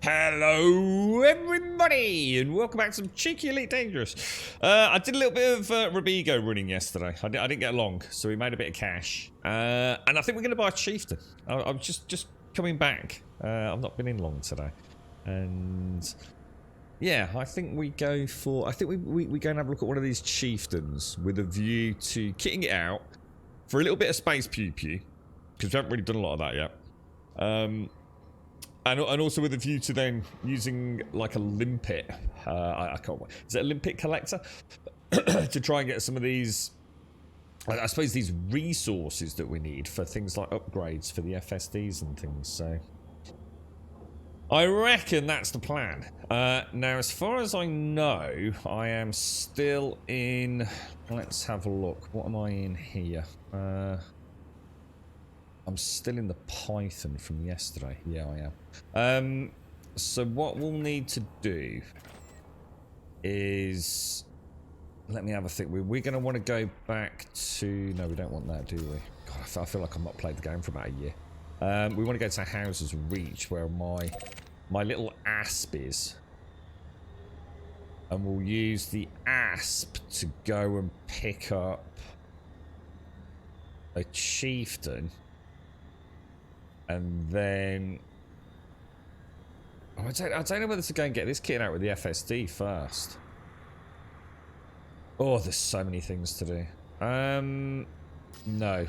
Hello everybody and welcome back to some cheeky Elite Dangerous. I did a little bit of Rubigo running yesterday. I didn't get along, so we made a bit of cash. And I think we're going to buy a chieftain. I'm just coming back. I've not been in long today. And yeah, I think we go for... I think we go and have a look at one of these chieftains with a view to kitting it out for a little bit of space pew pew. Because we haven't really done a lot of that yet. And also with a view to then using like a limpet, I can't. Is it a limpet collector to try and get some of these? I suppose these resources that we need for things like upgrades for the FSDs and things. So I reckon that's the plan. Now, as far as I know, I am still in. Let's have a look. What am I in here? I'm still in the Python from yesterday. Yeah, I am. So what we'll need to do is... Let me have a think. We're going to want to go back to... No, we don't want that, do we? God, I feel like I've not played the game for about a year. We want to go to Houses Reach, where my little asp is. And we'll use the asp to go and pick up a chieftain. And then... Oh, I don't know whether to go and get this kit out with the FSD first. Oh, there's so many things to do. No.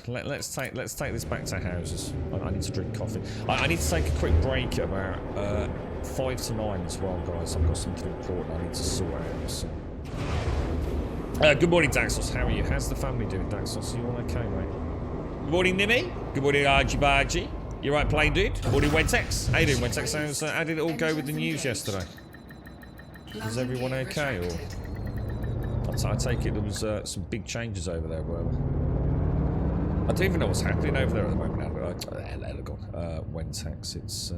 Let's take this back to Houses. I need to drink coffee. I need to take a quick break at about 5 to 9 as well, guys. I've got something important I need to sort out. So. Good morning, Daxos. How are you? How's the family doing, Daxos? Are you all okay, mate? Good morning, Nimmy. Good morning, Argy Bargy. You right, playing dude? Morning, Wentex. How you doing, Wentex? How did it all go with the news yesterday? Was everyone okay, or? I take it there was some big changes over there, were there? I don't even know what's happening over there at the moment. Wentex, it's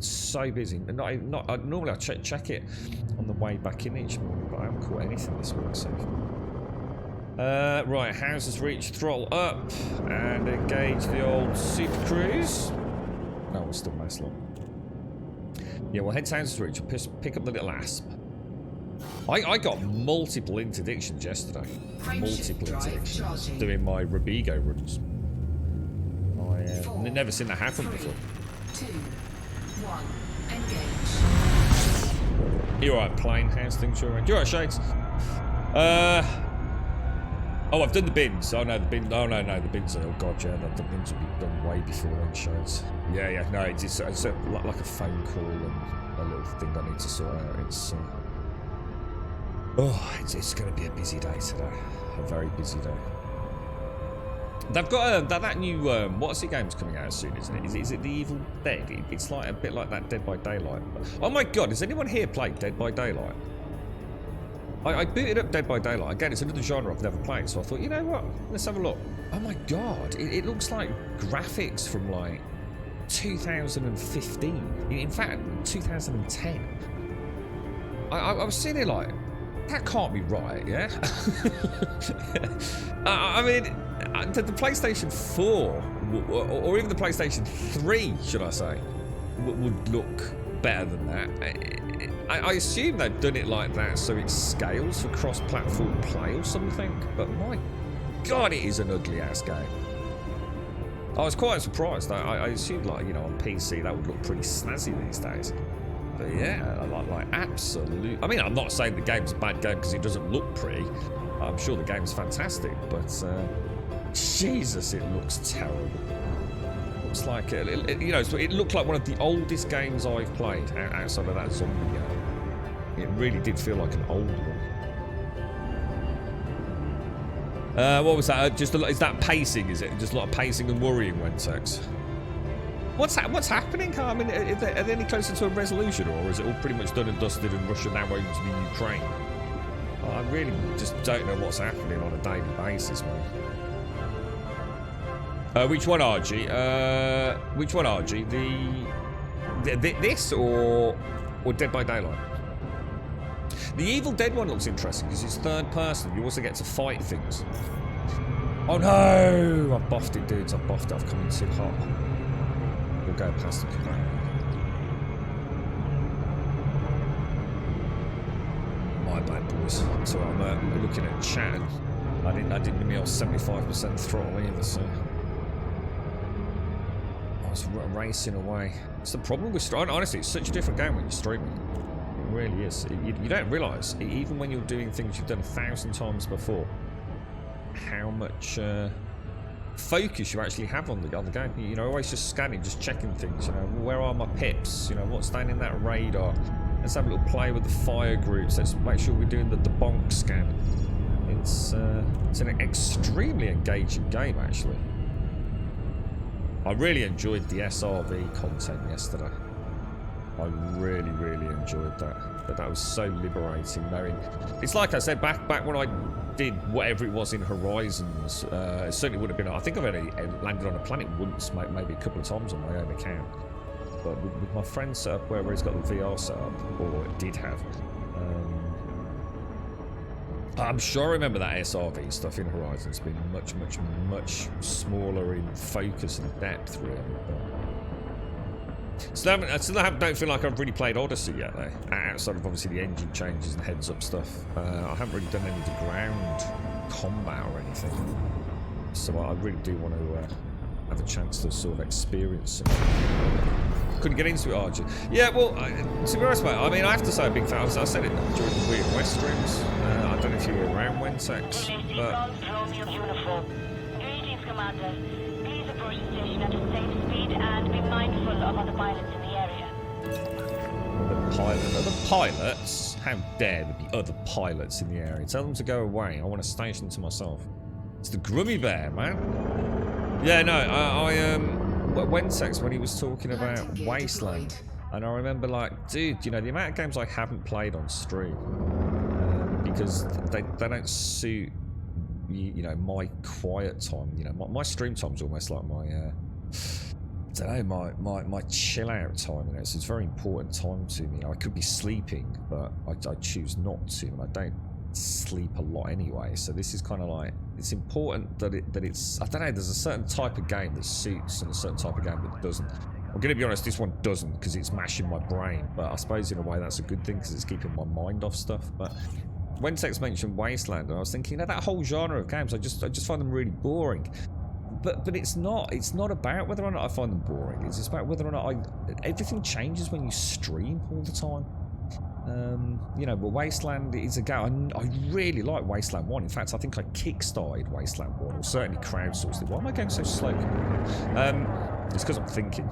so busy. Normally I check it on the way back in each morning, but I haven't caught anything this week, so... right, Houses Reach, throttle up, and engage the old Super Cruise. No, we're still nice long. Yeah, we'll head to Houses Reach and pick up the little asp. I got multiple interdictions yesterday. Multiple interdictions doing my Rubigo runs. I've never seen that happen before. 2, 1, engage. You alright, plane? How's things your end? You alright, Shades? Oh, I've done the bins. Oh no, the bins. Oh no, the bins. Oh god, yeah, the bins will be done way before then, shows. Yeah. No, it's like a phone call and a little thing I need to sort out. It's it's going to be a busy day today. A very busy day. They've got that new Odyssey game's coming out soon, isn't it? Is it The Evil Dead? It's like a bit like that Dead by Daylight. Oh my god, has anyone here played Dead by Daylight? I booted up Dead by Daylight. Again, it's another genre I've never played, so I thought, you know what? Let's have a look. Oh my god, it looks like graphics from like 2015. In fact, 2010. I was sitting there like, that can't be right, yeah? I mean, the PlayStation 4, or even the PlayStation 3, should I say, would look better than that. I assume they've done it like that so it scales for cross-platform play or something, but my god, it is an ugly-ass game. I was quite surprised. I assumed, like, you know, on PC that would look pretty snazzy these days. But yeah, like absolute. I mean, I'm not saying the game's a bad game because it doesn't look pretty. I'm sure the game's fantastic, but Jesus, it looks terrible. It's like, you know, so it looked like one of the oldest games I've played outside of that zombie game. It really did feel like an old one. What was that? Is that pacing? Is it just a lot of pacing and worrying, Wentex? What's happening? I mean, are they any closer to a resolution, or is it all pretty much done and dusted and Russia now owns the Ukraine? I really just don't know what's happening on a daily basis, man. Which one, RG? Which one, RG? This or Dead by Daylight? The Evil Dead one looks interesting because it's third person. You also get to fight things. Oh no! I've buffed it, dudes. I've buffed it. I've come in too hot. We'll go past the command. My bad, boys. So I'm looking at chat and I didn't give me all 75% throttle either, so I was racing away. It's the problem with streaming. Honestly, it's such a different game when you're streaming. It really is. You don't realise, even when you're doing things you've done 1,000 times before, how much focus you actually have on the game. You know, always just scanning, just checking things. You know, where are my pips? You know, what's down in that radar? Let's have a little play with the fire groups. Let's make sure we're doing the bonk scan. It's an extremely engaging game, actually. I really enjoyed the SRV content yesterday. I really, really enjoyed that. But that was so liberating. Knowing it's like I said back when I did whatever it was in Horizons. It certainly would have been. I think I've only landed on a planet once, maybe a couple of times on my own account. But with my friend set up where he's got the VR set up, or did have. I'm sure I remember that SRV stuff in Horizons being much, much, much smaller in focus and depth, really. But I still don't feel like I've really played Odyssey yet, though. Outside of obviously the engine changes and heads-up stuff. I haven't really done any of the ground combat or anything. So I really do want to have a chance to sort of experience it. Couldn't get into it, Archie. Yeah, well, to be honest, mate, I mean, I have to say a big fan. I said it during the Weird West streams. I don't know if you were around Wentex, but... Greetings, Commander. Please approach the station at a safe speed and be mindful of other pilots in the area. Other pilots? How dare there be other pilots in the area? Tell them to go away. I want a station to myself. It's the Grummy Bear, man. Yeah, no, Wentex, when he was talking about Wasteland, and I remember like, dude, you know, the amount of games I haven't played on stream because they don't suit you know, my quiet time. You know, my stream time's almost like my I don't know, my chill out time. You know, it's a very important time to me. You know, I could be sleeping, but I choose not to, and I don't sleep a lot anyway. So this is kind of like, it's important that it's, I don't know, there's a certain type of game that suits and a certain type of game that doesn't. I'm going to be honest, this one doesn't because it's mashing my brain, but I suppose in a way that's a good thing because it's keeping my mind off stuff. But when Tex mentioned Wasteland, and I was thinking, you know, that whole genre of games, I just find them really boring. But it's not about whether or not I find them boring. It's just about whether or not everything changes when you stream all the time. You know, but Wasteland is a game. I really like Wasteland 1. In fact, I think I kickstarted Wasteland 1, or certainly crowdsourced it. Why am I going so slow? It's because I'm thinking.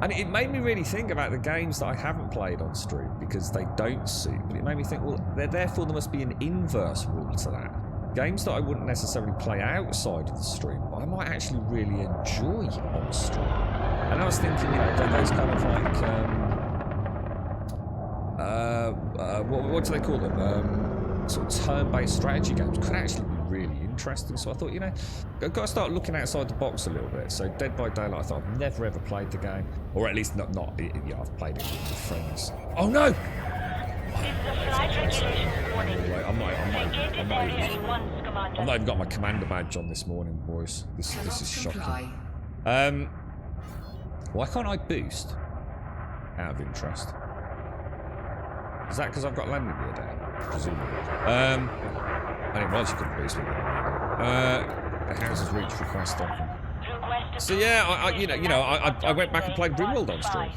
And it made me really think about the games that I haven't played on stream because they don't suit. But it made me think, well, therefore there must be an inverse rule to that. Games that I wouldn't necessarily play outside of the stream, but I might actually really enjoy on stream. And I was thinking, you know, those kind of like, what do they call them? Sort of turn-based strategy games could actually be really interesting. So I thought, you know, I've got to start looking outside the box a little bit. So Dead by Daylight, I thought I've never ever played the game, or at least not. Yeah, I've played it with friends. Oh no! I'm not even got my commander badge on this morning, boys. This is shocking. Why can't I boost? Out of interest. Is that because I've got landing gear down? Presumably. I didn't realize you couldn't boost me. Houses reach request open. So yeah, I went back and played Grimworld on stream.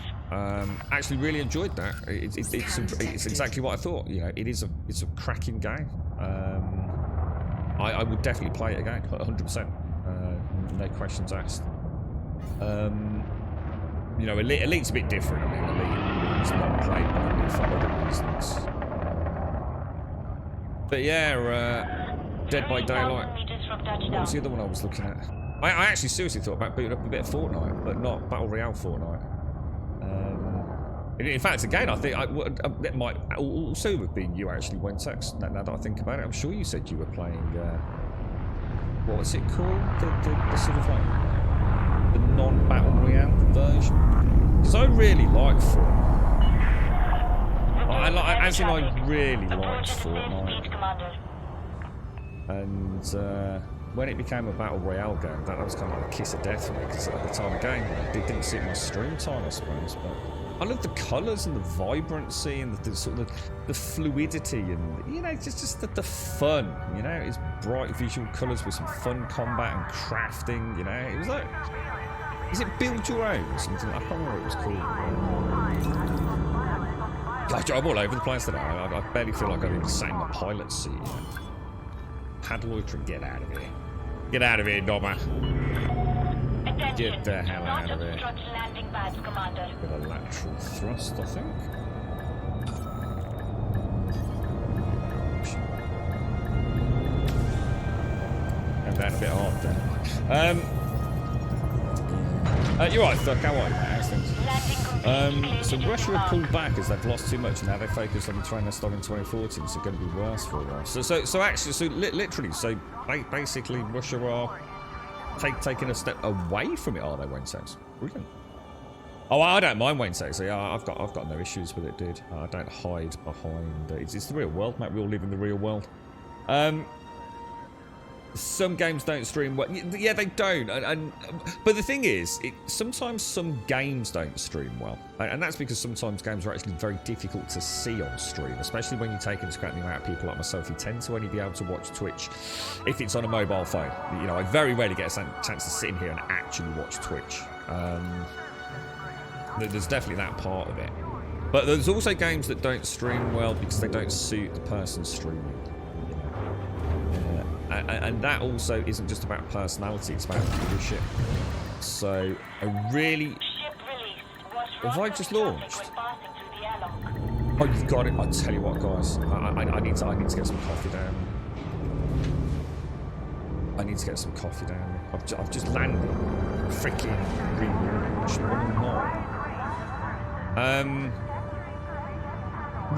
Actually really enjoyed that. It's exactly what I thought. You know, it's a cracking game. I would definitely play it again, 100%. No questions asked. You know, Elite's a bit different. I mean, Elite is not played by me for other reasons. But yeah, Dead by Daylight. What was the other one I was looking at? I actually seriously thought about booting up a bit of Fortnite, but not Battle Royale Fortnite. In fact, again, I think it might also have been you actually, Wentex. Now that I think about it, I'm sure you said you were playing. What was it called? The sort of like the non-Battle Royale version. Because I really like Fortnite. I really liked Fortnite. And when it became a battle royale game, that was kind of like a kiss of death for me, because at the time of game, it didn't suit my stream time, I suppose. But I love the colours and the vibrancy and the sort of the fluidity and, you know, just the fun, you know. It's bright visual colours with some fun combat and crafting, you know. It was like, is it Build Your Own or something? I can't remember what it was called. Gosh, I'm all over the place today. I barely feel like I'm even sat in my pilot seat. You know. Padloiter, get out of here. Get out of here, Dobber. Get the hell out of here. Landing pads, Commander. Bit of lateral thrust, I think. And down a bit hard there. You're right, Thuck. How are you, mate? How's things? So Russia have pulled back as they've lost too much, and now they focus on the train they started in 2014, so it's going to be worse for a while. Literally, basically Russia are taking a step away from it, are they, Wayne says? Brilliant. Oh, I don't mind Wayne says. Yeah, I've got no issues with it, dude. I don't hide behind. It's the real world, mate. We all live in the real world. Some games don't stream well. Yeah, they don't. But the thing is, sometimes some games don't stream well. And that's because sometimes games are actually very difficult to see on stream, especially when you take into account the amount of people like myself who tend to only be able to watch Twitch if it's on a mobile phone. You know, I very rarely get a chance to sit in here and actually watch Twitch. There's definitely that part of it. But there's also games that don't stream well because they don't suit the person streaming. And that also isn't just about personality, it's about leadership. So, I really... Have I just launched? Oh, you've got it. I'll tell you what, guys. I need to get some coffee down. I need to get some coffee down. I've just landed. Freaking relaunched.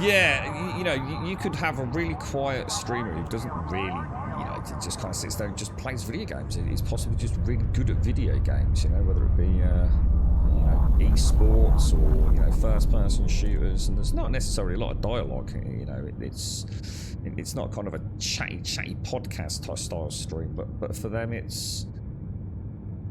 Yeah, you know, you could have a really quiet streamer who doesn't really, you know, just kind of sits there and just plays video games. It's possibly just really good at video games, you know, whether it be, you know, esports or, you know, first-person shooters. And there's not necessarily a lot of dialogue, you know. It's not kind of a chatty podcast style stream, but for them it's,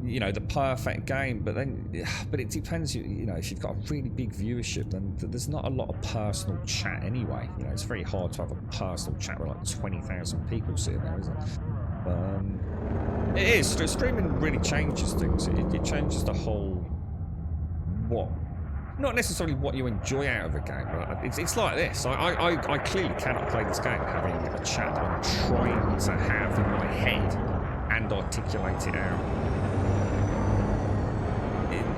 you know, the perfect game. But it depends. You know, if you've got a really big viewership, then there's not a lot of personal chat anyway. You know, it's very hard to have a personal chat with like 20,000 people sitting there, isn't it? It is. Streaming really changes things. It changes the whole not necessarily what you enjoy out of a game, but it's like this. I clearly cannot play this game having a chat that I'm trying to have in my head and articulate it out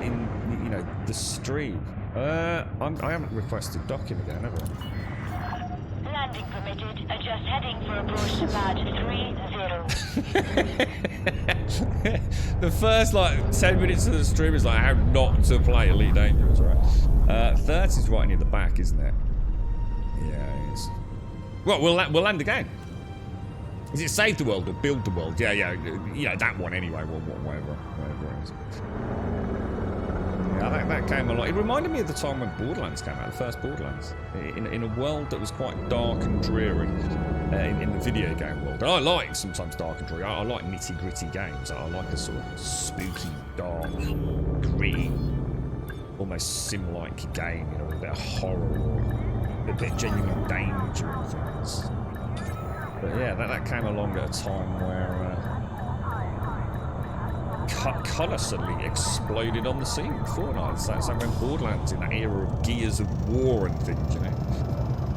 in you know, the stream. I haven't requested docking again, have I? Landing permitted. Just heading for approach to pad 30. The first like 10 minutes of the stream is like how not to play Elite Dangerous, right? 30's right near the back, isn't it? Yeah, it is. Well, we'll land again. Is it save the world or build the world? Yeah, you know, that one anyway. Whatever it is. Yeah, that came along. It reminded me of the time when Borderlands came out, the first Borderlands, in a world that was quite dark and dreary, in the video game world. And I like sometimes dark and dreary. I like nitty-gritty games. I like a sort of spooky, dark, gritty, almost sim-like game. You know, with a bit of horror or a bit of genuine danger and things. But yeah, that came along at a time where colour suddenly exploded on the scene in Fortnite. So when Borderlands, in that era of Gears of War and things, you know.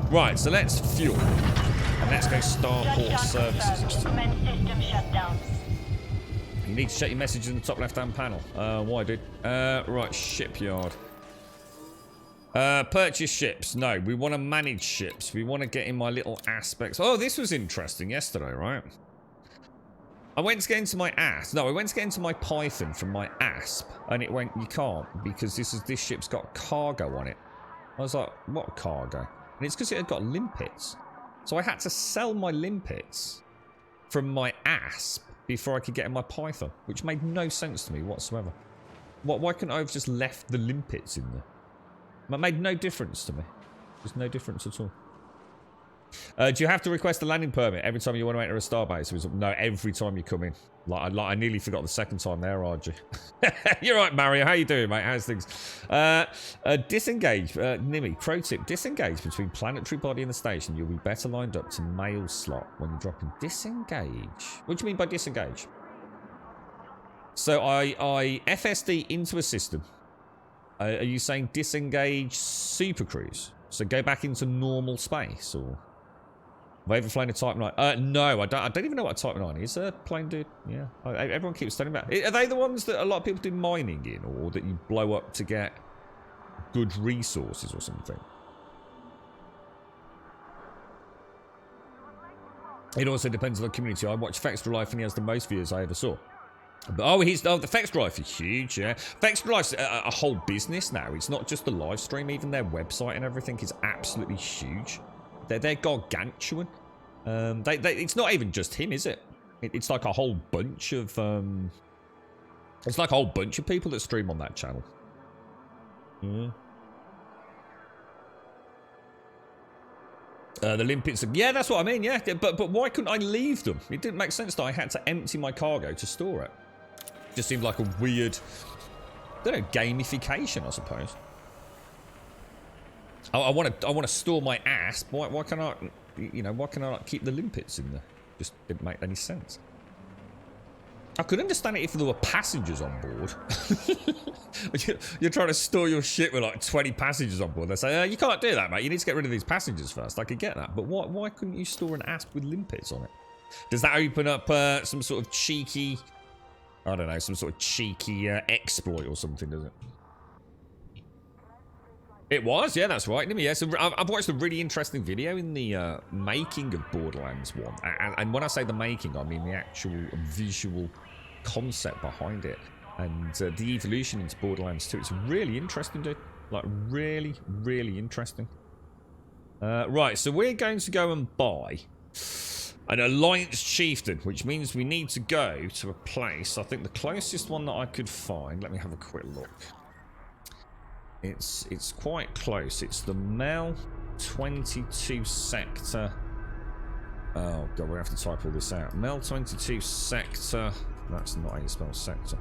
Right, so let's fuel. And let's go starport services. You need to check your messages in the top left-hand panel. Why, dude? Right, shipyard. Purchase ships. No, we want to manage ships. We want to get in my little aspects. Oh, this was interesting yesterday, right? I went to get into my ASP. No, I went to get into my Python from my ASP, and it went, you can't, because this ship's got cargo on it. I was like, what cargo? And it's because it had got limpets. So I had to sell my limpets from my ASP before I could get in my Python, which made no sense to me whatsoever. Why couldn't I have just left the limpets in there? It made no difference to me. There's no difference at all. Do you have to request a landing permit every time you want to enter a starbase? No, every time you come in. I nearly forgot the second time there, RG. You're right, Mario. How you doing, mate? How's things? Disengage. Nimmy, pro tip. Disengage between planetary body and the station. You'll be better lined up to mail slot when you're dropping. Disengage? What do you mean by disengage? So I FSD into a system. Are you saying disengage supercruise? So go back into normal space, or... Have I ever flown a Type 9? No, I don't even know what a Type 9 is. A plane, dude. Yeah. Everyone keeps telling me about. Are they the ones that a lot of people do mining in, or that you blow up to get good resources or something? It also depends on the community. I watch Fextra Life and he has the most views I ever saw. But, the Fextra Life is huge, yeah. Fextra Life's a whole business now. It's not just the live stream. Even their website and everything is absolutely huge. They're gargantuan. It's not even just him, is it? It's like a whole bunch of it's like a whole bunch of people that stream on that channel. The limpets, yeah, that's what I mean. Yeah, but why couldn't I leave them? It didn't make sense that I had to empty my cargo to store it. Just seemed like a weird, I don't know, gamification, I suppose. I want to store my ass. Why can't I? Why can I not keep the limpets in there? Just didn't make any sense. I could understand it if there were passengers on board. You're trying to store your shit with like 20 passengers on board. They say, you can't do that, mate. You need to get rid of these passengers first. I could get that, but why couldn't you store an asp with limpets on it? Does that open up some sort of cheeky, I don't know, some sort of cheeky exploit or something? Does it? It was, yeah, that's right. Yeah, so I've watched a really interesting video in the making of Borderlands 1. And when I say the making, I mean the actual visual concept behind it. And the evolution into Borderlands 2. It's really interesting, dude. Like, really, really interesting. Right, so we're going to go and buy an Alliance Chieftain, which means we need to go to a place. I think the closest one that I could find, let me have a quick look. It's quite close. It's the Mel 22 sector. Oh god, we have to type all this out. Mel 22 sector. That's not how you spell sector.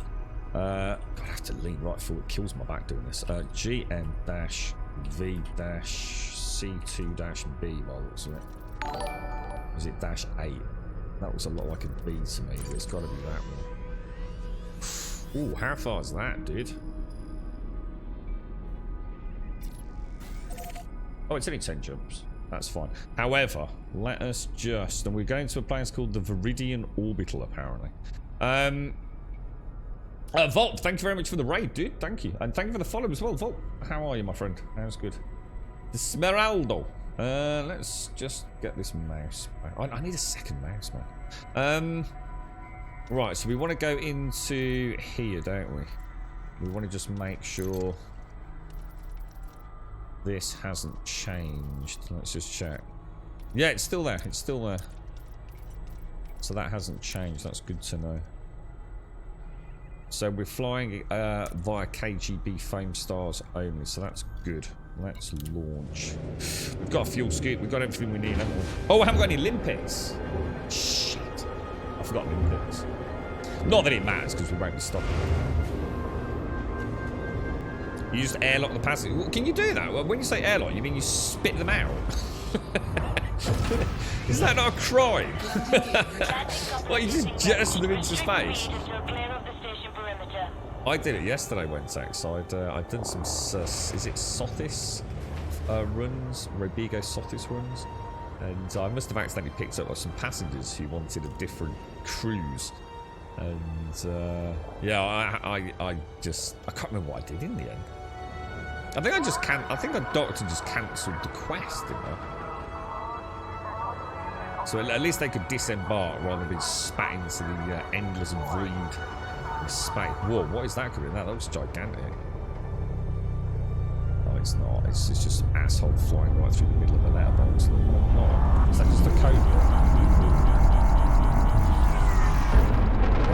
God, I have to lean right forward. It kills my back doing this. GM-V-C2-B by the looks of it. Is it -8? That looks a lot like a B to me, but it's got to be that one. Ooh, how far is that, dude? Oh, it's only 10 jumps. That's fine. However, let us just... And we're going to a place called the Viridian Orbital, apparently. Volt, thank you very much for the raid, dude. Thank you. And thank you for the follow as well, Volt. How are you, my friend? How's good? The Smeraldo. Let's just get this mouse back. I need a second mouse, man. Right, so we want to go into here, don't we? We want to just make sure... This hasn't changed. Let's just check. Yeah, it's still there. It's still there. So that hasn't changed. That's good to know. So we're flying via KGB Fame Stars only. So that's good. Let's launch. We've got a fuel scoop. We've got everything we need, haven't we? Oh, I haven't got any limpets. Shit. I forgot limpets. Not that it matters because we won't be stopping. You just airlock the passengers. Can you do that? Well, when you say airlock, you mean you spit them out? Is that not a crime? Well, you just jettison them into space. I did it yesterday, Wentex. I'd done some, is it Sothis runs? Robigo Sothis runs? And I must have accidentally picked up some passengers who wanted a different cruise. And yeah, I can't remember what I did in the end. I think I think the doctor just cancelled the quest, didn't I? So at least they could disembark rather than being spat into the endless void in space. Whoa, what is that coming? That looks gigantic. No, it's not. It's just some asshole flying right through the middle of the letterbox. No, is that just a code?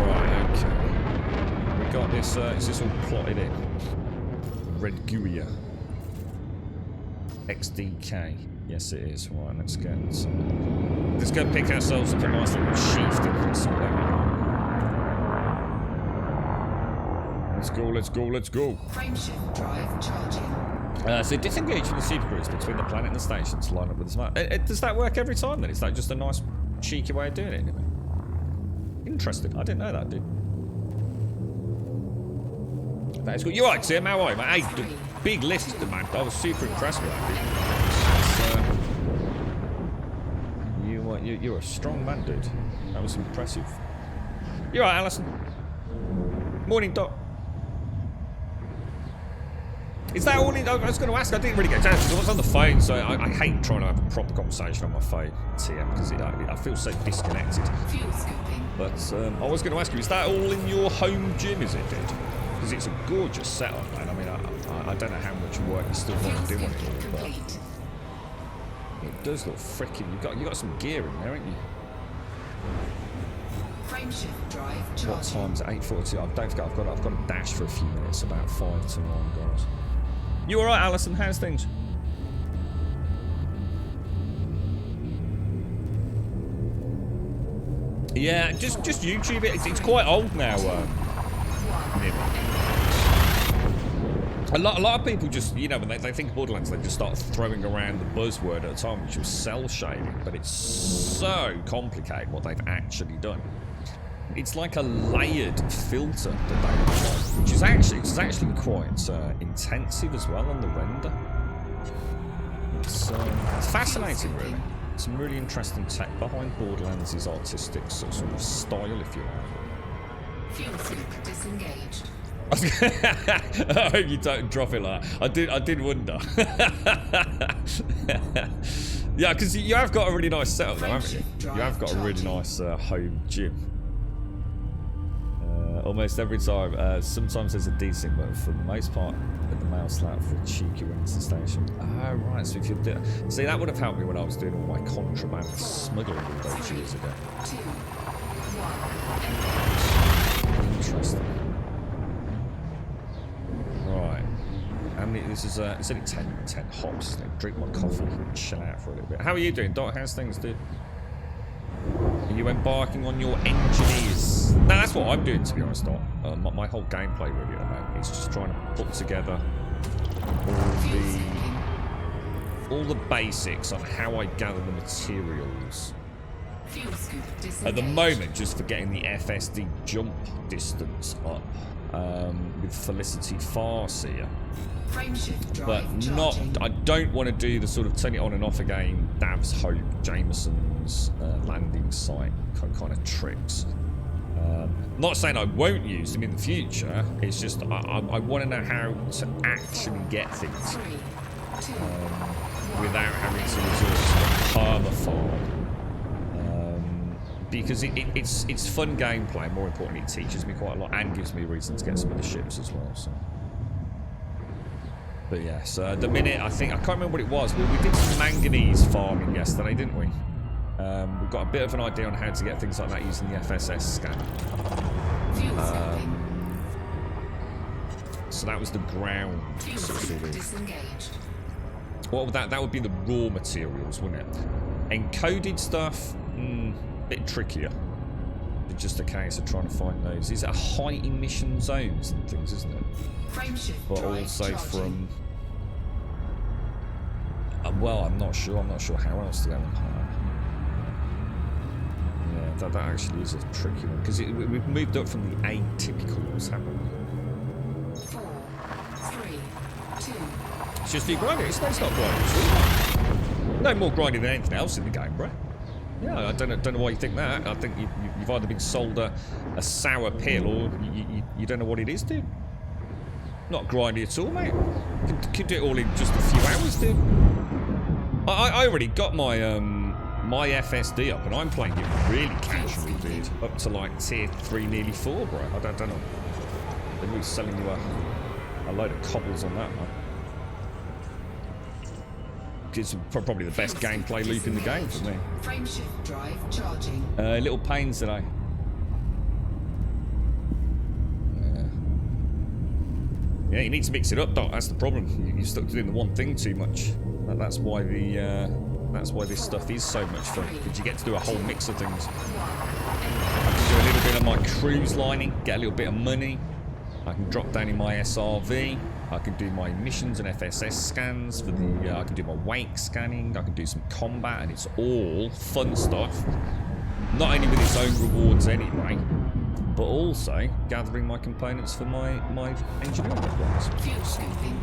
Right, okay. We got this. Is this all plotted in? Red Guia. XDK. Yes, it is. Right, let's go pick ourselves up a nice little chieftain somewhere. Let's go. Frameshift drive charging. So disengage from the supergroups between the planet and the station to line up with the smart. Does that work every time then? Is that just a nice cheeky way of doing it anyway? Interesting. I didn't know that, dude. That is good. You're right, Tim. How are you, mate? Hey, big list, man. I was super impressed with that, dude. You're a strong man, dude. That was impressive. You're right, Alison. Morning, Doc. Is that all? I was going to ask. I didn't really get a chance because I was on the phone, so I hate trying to have a proper conversation on my phone, TM, because I feel so disconnected. But I was going to ask you, is that all in your home gym? Is it, dude? Because it's a gorgeous setup, man. I mean, I don't know how much work you still want to do on it, but it does look freaking. You got some gear in there, haven't you? Frameshift drive charging. What time's it? 8:42. Don't forget, I've got to dash for a few minutes. About 5 to 9, guys. You all right, Alison? How's things? Yeah, just YouTube it. It's quite old now. A lot of people just, you know, when they think of Borderlands, they just start throwing around the buzzword at a time, which was cell shading. But it's so complicated what they've actually done. It's like a layered filter that they apply, which is actually quite intensive as well on the render. It's fascinating, really. Some really interesting tech behind Borderlands' artistic sort of style, if you like. Fuel sync disengaged. I hope you don't drop it like that. I did wonder. Yeah, because you have got a really nice setup, though, haven't you? You have got a really nice home gym. Almost every time. Sometimes there's a decent, but for the most part, the mouse slap for a cheeky run to the station. Oh, right. So if you do, see, that would have helped me when I was doing all my contraband smuggling all those years ago. 2, 1. Interesting. Right. How many? This is it's only 10 hops. Isn't it? Drink my coffee and chill out for a little bit. How are you doing, Doc? How's things, dude? Are you embarking on your engineers? No, that's what I'm doing, to be honest, Doc. My whole gameplay really at the moment is just trying to put together all the basics on how I gather the materials. At the moment, just for getting the FSD jump distance up with Felicity Farseer. But not, I don't want to do the sort of turn it on and off again, Dav's Hope, Jameson's landing site kind of tricks. Not saying I won't use them in the future, it's just I want to know how to actually get things without having to resort to the perma-farm. Because it's fun gameplay, more importantly it teaches me quite a lot and gives me a reason to get some of the ships as well. So. But yes, the minute I can't remember what it was. Well, we did some manganese farming yesterday, didn't we? We've got a bit of an idea on how to get things like that using the FSS scanner. So that was the ground sort of. What would that would be the raw materials, wouldn't it? Encoded stuff, bit trickier. But just a case of trying to find those. These are high emission zones and things, isn't it? But also from well, I'm not sure how else to go in higher. Yeah, that actually is a tricky one because we've moved up from the atypicals, haven't we? 4, 3, 2. It's just you grinding. It's not grinding. No more grinding than anything else in the game, bro. Yeah, I don't know why you think that. I think you've either been sold a sour pill or you don't know what it is, dude. Not grindy at all, mate. Can do it all in just a few hours, dude. I already got my my FSD up, and I'm playing it really casually, dude. Up to like tier 3, nearly 4, bro. I don't know. They're really selling you a load of cobbles on that one. It's probably the best gameplay loop in the game for me. Frameshift drive charging. Little pains today. Yeah, you need to mix it up, Doc. That's the problem. You're stuck doing the one thing too much. That's why this stuff is so much fun, because you get to do a whole mix of things. I can do a little bit of my cruise lining, get a little bit of money. I can drop down in my SRV. I can do my missions and FSS scans for the. I can do my wake scanning. I can do some combat, and it's all fun stuff. Not only with its own rewards anyway, but also gathering my components for my engineering requirements. Fuel scooping.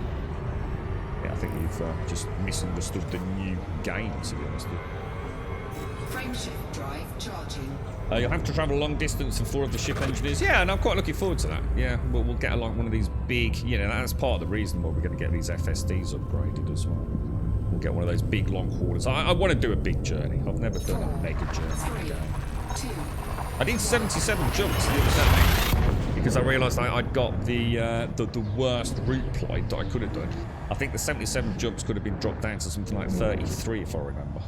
Yeah, I think you've just misunderstood the new game, to be honest with you. Frameshift drive charging. You'll have to travel a long distance for 4 of the ship engineers. Yeah, and I'm quite looking forward to that. Yeah, we'll get along one of these big, you know, that's part of the reason why we're going to get these FSDs upgraded as well. We'll get one of those big long haulers. I want to do a big journey. I've never done a mega journey. 3, 2. I did 77 jumps the other day because I realised I'd got the worst route played that I could have done. I think the 77 jumps could have been dropped down to something like 33 if I remember.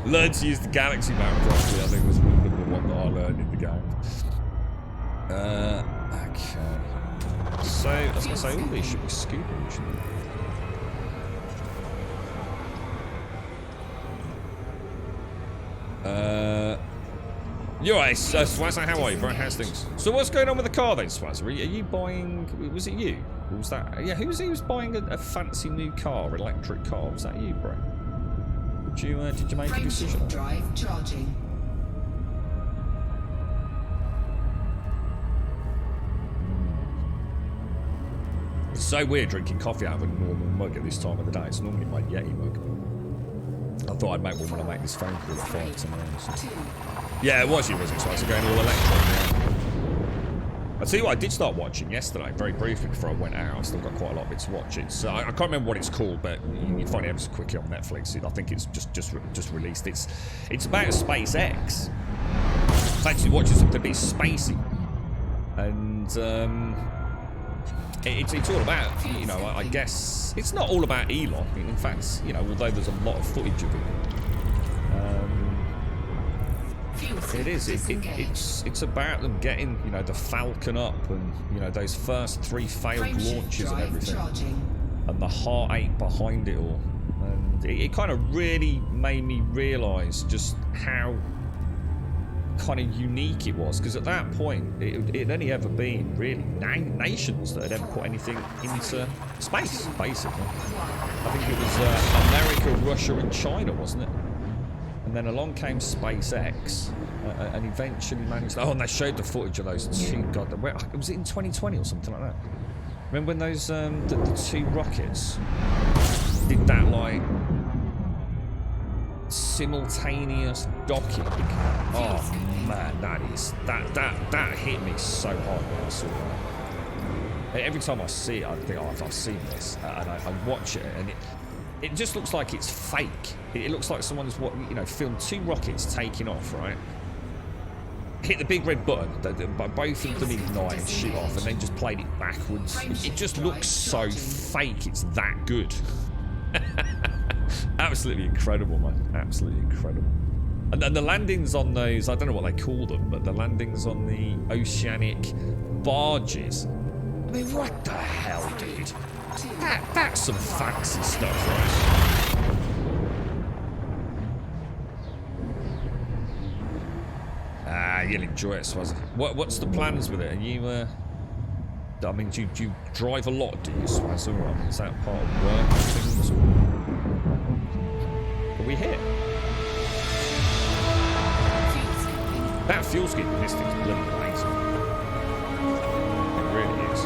Learned to use the galaxy map properly, I think was the one that I learned in the game. Okay. So, I was going to say, all these should be scooping, shouldn't they? You're right, Swazza, how are you, bro? How's things? So what's going on with the car then, Swazza? Are you buying, was it you? Or was that, yeah, who was buying a fancy new car, electric car? Was that you, bro? Did you make a decision? Frameshift drive charging. It's so weird drinking coffee out of a normal mug at this time of the day. It's normally my Yeti mug. I thought I'd make one when I make this phone call at 5 tomorrow. So. Yeah, it was you, wasn't it? So I was going all electron. Yeah. I'll tell you what, I did start watching yesterday, very briefly before I went out. I've still got quite a lot of it to watch. It's I can't remember what it's called, but you can find it ever so quickly on Netflix. I think it's just released. It's about SpaceX. It's actually watching something a bit spacey, and it's all about, you know, I guess it's not all about Elon. In fact, you know, although there's a lot of footage of it. It is. It's about them getting, you know, the Falcon up, and you know those first 3 failed launches and everything, and the heartache behind it all. And it kind of really made me realise just how kind of unique it was, because at that point it had only ever been really nations that had ever put anything into space, basically. I think it was America, Russia, and China, wasn't it? And then along came SpaceX, and eventually managed. Oh, and they showed the footage of those 2. God, was it in 2020 or something like that? Remember when those the 2 rockets did that like simultaneous docking? Oh man, that hit me so hard when I saw that. Every time I see it, I think, oh, I've seen this, and I watch it, and it just looks like it's fake. It looks like someone's filmed 2 rockets taking off, right? Hit the big red button, both of them ignite and shoot off, and then just played it backwards. It just looks so fake. It's that good. Absolutely incredible, man. Absolutely incredible. And then the landings on those, I don't know what they call them, but the landings on the oceanic barges. I mean, what the hell, dude? That's some fancy stuff, right? You'll enjoy it, Swazzy. What's the plans with it? Are you, I mean, do you drive a lot, do you, Swazzy? Or, I mean, is that part of work and things? Or... Are we here? That fuel scheme in this thing's bloody amazing. It really is.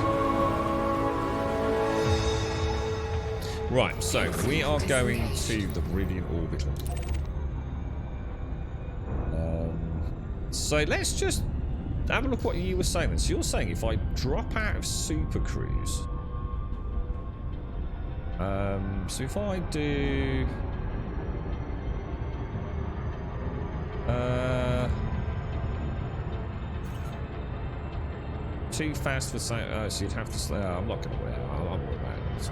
Right, so we are going to the Meridian Orbital. So let's just have a look what you were saying. So you're saying if I drop out of Super Cruise, so if I do, too fast for so you'd have to. I'm not going to worry. I'll worry about it.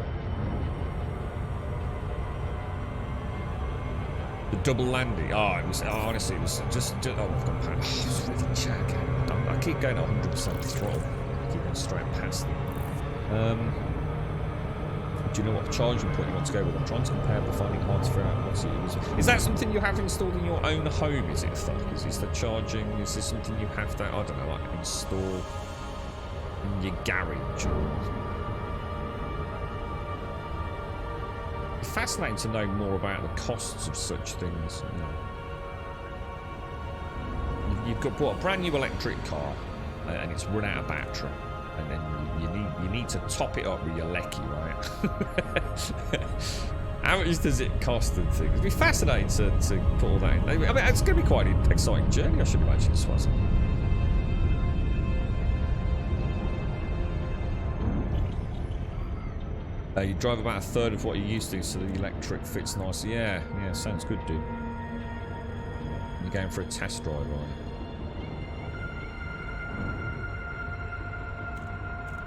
The double landing. Oh, it was honestly, it was just oh, I've gone past. Oh, it's really jack. I keep going at 100% throttle. I keep going straight past them. Do you know what charging point you want to go with? I'm trying to compare, but finding hard to figure out what's it. Is that something you have installed in your own home? Is it, Thug? Is this the charging? Is this something you have to, I don't know, like install in your garage? It's fascinating to know more about the costs of such things. You know. You've got bought a brand new electric car, and it's run out of battery, and then you need to top it up with your lecky, right? How much does it cost and things? It'd be fascinating to put all that in. I mean, it's going to be quite an exciting journey, I should imagine, Swaz. You drive about a third of what you used to, so the electric fits nicely. Yeah, sounds good, dude. You're going for a test drive, aren't you?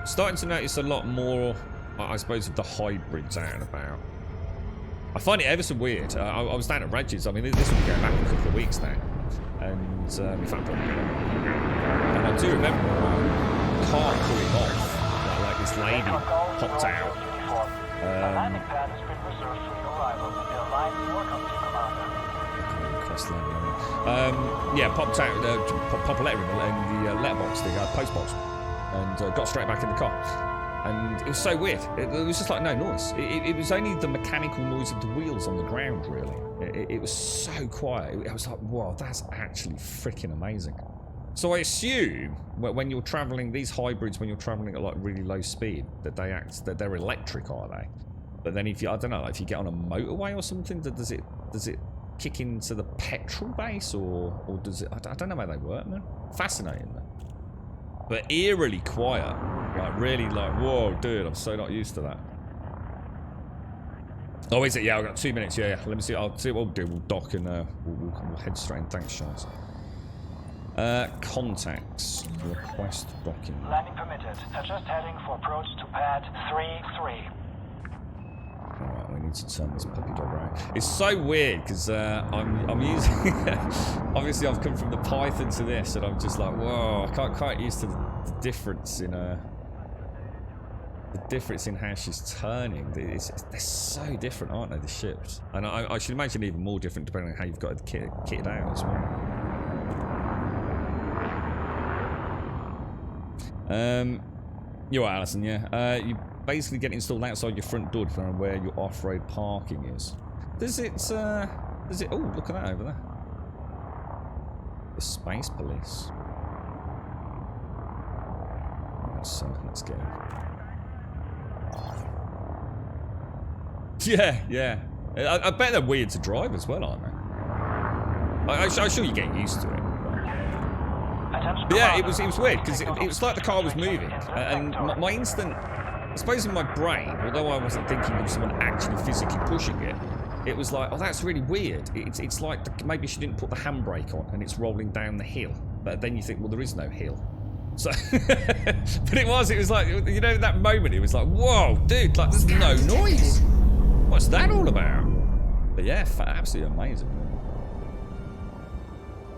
Starting to notice a lot more, I suppose, of the hybrids out and about. I find it ever so weird. I was down at Reggie's. I mean, this will be going back a couple of weeks now. And, in fact, and I do remember a car pulling off, like this lady popped out. Landing pad has been reserved for your arrival. Airline, welcome to Commander. Yeah, popped out, pop a letter in the letterbox, the postbox, and got straight back in the car. And it was so weird. It was just like no noise. It was only the mechanical noise of the wheels on the ground, really. It was so quiet. I was like, wow, that's actually freaking amazing. So I assume when you're traveling, these hybrids, when you're traveling at like really low speed, that they're electric, are they? But then if you, I don't know, if you get on a motorway or something, does it kick into the petrol base or does it? I don't know how they work, man. Fascinating, man. But eerily quiet, like really like, whoa, dude, I'm so not used to that. Oh, is it? Yeah, I've got 2 minutes. Yeah. Let me see. I'll see what we'll do. We'll dock and we'll head straight in. Thanks, Charles. Contacts. Request docking. Landing permitted. Just heading for approach to pad 3-3. Alright, we need to turn this puppy dog around. It's so weird because I'm using obviously I've come from the Python to this and I'm just like, whoa, I can't quite used to the difference in how she's turning. They're so different, aren't they, the ships? And I should imagine even more different depending on how you've got it kitted out as well. You're right, Alison, yeah. You basically get installed outside your front door depending on where your off-road parking is. Does it, oh, look at that over there. The Space Police. Let's get it. Yeah. I bet they're weird to drive as well, aren't they? I'm sure you get used to it. But yeah, it was weird because it was like the car was moving, and my instant, I suppose in my brain, although I wasn't thinking of someone actually physically pushing it, it was like, oh, that's really weird. It's like maybe she didn't put the handbrake on and it's rolling down the hill, but then you think, well, there is no hill. So, but it was like, you know, that moment, it was like, whoa, dude, like there's no noise. What's that all about? But yeah, absolutely amazing.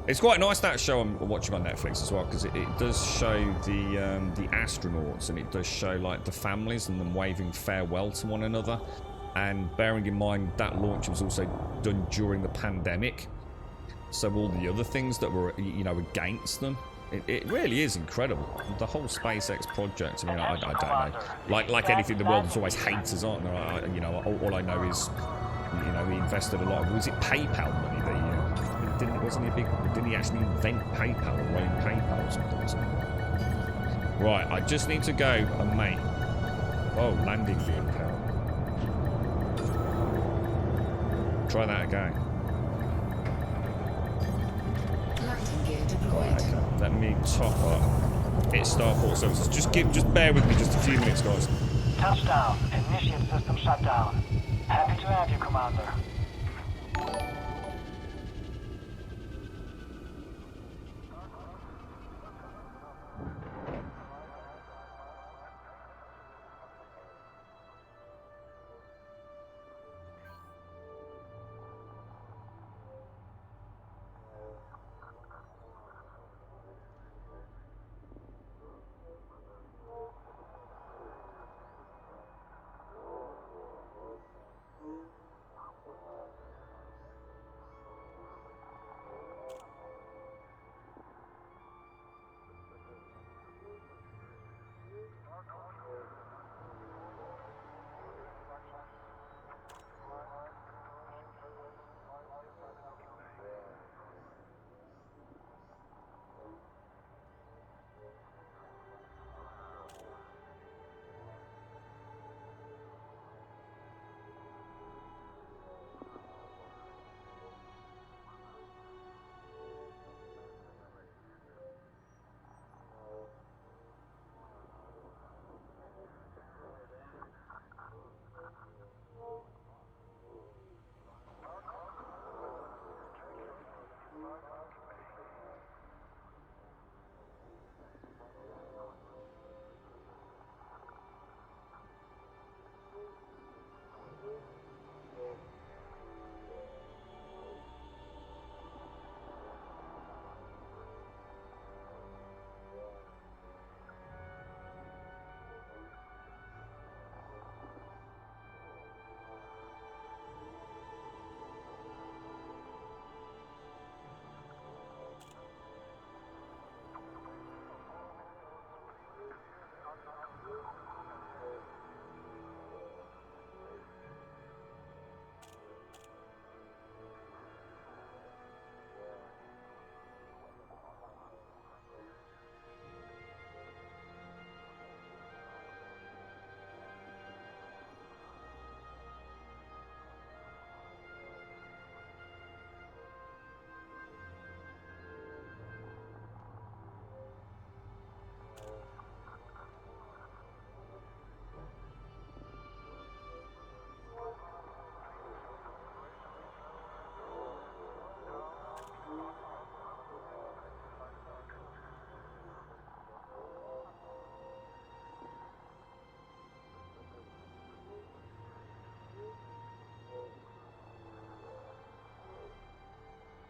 It's quite nice, that show I'm watching on Netflix as well, because it does show the astronauts, and it does show like the families and them waving farewell to one another. And bearing in mind that launch was also done during the pandemic, so all the other things that were, you know, against them, it really is incredible. The whole SpaceX project. I mean, I don't know. Like anything in the world, there's always haters, aren't there? You know, all I know is, you know, he invested a lot. Was it PayPal money that didn't he actually invent PayPal or own PayPal or something? Right, I just need to go and make... Oh, landing vehicle. Try that again. Landing gear deployed. Right, okay. Let me top up. It's Starport Services. Just bear with me just a few minutes, guys. Touchdown. Initiate system shutdown. Happy to have you, Commander.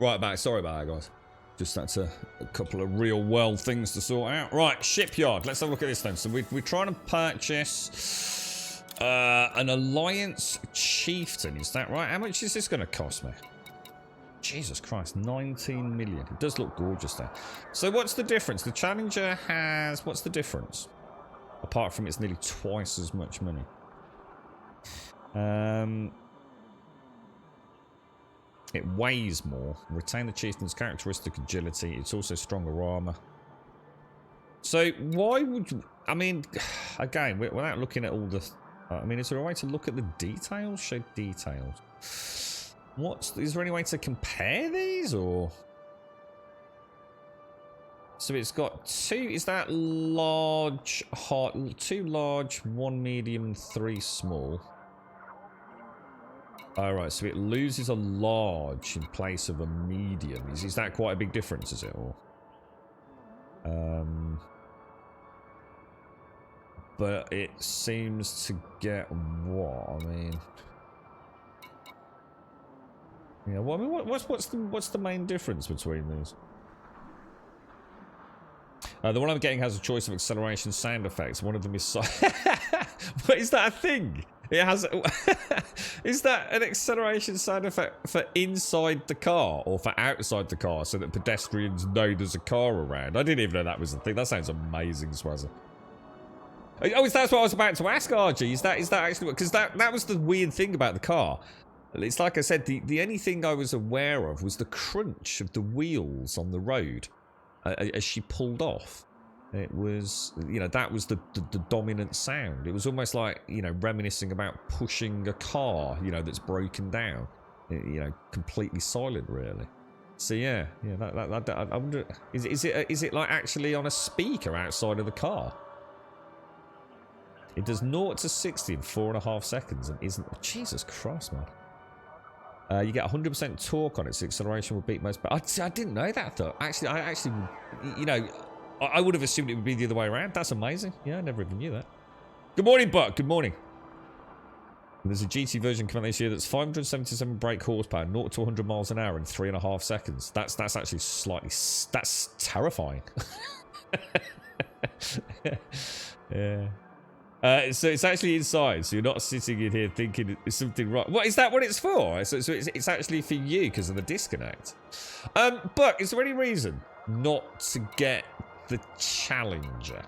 Right back. Sorry about that, guys. Just that's a couple of real world things to sort out. Right, shipyard. Let's have a look at this then. So we're trying to purchase an Alliance Chieftain. Is that right? How much is this going to cost me? Jesus Christ, 19 million. It does look gorgeous there. So what's the difference? The Challenger has... What's the difference? Apart from it's nearly twice as much money. It weighs more. Retain the Chieftain's characteristic agility. It's also stronger armor. So why would you... I mean, again, without looking at all the... I mean, is there a way to look at the details? Show details. Is there any way to compare these, or... So it's got two... Is that large, hot... 2 large, 1 medium, 3 small? Alright, so it loses a large in place of a medium. Is that quite a big difference, is it? Or... But it seems to get what? I mean... Yeah, well, I mean, what's the main difference between these? The one I'm getting has a choice of acceleration sound effects. One of them is What, is that a thing? It has... Is that an acceleration sound effect for inside the car or for outside the car so that pedestrians know there's a car around? I didn't even know that was a thing. That sounds amazing, Swazza. Oh, that's what I was about to ask, RG. Is that actually... Because that was the weird thing about the car. It's like I said, the only thing I was aware of was the crunch of the wheels on the road as she pulled off. It was, you know, that was the dominant sound. It was almost like, you know, reminiscing about pushing a car, you know, that's broken down. You know, completely silent, really. So yeah, I wonder, is it like actually on a speaker outside of the car? It does 0 to 60 in 4.5 seconds and isn't... Jesus Christ, man. You get 100% torque on it, so acceleration will beat most... But I didn't know that, though. Actually, you know, I would have assumed it would be the other way around. That's amazing. Yeah, I never even knew that. Good morning, Buck. Good morning. There's a GT version coming this year that's 577 brake horsepower, 0 to 100 miles an hour in 3.5 seconds. That's actually slightly... That's terrifying. Yeah. So it's actually inside, so you're not sitting in here thinking it's something wrong. What is that? What it's for? So it's actually for you because of the disconnect. But is there any reason not to get the Challenger?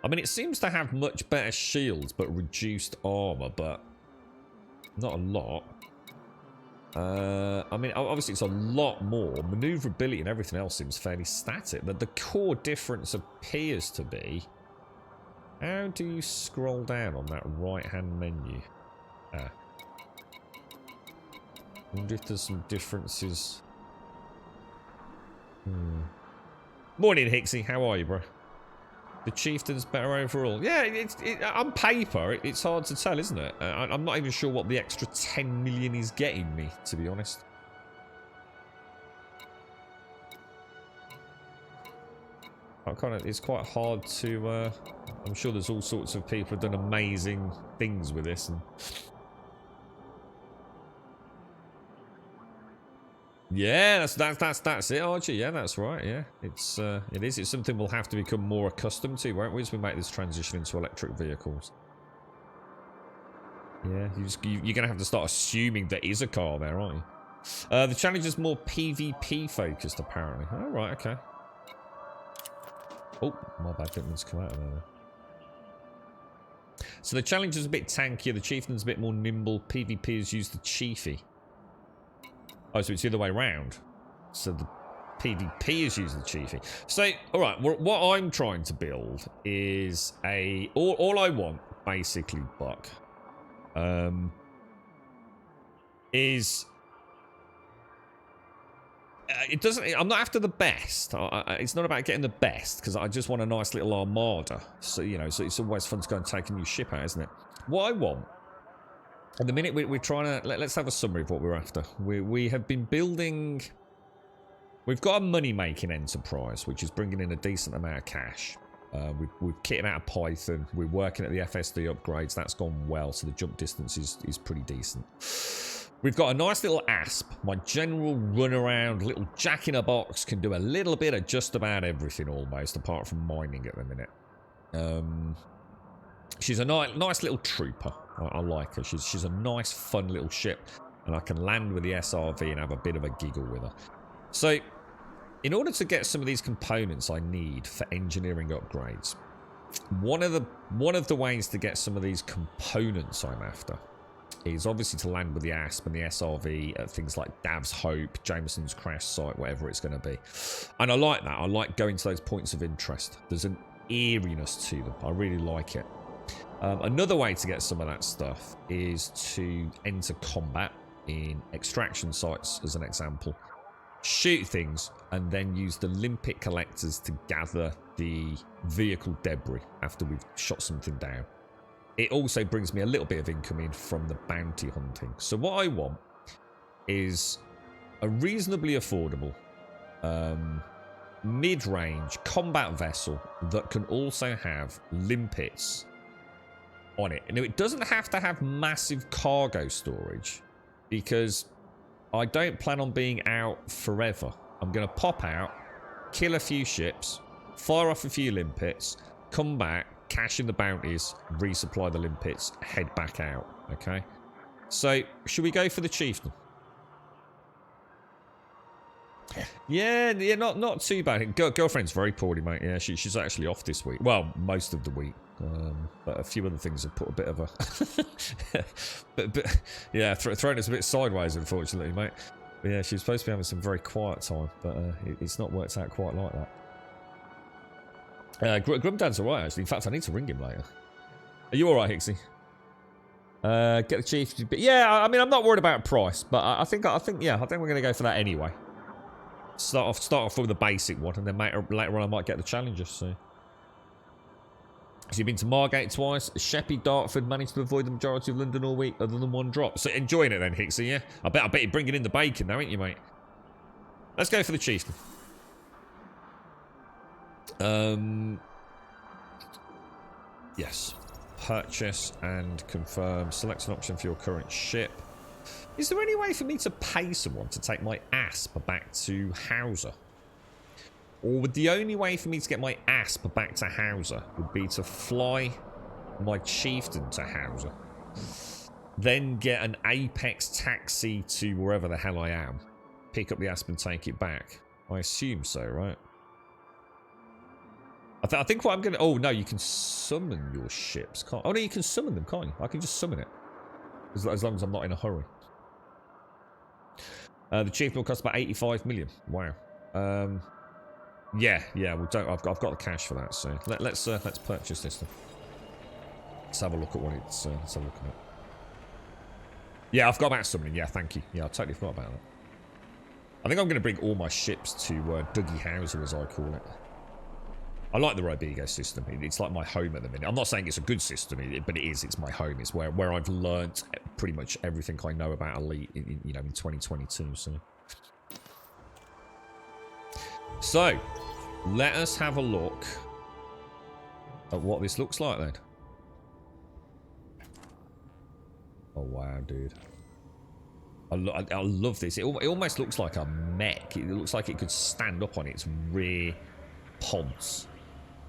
I mean, it seems to have much better shields but reduced armor, but not a lot. I mean, obviously it's a lot more. Maneuverability and everything else seems fairly static. The core difference appears to be... How do you scroll down on that right-hand menu? I wonder if there's some differences. Morning, Hixie. How are you, bro? The Chieftain's better overall. Yeah, on paper, it's hard to tell, isn't it? I'm not even sure what the extra 10 million is getting me, to be honest. It's quite hard to... I'm sure there's all sorts of people who've done amazing things with this. And... Yeah, that's it, Archie. Yeah, that's right. Yeah, it is. It's something we'll have to become more accustomed to, won't we, as we make this transition into electric vehicles. Yeah, you're gonna have to start assuming there is a car there, aren't you? The Challenger's more PvP focused, apparently. Oh, right, okay. Oh, my bad, didn't mean to come out of there. So the Challenger's a bit tankier, the Chieftain's a bit more nimble, PvP has used the Chiefy. Oh, so it's the other way around. So the PvP has used the Chiefy. So, alright, what I'm trying to build is a... All I want, basically, Buck, is... it doesn't... I'm not after the best. It's not about getting the best, because I just want a nice little armada. So, you know, so it's always fun to go and take a new ship out, isn't it? What I want... At the minute, we're trying to... Let's have a summary of what we're after. We have been building... We've got a money-making enterprise, which is bringing in a decent amount of cash. We've kitted out of Python. We're working at the FSD upgrades. That's gone well, so the jump distance is pretty decent. We've got a nice little asp. My general run-around, little jack-in-a-box, can do a little bit of just about everything almost, apart from mining at the minute. She's a nice little trooper. I like her. She's a nice, fun little ship. And I can land with the SRV and have a bit of a giggle with her. So, in order to get some of these components I need for engineering upgrades, one of the ways to get some of these components I'm after is obviously to land with the ASP and the SRV at things like Dav's Hope, Jameson's crash site, whatever it's going to be. And I like that. I like going to those points of interest. There's an eeriness to them. I really like it. Another way to get some of that stuff is to enter combat in extraction sites, as an example. Shoot things and then use the limpet collectors to gather the vehicle debris after we've shot something down. It also brings me a little bit of income in from the bounty hunting. So what I want is a reasonably affordable mid-range combat vessel that can also have limpets on it. Now, it doesn't have to have massive cargo storage because I don't plan on being out forever. I'm going to pop out, kill a few ships, fire off a few limpets, come back, cash in the bounties, resupply the limpets, head back out. Okay? So, should we go for the chieftain? Yeah, not too bad. Girlfriend's very poorly, mate. Yeah, she's actually off this week. Well, most of the week. But a few other things have put a bit of a... yeah, thrown us a bit sideways, unfortunately, mate. But yeah, she's supposed to be having some very quiet time, but it's not worked out quite like that. Grumdad's alright, actually. In fact, I need to ring him later. Are you alright, Hixie? Get the chief... Yeah, I mean, I'm not worried about price, but I think we're going to go for that anyway. Start off with the basic one, and then later on I might get the challenger, so... So you've been to Margate twice. Sheppey, Dartford, managed to avoid the majority of London all week, other than one drop. So enjoying it then, Hixie, yeah? I bet you're bringing in the bacon now, ain't you, mate? Let's go for the chieftain. Yes. Purchase and confirm. Select an option for your current ship. Is there any way for me to pay someone to take my ASP back to Hauser? Or would the only way for me to get my ASP back to Hauser would be to fly my chieftain to Hauser, then get an Apex taxi to wherever the hell I am, pick up the ASP and take it back? I assume so, right? I think what I'm going to... Oh, no, you can summon your ships. Can't... Oh, no, you can summon them, can't you? I can just summon it. As long as I'm not in a hurry. The chieftain will cost about 85 million. Wow. Yeah. Well, I've got the cash for that. So let's purchase this then. Let's have a look at what it's. Let's have a look at it. Yeah, I've got about summoning. Yeah, thank you. Yeah, I totally forgot about that. I think I'm going to bring all my ships to Dougie Hauser, as I call it. I like the Robigo system. It's like my home at the minute. I'm not saying it's a good system, but it is. It's my home. It's where I've learnt pretty much everything I know about Elite, in 2022. So, let us have a look at what this looks like then. Oh wow, dude. I love this. It almost looks like a mech. It looks like it could stand up on its rear pods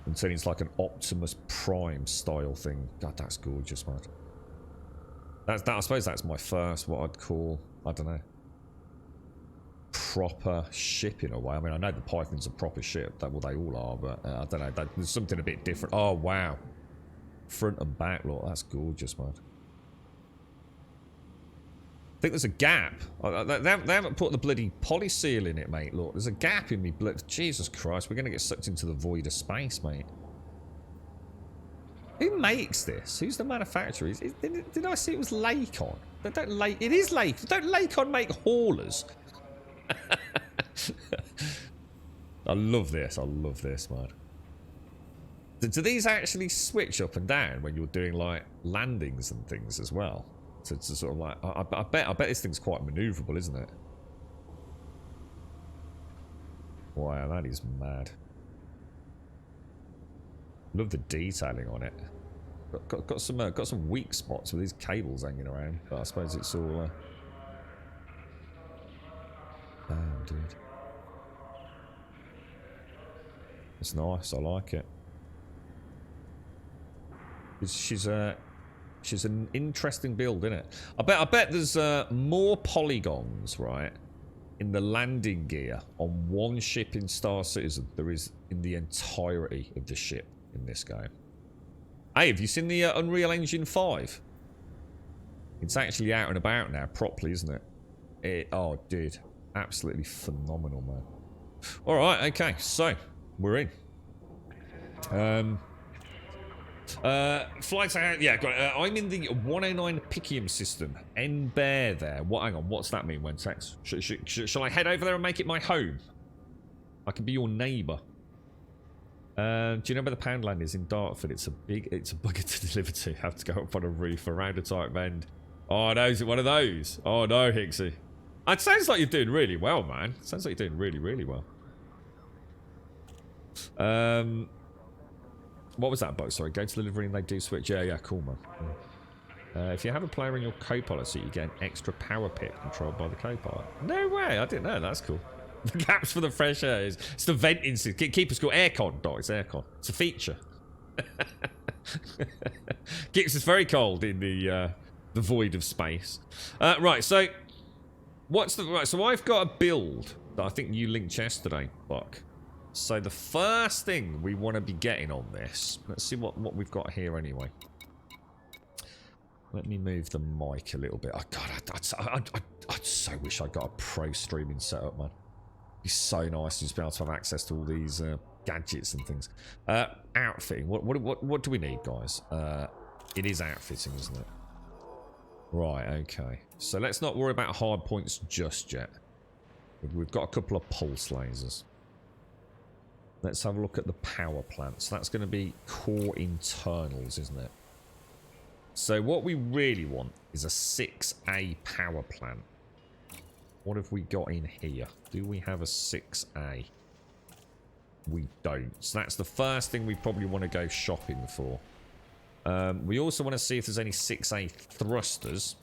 and turn into like an Optimus Prime style thing. God, that's gorgeous, man. I suppose that's my first, what I'd call, I don't know, proper ship in a way. I mean, I know the Python's a proper ship. Well, they all are, but I don't know. There's something a bit different. Oh, wow. Front and back, look. That's gorgeous, man. I think there's a gap. They haven't put the bloody polyseal in it, mate. Look, there's a gap in me blood. Jesus Christ, we're going to get sucked into the void of space, mate. Who makes this? Who's the manufacturer? Did I see it was Lakon? It is Lakon. Don't Lakon make haulers? I love this. I love this, man. Do these actually switch up and down when you're doing like landings and things as well? To sort of like, I bet this thing's quite maneuverable, isn't it? Wow, that is mad. Love the detailing on it. Got some weak spots with these cables hanging around, but I suppose it's all Damn, dude. It's nice. I like it. She's an interesting build, isn't it? I bet there's more polygons, right, in the landing gear on one ship in Star Citizen there is in the entirety of the ship in this game. Hey, have you seen the Unreal Engine 5? It's actually out and about now, properly, isn't it? Oh, dude, absolutely phenomenal, man. All right, okay, so we're in. Flights out. Yeah, got it. I'm in the 109 Picium system. N Bear there. What? Hang on. What's that mean, Wentex? Shall I head over there and make it my home? I can be your neighbour. Do you know where the Poundland is in Dartford? It's a bugger to deliver to. Have to go up on a roof around a tight bend. Oh no, is it one of those? Oh no, Hixie. It sounds like you're doing really well, man. It sounds like you're doing really, really well. What was that, Bo? Sorry, go to delivery and they do switch. Yeah, cool, man. If you have a player in your co-pilot seat, you get an extra power pit controlled by the co-pilot. No way, I didn't know. That's cool. The gaps for the fresh air it's the venting system. Keep us cool. Aircon, Doc. It's aircon. It's a feature. Keeps us very cold in the void of space. Right, so so I've got a build that I think you linked yesterday, Buck. So the first thing we want to be getting on this, let's see what we've got here anyway. Let me move the mic a little bit. Oh God, I so wish I got a pro streaming setup, man. It'd be so nice to just be able to have access to all these gadgets and things. Outfitting. What do we need, guys? It is outfitting, isn't it? Right. Okay. So let's not worry about hard points just yet. We've got a couple of pulse lasers. Let's have a look at the power plant. So that's going to be core internals, isn't it? So what we really want is a 6A power plant. What have we got in here? Do we have a 6A? We don't. So that's the first thing we probably want to go shopping for. We also want to see if there's any 6A thrusters.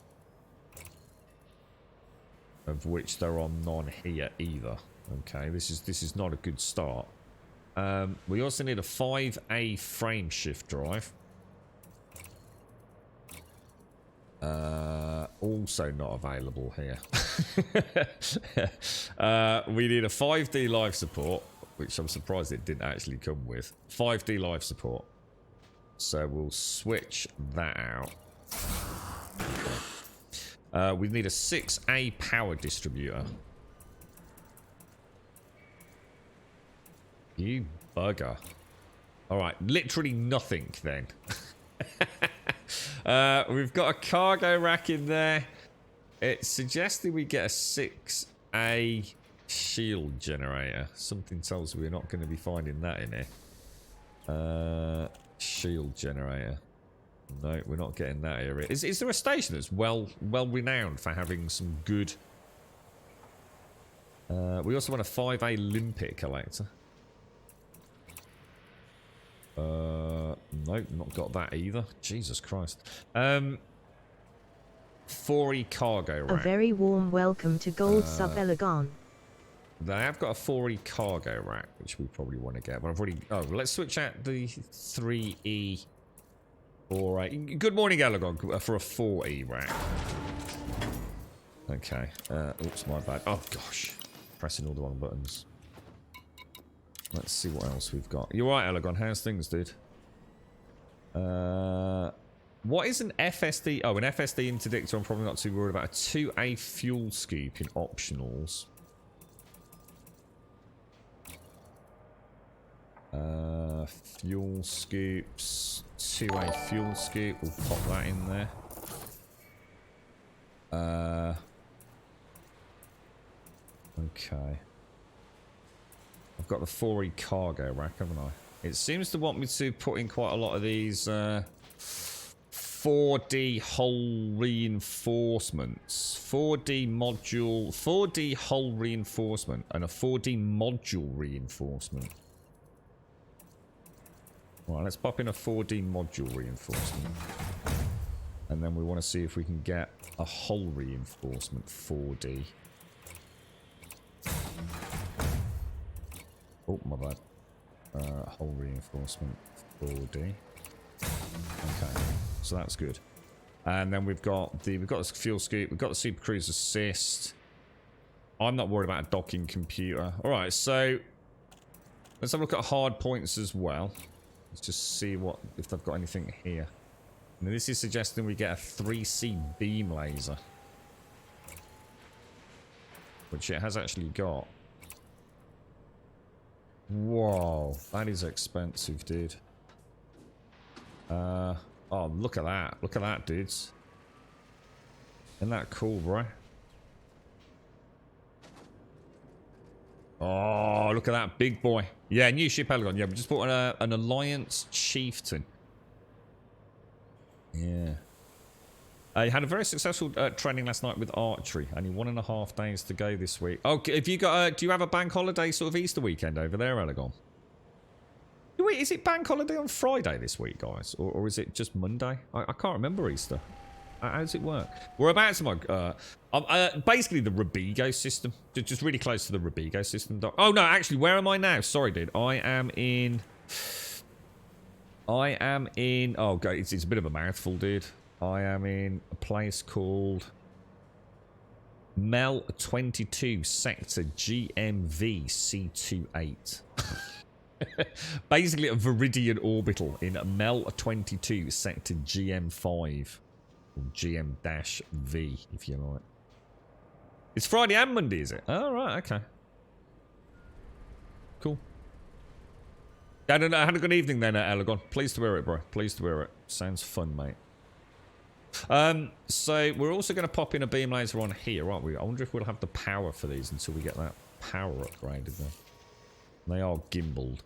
Of which there are none here either. Okay, this is not a good start. We also need a 5A frame shift drive. Also not available here. We need a 5D live support, which I'm surprised it didn't actually come with. 5D live support. So we'll switch that out. We need a 6A power distributor. You bugger. Alright, literally nothing then. We've got a cargo rack in there. It's suggesting we get a 6A shield generator. Something tells me we're not going to be finding that in here. Shield generator. No, we're not getting that here. Is there a station that's well renowned for having some good... we also want a 5A limpet collector. Nope, not got that either. Jesus Christ. 4E cargo rack. A very warm welcome to Gold Sub Elegon. They have got a 4E cargo rack, which we probably want to get. But I've already... Oh, let's switch out the 3E 4A. Good morning, Elegon, for a 4E rack. Okay. Oops, my bad. Oh, gosh. Pressing all the wrong buttons. Let's see what else we've got. You're right, Elegon. How's things, dude? What is an FSD? Oh, an FSD interdictor. I'm probably not too worried about. A 2A fuel scoop in optionals. Fuel scoops. 2A fuel scoop. We'll pop that in there. Okay. I've got the 4E cargo rack, haven't I? It seems to want me to put in quite a lot of these 4D hull reinforcements. 4D module, 4D hull reinforcement, and a 4D module reinforcement. Right, let's pop in a 4D module reinforcement. And then we want to see if we can get a hull reinforcement 4D. Oh, my bad. Hull reinforcement 4D. Okay, so that's good. And then we've got the fuel scoop, we've got the super cruise assist. I'm not worried about a docking computer. All right, so let's have a look at hard points as well. Let's just see if they've got anything here. Now, this is suggesting we get a 3C beam laser, which it has actually got. Whoa, that is expensive, dude. Oh, look at that. Look at that, dudes. Isn't that cool, bro? Oh, look at that big boy. Yeah, new ship Elegon. Yeah, we just bought an Alliance Chieftain. Yeah. I had a very successful training last night with archery. Only 1.5 days to go this week. Oh, have you got? Do you have a bank holiday sort of Easter weekend over there, Elegon? Wait, is it bank holiday on Friday this week, guys, or is it just Monday? I can't remember Easter. How does it work? We're about to basically the Rubigo system, just really close to the Rubigo system. Oh no, actually, where am I now? Sorry, dude. I am in. Oh god, it's a bit of a mouthful, dude. I am in a place called Mel 22 Sector GMV C28. Basically a Viridian orbital in Mel 22 Sector GM5. Or GM-V, if you like. It's Friday and Monday, is it? Oh, right, okay. Cool. I don't know. I had a good evening then at Elegon. Pleased to hear it, bro. Pleased to hear it. Sounds fun, mate. So we're also going to pop in a beam laser on here, aren't we? I wonder if we'll have the power for these until we get that power upgraded then. They are gimbaled.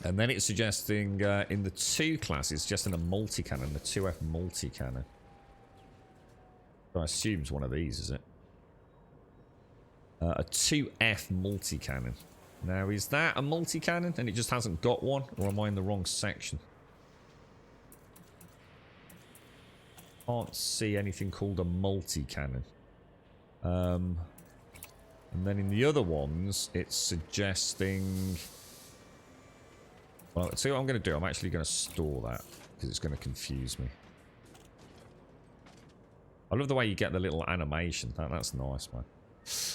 And then it's suggesting in the 2 class, it's suggesting a multi-cannon, the 2F multi-cannon. I assume it's one of these, is it? A 2F multi-cannon. Now, is that a multi-cannon and it just hasn't got one? Or am I in the wrong section? Can't see anything called a multi-cannon. And then in the other ones, it's suggesting... Well, see what I'm going to do. I'm actually going to store that because it's going to confuse me. I love the way you get the little animation. That's nice, man.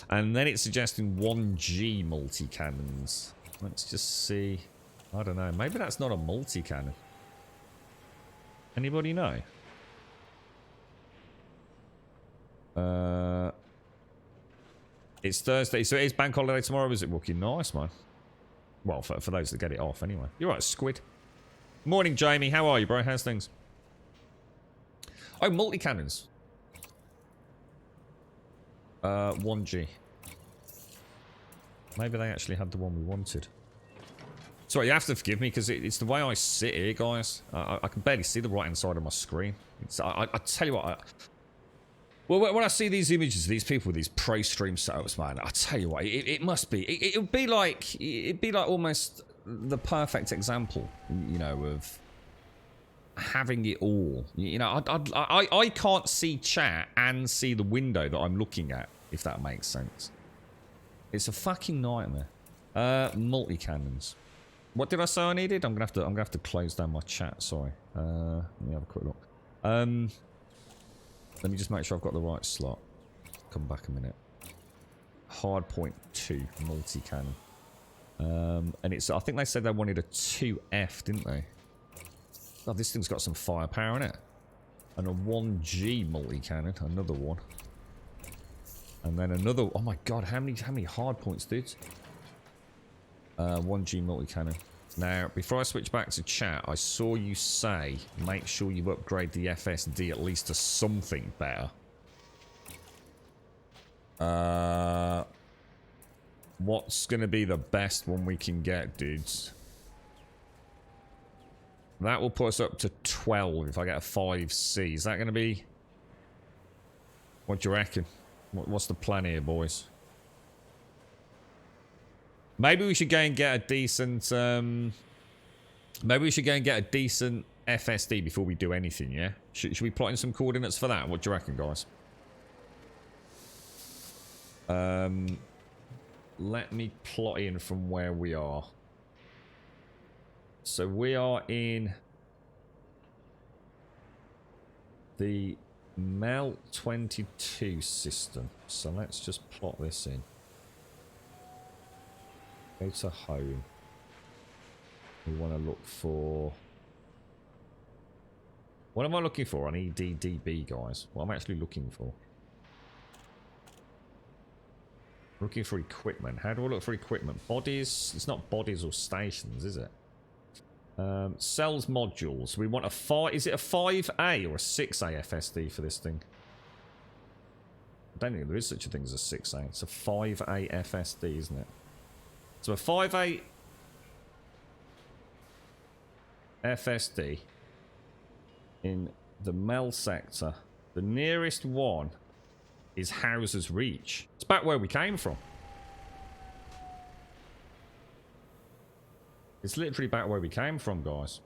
And then it's suggesting 1G multi-cannons. Let's just see. I don't know. Maybe that's not a multi-cannon. Anybody know? It's Thursday, so it is bank holiday tomorrow. Is it looking nice, man? Well, for those that get it off, anyway. You're right, Squid. Morning, Jamie. How are you, bro? How's things? Oh, multi-cannons. 1G. Maybe they actually had the one we wanted. Sorry, you have to forgive me, because it's the way I sit here, guys. I can barely see the right-hand side of my screen. I tell you what... Well, when I see these images of these people with these pro stream setups, man, I tell you what, it must be. It'd be like almost the perfect example, you know, of having it all. You know, I can't see chat and see the window that I'm looking at, if that makes sense. It's a fucking nightmare. Multi cannons. What did I say I needed? I'm gonna have to close down my chat. Sorry. Let me have a quick look. Let me just make sure I've got the right slot. Come back a minute. Hardpoint 2 multi-cannon. And it's, I think they said they wanted a 2F, didn't they? Oh, this thing's got some firepower in it. And a 1G multi-cannon, another one. And then another, oh my god, how many hardpoints, dudes? 1G multi-cannon. Now, before I switch back to chat, I saw you say, make sure you upgrade the FSD at least to something better. What's going to be the best one we can get, dudes? That will put us up to 12 if I get a 5C. Is that going to be... What do you reckon? What's the plan here, boys? Maybe we should go and get a decent... maybe we should go and get a decent FSD before we do anything, yeah? Should we plot in some coordinates for that? What do you reckon, guys? let me plot in from where we are. So we are in the Mel 22 system. So let's just plot this in. Go to home. We want to look for... What am I looking for on EDDB, guys? What am I actually looking for? Looking for equipment. How do I look for equipment? Bodies? It's not bodies or stations, is it? Cells modules. We want a 5... Is it a 5A or a 6A FSD for this thing? I don't think there is such a thing as a 6A. It's a 5A FSD, isn't it? So a 5A FSD in the Mel sector. The nearest one is Houser's Reach. It's back where we came from. It's literally back where we came from, guys.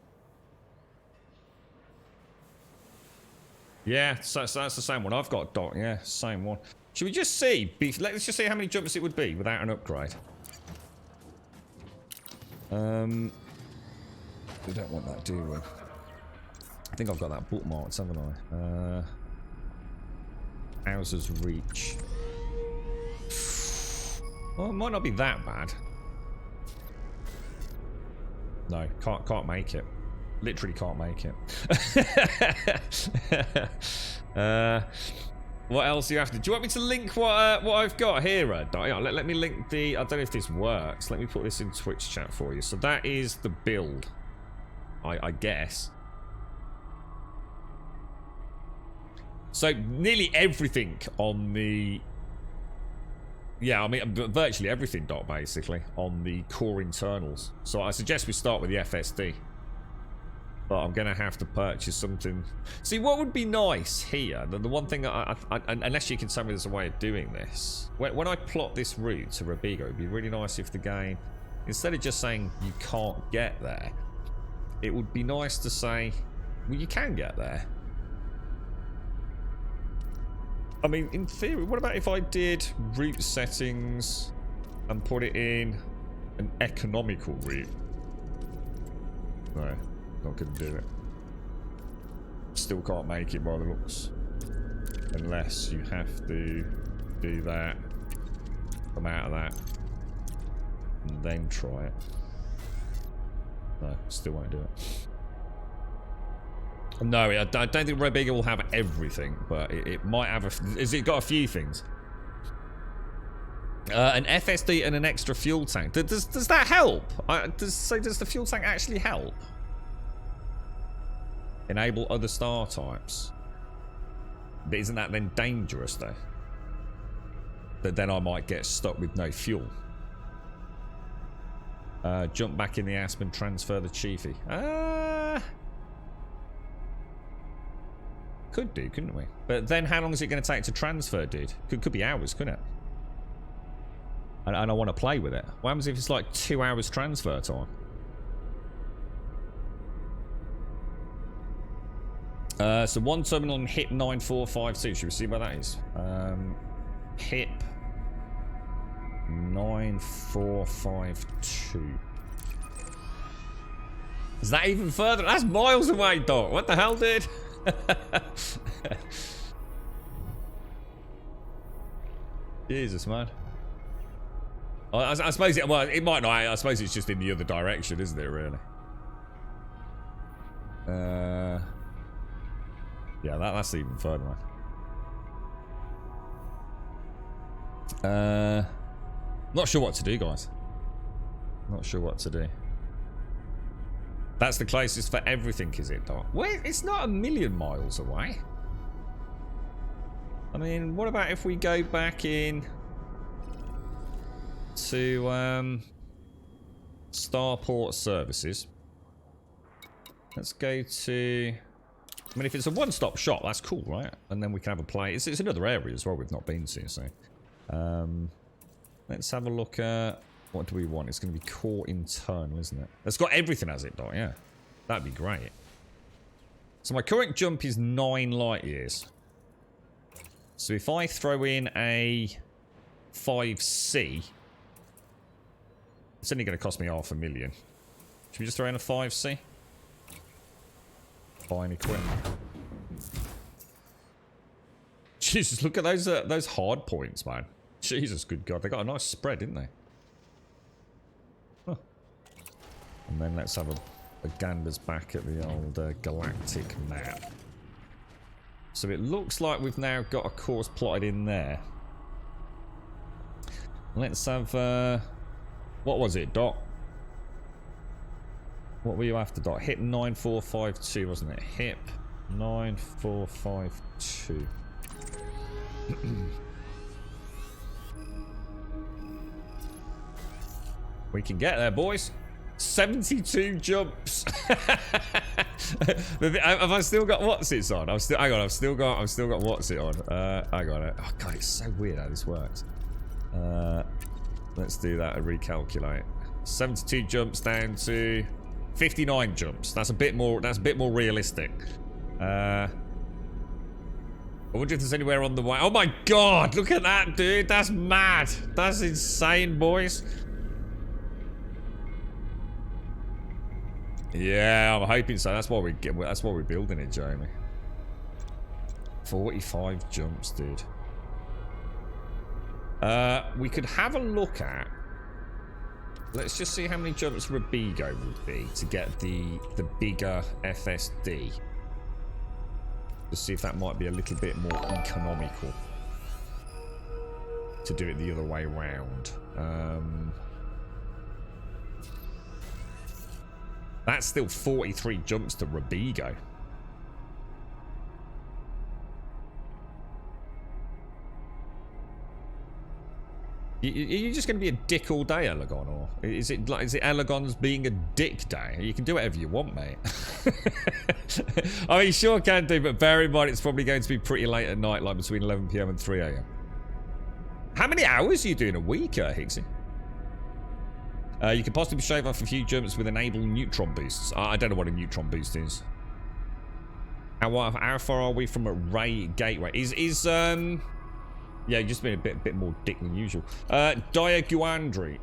Yeah, so that's the same one I've got, Doc. Yeah, same one. Should we just see? Let's just see how many jumps it would be without an upgrade. We don't want that, do we? I think I've got that bookmarked, haven't I? Houser's Reach. Well, it might not be that bad. No, can't make it. Literally can't make it. What else do you have to do? You want me to link what I've got here? Let me link the... I don't know if this works. Let me put this in Twitch chat for you. So that is the build, I guess. So nearly everything on the... Yeah, I mean, virtually everything, Doc, basically, on the core internals. So I suggest we start with the FSD. But I'm going to have to purchase something. See, what would be nice here, the one thing, unless you can tell me there's a way of doing this. When I plot this route to Robigo, it'd be really nice if the game, instead of just saying you can't get there, it would be nice to say, well, you can get there. I mean, in theory, what about if I did route settings and put it in an economical route? No, not going to do it. Still can't make it by the looks. Unless you have to do that, come out of that, and then try it. No, still won't do it. No, I don't think Robigo will have everything, but it might have a... Has it got a few things? An FSD and an extra fuel tank. Does that help? Does the fuel tank actually help? Enable other star types. But isn't that then dangerous, though? That then I might get stuck with no fuel. Jump back in the Aspen, transfer the Chiefy. Could do, couldn't we? But then how long is it going to take to transfer, dude? Could be hours, couldn't it? And I want to play with it. What happens if it's like 2 hours transfer time? So one terminal on HIP 9452. Should we see what that is? HIP 9452. Is that even further? That's miles away, Doc. What the hell, dude? Jesus, man. I suppose it. Well, it might not. I suppose it's just in the other direction, isn't it? Really. Yeah, that's even further, man. Not sure what to do, guys. Not sure what to do. That's the closest for everything, is it, Doc? Wait, it's not a million miles away. I mean, what about if we go back in to Starport Services? Let's go to... I mean, if it's a one-stop shop, that's cool, right? And then we can have a play. It's another area as well we've not been to, so... let's have a look at... What do we want? It's going to be core internal, isn't it? It's got everything as it, Doc, yeah. That'd be great. So my current jump is 9 light years. So if I throw in a 5C, It's only going to cost me $500,000. Should we just throw in a 5C? Buy and equip. Jesus, look at those hard points, man. Jesus, good God. They got a nice spread, didn't they? Huh. And then let's have a ganders back at the old galactic map. So it looks like we've now got a course plotted in there. Let's have... what was it, Doc? What were you after, Doc? HIP 9452, wasn't it? HIP 9452. We can get there, boys. 72 jumps. Have I still got what's it on? Hang on, I've still got what's it on. Hang on. Oh god, it's so weird how this works. Let's do that and recalculate. 72 jumps down to 59 jumps. That's a bit more realistic. I wonder if there's anywhere on the way. Oh my god, look at that, dude. That's mad. That's insane, boys. Yeah, I'm hoping so. That's why we're building it, Jeremy. 45 jumps, dude. We could have a look at. Let's just see how many jumps Robigo would be to get the bigger FSD. Let's see if that might be a little bit more economical to do it the other way round. That's still 43 jumps to Robigo. Are you just going to be a dick all day, Elegon, or is it Elegon's being a dick day? You can do whatever you want, mate. I mean, you sure can do, but bear in mind it's probably going to be pretty late at night, like between 11 PM and 3 AM. How many hours are you doing a week, Higgsy? You can possibly shave off a few jumps with enable neutron boosts. I don't know what a neutron boost is. How far are we from a Ray Gateway? Yeah, just been a bit more dick than usual. Diaguandri.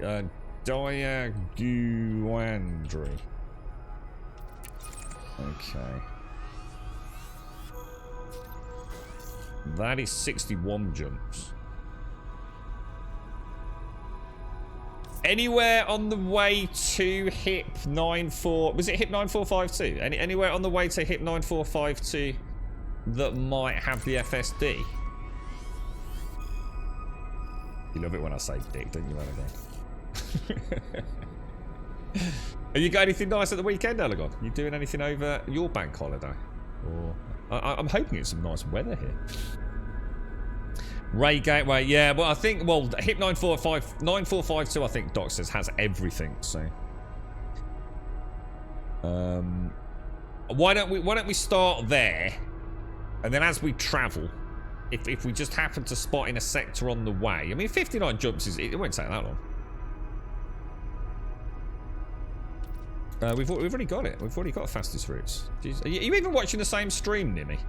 Diaguandri. Okay. That is 61 jumps. Anywhere on the way to HIP 94... Was it HIP 9452? Anywhere on the way to HIP 9452 that might have the FSD? You love it when I say dick, don't you, Elegon? Have you got anything nice at the weekend, Elegon? You doing anything over your bank holiday? Or I'm hoping it's some nice weather here. Ray Gateway, yeah, well, I think, well, HIP 9452, I think Doc says, has everything, so. Why don't we start there, and then as we travel, if we just happen to spot in a sector on the way, I mean, 59 jumps it won't take that long. We've already got it. We've already got fastest routes. Jeez. Are you even watching the same stream, Nimmy?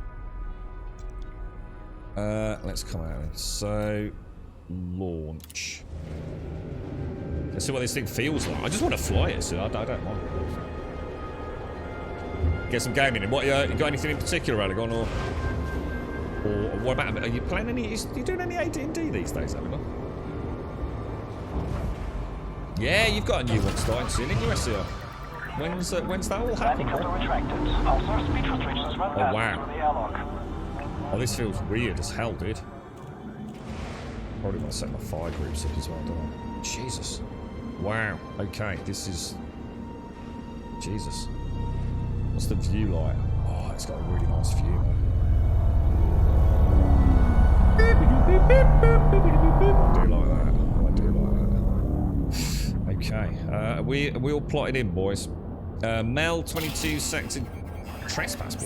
Let's come out then. So, launch. Let's see what this thing feels like. I just want to fly it, so I don't mind. Get some gaming in. What, you got anything in particular, Elegon, or what about, are you playing any, are you doing any AD&D these days, Elegon? Yeah, you've got a new one starting soon, in USCR. When's that all happening? Oh, wow. Oh, this feels weird as hell, dude. Probably want to set my fire groups up as well, don't I? Jesus. Wow. Okay, this is... Jesus. What's the view like? Oh, it's got a really nice view, man. I do like that. I do like that. Okay. We all plotted in, boys. Mel 22 sector trespass.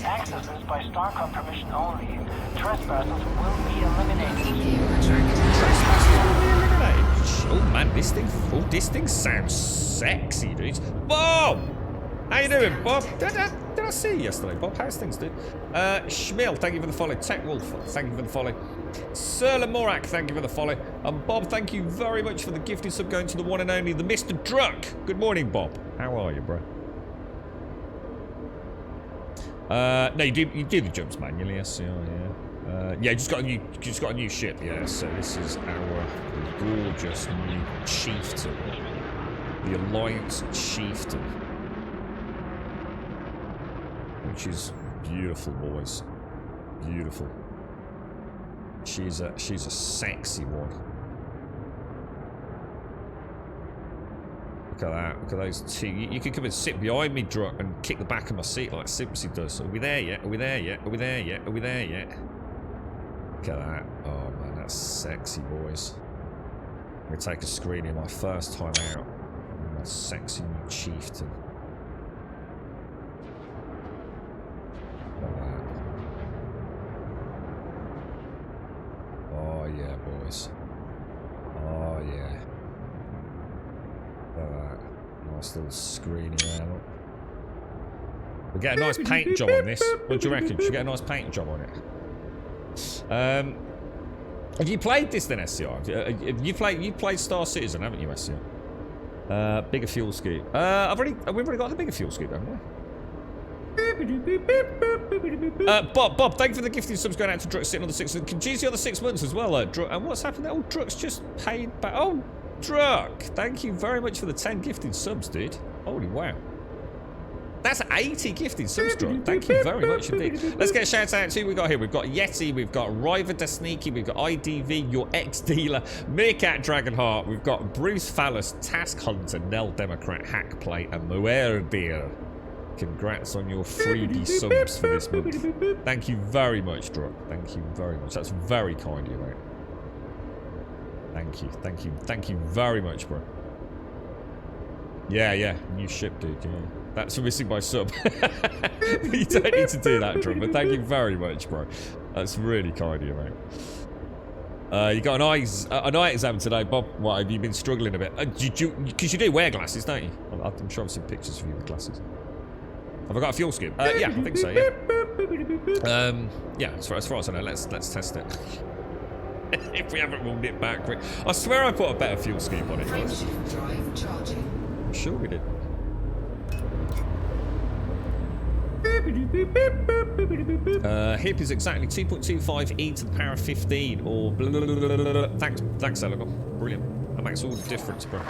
Access is by StarCom permission only. Trespassers will be eliminated. Oh man, this thing sounds sexy, dude. Bob! How you doing, Bob? I see you yesterday, Bob? How's things, dude? Schmiel, thank you for the follow. Tech Wolf, thank you for the follow. Sir Lamorak, thank you for the follow. And Bob, thank you very much for the gifted sub going to the one and only, the Mr. Druck. Good morning, Bob. How are you, bro? No, you do the jumps manually, yes, yeah. Yeah, just got a new ship, yeah. So this is our gorgeous new chieftain, the Alliance Chieftain, which is beautiful, boys. Beautiful. She's a sexy one. Look at that. Look at those two. You can come and sit behind me, Druck, and kick the back of my seat like Simpsy does. Are we there yet? Are we there yet? Are we there yet? Are we there yet? Look at that. Oh, man, that's sexy, boys. I'm going to take a screen here my first time out. My sexy new chieftain. Look at that. Oh, yeah, boys. Oh, yeah. Look at that. Nice little screening around. We'll get a nice paint job on this. What do you reckon? Should we get a nice paint job on it? Have you played this then, SCR? You played Star Citizen, haven't you, SCR? Bigger fuel scoop. We've already got the bigger fuel scoop, haven't we? Bob, thank you for the gifting subs going out to Druck sitting on the 6 months. Geez, the other 6 months as well, Druck. And what's happened there? Oh, Druck's just paid back. Oh, Druck, thank you very much for the 10 gifted subs, dude. Holy wow. That's 80 gifted subs, Druck. Thank you very much indeed. Let's get a shout out to who we got here. We've got Yeti, we've got River Desneaky, we've got IDV, your ex-dealer, Meerkat Dragonheart, we've got Bruce Phallus, Task Hunter, Nell Democrat, Hackplay, and Muerdir. Congrats on your 3D subs for this month. Thank you very much, Druck. Thank you very much. That's very kind of you, mate. Thank you very much, bro. Yeah, new ship, dude. Yeah. That's for missing my sub. You don't need to do that, Drum, but thank you very much, bro. That's really kind of you, mate. You got an eye exam today, Bob. What, have you been struggling a bit? Because you do wear glasses, don't you? I'm sure I've seen pictures of you with glasses. Have I got a fuel scoop? Yeah, I think so, yeah. Yeah, as far as I know, let's test it. If we haven't rolled it back quick. I swear I put a better fuel scoop on it, guys. Drive charging. I'm sure we did. Hip is exactly 2.25 e to the power of 15, or blah, blah, blah, blah, blah. Thanks, Elegant. Brilliant. That makes all the difference, bro. 3,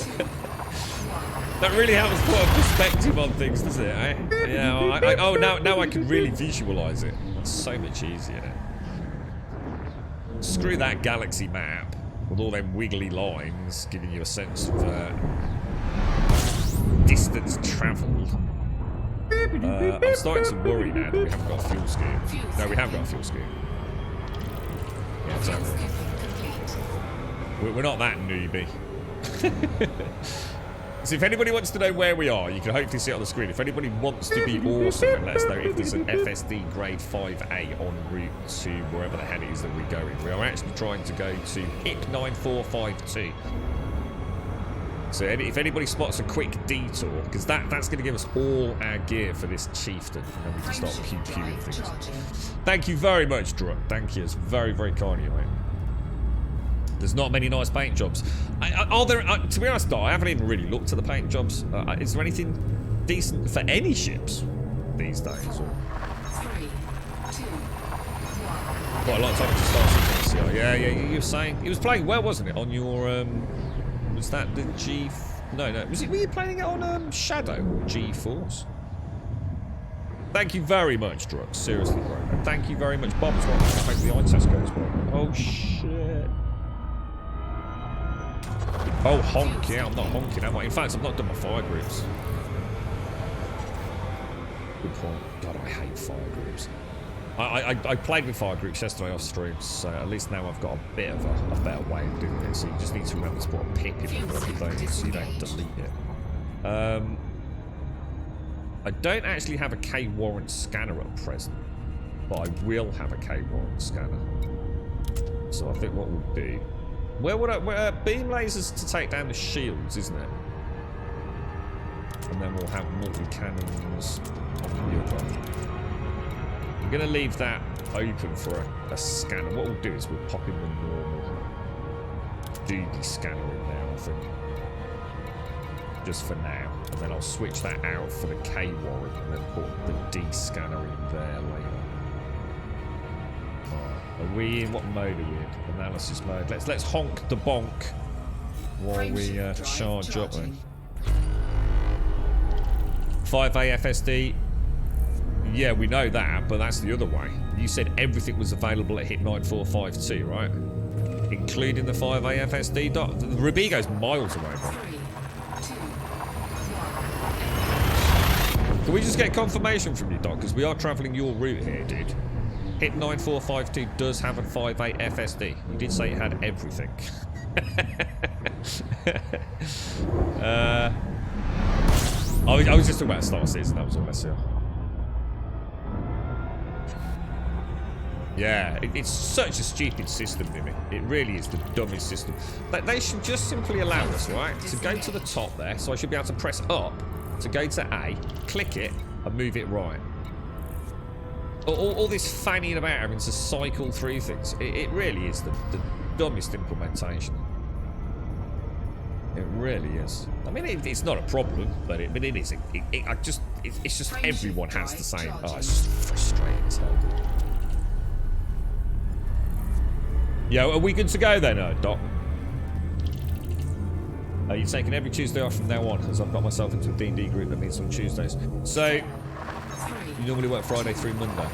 2, 1. That really helps put a perspective on things, doesn't it? Eh? Yeah. Now I can really visualize it. It's so much easier. Screw that galaxy map with all them wiggly lines giving you a sense of distance travelled. I'm starting to worry now that we haven't got a fuel scoop. No, we have got a fuel scoop. Yeah, it's over. We're not that newbie. So if anybody wants to know where we are, you can hopefully see it on the screen. If anybody wants to be awesome and let us know if there's an FSD grade 5A en route to wherever the hell it is that we're going. We are actually trying to go to HIP 9452. So if anybody spots a quick detour, because that's going to give us all our gear for this chieftain, and then we can start pew-pewing things. Thank you very much, Druck. Thank you. It's very, very kind of you, mate. There's not many nice paint jobs. Are there? To be honest, though, I haven't even really looked at the paint jobs. Is there anything decent for any ships these days? Or? 3, 2, 1. Quite a lot of time to start sequence. Yeah. You were saying it was playing well, wasn't it? On your was that the G? No. Were you playing it on Shadow or G-Force? Thank you very much, Druck. Seriously, bro. And thank you very much, Bob, as well. I hope the eye test goes well. Oh shit. Oh, honk, yeah, I'm not honking, am I? In fact, I've not done my fire groups. Good point. God, I hate fire groups. I played with fire groups yesterday off stream, so at least now I've got a bit of a better way of doing it. So you just need to remember to put a pip in the thing so you don't delete it. I don't actually have a K warrant scanner at present, but I will have a K warrant scanner. So I think what we'll do. Where would beam lasers to take down the shields, isn't it? and then we'll have multi-cannons on the other. I'm going to leave that open for a scanner. What we'll do is we'll pop in the normal duty scanner in there, I think. Just for now. And then I'll switch that out for the K warrant and then put the D scanner in there later. Are we in what mode are we in? Analysis mode. Let's honk the bonk while we charge up then. 5A FSD. Yeah, we know that, but that's the other way. You said everything was available at hit 9452, right? Including the 5A FSD. Rubigo's miles away, bro. 3, 2, 1. Can we just get confirmation from you, Doc? Because we are travelling your route here, dude. Hit 9452 does have a 5A FSD. You did say it had everything. I was just talking about Star Citizen, that was all I said. Yeah, it's such a stupid system, Mimi. It really is the dumbest system. They should just simply allow us, right, to go to the top there, so I should be able to press up to go to A, click it, and move it right. All this fanning about having to cycle through things, it really is the dumbest implementation. It really is. I mean, it's not a problem, but it is. It's just everyone has the same. Oh, it's just frustrating as hell, dude. Yo, are we good to go then, Doc? You're taking every Tuesday off from now on, as I've got myself into a D&D group that meets on Tuesdays. So, you normally work Friday through Monday.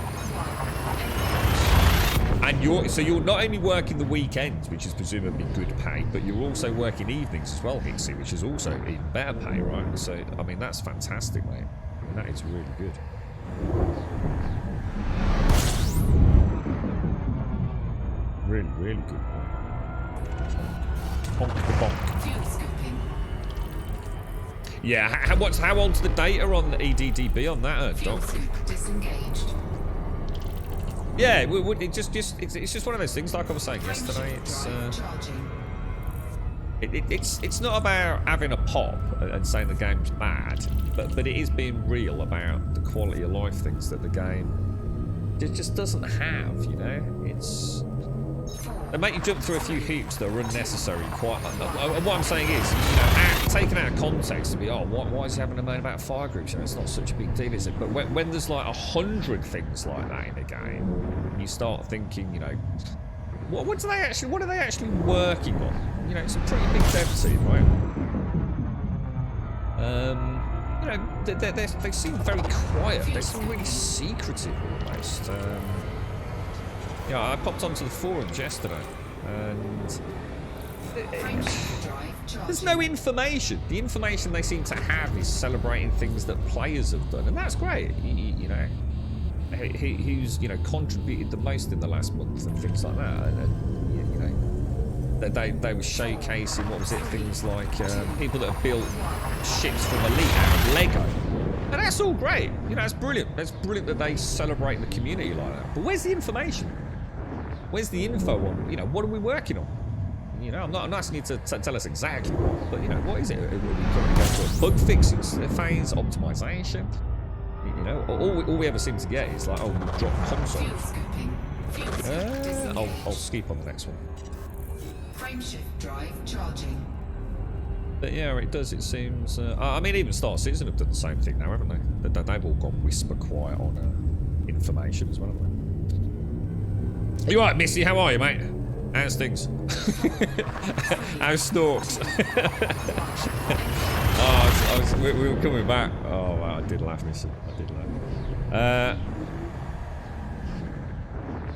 And you're not only working the weekends, which is presumably good pay, but you're also working evenings as well, Hixie, which is also even better pay, right? So, I mean, that's fantastic, mate. I mean, that is really good. Really, really good. Honk the bonk. Fuel scooping. Yeah, how old's the data on the EDDB on that, Fuel Doc? scoop disengaged. Yeah, it's just one of those things, like I was saying yesterday. It's not about having a pop and saying the game's bad, but it is being real about the quality of life things that the game just doesn't have. You know, they make you jump through a few hoops that are unnecessary. What I'm saying is, you know, taken out of context to be, why is he having a moan about fire groups? You know, it's not such a big deal, is it? But when there's like 100 things like that in a game, you start thinking, you know, what are they actually working on? You know, it's a pretty big dev team, right? You know, they seem very quiet. They seem really secretive almost. Yeah, I popped onto the forums yesterday, and there's no information. The information they seem to have is celebrating things that players have done, and that's great. You know, who's contributed the most in the last month and things like that, and you know, they were showcasing things like people that have built ships from Elite out of Lego. And that's all great. You know, that's brilliant. That's brilliant that they celebrate the community like that. But where's the information? Where's the info on, you know, what are we working on? You know, I'm not asking you to tell us exactly what, but, you know, what is it? Are we currently going through a bug fixing phase, optimization? You know, all we ever seem to get is like, oh, we've dropped console. I'll skip on the next one. Frameshift drive charging. But yeah, it does, it seems. I mean, even Star Citizen have done the same thing now, haven't they? They've all gone whisper quiet on information as well, haven't they? You alright, Missy? How are you, mate? How's things? How's Stalks? We were coming back. Oh, wow, I did laugh, Missy. I did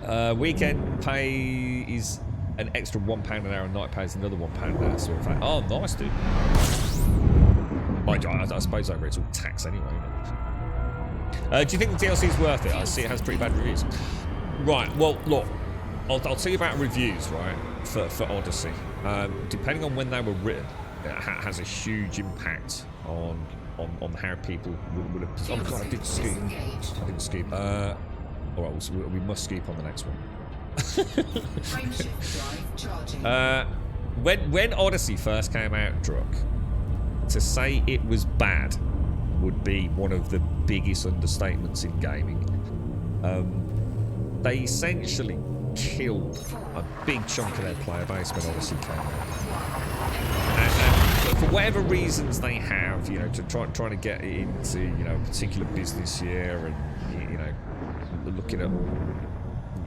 laugh. Weekend pay is an extra £1 an hour, and night pay is another £1 an hour. So in fact, oh, nice, dude. Mind you, I suppose over it's all tax anyway, isn't it? Do you think the DLC is worth it? I see it has pretty bad reviews. Right, well, look, I'll tell you about reviews, right, for Odyssey. Depending on when they were written, it has a huge impact on how people would have... Oh, God, I didn't scoop. All right, so we must scoop on the next one. Frameshift drive charging. When Odyssey first came out, Druck, to say it was bad would be one of the biggest understatements in gaming. They essentially killed a big chunk of their player base when Odyssey came out. And for whatever reasons they have, you know, to trying to get it into, you know, a particular business year, and, you know, looking at,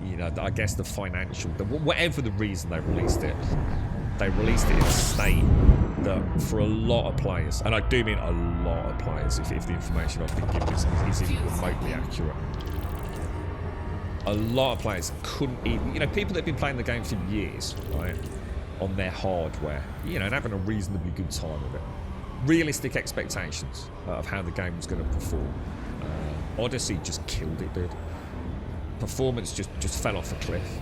you know, I guess the financial, whatever the reason they released it in a state that for a lot of players, and I do mean a lot of players, if the information I've been given is even remotely accurate, a lot of players couldn't even, you know, people that have been playing the game for years, right, on their hardware, you know, and having a reasonably good time with it. Realistic expectations of how the game was going to perform. Odyssey just killed it, dude. Performance just fell off a cliff.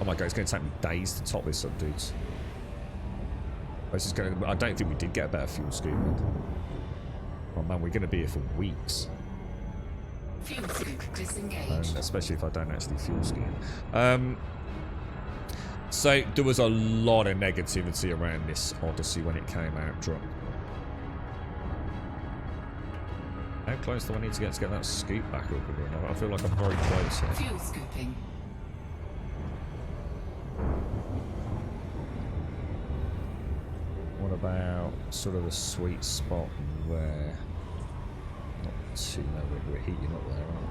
Oh my god, it's going to take me days to top this up, dudes. This is going to, I don't think we did get a better fuel scoop. Oh man, we're going to be here for weeks. Fuel scoop disengaged. And especially if I don't actually fuel scoop. So there was a lot of negativity around this Odyssey when it came out, drop. How close do I need to get that scoop back up again? I feel like I'm very close here. Fuel scooping. What about sort of the sweet spot where... Not too... No, we're heating up there, aren't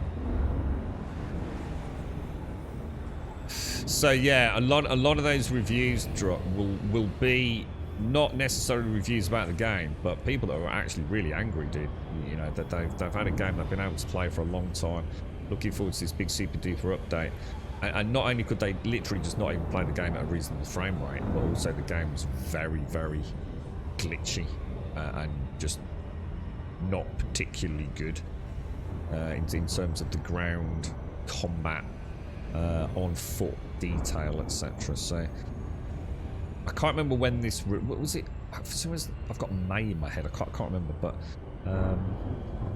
we? So yeah, a lot of those reviews drop will be not necessarily reviews about the game, but people that are actually really angry, dude. You know, that they've had a game they've been able to play for a long time, looking forward to this big super duper update, and not only could they literally just not even play the game at a reasonable frame rate, but also the game was very, very glitchy and just not particularly good in terms of the ground combat, on foot detail, etc. So I can't remember when this, what was it? For some reason I've got May in my head. I can't remember, but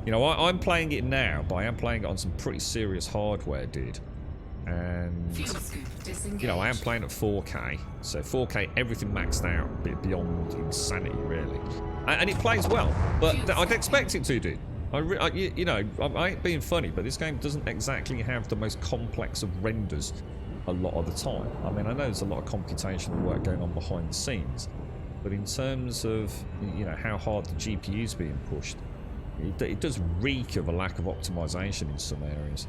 you know, I'm playing it now, but I am playing it on some pretty serious hardware, dude. And you know, I am playing at 4K, so 4K, everything maxed out, a bit beyond insanity, really. And it plays well, but I'd expect it to, dude. You know, I ain't being funny, but this game doesn't exactly have the most complex of renders a lot of the time. I mean, I know there's a lot of computational work going on behind the scenes, but in terms of, you know, how hard the GPU's being pushed, it does reek of a lack of optimization in some areas.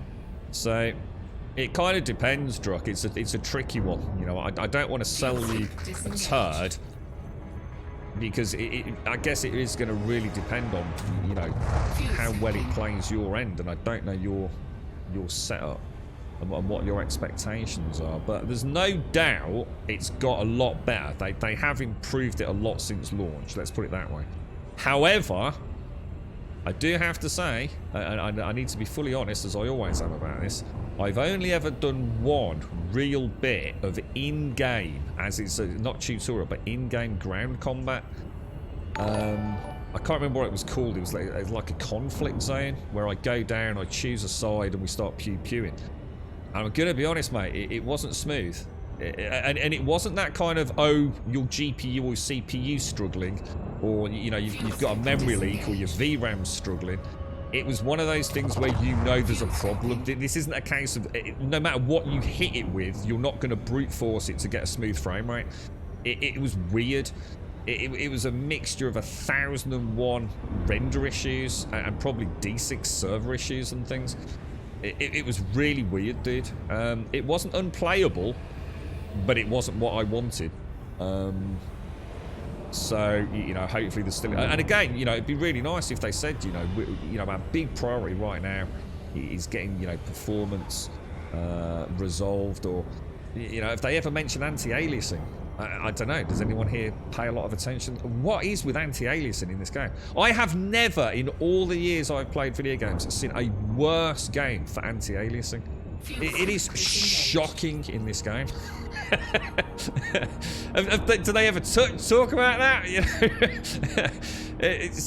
So it kind of depends, Druck. It's a tricky one. You know, I don't want to sell you a turd, because I guess it is going to really depend on, you know, how well it plays your end, and I don't know your setup and what your expectations are. But there's no doubt it's got a lot better. They have improved it a lot since launch. Let's put it that way. However, I do have to say, and I need to be fully honest, as I always am about this, I've only ever done one real bit of in-game, as it's not tutorial, but in-game ground combat. I can't remember what it was called. It was like a conflict zone, where I go down, I choose a side, and we start pew-pewing. And I'm going to be honest, mate, it wasn't smooth. And it wasn't that kind of, oh, your GPU or CPU struggling, or, you know, you've got a memory leak, or your VRAM's struggling. It was one of those things where you know there's a problem. This isn't a case of, no matter what you hit it with, you're not going to brute force it to get a smooth frame rate. It was weird. It was a mixture of 1001 render issues and probably D6 server issues and things. It was really weird, dude. It wasn't unplayable, but it wasn't what I wanted. So, you know, hopefully there's still... And again, you know, it'd be really nice if they said, you know, our big priority right now is getting, you know, performance resolved, or, you know, if they ever mention anti-aliasing. I don't know, does anyone here pay a lot of attention? What is with anti-aliasing in this game? I have never, in all the years I've played video games, seen a worse game for anti-aliasing. It is shocking in this game. Do they ever talk about that? You know,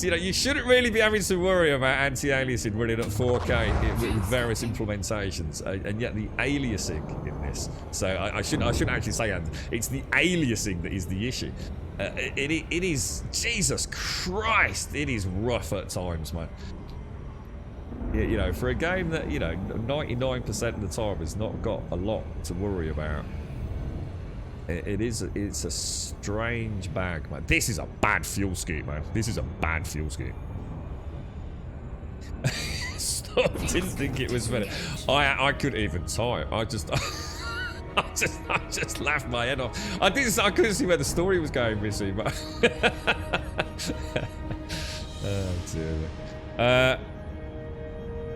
you know, you shouldn't really be having to worry about anti-aliasing running at 4K with various implementations, and yet the aliasing in this. So I shouldn't actually say it's the aliasing that is the issue. It is, Jesus Christ, it is rough at times, man. You know, for a game that, you know, 99% of the time has not got a lot to worry about. It's a strange bag, man. This is a bad fuel scheme, man. This is a bad fuel scheme. Stop, didn't think it was better. I couldn't even type. I just laughed my head off. I couldn't see where the story was going, Missy, but oh dear.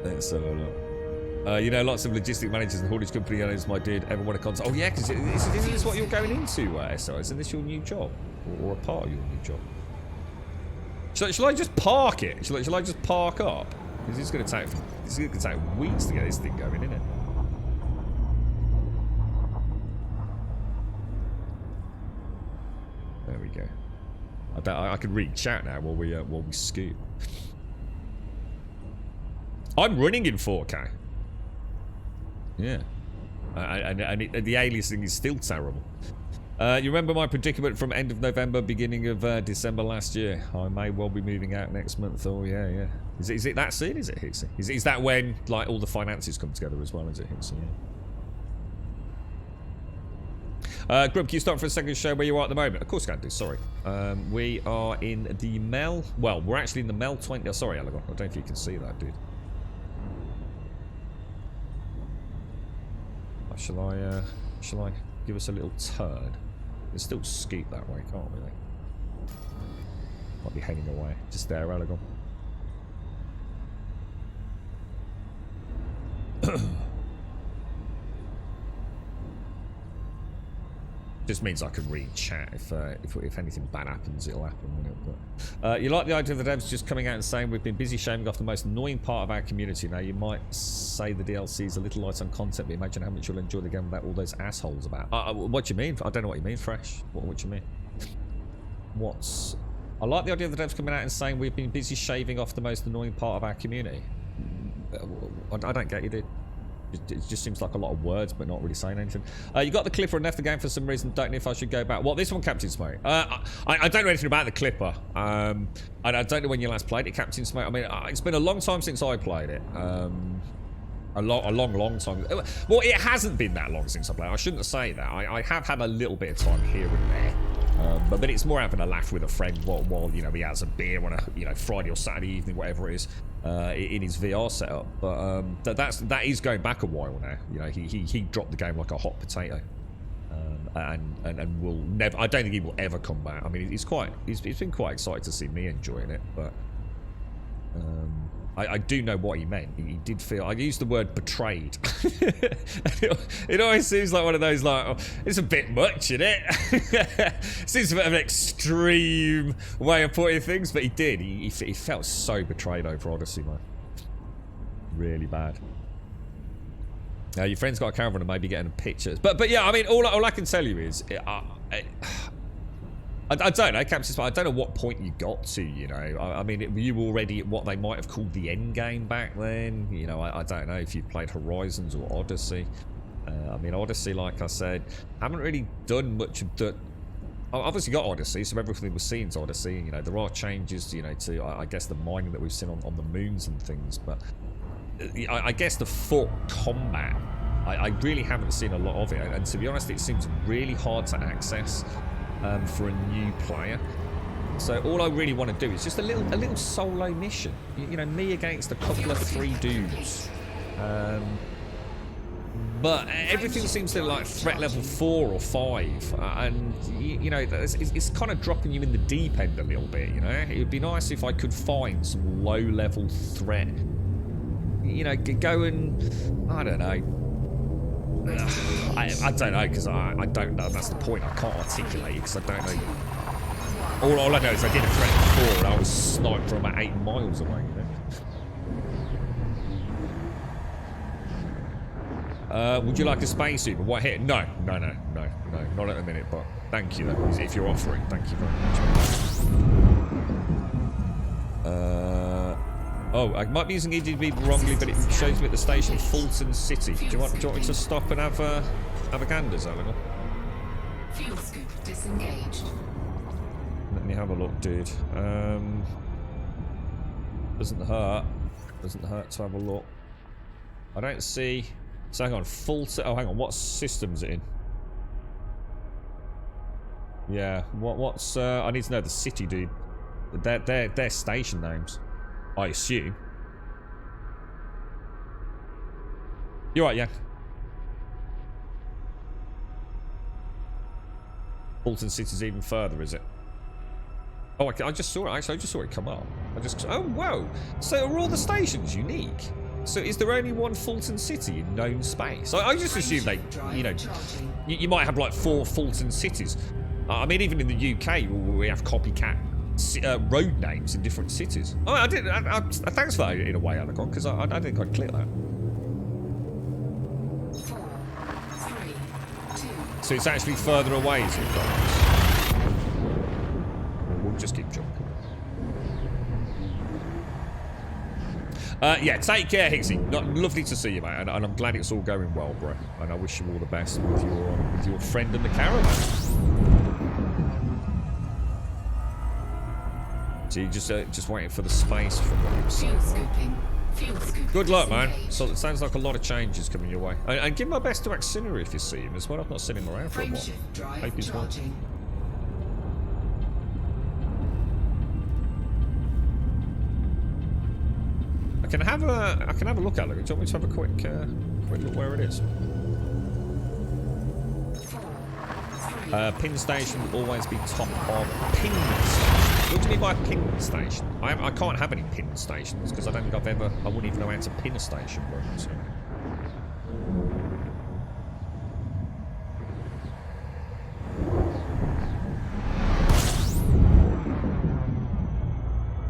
Let's have a look. You know, lots of logistic managers and haulage company owners, my dude, ever want to contact. Oh yeah, because isn't this what you're going into, SO? Isn't this your new job, or a part of your new job? Shall I just park it? Shall I just park up? Because it's going to take weeks to get this thing going, isn't it? There we go. I can read chat now while we scoot. I'm running in 4K. Yeah. And the aliasing is still terrible. You remember my predicament from end of November, beginning of December last year? I may well be moving out next month. Oh, yeah. Is it that soon, is it, Hixie? Is that when, like, all the finances come together as well, is it, Hixie? Yeah. Grub, can you stop for a second to show where you are at the moment? Of course I can do, sorry. We are in the Mel... Well, we're actually in the Mel 20... Oh, sorry, Alagon. I don't know if you can see that, dude. Shall I give us a little turn? We can still scoot that way, can't we? Might be heading away. Just there, Alagon. Just means I can read chat. If anything bad happens, it'll happen, won't it? But, you like the idea of the devs just coming out and saying we've been busy shaming off the most annoying part of our community. Now, you might say the DLC is a little light on content, but imagine how much you'll enjoy the game without all those assholes about. What do you mean? I don't know what you mean, Fresh. What do you mean? I like the idea of the devs coming out and saying we've been busy shaving off the most annoying part of our community. I don't get you, dude. It just seems like a lot of words, but not really saying anything. You got the Clipper and left the game for some reason. Don't know if I should go back. What, this one, Captain Smoke? I don't know anything about the Clipper. And I don't know when you last played it, Captain Smoke. I mean, it's been a long time since I played it. A long time. Well, it hasn't been that long since I played it. I shouldn't say that. I have had a little bit of time here and there. But it's more having a laugh with a friend while you know, he has a beer on a, you know, Friday or Saturday evening, whatever it is, in his VR setup. But that is going back a while now. You know, he dropped the game like a hot potato, and will never. I don't think he will ever come back. I mean, he's been quite excited to see me enjoying it, but I do know what he meant. He did feel... I used the word betrayed. It always seems like one of those, like, oh, it's a bit much, isn't it? Seems a bit of an extreme way of putting things, but he did. He felt so betrayed over Odyssey, man. Really bad. Your friend's got a caravan and maybe getting pictures. But yeah, I mean, all I can tell you is... I don't know, Captain, I don't know what point you got to, you know. I mean, were you already at what they might have called the end game back then? You know, I don't know if you played Horizons or Odyssey. I mean, Odyssey, like I said, haven't really done much of the... I've obviously got Odyssey, so everything we've seen is Odyssey. You know, there are changes, you know, to, I guess, the mining that we've seen on the moons and things, but I guess the foot combat, I really haven't seen a lot of it. And to be honest, it seems really hard to access. For a new player, so all I really want to do is just a little solo mission. You know, me against a couple of 3 dudes. But everything seems to like threat level 4 or 5, and you know, it's kind of dropping you in the deep end a little bit. You know, it would be nice if I could find some low level threat. You know, go and I don't know. I don't know, because I don't know. That's the point. I can't articulate it because I don't know. All I know is I did a threat before and I was sniped from about 8 miles away. You know? Would you like a spacesuit? But what hit? No, not at the minute. But thank you, though, if you're offering. Thank you very much. Oh, I might be using EDB wrongly, but it shows me at the station Fulton City. Do you want me to stop and have a gander, Zalagon? Fuel scoop disengaged. me have a look, dude. Doesn't hurt. Doesn't hurt to have a look. I don't see... So hang on, oh, hang on, what system's it in? Yeah, what's... I need to know the city, dude. They're station names, I assume. You're right, yeah. Fulton City's even further, is it? Oh, I just saw it. Actually, I just saw it come up. Oh, whoa. So are all the stations unique? So is there only one Fulton City in known space? I just assume they, you know, you might have like 4 Fulton cities. I mean, even in the UK, we have copycat road names in different cities. Oh, I did. Thanks for that in a way, Alacon, because I think I'd click that. 4, 3, 2. So it's actually further away, is it, guys? We'll just keep jumping. Yeah, take care, Higgsy. Lovely to see you, mate, and I'm glad it's all going well, bro. And I wish you all the best with your friend and the caravan. So you're just waiting for the space from what you were saying. Good luck, man. So it sounds like a lot of changes coming your way. And give my best to Auxiliary if you see him as well. I've not seen him around for a while. Hope he's well. I can have a look at it. Do you want me to have a quick look where it is? Pin station will always be top of pin station. What do you mean by a pin station? I can't have any pin stations because I don't think I wouldn't even know how to pin a station. So.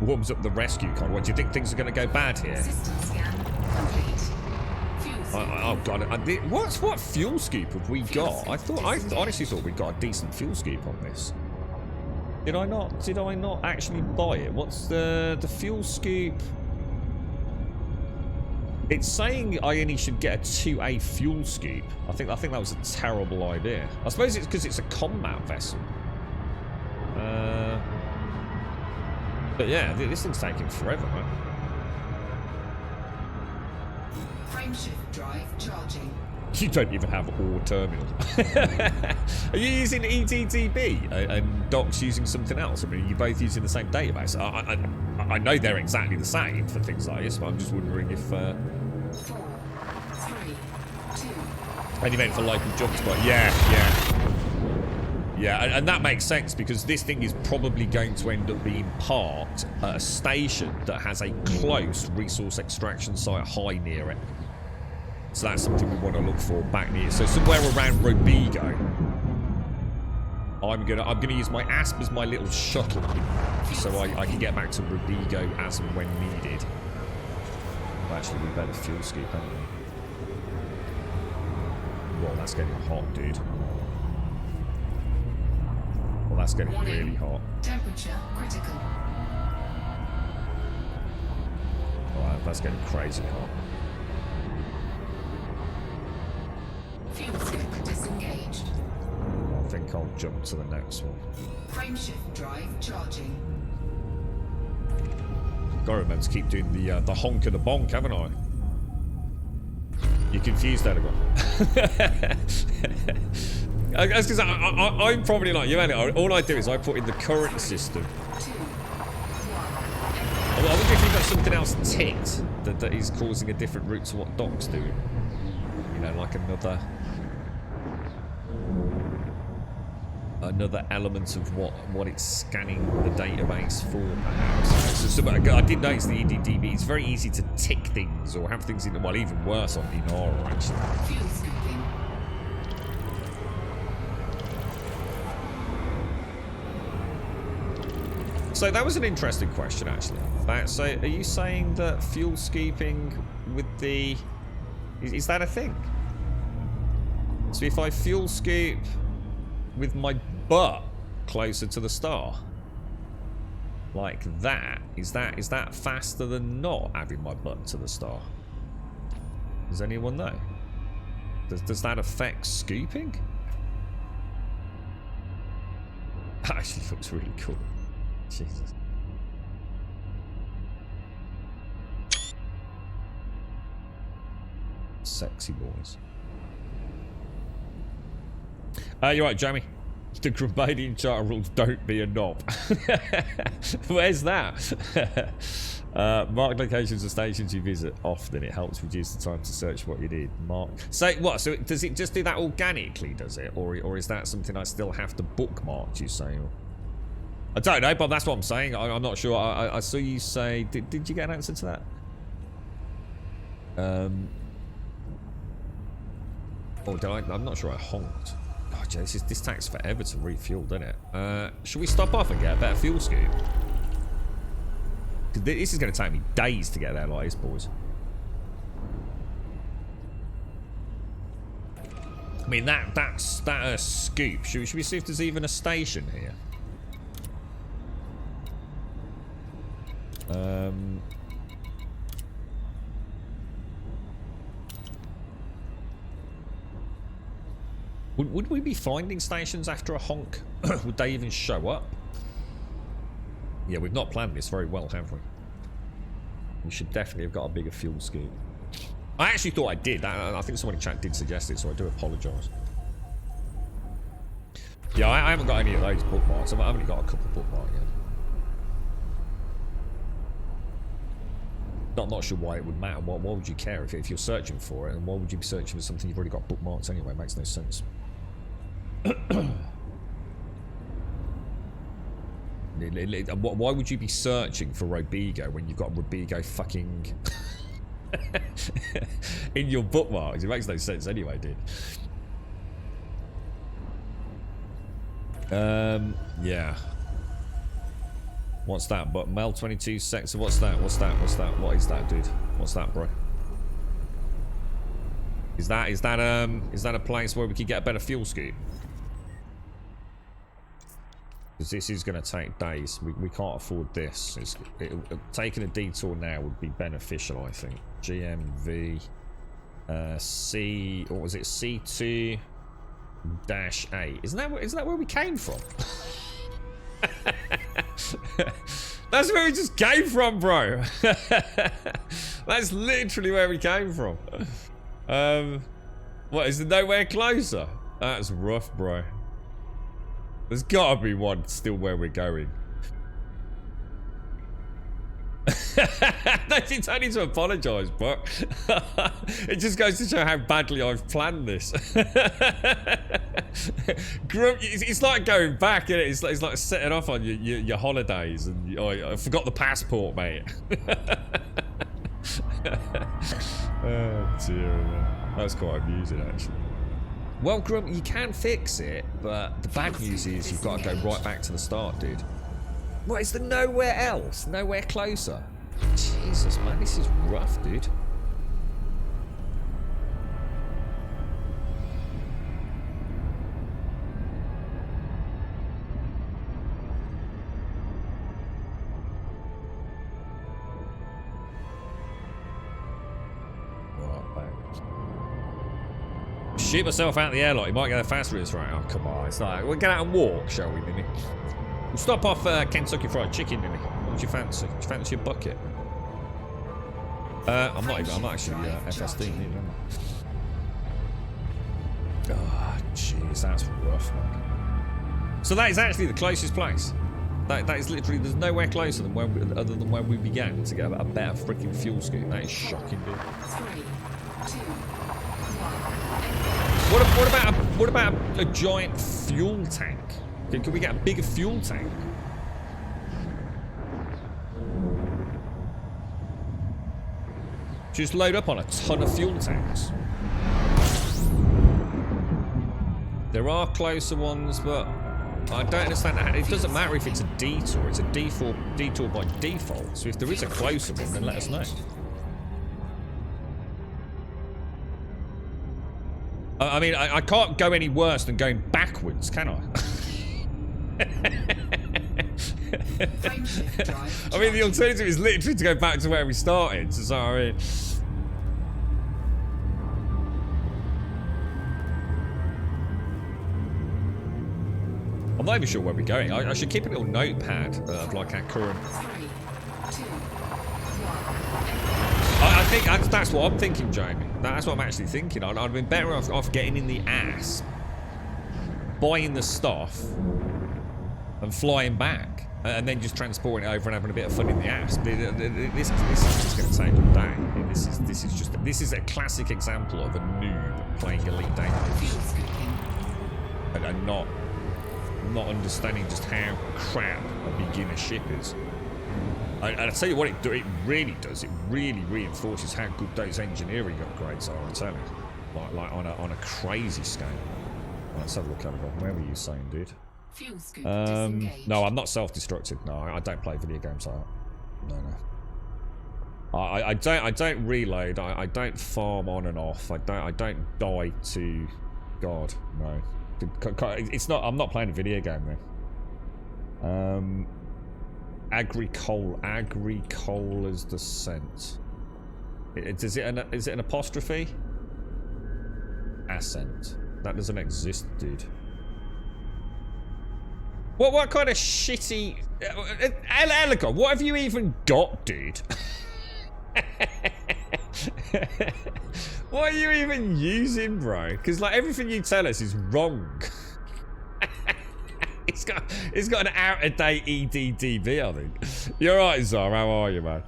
Warms up the rescue con. What do you think things are going to go bad here? System scan complete. Oh god! What fuel scoop have we got? I honestly thought we got a decent fuel scoop on this. Did I not actually buy it? What's the fuel scoop? It's saying I only should get a 2A fuel scoop. I think that was a terrible idea. I suppose it's because it's a combat vessel. But yeah, this thing's taking forever, man. Frameshift drive charging. You don't even have ore terminal. Are you using EDDB and Doc's using something else? I mean, you're both using the same database. I know they're exactly the same for things like this, but I'm just wondering if... 4, 3, 2... And you meant for local jumps, but yeah. Yeah, and that makes sense because this thing is probably going to end up being parked at a station that has a close resource extraction site high near it. So that's something we want to look for back near. So somewhere around Robigo, I'm gonna use my Asp as my little shuttle, so I can get back to Robigo as and when needed. Well, actually, we better fuel scoop, haven't we? Well, that's getting hot, dude. Well, that's getting really hot. Temperature critical. Alright, that's getting crazy hot. Fuel scoop disengaged. I think I'll jump to the next one. Frameshift drive charging. Gotta remember to keep doing the honk and the bonk, haven't I? You're confused, Edigon. I'm probably like you, man. All I do is I put in the current system. 2, 1. I wonder if you've got something else ticked that is causing a different route to what Doc's doing. You know, like another element of what it's scanning the database for, perhaps. So I did notice the EDDB. It's very easy to tick things or have things in. Well, even worse on Inara, actually. Fuel scooping. So that was an interesting question, actually. So are you saying that fuel scooping with the... Is that a thing? So if I fuel scoop with my butt closer to the star, like that, is that faster than not having my butt to the star? Does anyone know? Does that affect scooping? That actually looks really cool. Jesus. Sexy boys. You're right, Jamie. The Grenadian Charter rules don't be a knob. Where's that? Mark locations of stations you visit often. It helps reduce the time to search what you need. Mark. So what? So does it just do that organically? Does it, or is that something I still have to bookmark? You say? I don't know, but that's what I'm saying. I'm not sure. I saw you say. Did you get an answer to that? Or did I? I'm not sure. I honked. Oh, Jesus, this takes forever to refuel, doesn't it? Should we stop off and get a better fuel scoop? This is going to take me days to get there like this, boys. I mean, that's a scoop. Should we see if there's even a station here? Would we be finding stations after a honk? Would they even show up? Yeah, we've not planned this very well, have we? We should definitely have got a bigger fuel scoop. I actually thought I did. I think someone in chat did suggest it, so I do apologise. Yeah, I haven't got any of those bookmarks. I've only got a couple bookmarks yet. Not sure why it would matter. Why would you care if you're searching for it? And why would you be searching for something you've already got bookmarks anyway? It makes no sense. Why would you be searching for Robigo when you've got Robigo fucking in your bookmarks? It makes no sense anyway, dude. Yeah. What's that? But Mel 22 sector. What's that? What is that, dude? What's that, bro? Is that a place where we could get a better fuel scoop? Because this is going to take days. We can't afford this. Taking a detour now would be beneficial, I think. GMV C, what was it? C2-8. Isn't that where we came from? That's where we just came from, bro. That's literally where we came from. What, is there nowhere closer? That's rough, bro. There's gotta be one still where we're going. No, you don't need to apologise, but it just goes to show how badly I've planned this. It's like going back, isn't it? It's like setting off on your holidays, and I forgot the passport, mate. Oh dear, man. That's quite amusing, actually. Well, Grump, you can fix it, but the bad news is you've got to go right back to the start, dude. What, is there nowhere else? Nowhere closer? Jesus, man, this is rough, dude. Shoot myself out the airlock. You might get there faster with this, right? Oh, come on. It's like, we'll get out and walk, shall we, Mimi? We'll stop off Kentucky Fried Chicken, Mimi. What would you fancy? Do you fancy a bucket? I'm not actually FSD, either, am I? Oh, jeez, that's rough, man. So that is actually the closest place. That is literally, there's nowhere closer than other than where we began to get a better freaking fuel scoop. That is shocking, dude. 3, 2, 1. What about a giant fuel tank? Can we get a bigger fuel tank? Just load up on a ton of fuel tanks. There are closer ones, but I don't understand how. It doesn't matter if it's a detour. It's a detour by default. So if there is a closer one, then let us know. I mean, I can't go any worse than going backwards, can I? I mean, the alternative is literally to go back to where we started. So, I mean, not even sure where we're going. I should keep a little notepad of like our current... 3, 2, 1. I think that's what I'm thinking, Jamie. That's what I'm actually thinking. I'd have been better off getting in the ass, buying the stuff, and flying back, and then just transporting it over and having a bit of fun in the ass. This is just going to take all day. This is a classic example of a noob playing Elite Dangerous and not understanding just how crap a beginner ship is. And I tell you what, it really does. It really reinforces how good those engineering upgrades are. I tell you, like on a crazy scale. Let's have a look at it. Where were you saying, dude? Fuel scoop disengaged. No, I'm not self-destructed. No, I don't play video games like that. No. I don't reload. I don't farm on and off. I don't die to God. No. It's not. I'm not playing a video game then. Agricola's Descent. Is it an apostrophe? Ascent. That doesn't exist, dude. What kind of shitty... Elegant, what have you even got, dude? What are you even using, bro? Because like everything you tell us is wrong. It's got an out-of-date EDDB, I think. You're right, Zara. How are you, man?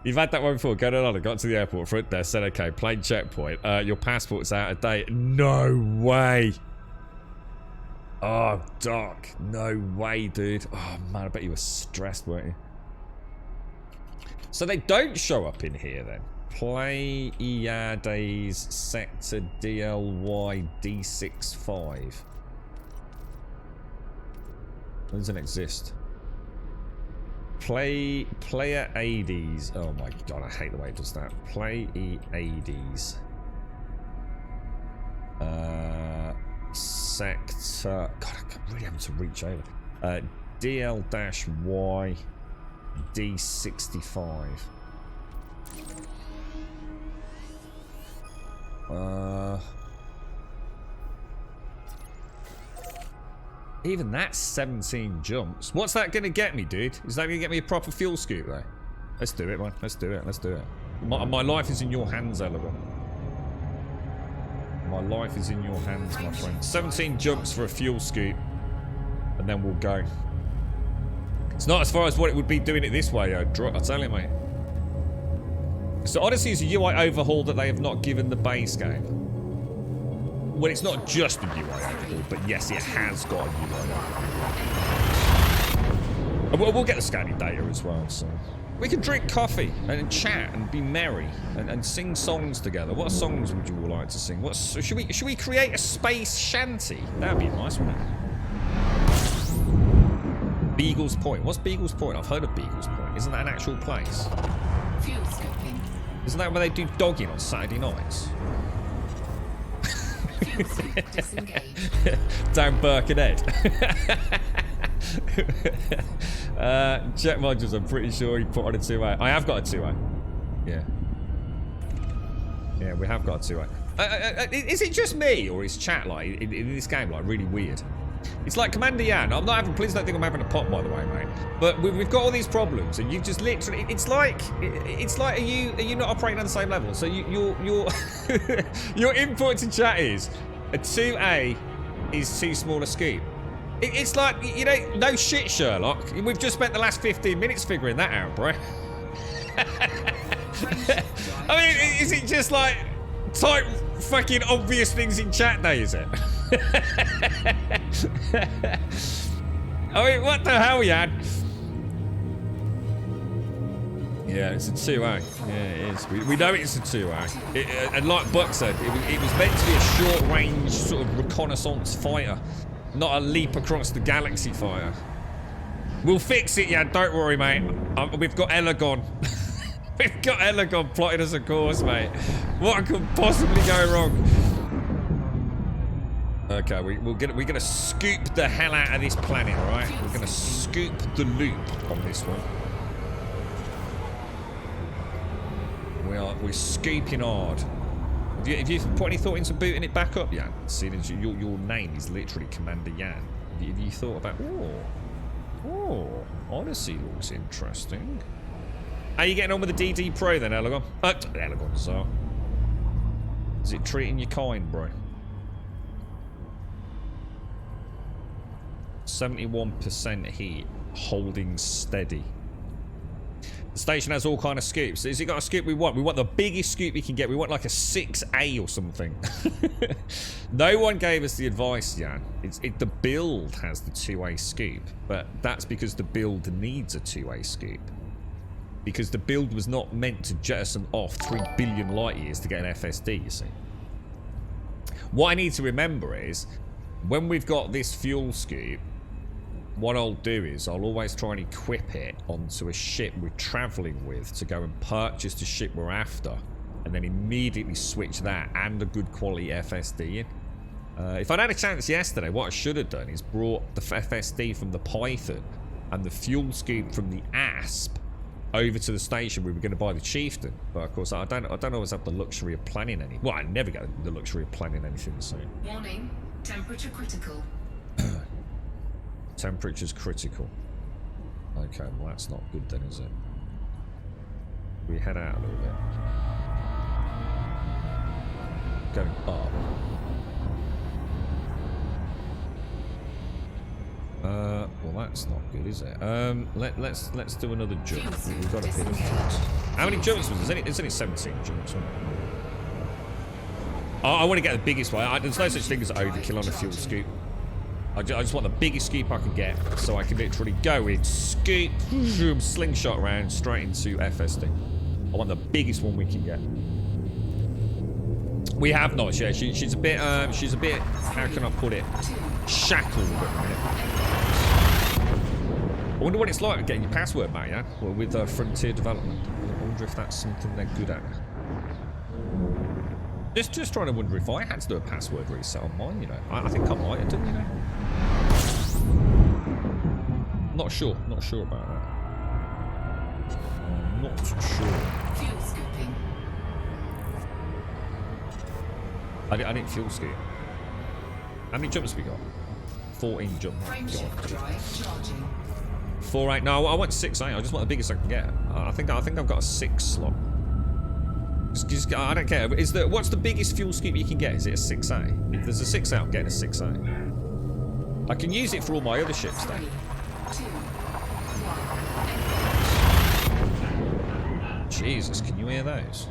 You've had that one before. Go to London, got to the airport, front there, said, okay, plane checkpoint. Your passport's out of date. No way. Oh, Doc. No way, dude. Oh, man, I bet you were stressed, weren't you? So they don't show up in here, then. Play Iades Sector DLY D65. Doesn't exist. Player ADs. Oh my god, I hate the way it does that. Play ADs. Sector. God, I'm really having to reach over. DL-Y D65. Even that's 17 jumps. What's that gonna get me, dude? Is that gonna get me a proper fuel scoop, though? Let's do it, man. Let's do it. Let's do it. My life is in your hands, Elegant. My life is in your hands, my friend. 17 jumps for a fuel scoop, and then we'll go. It's not as far as what it would be doing it this way, I'll tell you, mate. So Odyssey is a UI overhaul that they have not given the base game. Well, it's not just a UI overhaul, but yes, it has got a UI overhaul. We'll get the scanning data as well, so... We can drink coffee and chat and be merry and sing songs together. What songs would you all like to sing? Should we create a space shanty? That'd be nice, wouldn't it? Beagle's Point. What's Beagle's Point? I've heard of Beagle's Point. Isn't that an actual place? Fuel scoping. Isn't that where they do dogging on Saturday nights? Fuel scoop disengaged. Down Birkenhead. Jet modules, I'm pretty sure he put on a 2A. I have got a 2A. Yeah. Yeah, we have got a 2A. Is it just me, or is chat, like, in this game, like, really weird? It's like Commander Yan. I'm not having... Please don't think I'm having a pop, by the way, mate. But we've got all these problems, and you just literally... It's like... Are you not operating on the same level? So your your input to chat is a 2A is too small a scoop. It's like, you know, no shit, Sherlock. We've just spent the last 15 minutes figuring that out, bro. I mean, is it just like type fucking obvious things in chat day, is it? I mean, what the hell, Yan? Yeah, it's a 2A. Yeah, it is. We know it's a 2A. And like Buck said, it was meant to be a short-range sort of reconnaissance fighter. Not a leap across the galaxy fighter. We'll fix it, yeah, don't worry, mate. We've got Elegon. We've got Elegon plotting us a course, mate. What could possibly go wrong? Okay, we're gonna scoop the hell out of this planet, alright? We're gonna scoop the loop on this one. We're scooping hard. Have you put any thought into booting it back up, Jan? Seeing as your name is literally Commander Jan. Have you thought about... Oh, Odyssey looks interesting. How are you getting on with the DD Pro then, Elegon? Elegon, so. Is it treating you kind, bro? 71% heat, holding steady. The station has all kind of scoops. Has it got a scoop we want? We want the biggest scoop we can get. We want like a 6A or something. No one gave us the advice, Jan. The build has the 2A scoop, but that's because the build needs a 2A scoop. Because the build was not meant to jettison off 3 billion light years to get an FSD, you see. What I need to remember is, when we've got this fuel scoop, what I'll do is I'll always try and equip it onto a ship we're travelling with to go and purchase the ship we're after, and then immediately switch that and a good quality FSD in. If I'd had a chance yesterday, what I should have done is brought the FSD from the Python and the fuel scoop from the Asp over to the station where we were going to buy the Chieftain. But of course, I don't always have the luxury of planning any. Well, I never get the luxury of planning anything. So. Warning, temperature critical. Temperature's critical. Okay, well that's not good then, is it? We head out a little bit. Going up. Well that's not good, is it? Let's do another jump. We've got a bit of jumps. How many jumps was there? There's only 17 jumps. I want to get the biggest one. There's no such thing as overkill on a fuel scoop. I just want the biggest scoop I can get, so I can literally go in, scoop, zoom, slingshot round straight into FSD. I want the biggest one we can get. We have not, yeah. She's a bit, how can I put it? Shackled at the minute. I wonder what it's like getting your password back, yeah? Well, with Frontier Development. I wonder if that's something they're good at. Just trying to wonder if I had to do a password reset on mine, you know. I think I might have done, you know. Not sure about that. Not sure. Fuel scooping. I didn't fuel scoop. How many jumps have we got? 14 jumps. Frameshift drive charging. 4-8. No, I want 6-8. I just want the biggest I can get. I think I've got a 6 slot. I don't care. What's the biggest fuel scoop you can get? Is it a 6A? If there's a 6A, I'm getting a 6A. I can use it for all my other ships then. 3, 2, 1. Jesus, can you hear those?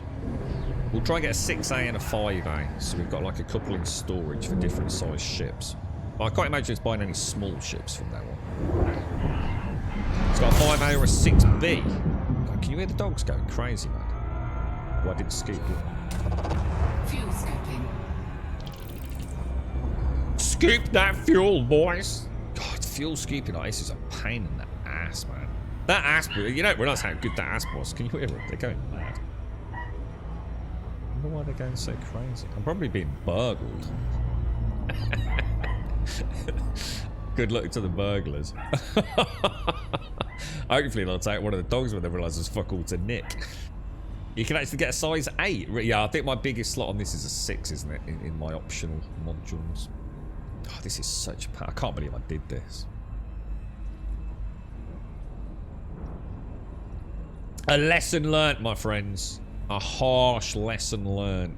We'll try and get a 6A and a 5A, so we've got like a couple in storage for different sized ships. But I can't imagine it's buying any small ships from that one. It's got a 5A or a 6B. God, can you hear the dogs going crazy, man? Oh, I didn't scoop it. Fuel scooping. Scoop that fuel, boys! God, fuel scooping ice is a pain in the ass, man. That asp, you don't realise how good that asp was. Can you hear it? They're going mad. I wonder why they're going so crazy. I'm probably being burgled. Good luck to the burglars. Hopefully they'll take one of the dogs when they realise there's fuck all to nick. You can actually get a size 8. Yeah, I think my biggest slot on this is a 6, isn't it? In my optional modules. Oh, this is such a pain. I can't believe I did this. A lesson learnt, my friends. A harsh lesson learnt.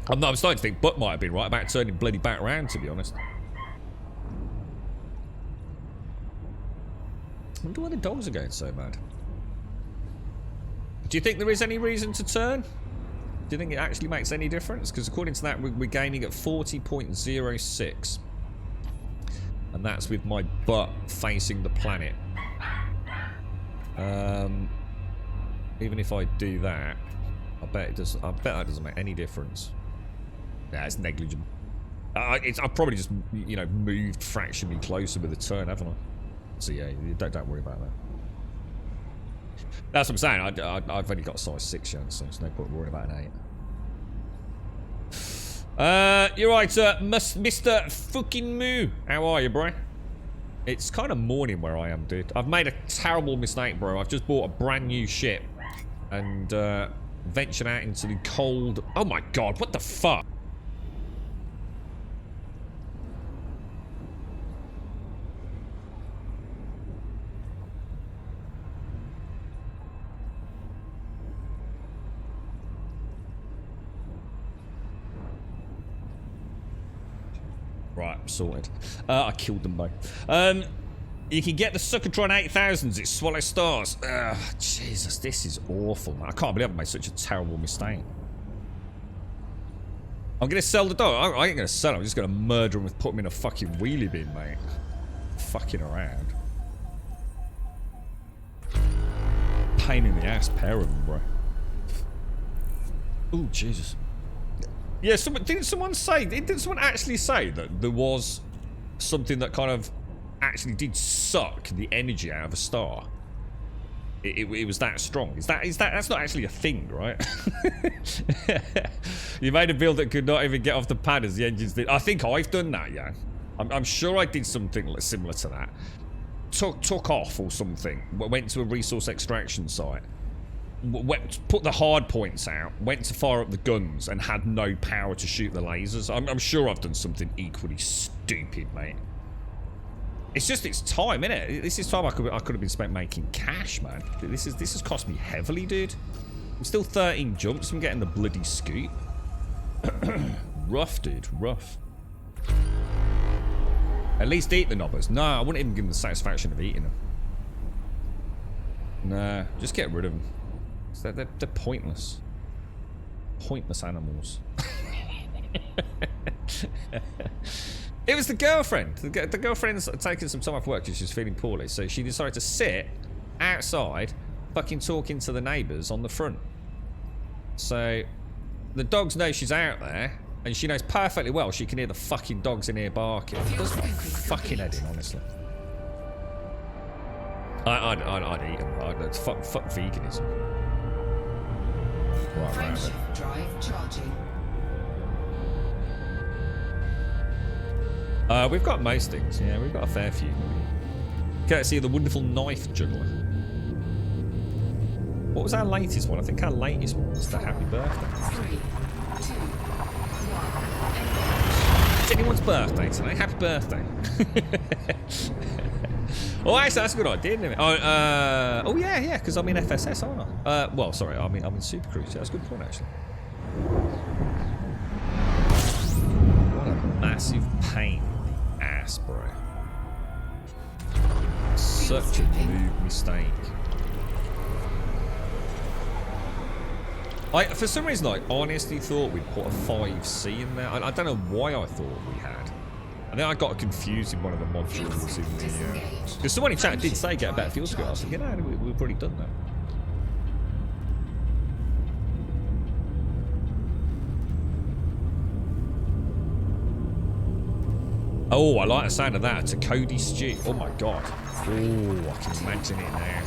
I'm starting to think Butt might have been right about turning bloody back around, to be honest. I wonder why the dogs are going so mad. Do you think there is any reason to turn? Do you think it actually makes any difference? Because according to that, we're gaining at 40.06. And that's with my butt facing the planet. Even if I do that, I bet that doesn't make any difference. Yeah, it's negligible. I've probably just, you know, moved fractionally closer with the turn, haven't I? So yeah, don't worry about that. That's what I'm saying. I've only got a size 6 yet, so there's no point worrying about an 8. You're right, Mr. Fucking Moo. How are you, bro? It's kind of morning where I am, dude. I've made a terrible mistake, bro. I've just bought a brand new ship, and ventured out into the cold... Oh my god, what the fuck? Right, sorted. I killed them both. You can get the Succotron 8000s. It swallows stars. Jesus, this is awful, man. I can't believe I made such a terrible mistake. I'm going to sell the dog. I ain't going to sell him. I'm just going to murder him with put him in a fucking wheelie bin, mate. Fucking around. Pain in the ass, pair of them, bro. Oh, Jesus. Yeah, didn't someone actually say that there was something that kind of actually did suck the energy out of a star? It was that strong. That's not actually a thing, right? You made a build that could not even get off the pad as the engines did. I think I've done that, yeah. I'm sure I did something similar to that. Took off or something. Went to a resource extraction site. Put the hard points out, went to fire up the guns, and had no power to shoot the lasers. I'm sure I've done something equally stupid, mate. It's just it's time, innit? This is time I could have been spent making cash, man. This has cost me heavily, dude. I'm still 13 jumps from getting the bloody scoop. Rough, dude, rough. At least eat the knobbers. No, I wouldn't even give them the satisfaction of eating them. Nah, just get rid of them. They're pointless. Pointless animals. It was the girlfriend. The girlfriend's taking some time off work because she's feeling poorly. So she decided to sit outside fucking talking to the neighbours on the front. So the dogs know she's out there. And she knows perfectly well she can hear the fucking dogs in here barking. It does my fucking head in, honestly. I'd eat them. Fuck veganism. Right, Friendship drive charging. We've got most things. Yeah, we've got a fair few. Courtesy of the wonderful knife juggler. What was our latest one? I think our latest one was the happy birthday. 3, 2, 1. It's anyone's birthday today. Happy birthday. Oh, actually, that's a good idea, isn't it? Oh yeah, because I'm in FSS, aren't I? Well, sorry, I'm in Super Cruise. Yeah, that's a good point, actually. What a massive pain in the ass, bro. Such a noob mistake. For some reason, I honestly thought we'd put a 5C in there. I don't know why I thought we had. I think I got confused in one of the modules in the... Because someone in chat did say get a better fuel script. I was thinking, no, we've already done that. Oh, I like the sound of that. It's a Cody stew. Oh my god. Oh, I can imagine it now.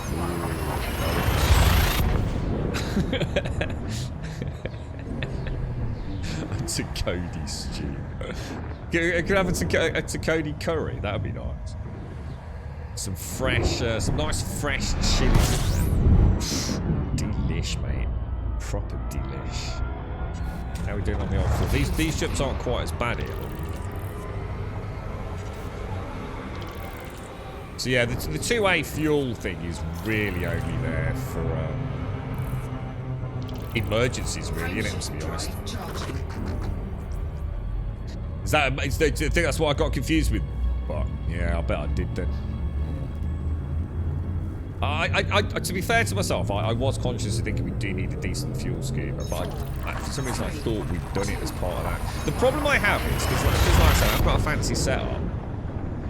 It's a Cody stew. Could have a Cody curry. That would be nice. Some nice fresh chilies in there. Delish, mate. Proper delish. How are we doing on the old foot? These chips aren't quite as bad here. So yeah, the 2A fuel thing is really only there for emergencies, really, isn't it, to be honest? I think that's what I got confused with. But yeah, I bet I did then. To be fair to myself, I was conscious of thinking we do need a decent fuel schema, but for some reason I thought we'd done it as part of that. The problem I have is, because like I said, I've got a fancy setup.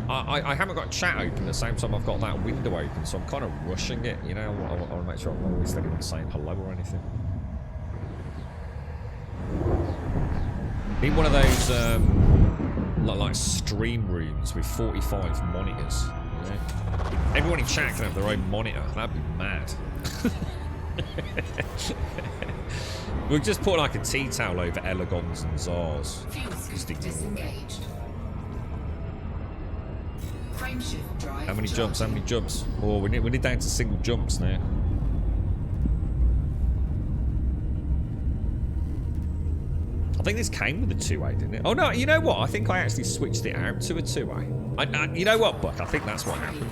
I haven't got chat open at the same time I've got that window open, so I'm kind of rushing it, you know? I want to make sure I'm always anyone saying hello or anything. Need one of those like stream rooms with 45 monitors. You know? Everyone in chat can have their own monitor. That'd be mad. We'll just put like a tea towel over Elegons and Zars. Just ignore that. How many jumps? How many jumps? Oh, we're down to single jumps now. I think this came with a 2A, didn't it? Oh no, you know what? I think I actually switched it out to a 2A. You know what, Buck? I think that's what happened.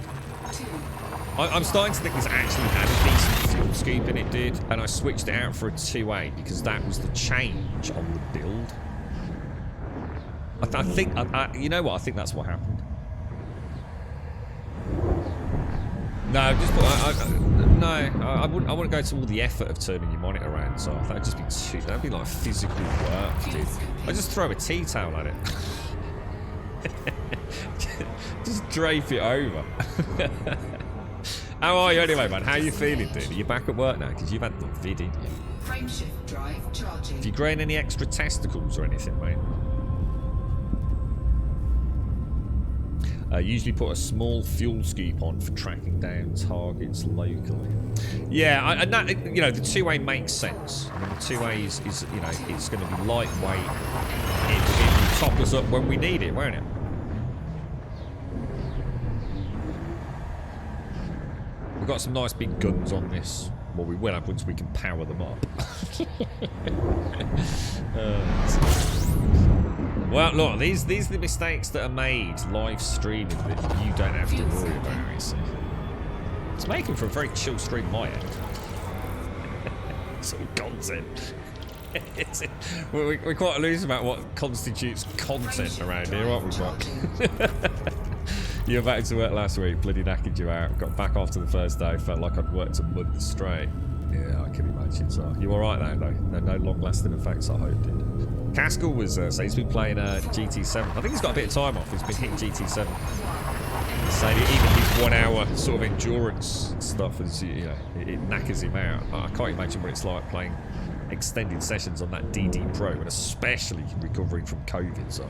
I'm starting to think this actually had a decent fuel scoop in it, did, and I switched it out for a 2A because that was the change on the build. I think, you know what? I think that's what happened. No, just no. I wouldn't go to all the effort of turning your monitor around. So that'd just be too. That'd be like physical work, dude. I just throw a tea towel at it. Just drape it over. How are you anyway, man? How are you feeling, dude? Are you back at work now? Because you've had the vid, didn't you? Frameshift drive charging. Have you grown any extra testicles or anything, mate? Usually put a small fuel scoop on for tracking down targets locally. Yeah, and that, you know, the 2A makes sense. I mean, the 2A is you know, it's going to be lightweight. It will top us up when we need it, won't it? We've got some nice big guns on this. Well, we will have once we can power them up. Well, look, these are the mistakes that are made live streaming that you don't have to worry about, you see. It's making for a very chill stream my end. Some content. We're quite loose about what constitutes content around here, aren't we, Buck? You were back to work last week, bloody knackered you out. Got back after the first day, felt like I'd worked a month straight. Yeah, I can imagine. So you alright now, though? No long-lasting effects, I hope, did. Caskell was, so he's been playing GT7. I think he's got a bit of time off. He's been hitting GT7. So even his 1 hour sort of endurance stuff, is, you know, it knackers him out. I can't imagine what it's like playing extended sessions on that DD Pro, and especially recovering from COVID. So.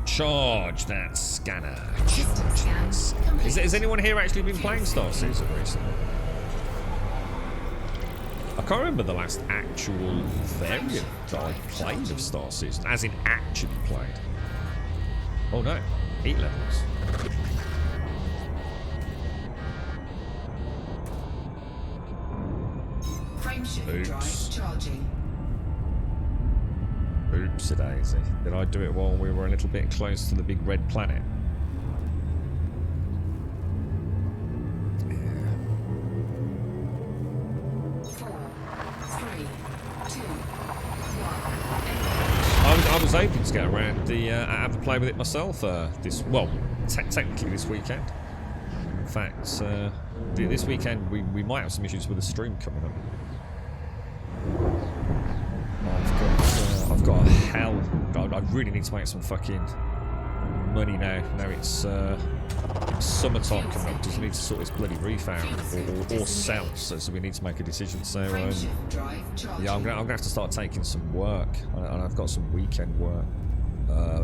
Charge that scanner. Has anyone here actually been playing Star Citizen recently? I can't remember the last actual variant that I played of Star Citizen, as in actually played. Oh no, heat levels. Frameshift drive charging. Oops, daisy. Did I do it while we were a little bit close to the big red planet? Yeah. 4, 3, 2, 1. I was hoping to get around the have a play with it myself technically this weekend. In fact, this weekend we might have some issues with the stream coming up. I've got a hell. I really need to make some fucking money now. Now it's summertime coming up. Does need to sort this bloody reef out or sell? So we need to make a decision. So yeah, I'm gonna have to start taking some work, and I've got some weekend work.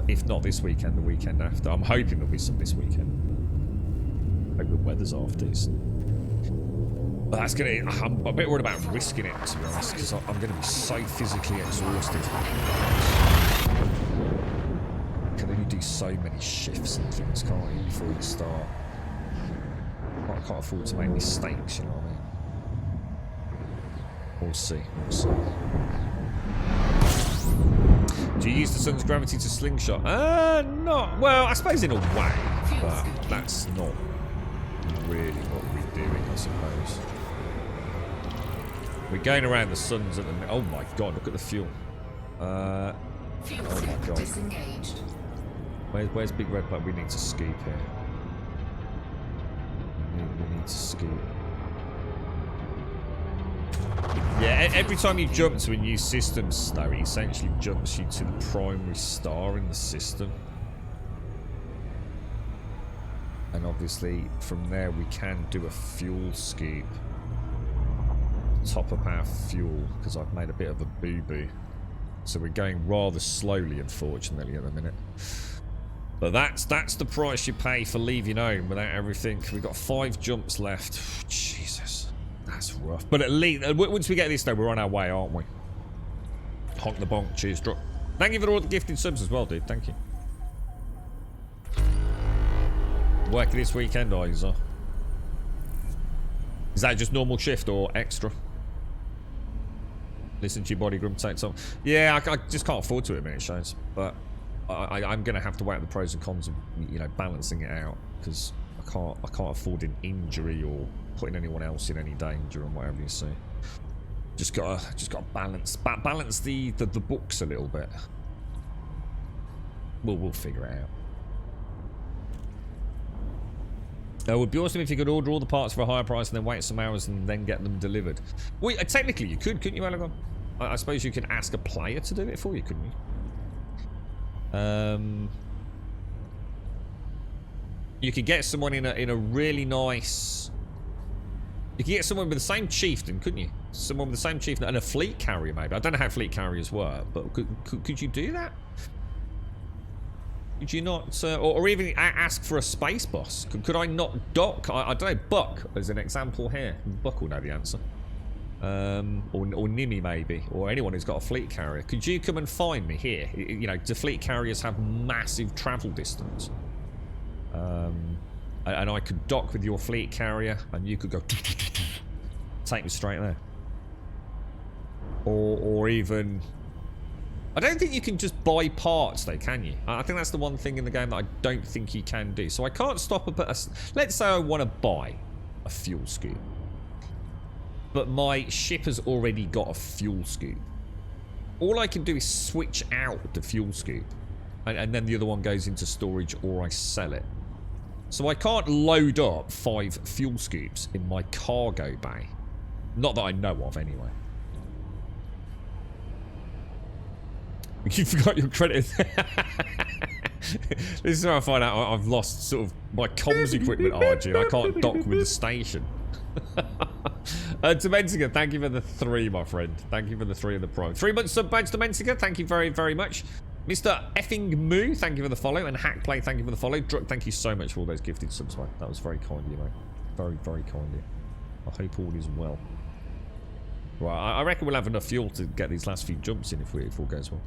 If not this weekend, the weekend after. I'm hoping there'll be some this weekend. Hope the weather's half decent. But that's gonna. I'm a bit worried about risking it, to be honest, because I'm gonna be so physically exhausted. You can only do so many shifts and things, can't you, before you start? I can't afford to make mistakes, you know what I mean? We'll see. We'll see. Do you use the sun's gravity to slingshot? Not. Well, I suppose in a way, but that's not really what we're doing, I suppose. We're going around the suns at the minute. Oh my god, look at the fuel. Oh my god. Disengaged. Where's Big Red Planet? We need to scoop here. We need to scoop. Yeah, every time you jump to a new system, Snow, it essentially jumps you to the primary star in the system. And obviously, from there we can do a fuel scoop. Top up our fuel, because I've made a bit of a boo-boo. So we're going rather slowly, unfortunately, at the minute. But that's the price you pay for leaving home without everything. We've got 5 jumps left. Jesus, that's rough. But at least, once we get this though, we're on our way, aren't we? Honk the bonk, cheers, drop. Thank you for all the gifted subs as well, dude. Thank you. Working this weekend, Isa. Is that just normal shift or extra? Listen to your body gravitate some. Yeah, I just can't afford to admit it shows, but I'm gonna have to weigh up the pros and cons of, you know, balancing it out, because I can't afford an injury or putting anyone else in any danger and whatever you see. Just gotta balance the books a little bit. We'll figure it out. It would be awesome if you could order all the parts for a higher price and then wait some hours and then get them delivered. Well, technically you could, couldn't you, Elegon? I suppose you could ask a player to do it for you, couldn't you? You could get someone in a really nice... You could get someone with the same chieftain, couldn't you? Someone with the same chieftain and a fleet carrier, maybe. I don't know how fleet carriers work, but could you do that? Could you not, or even ask for a space boss? Could I not dock? I don't know, Buck as an example here. Buck will know the answer. Or Nimi maybe, or anyone who's got a fleet carrier. Could you come and find me here? You know, do fleet carriers have massive travel distance? And I could dock with your fleet carrier, and you could go take me straight there. Or even... I don't think you can just buy parts though, can you? I think that's the one thing in the game that I don't think you can do. So I can't stop at let's say I want to buy a fuel scoop, but my ship has already got a fuel scoop. All I can do is switch out the fuel scoop, and then the other one goes into storage, or I sell it. So I can't load up 5 fuel scoops in my cargo bay. Not that I know of, anyway. You forgot your credit. This is how I find out I've lost sort of my comms equipment, RG. I can't dock with the station. Dementica, thank you for the 3, my friend. Thank you for the 3 of the Prime. 3 months sub badge, Dementica. Thank you very, very much. Mr. Effing Moo, thank you for the follow. And Hackplay, thank you for the follow. Druck, thank you so much for all those gifted subs, mate. That was very kind of you, mate. Very, very kind of you. I hope all is well. Right, I reckon we'll have enough fuel to get these last few jumps in if all goes well.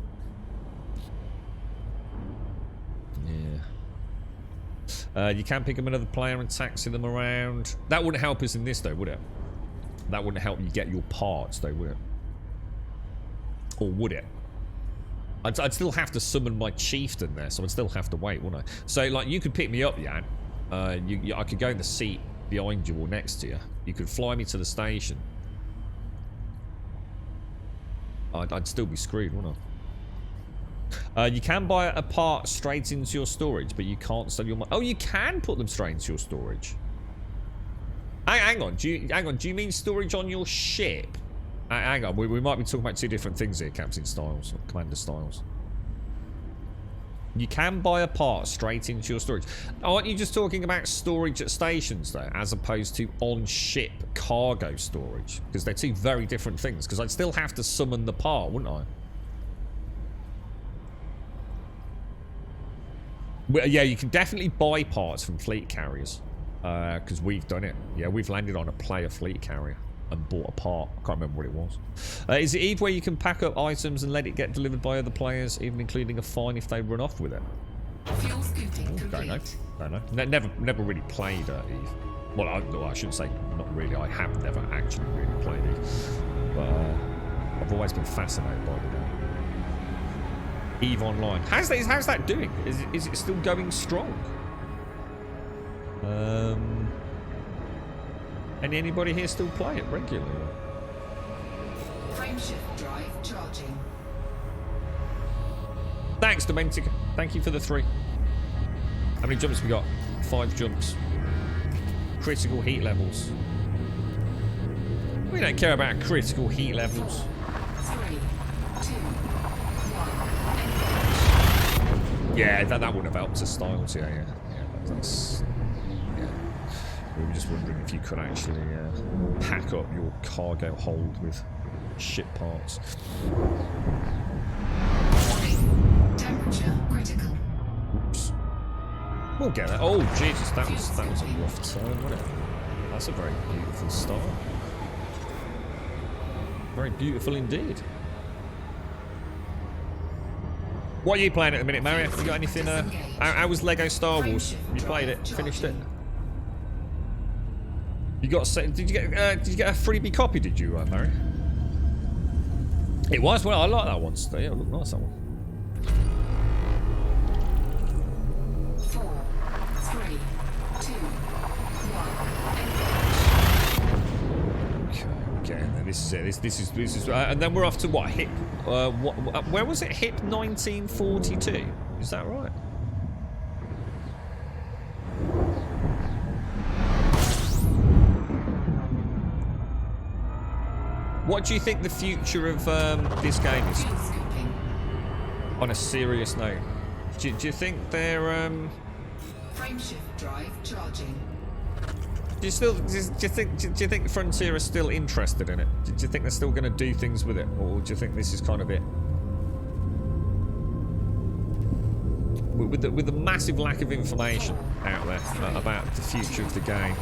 Yeah. You can pick up another player and taxi them around. That wouldn't help us in this, though, would it? That wouldn't help you get your parts, though, would it? Or would it? I'd still have to summon my chieftain there, so I'd still have to wait, wouldn't I? So, like, you could pick me up, Jan. I could go in the seat behind you or next to you. You could fly me to the station. I'd still be screwed, wouldn't I? You can buy a part straight into your storage, but you can't sell your... Oh, you can put them straight into your storage. Hang on. Do you mean storage on your ship? Hang on. We might be talking about 2 different things here, Captain Styles or Commander Styles. You can buy a part straight into your storage. Aren't you just talking about storage at stations, though, as opposed to on-ship cargo storage? Because they're 2 very different things. Because I'd still have to summon the part, wouldn't I? Well, yeah, you can definitely buy parts from fleet carriers. Because we've done it. Yeah, we've landed on a player fleet carrier and bought a part. I can't remember what it was. Is it Eve where you can pack up items and let it get delivered by other players, even including a fine if they run off with it? Fuel scooting complete. Don't know. Never really played Eve. Well, I shouldn't say not really. I have never actually really played Eve. But I've always been fascinated by the game. Eve Online. How's that doing? Is it still going strong? Anybody here still play it regularly? Frameshift drive charging. Thanks, Dementic. Thank you for the 3. How many jumps we got? 5 jumps. Critical heat levels. We don't care about critical heat levels. 3, 2, 1. Yeah, that wouldn't have helped us, Styles. Yeah. That's... We were just wondering if you could actually pack up your cargo hold with ship parts. Warning. Temperature critical. Oops. We'll get that. Oh, Jesus, that was a rough turn, wasn't it? That's a very beautiful start. Very beautiful indeed. What are you playing at the minute, Mario? Have you got anything? How was Lego Star Wars? You played it? Finished it? You got? Did you get a freebie copy? Did you, Mary? It was. Well, I like that one. Yeah, it looked nice, that one. 4, 3, 2, 1. Okay, and then this is it. This is, and then we're off to what? HIP? Where was it? HIP 1942. Is that right? What do you think the future of this game is? Fuel scooping. On a serious note, do you think they're Frameshift drive charging. do you think Frontier is still interested in it? Do you think they're still going to do things with it, or do you think this is kind of it? With the massive lack of information out there about the future of the game,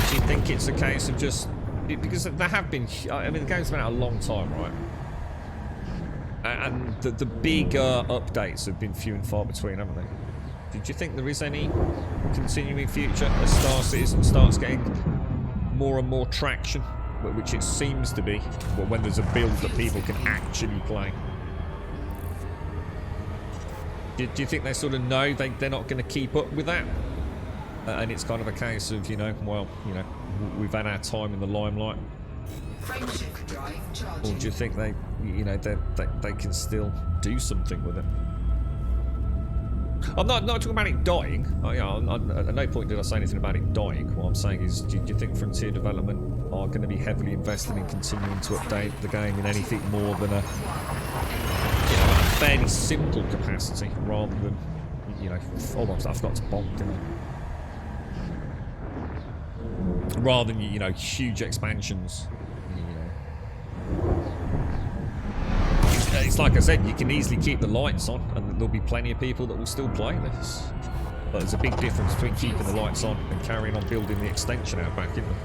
do you think it's a case of just because there have been? I mean, the game's been out a long time, right? And the bigger updates have been few and far between, haven't they? Do you think there is any continuing future as Star Citizen starts getting more and more traction, which it seems to be, when there's a build that people can actually play? Do you think they sort of know they're not going to keep up with that? And it's kind of a case of, well, we've had our time in the limelight. Frameshift drive charging. Or do you think they can still do something with it? I'm not talking about it dying. At no point did I say anything about it dying. What I'm saying is, do you think Frontier Development are going to be heavily invested in continuing to update the game in anything more than a fairly simple capacity, rather than, almost, I forgot to bomb, didn't I? Rather than, huge expansions. It's like I said, you can easily keep the lights on, and there'll be plenty of people that will still play this. But there's a big difference between keeping the lights on and carrying on building the extension out back, isn't there?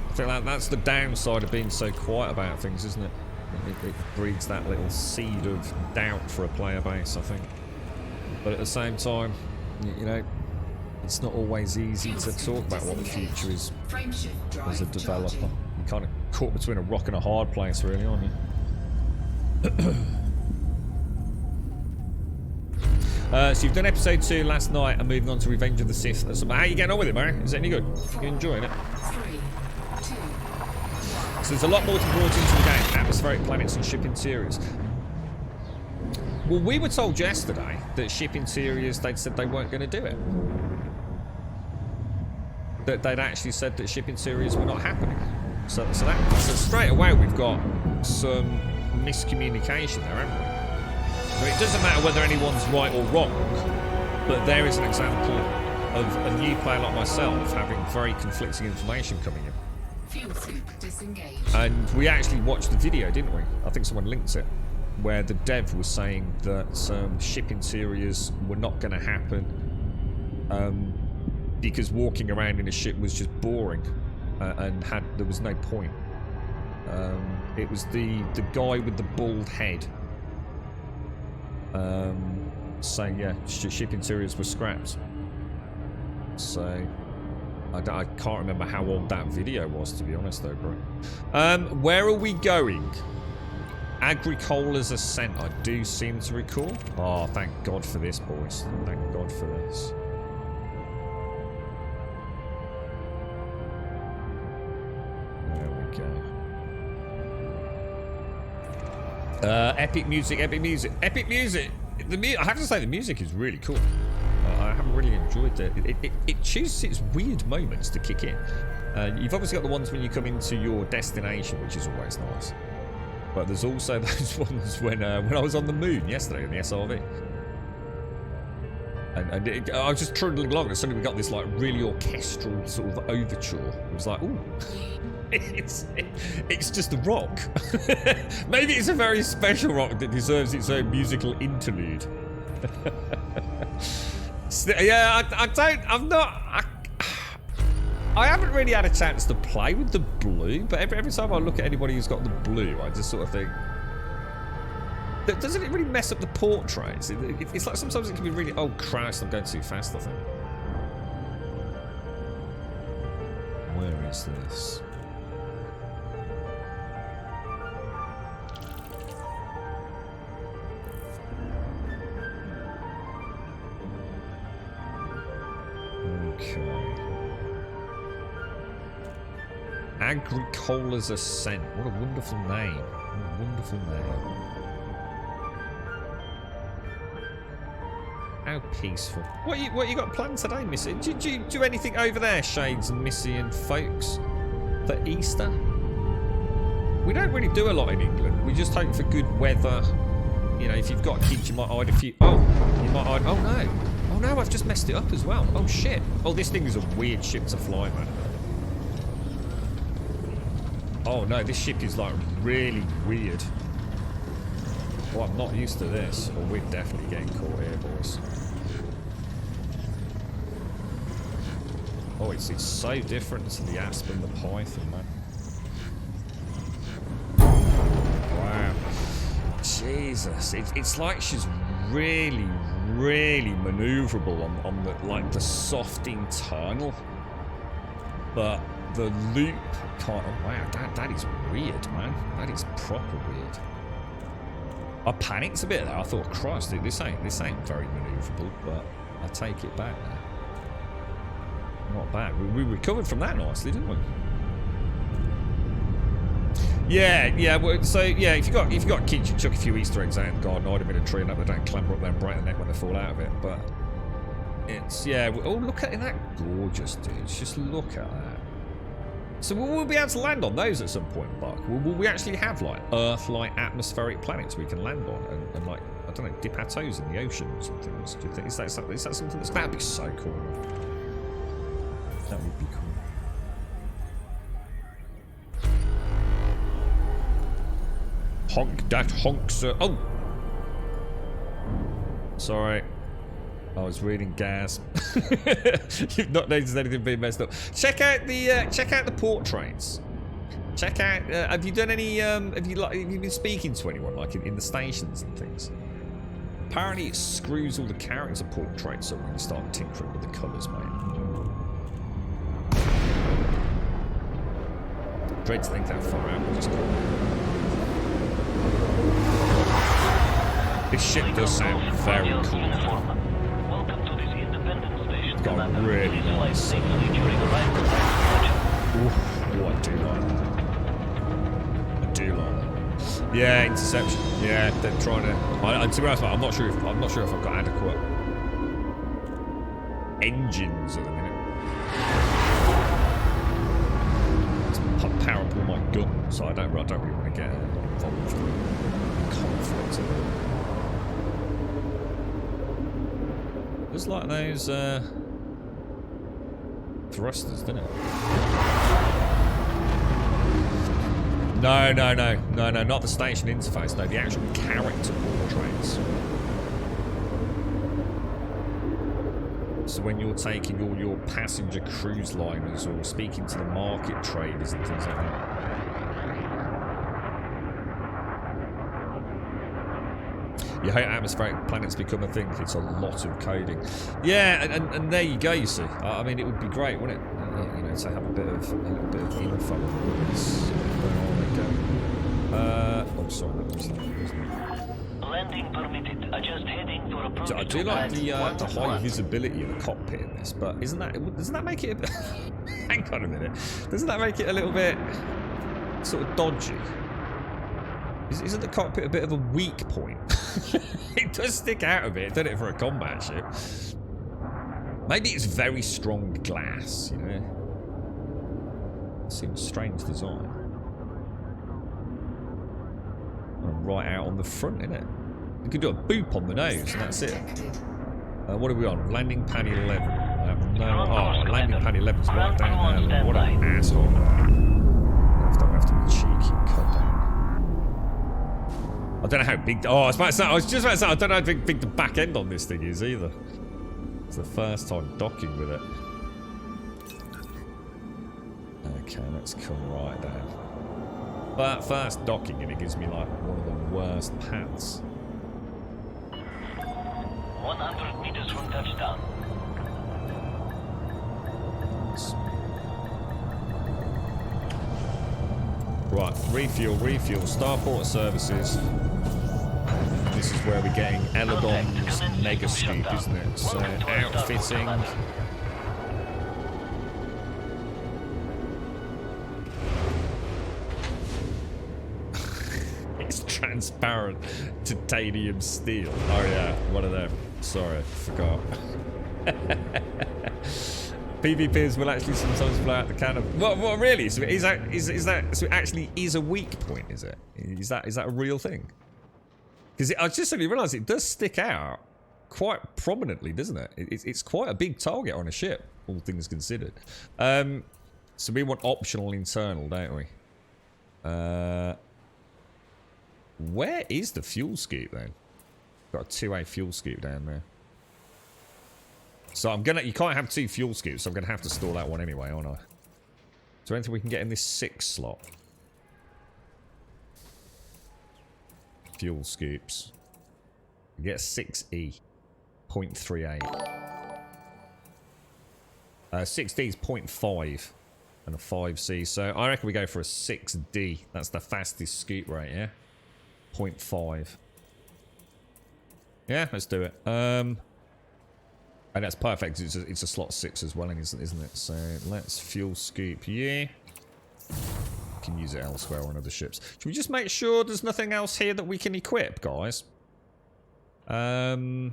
I feel like that's the downside of being so quiet about things, isn't it? It breeds that little seed of doubt for a player base, I think. But at the same time, it's not always easy to talk about what the future is as a developer. You're kind of caught between a rock and a hard place, really, aren't you? So you've done episode 2 last night and moving on to Revenge of the Sith. How are you getting on with it, Mary? Is it any good? You enjoying it? 3, 2, So there's a lot more to be brought into the game. Atmospheric planets and ship interiors. Well, we were told yesterday that ship interiors, they'd said they weren't going to do it. That they'd actually said that ship interiors were not happening. So straight away we've got some miscommunication there, haven't we? So it doesn't matter whether anyone's right or wrong, but there is an example of a new player like myself having very conflicting information coming in. fuel scoop disengaged. And we actually watched the video, didn't we? I think someone linked it, where the dev was saying that ship interiors were not going to happen because walking around in a ship was just boring and there was no point. It was the guy with the bald head saying, yeah, ship interiors were scrapped. So I can't remember how old that video was, to be honest, though, bro. Where are we going? Agricola's Ascent, I do seem to recall. Oh, thank God for this, boys. Thank God for this. There we go. Epic music, epic music, epic music. I have to say, the music is really cool. I haven't really enjoyed it. It chooses its weird moments to kick in. You've obviously got the ones when you come into your destination, which is always nice. But there's also those ones when I was on the moon yesterday in the SRV. And I was just trundling along, and suddenly we got this like really orchestral sort of overture. It was like, ooh, it's just a rock. Maybe it's a very special rock that deserves its own musical interlude. Yeah, I haven't really had a chance to play with the blue, but every time I look at anybody who's got the blue, I just sort of think, Doesn't it really mess up the portraits? It's like sometimes it can be really... Oh, Christ, I'm going too fast, I think. Where is this? Okay. Agricola's Ascent. What a wonderful name. What a wonderful name. How peaceful. What you got planned today, Missy? Did you do anything over there, Shades and Missy and folks, for Easter? We don't really do a lot in England. We just hope for good weather. You know, if you've got kids, you might hide a few... Oh, you might hide... Oh, no. Oh, no, I've just messed it up as well. Oh, shit. Oh, this thing is a weird ship to fly, man. Oh, no, this ship is, like, really weird. Oh, I'm not used to this. Well, we're definitely getting caught here, boys. Oh, it's so different to the Asp and the Python, man. Wow. Jesus. It's like she's really, really maneuverable on the, like, the soft internal. But the loop can't... Oh, wow, that is weird, man. That is proper weird. I panicked a bit there. I thought, Christ, this ain't very maneuverable, but I take it back now. Not bad. We recovered from that nicely, didn't we? Yeah. Well, so yeah, if you got kids, you chuck a few Easter eggs out in the garden, hide them in a tree, and hope they don't clamber up there and break their neck when they fall out of it. But it's oh, look at that, gorgeous, dudes. Just look at that. So we'll be able to land on those at some point, Buck. Will we actually have, like, Earth-like atmospheric planets we can land on and like, I don't know, dip our toes in the ocean or something? Do you think, is that something that'd be so cool? That would be cool. Honk that honk, sir. Oh! Sorry. I was reading gas. You've not noticed anything being messed up. Check out the portraits. Check out. Have you done any? Have you been speaking to anyone like in the stations and things? Apparently, it screws all the character portraits up when you start tinkering with the colours, mate. Dread to think that far out. We'll just go. This ship does sound very cool. Got really nice. Ooh, oh, I do like that. I do like that. Yeah, interception. Yeah, they're trying to. To be honest, I'm not sure if I've got adequate engines at the minute. It's power up all my gun, so I don't really want to get involved in conflict. Just like those. Thrusters, didn't it? No, not the station interface, no, the actual character portraits. So when you're taking all your passenger cruise liners or speaking to the market traders and things like that. You hate atmospheric planets become a thing. It's a lot of coding. Yeah, and there you go. You see, I mean, it would be great, wouldn't it? You know, to have a little bit of info on this. Where are they going? Oh, sorry, that was wasn't it? Landing permitted. Adjust heading for approach. I do like the high visibility of the cockpit in this, but doesn't that make it a bit? Hang on a minute. Doesn't that make it a little bit sort of dodgy? Isn't the cockpit a bit of a weak point? It does stick out a bit, doesn't it, for a combat ship? Maybe it's very strong glass, you know? Seems strange design. And right out on the front, innit? You could do a boop on the nose, and that's it. What are we on? Landing pad 11. Landing pad 11's right down there. What an asshole. Don't have to be cheeky and cut down. I don't know how big. I was just about to say, I don't know how big the back end on this thing is either. It's the first time docking with it. Okay, let's come right down. But first docking, and it gives me like one of the worst paths. 100 meters from touchdown. Right, refuel, starport services. This is where we're getting Elegons mega scoop, isn't it? So outfitting. It's transparent titanium steel. Oh yeah, one of them. Sorry, forgot. PvPers will actually sometimes blow out the cannon. What really? So is that so it actually is a weak point, is it? Is that a real thing? Because I just suddenly realised it does stick out quite prominently, doesn't it? It's quite a big target on a ship, all things considered. So we want optional internal, don't we? Where is the fuel scoop then? Got a 2A fuel scoop down there. So you can't have 2 fuel scoops, so I'm gonna have to store that one anyway, aren't I? Is there anything we can get in this 6 slot? Fuel scoops. We get a 6E. 0.38. 6D is 0.5. And a 5C. So I reckon we go for a 6D. That's the fastest scoop rate, yeah? 0.5. Yeah, let's do it. And that's perfect. It's a slot 6 as well, isn't it? So let's fuel scoop. Yeah. Can use it elsewhere on other ships. Should we just make sure there's nothing else here that we can equip, guys? Let's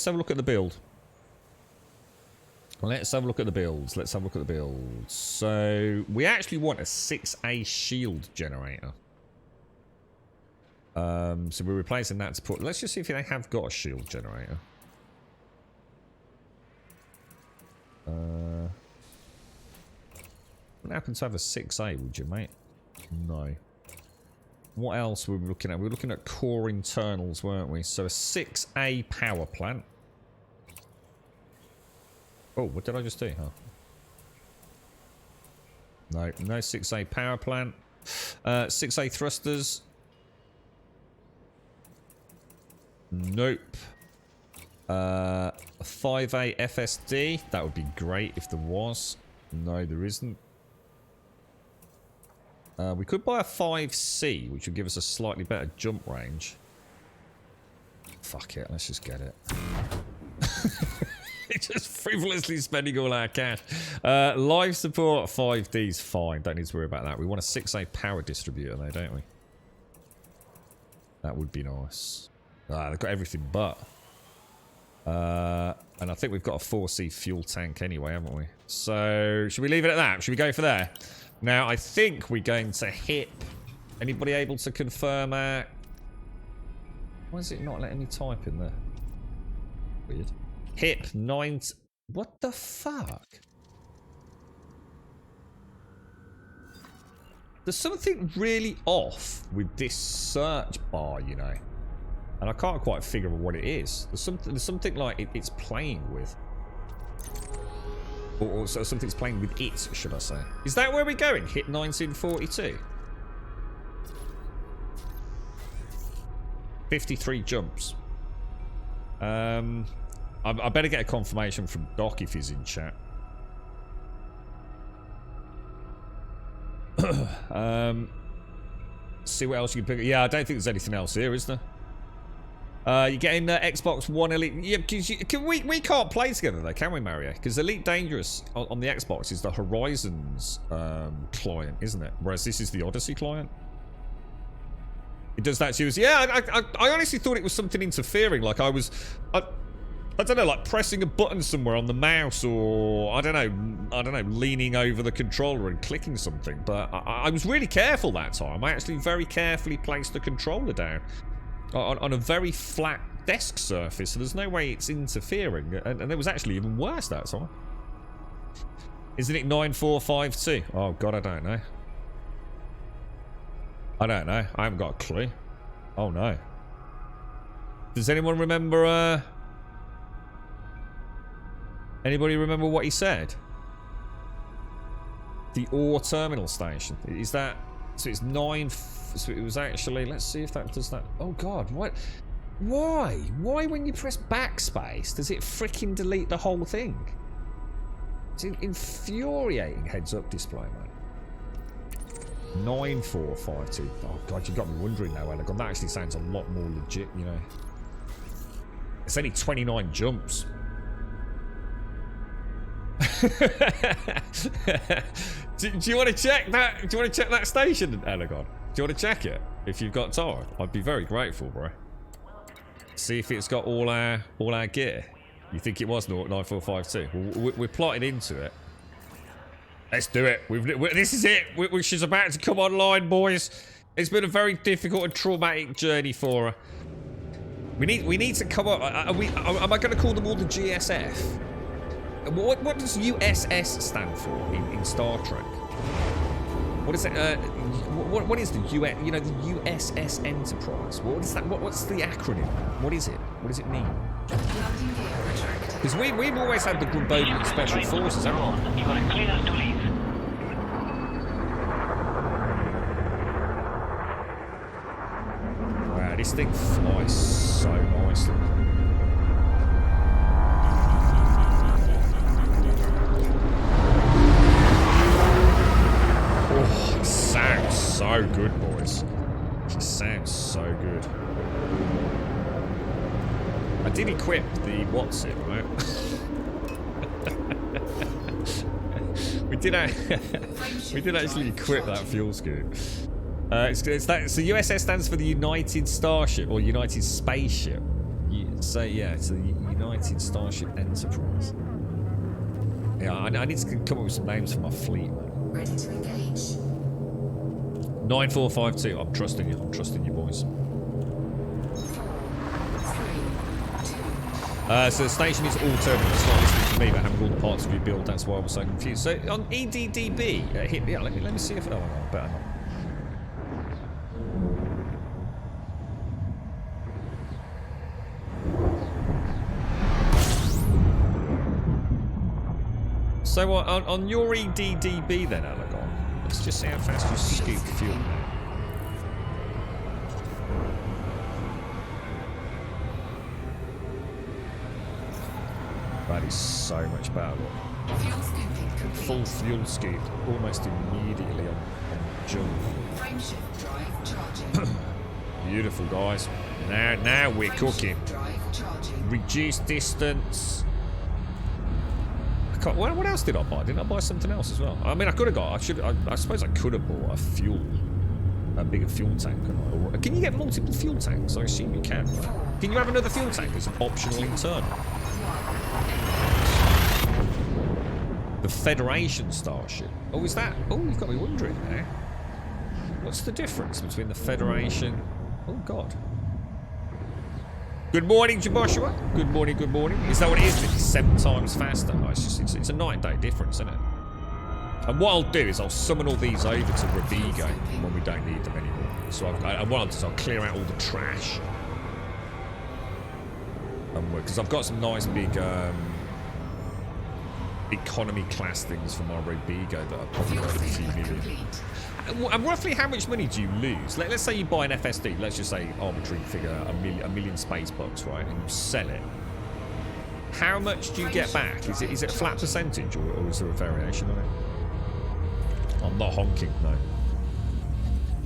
have a look at the build. Let's have a look at the builds. So we actually want a 6A shield generator. So we're replacing that to put... Let's just see if they have got a shield generator. What happened to have a 6A, would you, mate? No. What else were we looking at? We were looking at core internals, weren't we? So a 6A power plant. Oh, what did I just do? Huh? No 6A power plant. 6A thrusters. Nope. 5A FSD. That would be great if there was. No, there isn't. We could buy a 5C, which would give us a slightly better jump range. Fuck it, let's just get it. Just frivolously spending all our cash. Life support 5D is fine. Don't need to worry about that. We want a 6A power distributor though, don't we? That would be nice. They've got everything but. And I think we've got a 4C fuel tank anyway, haven't we? So, should we leave it at that? Should we go for there? Now, I think we're going to HIP. Anybody able to confirm our... Why is it not letting me type in there? Weird. HIP 9... What the fuck? There's something really off with this search bar, you know. And I can't quite figure out what it is. There's something like it's playing with. Or so something's playing with it, should I say. Is that where we're going? Hit 1942? 53 jumps. I better get a confirmation from Doc if he's in chat. See what else you can pick. Yeah, I don't think there's anything else here, is there? You're getting Xbox One Elite. Yeah, because we can't play together though, can we, Mario? Because Elite Dangerous on the Xbox is the Horizons client, isn't it? Whereas this is the Odyssey client. It does that to you. Yeah, I honestly thought it was something interfering. Like I don't know, like pressing a button somewhere on the mouse, or I don't know, leaning over the controller and clicking something. But I was really careful that time. I actually very carefully placed the controller down on a very flat desk surface, so there's no way it's interfering. And it was actually even worse that time. Isn't it 9452? Oh god, I don't know. I don't know. I haven't got a clue. Oh no. Does anyone remember? Anybody remember what he said? The ore terminal station. Is that So it's 9. So it was actually. Let's see if that does that. Oh God, what? Why? Why when you press backspace does it freaking delete the whole thing? It's infuriating heads-up display, man. 9452. Oh God, you got me wondering now, Elegon. That actually sounds a lot more legit, you know. It's only 29 jumps. do you want to check that? Do you want to check that station, Elegon? Do you want to check it if you've got time? I'd be very grateful, bro. See if it's got all our gear. You think it was 9452? We're plotting into it. Let's do it. This is it. Which is about to come online, boys. It's been a very difficult and traumatic journey for her. We need to come up. Am I going to call them all the GSF? What does USS stand for in Star Trek? What is it? What is the US? You know, the USS Enterprise. What is that? What's the acronym? What is it? What does it mean? Landing gear retracted. Because we've always had the Grabonian Special Forces, haven't we? You got clearance to leave. Wow, this thing flies so nicely. Oh, it sounds so good, boys. It sounds so good. I did equip the what's it, right? we did actually equip that fuel scoop. So USS stands for the United Starship or United Spaceship. So yeah, it's the United Starship Enterprise. Yeah, I need to come up with some names for my fleet, man. Ready to engage. 9452. I'm trusting you. I'm trusting you, boys. 4, 3, 2. So the station is all terminals. It's not listening to me, but having all the parts rebuilt. That's why I was so confused. So on EDDB, yeah, let me see if. Oh, no, better not. So on your EDDB then, Elegon, let's just see how fast you scoop fuel. That is so much better. Fuel scooping complete. Full fuel scoop almost immediately on jump. Frameshift drive charging. Beautiful, guys. Now we're cooking. Frameshift drive charging. Reduce distance. What else did I buy? Didn't I buy something else as well? I mean, I could have got. I suppose I could have bought a bigger fuel tank. Or, can you get multiple fuel tanks? I assume you can. Right? Can you have another fuel tank as an optional internal? The Federation Starship. Oh, is that? Oh, you've got me wondering now. What's the difference between the Federation? Oh God. Good morning, Joshua. Good morning, good morning. Is that what it is? It's 7 times faster. Oh, it's a night and day difference, isn't it? And what I'll do is I'll summon all these over to Rabigo when we don't need them anymore. So what I'll do is I'll clear out all the trash. Because I've got some nice big economy class things for my Rabigo that are probably worth a few million. And roughly how much money do you lose? Let's say you buy an FSD, let's just say arbitrary figure, a million space bucks, right? And you sell it. How much do you get back? Is it a flat percentage or is there a variation on it? I'm not honking, no.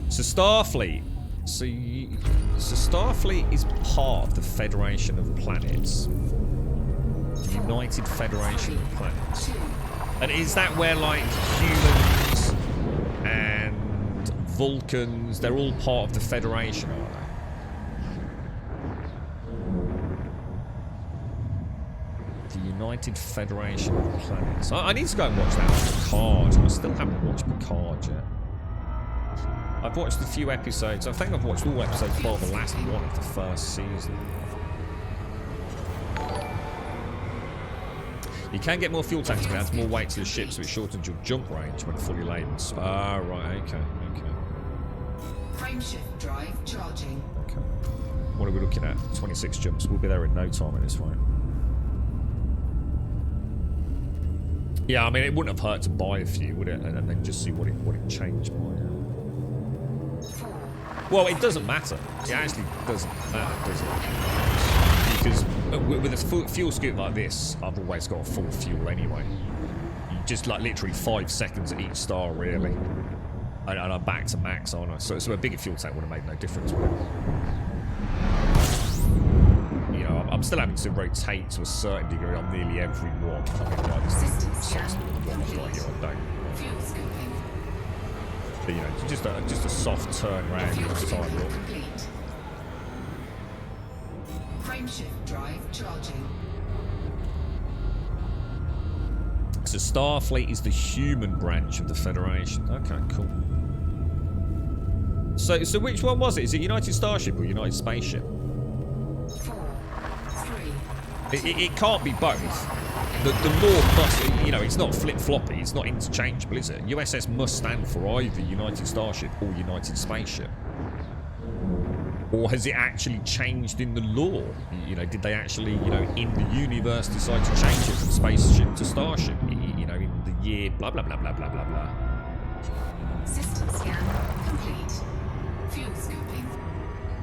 So Starfleet. So Starfleet is part of the Federation of Planets. The United Federation of Planets. And is that where like humans and Vulcans, they're all part of the Federation, are they? The United Federation of Planets. I need to go and watch that Picard. I still haven't watched Picard yet. I've watched a few episodes. I think I've watched all episodes bar the last one of the first season. You can get more fuel tanks, but it adds more weight to the ship, so it shortens your jump range when fully laden. Ah, right, okay. Frameshift drive charging. Okay. What are we looking at? 26 jumps. We'll be there in no time at this point. Yeah, I mean, it wouldn't have hurt to buy a few, would it? And then just see what it changed by. Well, it doesn't matter. It actually doesn't matter, does it? Because with a fuel scoop like this, I've always got a full fuel anyway. You just like literally 5 seconds at each star, really. And I'm back to max, aren't I? So a bigger fuel tank would have made no difference, would it? You know, I'm still having to rotate to a certain degree on nearly every one. I mean, like, Systems some scan ones complete. right here I don't. Fuel scooping. But, you know, just a soft turn round Fuel each time. scooping Look. complete. Frameshift drive charging. So Starfleet is the human branch of the Federation. Okay, cool. So which one was it? Is it United Starship or United Spaceship? 4, 3. It can't be both. The law must, you know, it's not flip-floppy, it's not interchangeable, is it? USS must stand for either United Starship or United Spaceship. Or has it actually changed in the law? You know, did they actually, you know, in the universe decide to change it from spaceship to starship? You know, in the year blah blah blah blah blah blah blah. System scan complete. Fuel scooping.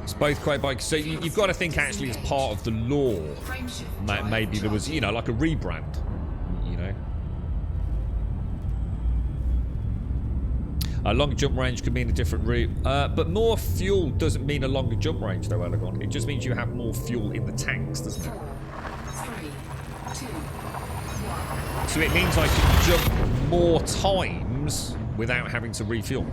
It's both quite bike. So you've got to think actually as part of the law. Frameshift drive Maybe there was, you know, like a rebrand. You know. A longer jump range could mean a different route, but more fuel doesn't mean a longer jump range, though, Elegon. It just means you have more fuel in the tanks, doesn't it? 4, 3, 2, 1. So it means I can jump more times without having to refuel.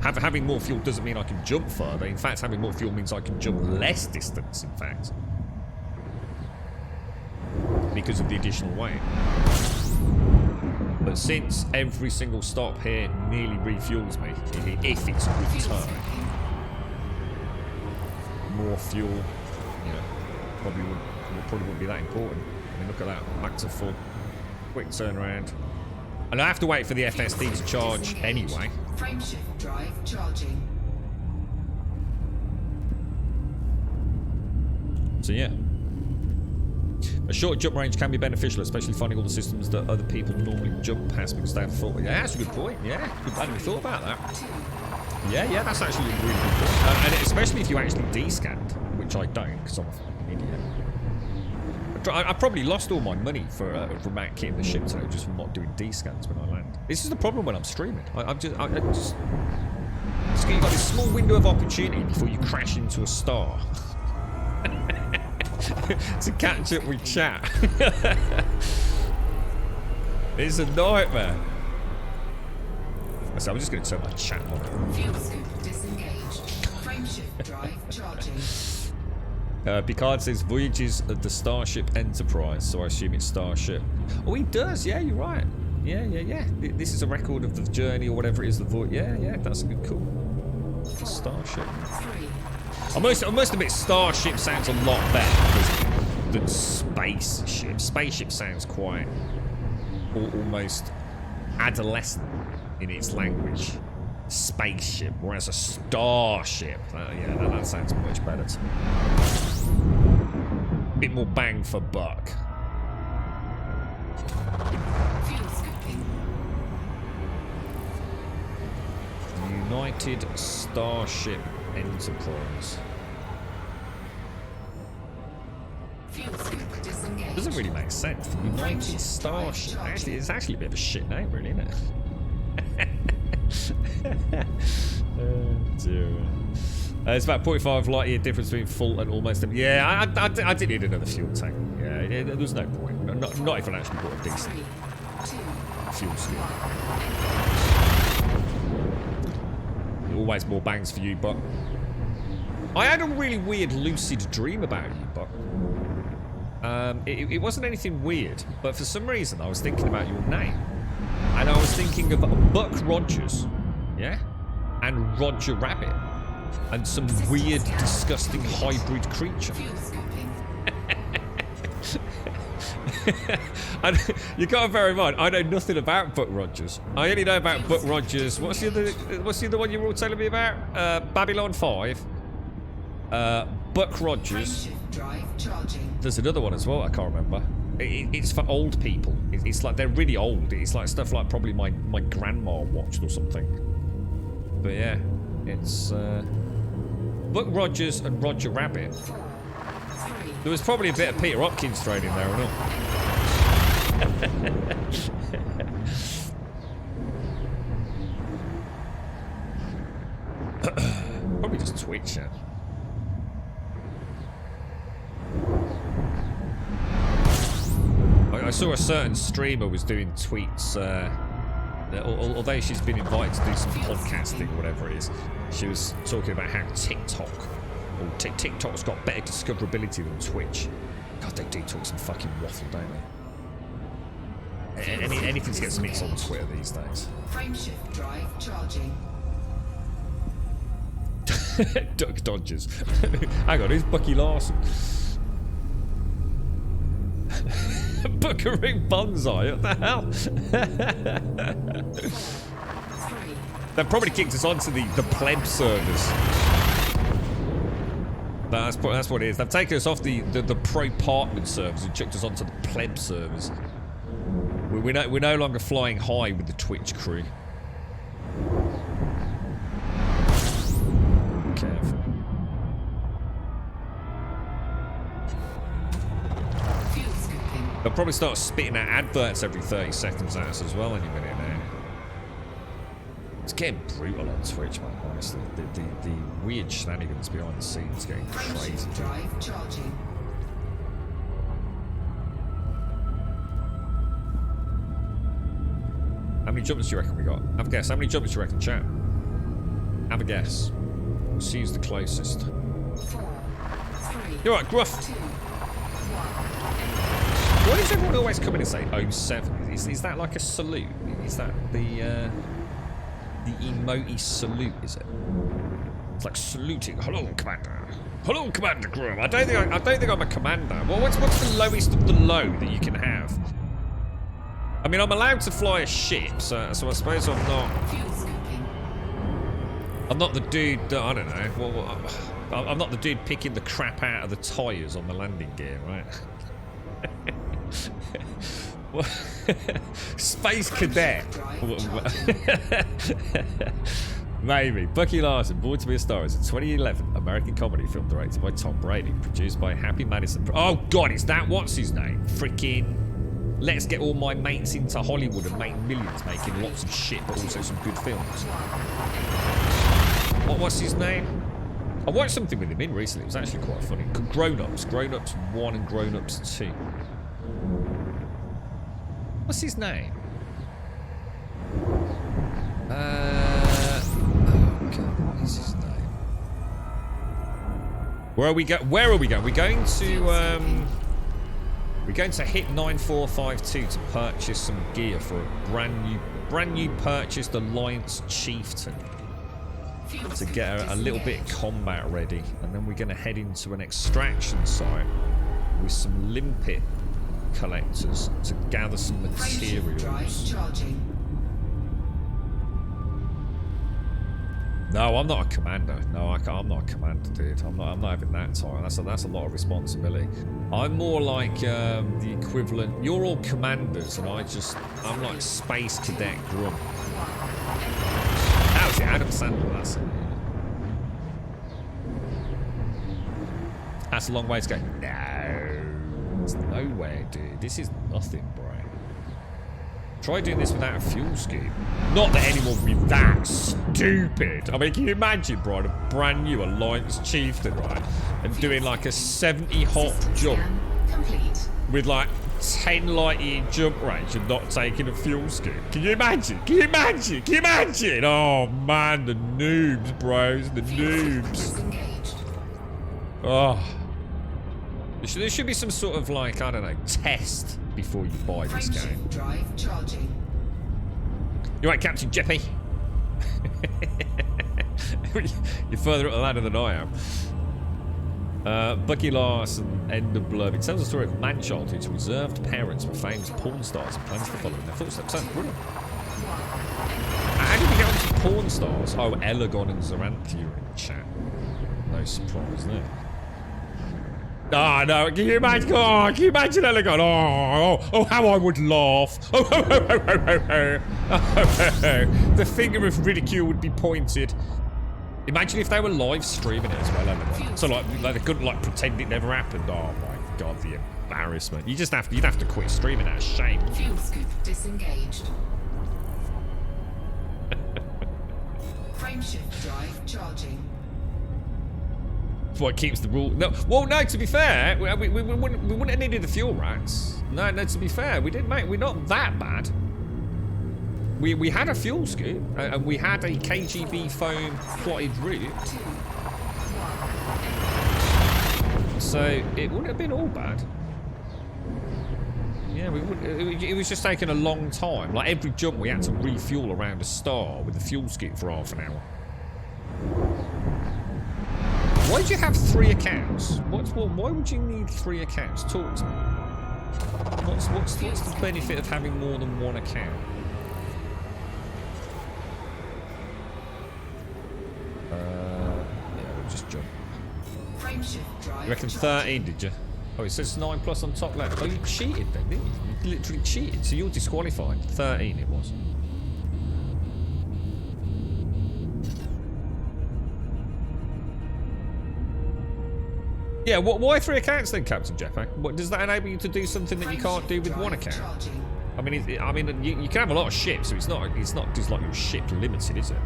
Having more fuel doesn't mean I can jump further. In fact, having more fuel means I can jump less distance, in fact. Because of the additional weight. But since every single stop here nearly refuels me, if it's a good Fuel turn, scooping. more fuel, you know, probably wouldn't be that important. I mean, look at that, back to full, quick turnaround. And I have to wait for the FSD to charge anyway. Frameshift drive charging. So yeah. A short jump range can be beneficial, especially finding all the systems that other people normally jump past because they have thought. Yeah, that's a good point. Yeah, I hadn't even thought about that. Yeah, that's actually a really good point. And especially if you actually descanned, which I don't because I'm a fucking idiot. I probably lost all my money for Matt kitting the ship today just from not doing descans when I land. This is the problem when I'm streaming. I just you've got this small window of opportunity before you crash into a star. To catch up with chat. It's a nightmare. So I'm just going to turn my chat on. Fuel scoop disengaged. Frameshift drive charging. Picard says voyages of the Starship Enterprise, so I assume it's Starship. Oh, he does. Yeah, you're right. Yeah. This is a record of the journey or whatever it is. The voyage. Yeah. That's a good call. Starship. 3. I must admit, Starship sounds a lot better than Spaceship. Spaceship sounds quite almost adolescent in its language. Spaceship, whereas a Starship, that sounds much better to me. Bit more bang for buck. Fuel scooping. United Starship Enterprise. Fuel scoop disengaged. Doesn't really make sense. United Starship. Actually, it's actually a bit of a shit name, really, isn't it? Oh, dear. It's about 0.5 light year difference between full and almost. Yeah, I didn't need another fuel tank. Yeah, there was no point. Not if I actually bought a decent 3, 2, fuel scoop. Always more bangs for you, Buck. I had a really weird lucid dream about you, Buck. It wasn't anything weird, but for some reason I was thinking about your name. And I was thinking of Buck Rogers, yeah? And Roger Rabbit. And some weird, disgusting hybrid creature. fuel scooping. And you got to bear in mind, I know nothing about Buck Rogers. I only know about Buck Rogers. What's the other one you were all telling me about? Babylon 5. Buck Rogers. Frameshift drive charging. There's another one as well, I can't remember. It's for old people. It's like they're really old. It's like stuff like probably my grandma watched or something. But yeah, it's Buck Rogers and Roger Rabbit. 4, 3, There was probably a bit of Peter Hopkins thrown in there and all. Probably just Twitch, yeah. I saw a certain streamer was doing tweets, although she's been invited to do some podcasting or whatever it is, she was talking about how TikTok's got better discoverability than Twitch. God, they do talk some fucking waffle, don't they? Anything to get some hits on Twitter these days. frameshift drive charging. Duck dodgers. Hang on, who's Bucky Larson? Buckaroo Bonsai, what the hell? 3, They've probably kicked us onto the pleb servers. That's what it is. They've taken us off the pro partner servers and chucked us onto the pleb servers. We're no longer flying high with the Twitch crew. Careful. fuel scooping. They'll probably start spitting out adverts every 30 seconds at us as well any minute now. It's getting brutal on Twitch, man, honestly. The weird shenanigans behind the scenes getting crazy. Frameshift drive charging. How many jumpers do you reckon we got? Have a guess. How many jumpers do you reckon, chat? Have a guess. We'll see who's the closest. 4, 3, You're right, Gruff. 2, 1. Why does everyone always come in and say 07? Is that like a salute? Is that the emoji salute, is it? It's like saluting. Hello, Commander. Hello, Commander Grum. I don't think I'm a commander. Well, what's the lowest of the low that you can have? I mean, I'm allowed to fly a ship, so I suppose I'm not. Fuel scooping. I'm not the dude that, I don't know. Well, I'm not the dude picking the crap out of the tyres on the landing gear, right? Well, Space Cadet. Maybe. Bucky Larson, Born to be a Star, is a 2011 American comedy film directed by Tom Brady, produced by Happy Madison. Oh God, is that what's his name? Freaking. Let's get all my mates into Hollywood and make millions, making lots of shit, but also some good films. What's his name? I watched something with him in recently. It was actually quite funny. Grown Ups 1 and Grown Ups 2. What's his name? Oh God, what is his name? Where are we going? We're going to we're going to hit 9452 to purchase some gear for a brand new purchased Alliance Chieftain to get a little bit of combat ready, and then we're going to head into an extraction site with some limpet collectors to gather some Frameshift drive materials. charging. No, I'm not a commander. No, I'm not a commander, dude. I'm not having that title. That's a lot of responsibility. I'm more like the equivalent. You're all commanders, and I'm like Space Cadet Grum. That was it, Adam Sandler. That's it. That's a long way to go. No, it's nowhere, dude. This is nothing, bro. Try doing this without a fuel scoop. Not that anyone would be that stupid. I mean, can you imagine, bro, a brand new Alliance Chieftain, right? And doing like a 70 hop jump Scan complete. with like 10 light year jump range and not taking a fuel scoop. Can you imagine? Can you imagine? Can you imagine? Oh man, the noobs, bros, the noobs. Disengaged. Oh. There should be some sort of like, I don't know, test before you buy this game. Frameshift drive charging. You right, Captain Jeppy? You're further up the ladder than I am. Bucky Larson, End of Blurb. It tells the story of a man-child whose reserved parents were famous porn stars and plans to follow in their footsteps. Sounds brilliant. How did we get onto porn stars? Oh, Elagon and Zaranthia in the chat. No surprise there. Oh, no, can you imagine? Oh, can you imagine Elagon? Oh, how I would laugh. The finger of ridicule would be pointed. Imagine if they were live streaming it as well, Eleanor. So like they couldn't like pretend it never happened. Oh my god, the embarrassment. You'd have to quit streaming out of shame. Fuel scoop disengaged. Frameshift drive charging. That's what keeps the rule. No, well, no. To be fair, we wouldn't have needed the fuel racks. No. To be fair, we didn't make. We're not that bad. We had a fuel scoop and we had a KGB foam plotted route, so it wouldn't have been all bad. Yeah, we wouldn't. It was just taking a long time. Like every jump, we had to refuel around a star with the fuel scoop for half an hour. Why do you have 3 accounts? Why would you need 3 accounts? Talk to me. What's the benefit of having more than 1 account? Yeah, we'll just jump. You reckon 13, did you? Oh, it says 9+ on top left. Oh, you cheated then, didn't you? You literally cheated, so you're disqualified. 13 it was. Yeah, why 3 accounts then, Captain Jetpack? What does that enable you to do something that you can't do with 1 account? I mean, you can have a lot of ships, so it's not just like your ship limited, is it?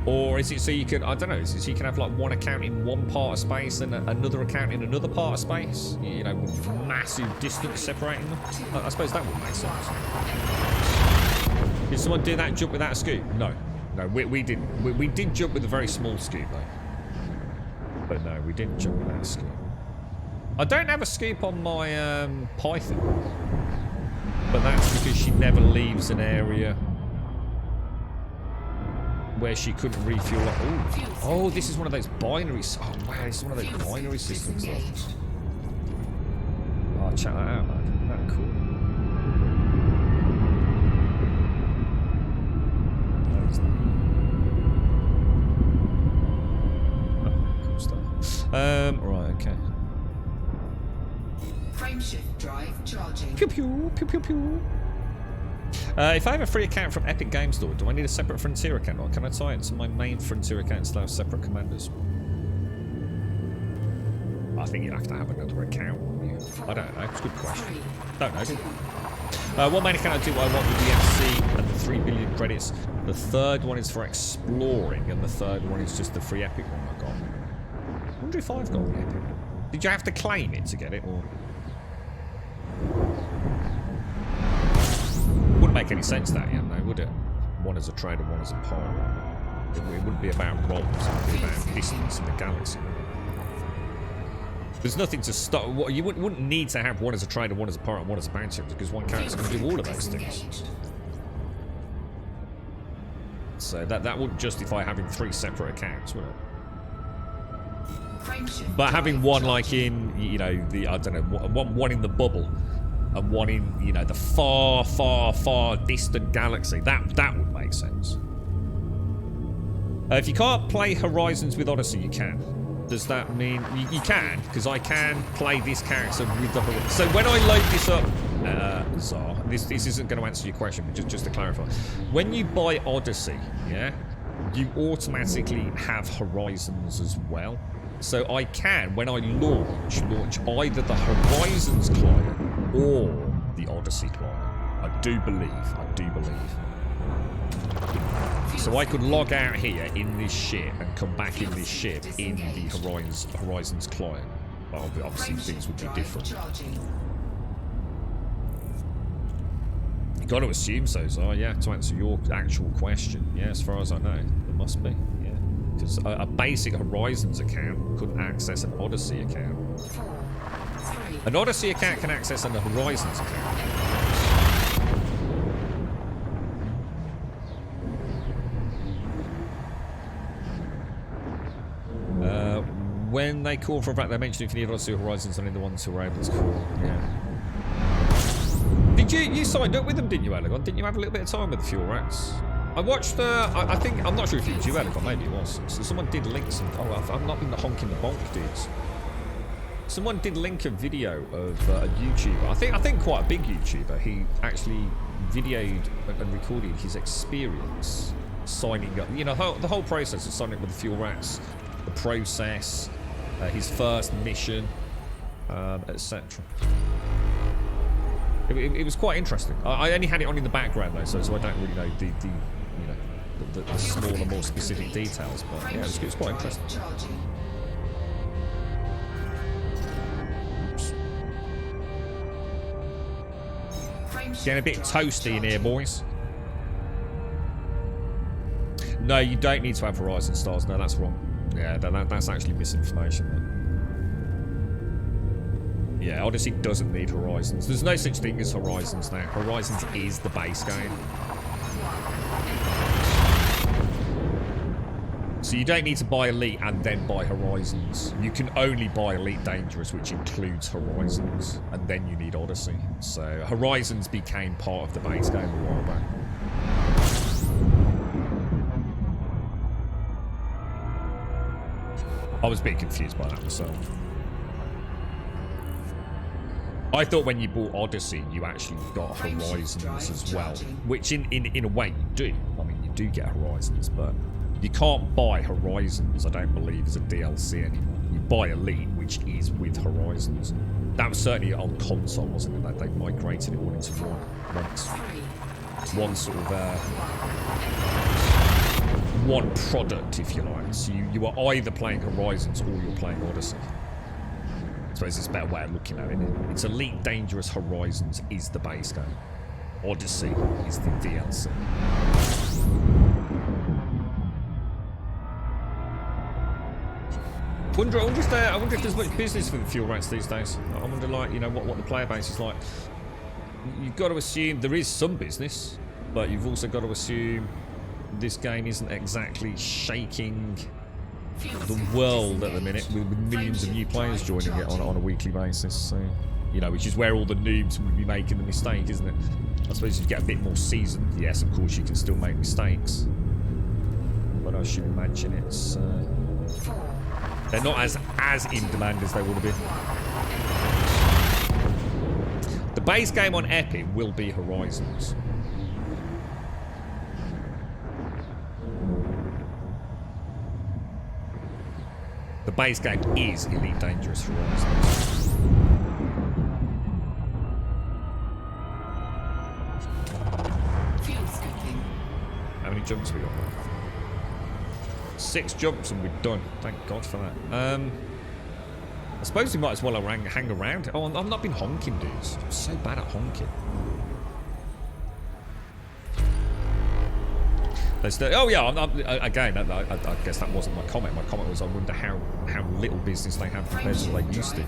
Or is it so you can, I don't know, is it so you can have like 1 account in one part of space and another account in another part of space? You know, with massive distance separating them? I suppose that would make sense. Did someone do that jump without a scoop? No. No, we didn't. We did jump with a very small scoop though. But no, we didn't jump without a scoop. I don't have a scoop on my Python. But that's because she never leaves an area where she couldn't refuel. Oh, this is one of those binaries. Oh wow, this is one of those binary systems. Oh, check that out, man. Isn't that cool? Oh, cool stuff. Right, okay. Frameshift drive charging. Pew pew pew pew pew. If I have a free account from Epic Games Store, do I need a separate Frontier account, or can I tie it to my main Frontier account and still have separate commanders? I think you'd have to have another account, wouldn't you? I don't know. It's a good question. Don't know. What main account do I want with the FC and the 3 billion credits? The third one is for exploring, and the third one is just the free Epic one I got. I wonder if I've got the Epic. Did you have to claim it to get it, or...? Wouldn't make any sense that yet, though, would it? One as a trader, one as a pirate. It wouldn't be about roles, it would be about distance in the galaxy. There's nothing to stop. You wouldn't need to have one as a trader, one as a pirate, one as a bounty hunter, because one character can do all of those things. So that wouldn't justify having 3 separate accounts, would it? But having one like in, you know, the, I don't know, one in the bubble and one in, you know, the far, far, far distant galaxy, that would make sense. If you can't play Horizons with Odyssey, you can. Does that mean you can? Because I can play this character with the Horizon. So when I load this up, Zar, this isn't going to answer your question, but just to clarify, when you buy Odyssey, yeah, you automatically have Horizons as well. So I can, when I launch either the Horizons client or the Odyssey client. I do believe. So I could log out here in this ship and come back in this ship in the Horizons client. But obviously things would be different. You got to assume so, Zar, yeah, to answer your actual question. Yeah, as far as I know, it must be, yeah. Because a basic Horizons account couldn't access an Odyssey account. An Odyssey account can access an Horizons account. When they call for a fact, they mentioned if you need Odyssey or Horizons, only the ones who were able to call. Yeah. Did you signed up with them, didn't you, Elegon? Didn't you have a little bit of time with the fuel racks? I watched. I think I'm not sure if it was you, Elegon. Maybe it was. So someone did link some. Oh, I've not been the honking the bonk dudes. Someone did link a video of a YouTuber. I think quite a big YouTuber. He actually videoed and recorded his experience signing up. You know, the whole process of signing up with the fuel rats, the process, his first mission, etc. It was quite interesting. I only had it on in the background though, so I don't really know the you know the smaller, more specific details. But yeah, it was quite interesting. Charging. Getting a bit toasty in here, boys. No, you don't need to have Horizon stars. No, that's wrong. Yeah, that's actually misinformation there. Yeah, Odyssey doesn't need Horizons. There's no such thing as Horizons now. Horizons is the base game. So you don't need to buy Elite and then buy Horizons. You can only buy Elite Dangerous, which includes Horizons, and then you need Odyssey. So Horizons became part of the base game a while back. I was a bit confused by that myself. I thought when you bought Odyssey, you actually got Horizons as well, which in a way you do. I mean, you do get Horizons, but you can't buy Horizons, I don't believe, as a DLC anymore. You buy Elite, which is with Horizons. That was certainly on console, wasn't it? That they migrated it all into one sort of one product, if you like. So you are either playing Horizons or you're playing Odyssey. I suppose it's a better way of looking at it. It's Elite Dangerous. Horizons is the base game. Odyssey is the DLC. I wonder if there's much business for the fuel rats these days. I wonder, like, you know, what the player base is like. You've got to assume there is some business, but you've also got to assume this game isn't exactly shaking the world at the minute with millions of new players joining it on a weekly basis. So, you know, which is where all the noobs would be making the mistake, isn't it? I suppose you get a bit more seasoned. Yes, of course you can still make mistakes, but I should imagine it's they're not as in demand as they would have been. The base game on Epic will be Horizons. The base game is Elite Dangerous Horizons. How many jumps have we got? 6 jumps and we're done. Thank God for that. I suppose we might as well hang around. Oh, I've not been honking, dudes. I'm so bad at honking. Oh yeah, again, I guess that wasn't my comment. My comment was I wonder how little business they have compared to what they used to.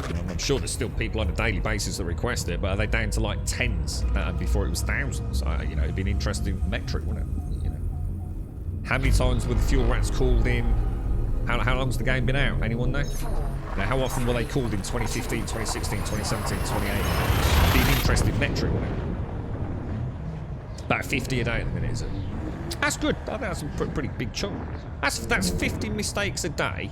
You know, I'm sure there's still people on a daily basis that request it, but are they down to like tens before it was thousands? You know, it'd be an interesting metric, wouldn't it? You know, how many times were the fuel rats called in? How long's the game been out? Anyone know? Now, how often were they called in 2015, 2016, 2017, 2018? It'd be an interesting metric, wouldn't it? About 50 a day at the minute, is it? That's good. I think that's a pretty big chunk. That's 50 mistakes a day.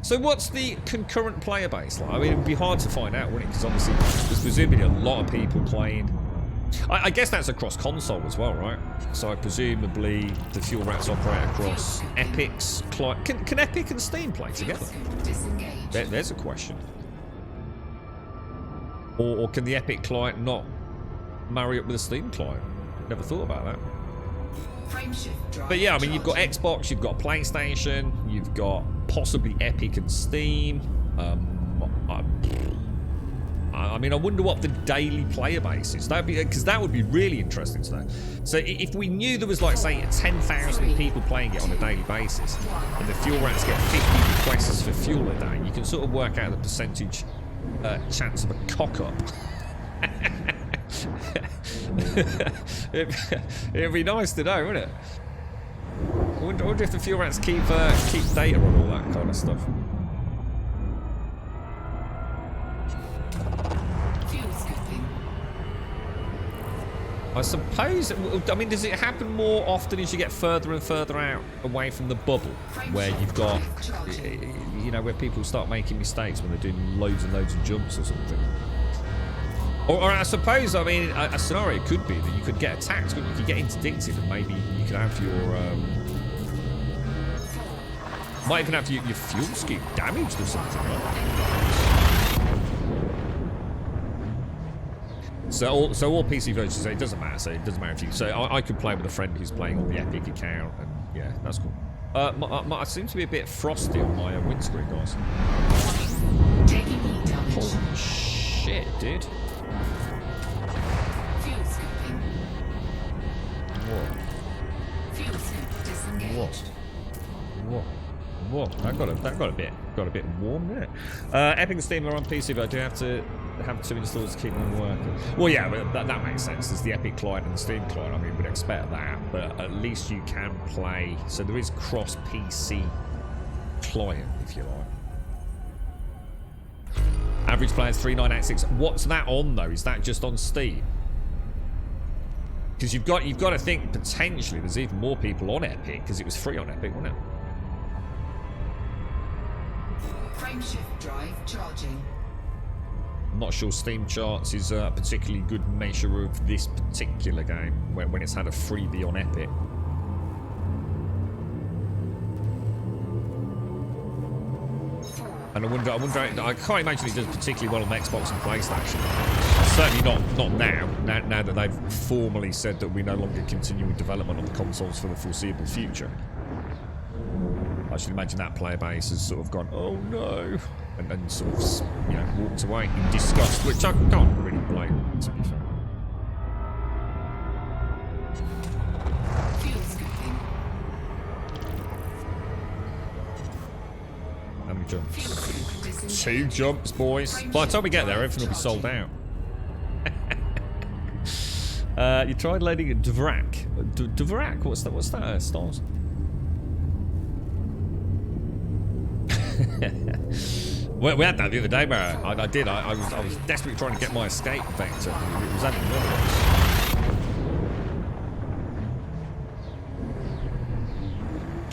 So what's the concurrent player base like? I mean, it'd be hard to find out, wouldn't it? Because obviously there's presumably a lot of people playing. I guess that's across console as well, right? So presumably the fuel rats operate across Epic's client. Can Epic and Steam play together? There's a question. Or can the Epic client not marry up with a Steam client? Never thought about that. But yeah, I mean, you've got Xbox, you've got PlayStation, you've got possibly Epic and Steam. I mean, I wonder what the daily player base is. Because that would be really interesting to know. So if we knew there was, like, say, 10,000 people playing it on a daily basis, and the fuel rats get 50 requests for fuel a day, you can sort of work out the percentage chance of a cock-up. It'd be nice to know, wouldn't it? I wonder if the fuel rats keep data on all that kind of stuff. I suppose. I mean, does it happen more often as you get further and further out away from the bubble, where you've got, you know, where people start making mistakes when they're doing loads and loads of jumps or something? Or I suppose, I mean, a scenario could be that you could get attacked, couldn't you? You could get interdicted, and maybe you could have your, might even have your fuel scheme damaged or something, right? So all PC versions say it doesn't matter. So it doesn't matter if you. So I could play with a friend who's playing on the Epic account, and yeah, that's cool. I seem to be a bit frosty on my windscreen, guys. Taking heat damage. Holy shit, dude. Fuel scooping. Whoa. Fuel scoop disengaged. Whoa, that got a bit warm there. Epic and Steam are on PC, but I do have to have 2 installs to keep them working. Well, yeah, but that makes sense. There's the Epic client and the Steam client. I mean, we'd expect that, but at least you can play. So there is cross PC client, if you like. Average player is 3986. What's that on though? Is that just on Steam? Because you've got to think potentially there's even more people on Epic because it was free on Epic, wasn't it? Frameshift drive charging. I'm not sure Steam charts is a particularly good measure of this particular game when it's had a freebie on Epic. And I wonder, I can't imagine it does particularly well on Xbox and PlayStation. Certainly not now that they've formally said that we're no longer continuing development on the consoles for the foreseeable future. I should imagine that player base has sort of gone, oh no, and sort of, you know, walked away in disgust, which I can't really blame, to be fair. Fuel scooping. How many jumps? Fuel scoop disengaged. 2 jumps, boys. By the time we get there, everything will be sold out. You tried loading a Dvorak. Dvorak? What's that? Stars? Well, we had that the other day, Mara. I did. I was desperately trying to get my escape vector. It was adding another one.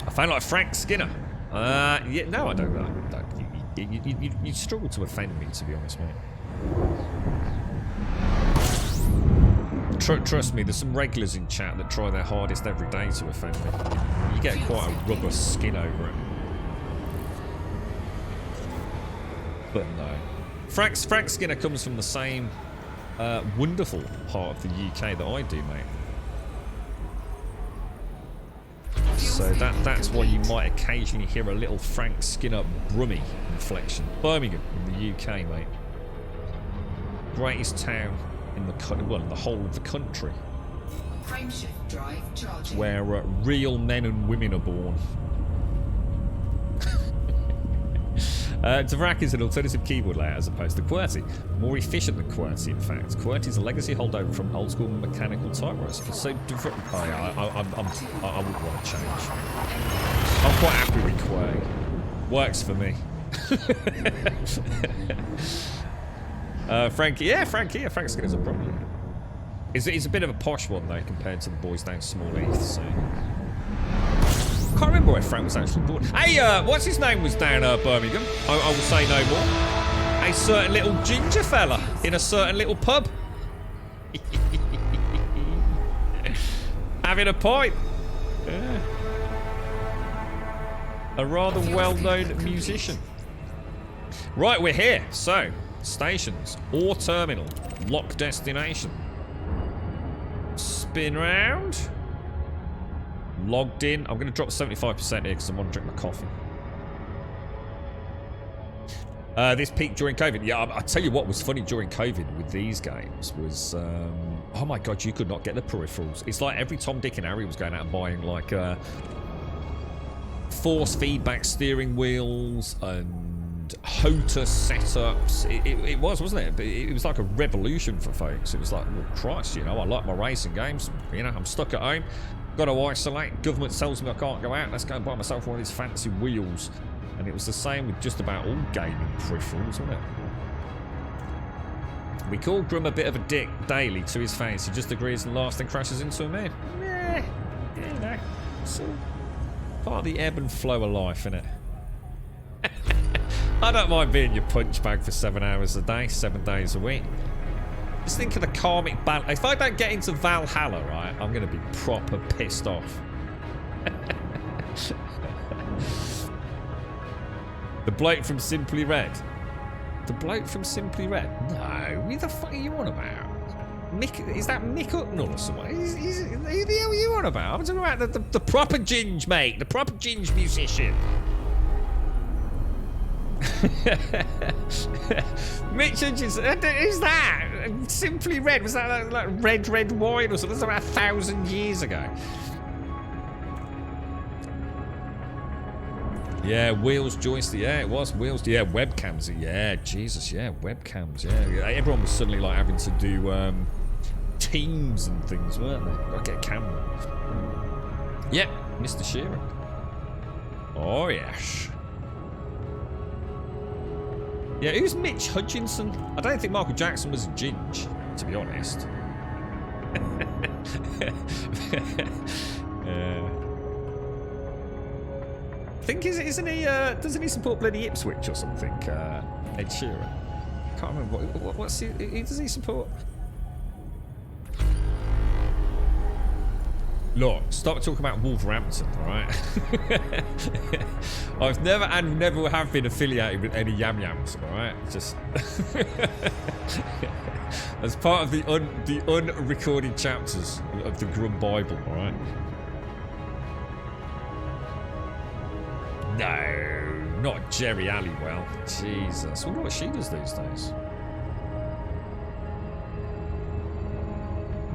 I found like Frank Skinner. Yeah, no, I don't. You struggle to offend me, to be honest, mate. Trust me, there's some regulars in chat that try their hardest every day to offend me. You get quite a rubber skin over it. But no. Frank Skinner comes from the same wonderful part of the UK that I do, mate. So that's why you might occasionally hear a little Frank Skinner brummy inflection. Birmingham in the UK, mate. Greatest town in the whole of the country. Frameshift drive charging. Where real men and women are born. Dvorak is an alternative keyboard layout as opposed to QWERTY. More efficient than QWERTY, in fact. QWERTY is a legacy holdover from old school mechanical typewriters. So Dvorak... Oh yeah, I wouldn't want to change. I'm quite happy with QWERTY. Works for me. Frank Skinner's a problem. He's a bit of a posh one though compared to the boys down Small Heath, so... Can't remember where Frank was actually born. Hey, what's his name was down Birmingham? I will say no more. A certain little ginger fella in a certain little pub. Having a pint. Yeah. A rather well-known musician. Right, we're here. So, stations or terminal. Lock destination. Spin round. Logged in. I'm going to drop 75% here because I want to drink my coffee. This peaked during COVID. Yeah, I'll tell you what was funny during COVID with these games was, oh my god, you could not get the peripherals. It's like every Tom, Dick and Harry was going out and buying like force feedback steering wheels and HOTA setups. It was, wasn't it? But it was like a revolution for folks. It was like, well, Christ, you know, I like my racing games. You know, I'm stuck at home. Got to isolate. Government tells me I can't go out. Let's go and buy myself one of these fancy wheels. And it was the same with just about all gaming peripherals, wasn't it? We called Grum a bit of a dick daily to his face. He just agrees and laughs and crashes into him here. Yeah, you know, it's all part of the ebb and flow of life, innit? I don't mind being your punch bag for 7 hours a day, 7 days a week. Just think of the karmic balance. If I don't get into Valhalla, right, I'm going to be proper pissed off. The bloke from Simply Red. The bloke from Simply Red? No, who the fuck are you on about? Mick, is that Mick Hucknall or someone? Who the hell are you on about? I'm talking about the proper ginge, mate. The proper ginge musician. Mitch Hutchinson. Who's that? Simply Red. Was that like red wine or something? That's about 1,000 years ago. Yeah, wheels joystick. Yeah, it was wheels. Yeah, webcams. Yeah, Jesus. Yeah, webcams. Yeah, everyone was suddenly like having to do teams and things, weren't they? Gotta get a camera. Yep, Mr. Shearer. Oh yes. Yeah, who's Mitch Hutchinson? I don't think Michael Jackson was a ginge, to be honest. I think isn't he? Doesn't he support bloody Ipswich or something? Ed Sheeran. I can't remember what's he. Who does he support? Look, stop talking about Wolverhampton, all right? I've never and never have been affiliated with any Yam Yams, all right? Just as part of the unrecorded chapters of the Grum Bible, all right? No, not Jerry Halliwell. Jesus, I wonder what she does these days.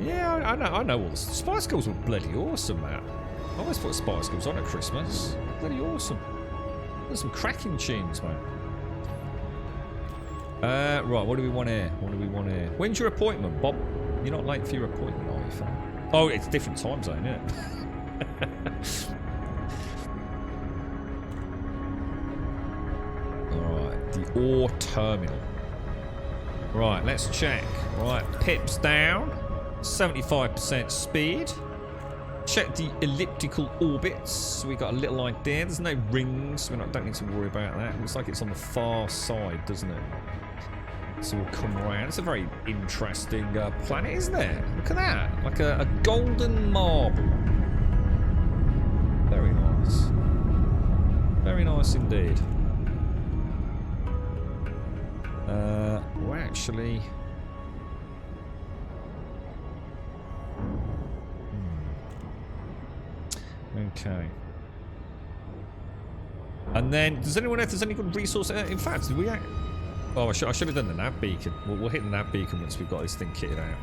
Yeah, I know all the Spice Girls were bloody awesome, man. I always put Spice Girls on at Christmas. Bloody awesome. There's some cracking tunes, man. Right, what do we want here? When's your appointment, Bob? You're not late for your appointment, are you, fam? Oh, it's a different time zone, isn't it? Alright, the ore terminal. Right, let's check. Right, pips down. 75% speed. Check the elliptical orbits. So we got a little idea. There's no rings. So we don't need to worry about that. Looks like it's on the far side, doesn't it? So we'll come around. It's a very interesting planet, isn't it? Look at that. Like a golden marble. Very nice. Very nice indeed. We're actually... Okay. And then, does anyone know if there's any good resource? In fact, did we... Oh, I should have done the nav beacon. We'll hit the nav beacon once we've got this thing kitted out.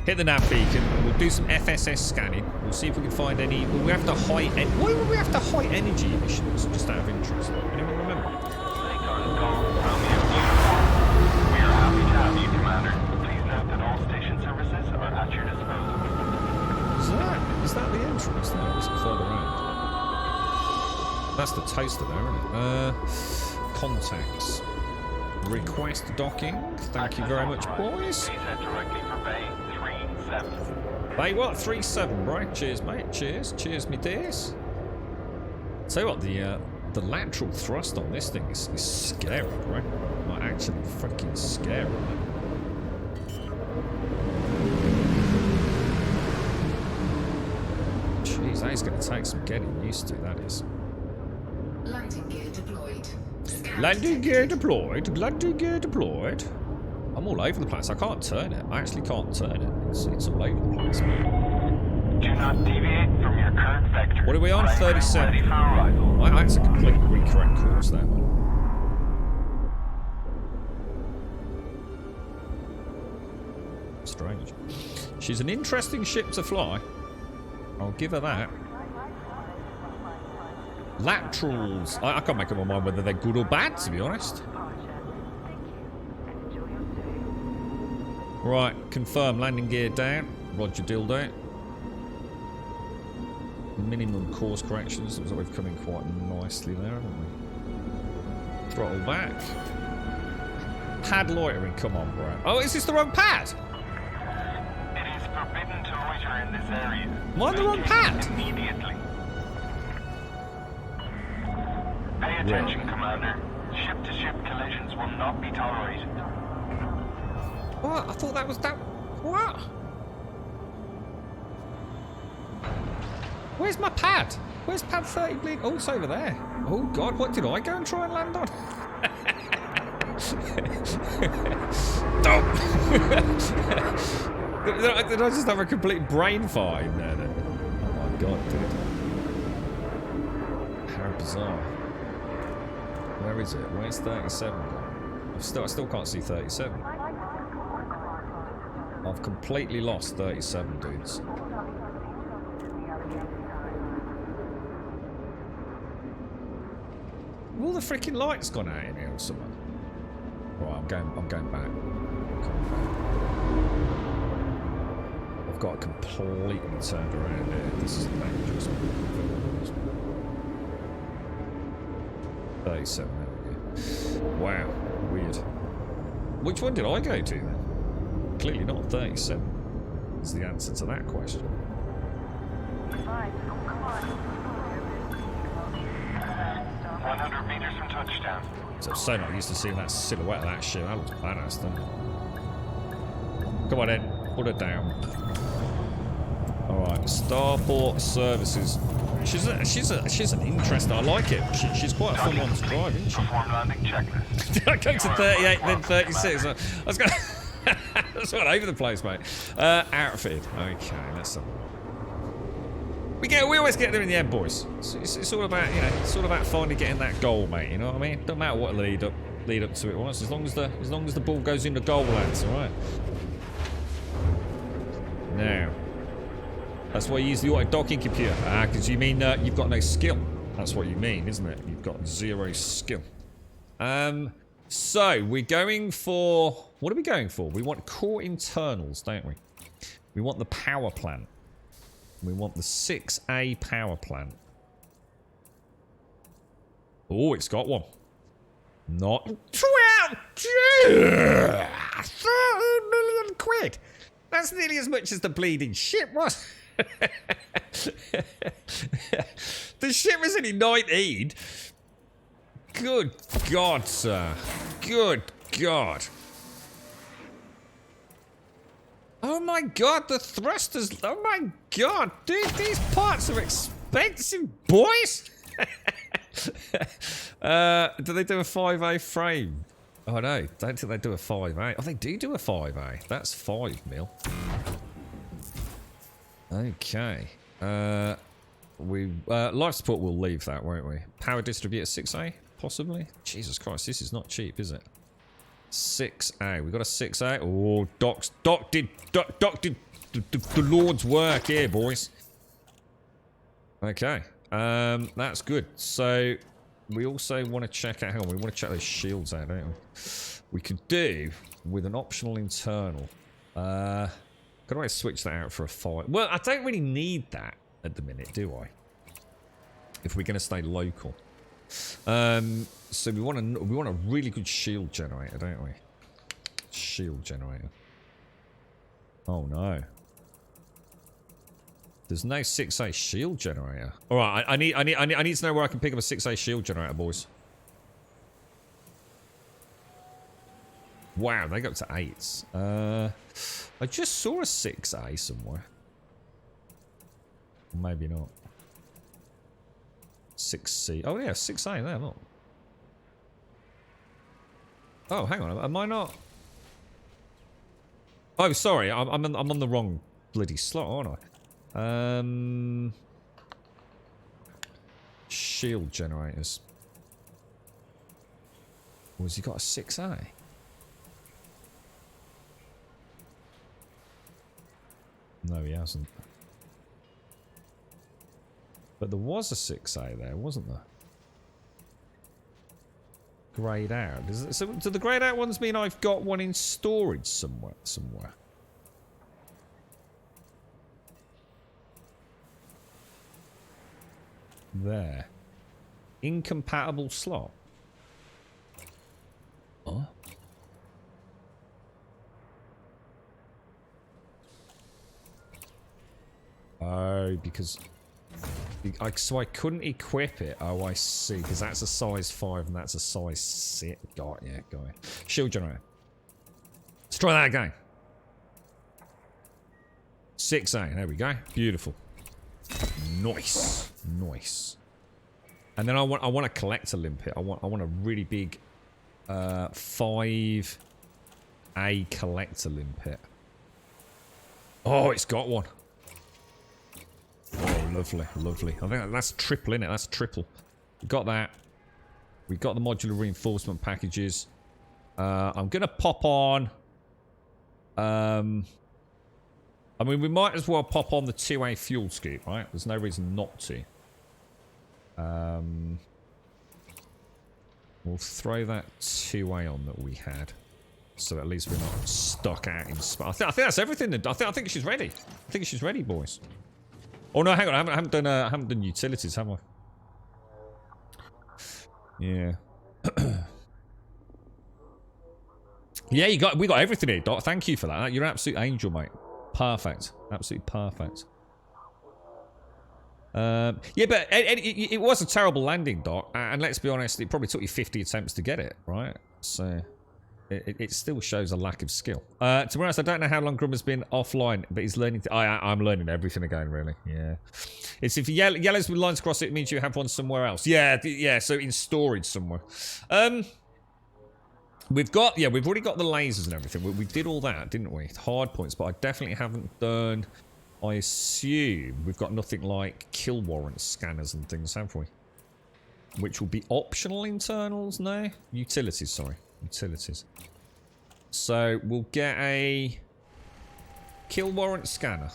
Hit the nav beacon. We'll do some FSS scanning. We'll see if we can find any... Will we have to high... Why would we have to high energy emissions? Just out of interest. Anyone remember? Is that the entrance there, or is it further around? That's the toaster there, isn't it? Contacts. Request docking. Thank you very much, boys. Bay what? 37, right? Cheers, mate. Cheers. Cheers, me dears. Tell you what, the lateral thrust on this thing is scary, right? Like, actually freaking scary. Jeez, that is going to take some getting used to, that is. Landing gear deployed. Landing gear deployed. Landing gear deployed. I'm all over the place. I can't turn it. I actually can't turn it. It's all over the place. Do not deviate from your current vector. What are we on? 37. Ready for arrival. That's a completely incorrect course there. Strange. She's an interesting ship to fly. I'll give her that. Laterals. I can't make up my mind whether they're good or bad, to be honest. Right, confirm landing gear down. Roger dildo. Minimum course corrections. Looks like we've come in quite nicely there, haven't we? Throttle back. Pad loitering, come on, bro. Oh, is this the wrong pad? It is forbidden to loiter in this area. Am I on the wrong pad? Immediately. Pay attention, Commander. Ship-to-ship collisions will not be tolerated. What? I thought that was that. What? Where's my pad? Where's pad 30 bleed? Oh, it's over there. Oh, God, what did I go and try and land on? Did I just have a complete brain fart in there then? Oh my God, dude. How bizarre. Where is it? Where's 37 gone? I still can't see 37. I've completely lost 37, dudes. All the freaking lights gone out in here or something. Right, I'm going back. I've got it completely turned around here. This is dangerous. 37, there we go. Wow, weird. Which one did I go to then? Clearly not 37. Is the answer to that question. 100 meters from touchdown. So I'm so not used to seeing that silhouette of that shit. That looks badass, doesn't it? Come on in, put her down. Alright, Starport Services. She's an interesting. I like it. She's quite a fun one to drive, isn't she? Perform landing checklist. Did I go to 38 then 36? I was going. That's all over the place, mate. Outfitted. Okay, let's have a look. We always get there in the end, boys. It's all about, you know, it's all about finally getting that goal, mate. You know what I mean? Don't matter what lead up to it was, as long as the ball goes into goal, lads. All right. Now, that's why you use the auto docking computer. Because you mean you've got no skill. That's what you mean, isn't it? You've got 0 skill. So we're going for, what are we going for? We want core internals, don't we? We want the power plant. We want the 6A power plant. Oh, it's got one. Not 12 million quid. That's nearly as much as the bleeding ship was. The ship was only 19. Good God, sir. Good God. Oh my God, the thrusters. Oh my God, dude, these parts are expensive, boys. Do they do a 5A frame? Oh no, don't think they do a 5A. Oh, they do a 5A. That's 5 mil. Okay. Life support will leave that, won't we? Power distributor 6A, possibly. Jesus Christ, this is not cheap, is it? 6A. We got a 6A. Oh, Doc did the Lord's work here, boys. Okay. That's good. So we also want to check out. Hang on, we want to check those shields out, don't we? We could do with an optional internal. Could I switch that out for a 5? Well, I don't really need that at the minute, do I? If we're going to stay local. So we want a really good shield generator, don't we? Shield generator. Oh no. There's no 6A shield generator. All right, I need to know where I can pick up a 6A shield generator, boys. Wow, they go up to 8s. I just saw a 6A somewhere. Maybe not. 6C. Oh yeah, 6A there, look. Oh, hang on. Am I not? Oh, sorry. I'm on the wrong bloody slot, aren't I? Shield generators. Or has he got a 6A? No, he hasn't. But there was a 6A there, wasn't there? Grayed out. So do the grayed out ones mean I've got one in storage somewhere? There. Incompatible slot. Oh. Oh, because... so I couldn't equip it. Oh, I see. Because that's a size 5 and that's a size 6. Got it. Shield generator. Let's try that again. 6A. There we go. Beautiful. Nice. Nice. And then I want a collector limpet. I want a really big 5A collector limpet. Oh, it's got one. Oh, lovely, lovely. I think that's triple, innit? That's triple. We got that. We got the modular reinforcement packages. I'm gonna pop on. I mean, we might as well pop on the 2A fuel scoop, right? There's no reason not to. We'll throw that 2A on that we had. So at least we're not stuck out in space. I think that's everything. I think she's ready. I think she's ready, boys. Oh no, hang on. I haven't done utilities, have I? Yeah. Yeah, we got everything here, Doc. Thank you for that. You're an absolute angel, mate. Perfect. Absolutely perfect. Yeah, but it was a terrible landing, Doc. And let's be honest, it probably took you 50 attempts to get it, right? So it still shows a lack of skill. To be honest, I don't know how long Grummer's been offline, but he's learning. I'm learning everything again, really. Yeah. It's if yellows with lines across it means you have one somewhere else. Yeah, yeah. So in storage somewhere. We've already got the lasers and everything. We did all that, didn't we? Hard points, but I definitely haven't done. I assume we've got nothing like kill warrant scanners and things, have we? Which will be optional internals now. Utilities, sorry. Utilities. So we'll get a kill warrant scanner.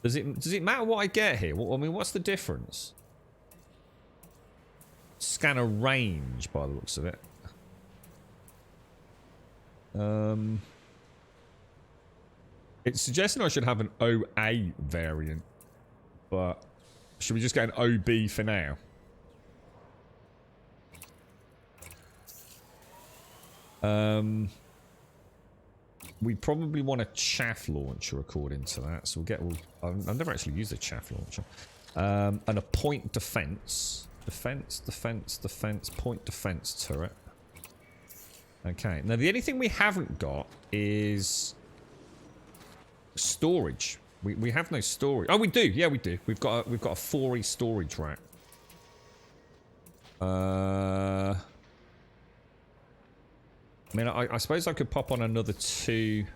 Does it matter what I get here? I mean, what's the difference? Scanner range, by the looks of it. It's suggesting I should have an OA variant, but should we just get an OB for now? We probably want a chaff launcher according to that, so we'll get. I've never actually used a chaff launcher. And a point defense, point defense turret. Okay. Now the only thing we haven't got is storage. We have no storage. Oh, we do. Yeah, we do. We've got a 4E storage rack. I mean, I suppose I could pop on another 2E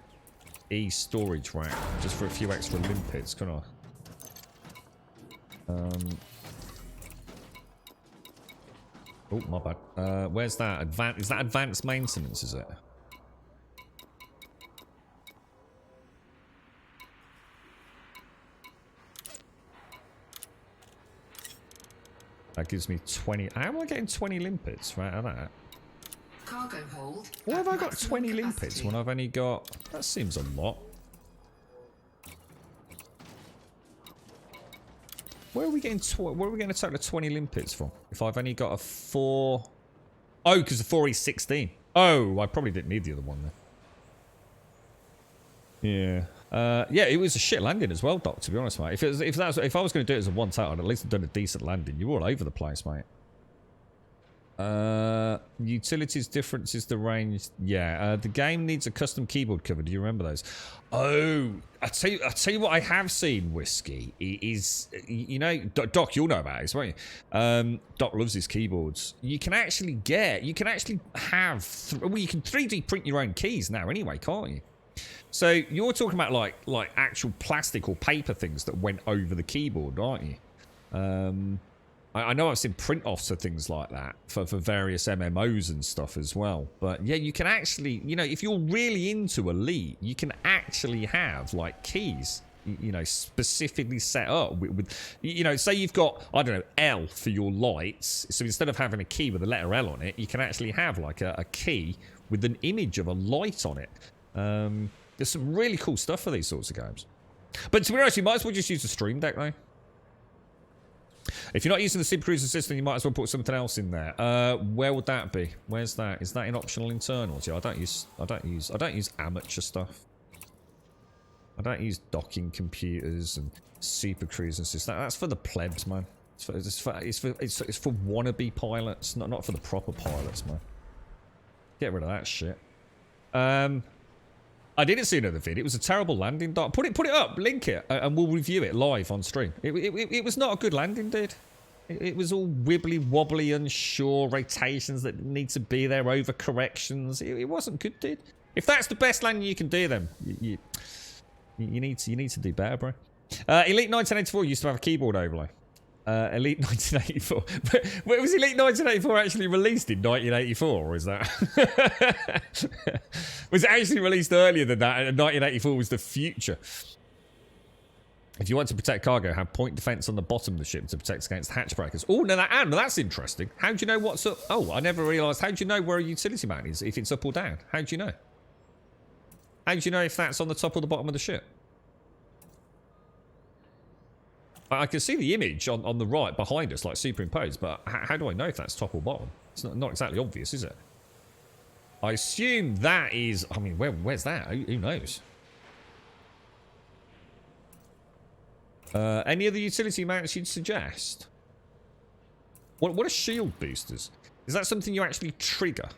storage rack just for a few extra limpets, couldn't I? Oh, my bad. Where's that? Is that advanced maintenance, is it? That gives me 20. How am I getting 20 limpets right out of that? Cargo hold. Why have I got 20 limpets when I've only got... That seems a lot. Where are we getting a total of 20 limpets from? If I've only got a 4... Oh, because the 4E16. Oh, I probably didn't need the other one then. Yeah. Yeah, it was a shit landing as well, Doc, to be honest, mate. If I was going to do it as a one total, I'd at least have done a decent landing. You were all over the place, mate. Utilities differences the range. Yeah, the game needs a custom keyboard cover. Do you remember those? Oh, I tell you what I have seen, Whiskey, is, you know, Doc, you'll know about this, won't you? Doc loves his keyboards. You can actually have, well, you can 3D print your own keys now anyway, can't you? So you're talking about like actual plastic or paper things that went over the keyboard, aren't you? I know I've seen print-offs of things like that for various MMOs and stuff as well. But yeah, you can actually, you know, if you're really into Elite, you can actually have like keys, you know, specifically set up with you know, say you've got, I don't know, L for your lights. So instead of having a key with the letter L on it, you can actually have like a key with an image of a light on it. There's some really cool stuff for these sorts of games. But to be honest, you might as well just use the Stream Deck though. If you're not using the Super Cruiser system, you might as well put something else in there. Where would that be? Where's that? Is that in optional internals? Yeah, I don't use amateur stuff. I don't use docking computers and Super Cruiser system. That's for the plebs, man. It's for wannabe pilots, not for the proper pilots, man. Get rid of that shit. I didn't see another vid. It was a terrible landing, Doc. Put it up, link it, and we'll review it live on stream. It was not a good landing, dude. It was all wibbly wobbly, unsure, rotations that need to be there, overcorrections. It wasn't good, dude. If that's the best landing you can do, then you need to do better, bro. Elite 1984 used to have a keyboard overlay. Elite 1984. Wait, was Elite 1984 actually released in 1984, or is that... was it actually released earlier than that, and 1984 was the future? If you want to protect cargo, have point defense on the bottom of the ship to protect against hatch breakers. Oh, no, that's interesting. How do you know what's up? Oh, I never realised. How do you know where a utility mount is, if it's up or down? How do you know? How do you know if that's on the top or the bottom of the ship? I can see the image on the right behind us, like superimposed, but how do I know if that's top or bottom? It's not exactly obvious, is it? I assume that is... I mean, where's that? Who knows? Any other utility mounts you'd suggest? What are shield boosters? Is that something you actually trigger?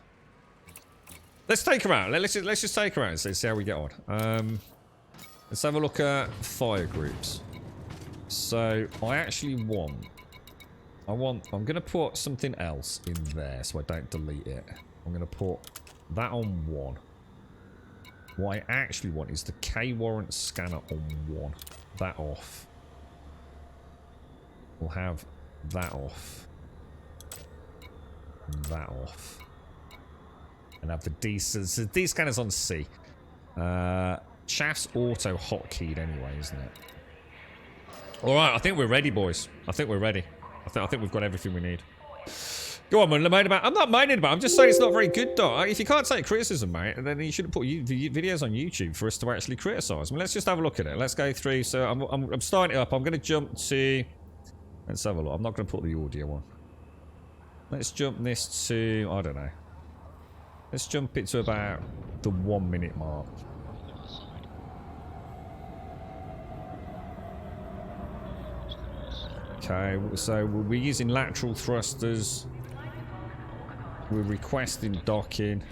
Let's take her out. Let's just take her out and see how we get on. Let's have a look at fire groups. So I actually I'm going to put something else in there so I don't delete it. I'm going to put that on 1. What I actually want is the K warrant scanner on 1. That off. We'll have that off. And that off. And have the D scanners on C. Chaff's auto hotkeyed anyway, isn't it? Alright, I think we're ready, boys. I think we're ready. I think we've got everything we need. Go on, man. I'm not moaning about it. I'm just saying it's not very good, though. If you can't take criticism, mate, then you shouldn't put videos on YouTube for us to actually criticise. I mean, let's just have a look at it. Let's go through. So I'm starting it up. I'm going to jump to... Let's have a look. I'm not going to put the audio on. Let's jump this to... I don't know. Let's jump it to about the 1 minute mark. Okay, so we're using lateral thrusters. We're requesting docking.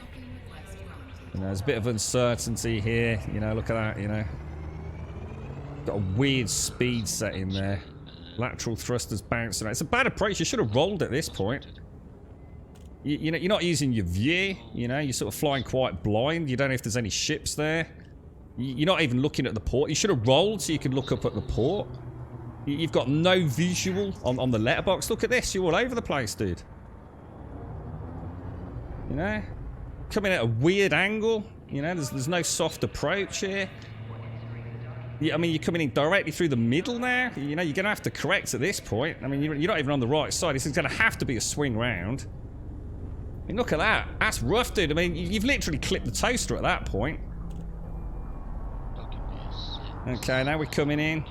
You know, there's a bit of uncertainty here. You know, look at that, you know. Got a weird speed setting there. Lateral thrusters bouncing. It's a bad approach. You should have rolled at this point. You know, you're not using your view. You know, you're sort of flying quite blind. You don't know if there's any ships there. You're not even looking at the port. You should have rolled so you could look up at the port. You've got no visual on the letterbox. Look at this. You're all over the place, dude. You know? Coming at a weird angle. You know, there's no soft approach here. I mean, you're coming in directly through the middle now. You know, you're going to have to correct at this point. I mean, you're not even on the right side. This is going to have to be a swing round. I mean, look at that. That's rough, dude. I mean, you've literally clipped the toaster at that point. Okay, now we're coming in.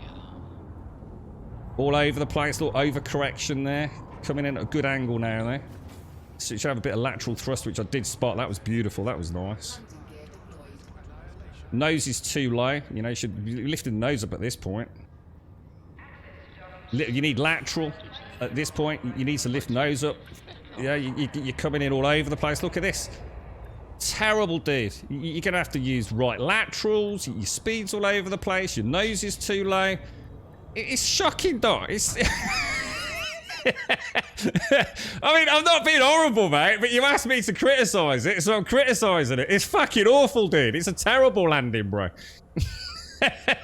All over the place, little overcorrection there. Coming in at a good angle now, though. So you should have a bit of lateral thrust, which I did spot. That was beautiful. That was nice. Nose is too low. You know, you should be lifting the nose up at this point. You need lateral at this point. You need to lift nose up. Yeah, you're coming in all over the place. Look at this. Terrible, dude. You're going to have to use right laterals. Your speed's all over the place. Your nose is too low. It's shocking, Doc. It's... I mean, I'm not being horrible, mate, but you asked me to criticise it, so I'm criticising it. It's fucking awful, dude. It's a terrible landing, bro.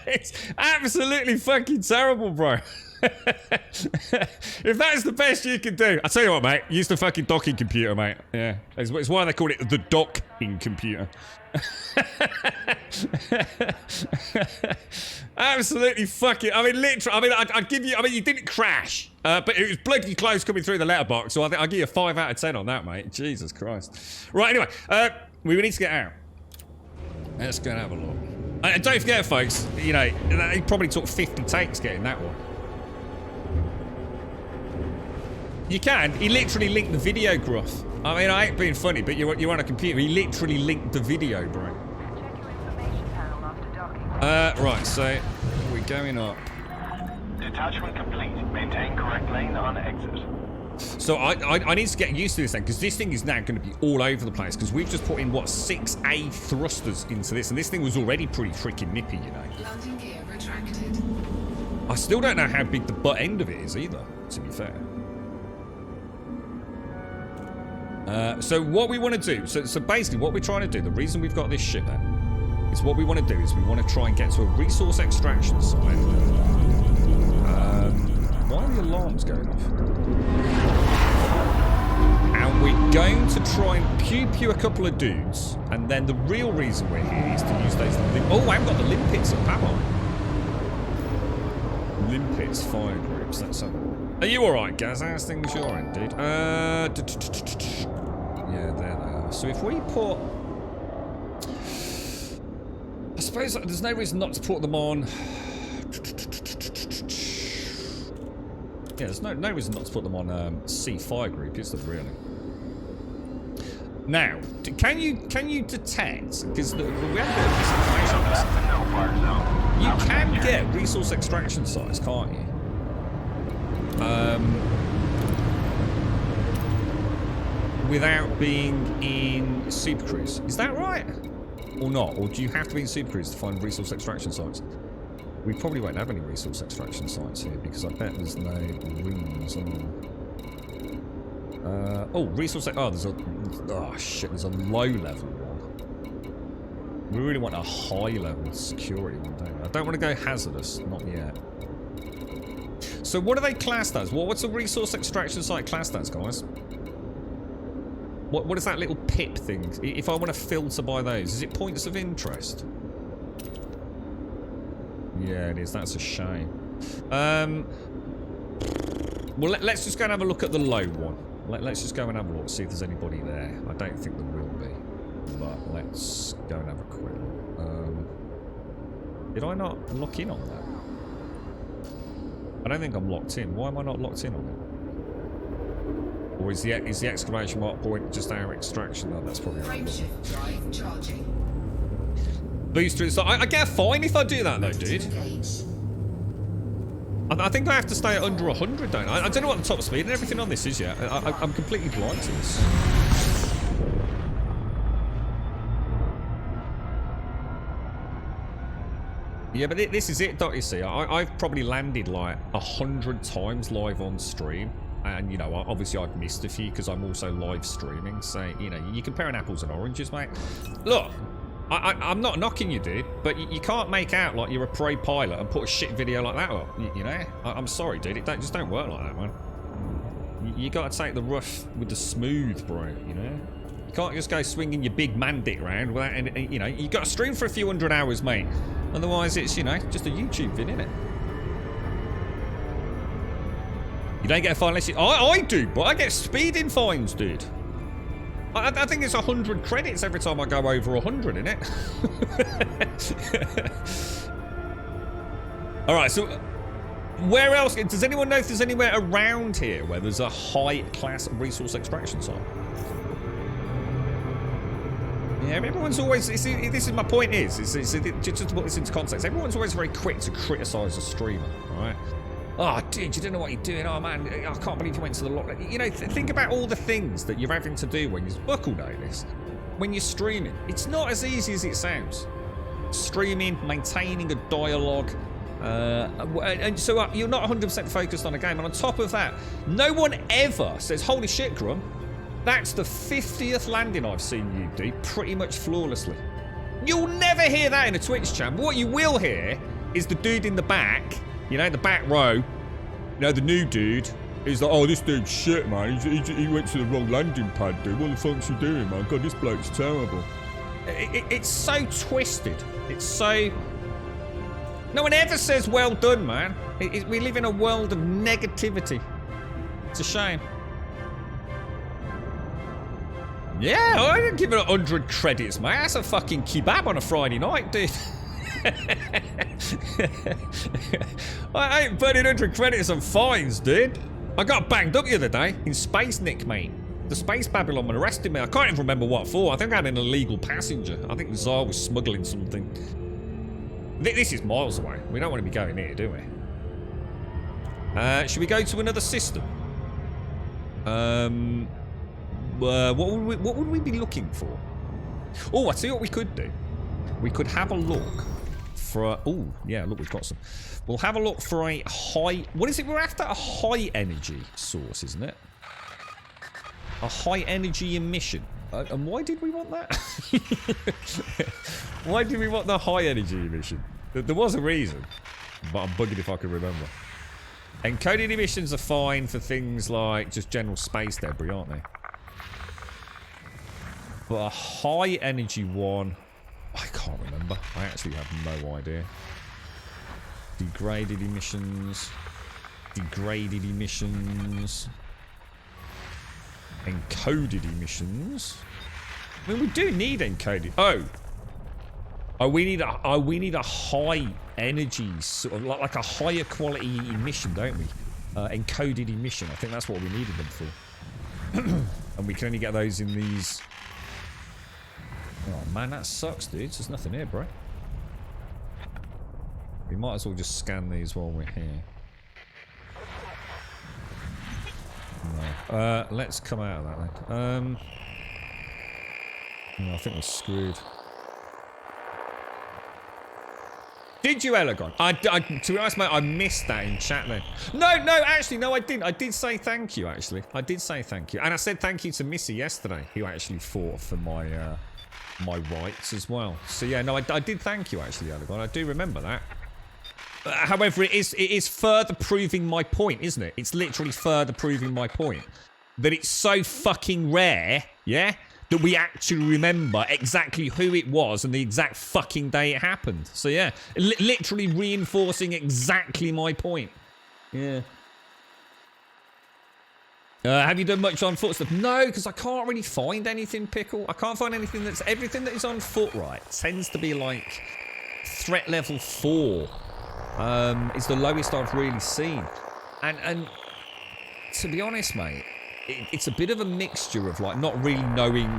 It's absolutely fucking terrible, bro. If that's the best you can do, I'll tell you what, mate. Use the fucking docking computer, mate. Yeah, it's why they call it the docking computer. Absolutely fucking. I mean, literally. I mean, I'd give you. I mean, you didn't crash, but it was bloody close coming through the letterbox. So I think I'll give you a 5 out of 10 on that, mate. Jesus Christ. Right. Anyway, we need to get out. Let's go and have a look. And don't forget, folks. You know, it probably took 50 takes getting that one. You can. He literally linked the video, Gruff. I mean, I ain't being funny, but you're on a computer. He literally linked the video, bro. Right, so we're going up. Detachment complete. Maintain correct lane on exit. So I need to get used to this thing, because this thing is now going to be all over the place, because we've just put in, what, 6A thrusters into this, and this thing was already pretty freaking nippy, you know. Landing gear retracted. I still don't know how big the butt end of it is either, to be fair. So what we want to do, so basically what we're trying to do, the reason we've got this ship there, is what we want to do is we want to try and get to a resource extraction site. Why are the alarms going off? And we're going to try and pew a couple of dudes, and then the real reason we're here is to use those oh, I haven't got the limpets up, have I? Limpets fire groups, that's a... Are you alright, Gaz? How's things your end, dude? Yeah, there they are. So if we put... I suppose there's no reason not to put them on... Yeah, there's no reason not to put them on C fire group, is there really? Now, can you detect, because we have a bit of misinformation on this. You can get resource extraction sites, can't you? Without being in Super Cruise. Is that right? Or not? Or do you have to be in Super Cruise to find resource extraction sites? We probably won't have any resource extraction sites here, because I bet there's no rooms on oh, resource... Oh, there's a... Oh, shit, there's a low-level one. We really want a high-level security one, don't we? I don't want to go hazardous. Not yet. So what are they classed as? What's a resource extraction site classed as, guys? What is that little pip thing? If I want to filter by those, is it points of interest? Yeah, it is. That's a shame. Well, let's just go and have a look at the low one. Let's just go and have a look, see if there's anybody there. I don't think there will be, but let's go and have a quick look. Did I not lock in on that? I don't think I'm locked in. Why am I not locked in on it? Or is the exclamation mark point just our extraction? Oh, that's probably right. Frameshift drive charging. Booster is... I get a fine if I do that, though, dude. I think I have to stay at under 100, don't I? I don't know what the top speed and everything on this is yet. I'm completely blind to this. Yeah, but this is it, don't you see? I've probably landed like 100 times live on stream. And, you know, obviously I've missed a few because I'm also live streaming. So, you know, you're comparing apples and oranges, mate. Look, I'm not knocking you, dude, but you can't make out like you're a pro pilot and put a shit video like that up, you know? I'm sorry, dude. It just don't work like that, man. You got to take the rough with the smooth, bro, you know? You can't just go swinging your big man dick around without any, you know, you got to stream for a few hundred hours, mate. Otherwise, it's, you know, just a YouTube vid, innit? You don't get a fine unless you... I do, but I get speeding fines, dude. I think it's 100 credits every time I go over 100, innit? Alright, so... Where else... Does anyone know if there's anywhere around here where there's a high-class resource extraction site? Yeah, everyone's always... this is my point is just to put this into context, everyone's always very quick to criticise a streamer, alright? Oh, dude, you don't know what you're doing. Oh, man, I can't believe you went to the lot. You know, think about all the things that you're having to do when you're... Look all day this. When you're streaming. It's not as easy as it sounds. Streaming, maintaining a dialogue. And so you're not 100% focused on a game. And on top of that, no one ever says, holy shit, Grum, that's the 50th landing I've seen you do pretty much flawlessly. You'll never hear that in a Twitch chat. But what you will hear is the dude in the back... You know, the back row, you know, the new dude, he's like, oh, this dude's shit, man. He went to the wrong landing pad, dude. What the fuck's he doing, man? God, this bloke's terrible. It's so twisted. It's so... No one ever says well done, man. We live in a world of negativity. It's a shame. Yeah, I didn't give it 100 credits, mate. That's a fucking kebab on a Friday night, dude. I ain't burning 100 credits on fines, dude. I got banged up the other day in Space Nick, mate. The Space Babylon arrested me. I can't even remember what for. I think I had an illegal passenger. I think Tsar was smuggling something. This is miles away. We don't want to be going here, do we? Should we go to another system? What would we be looking for? Oh, I see what we could do. We could have a look for... Oh, yeah, look, we've got some. We'll have a look for a high... What is it we're after? A high energy source, isn't it? A high energy emission. And why did we want that? Why did we want the high energy emission? There was a reason. But I'm bugging if I can remember. Encoded emissions are fine for things like just general space debris, aren't they? But a high energy one, I can't remember. I actually have no idea. Degraded emissions. Degraded emissions. Encoded emissions. I mean, we do need encoded. Oh, we need a high energy, sort of like a higher quality emission, don't we? Encoded emission. I think that's what we needed them for. And we can only get those in these. Oh man, that sucks, dude. There's nothing here, bro. We might as well just scan these while we're here. No. Let's come out of that then. No, I think we're screwed. Did you, Elegon? To be honest, mate, I missed that in chat then. No, actually, no, I didn't. I did say thank you, actually. I did say thank you. And I said thank you to Missy yesterday, who actually fought for my my rights as well. So, yeah, no, I did thank you, actually, Elegon. I do remember that. However, it is further proving my point, isn't it? It's literally further proving my point. That it's so fucking rare, yeah? That we actually remember exactly who it was and the exact fucking day it happened. So yeah, literally reinforcing exactly my point. Yeah. Have you done much on foot stuff? No, because I can't really find anything, Pickle. I can't find anything that's... Everything that is on foot, right, tends to be like threat level 4. It's the lowest I've really seen. And to be honest, mate, it's a bit of a mixture of like not really knowing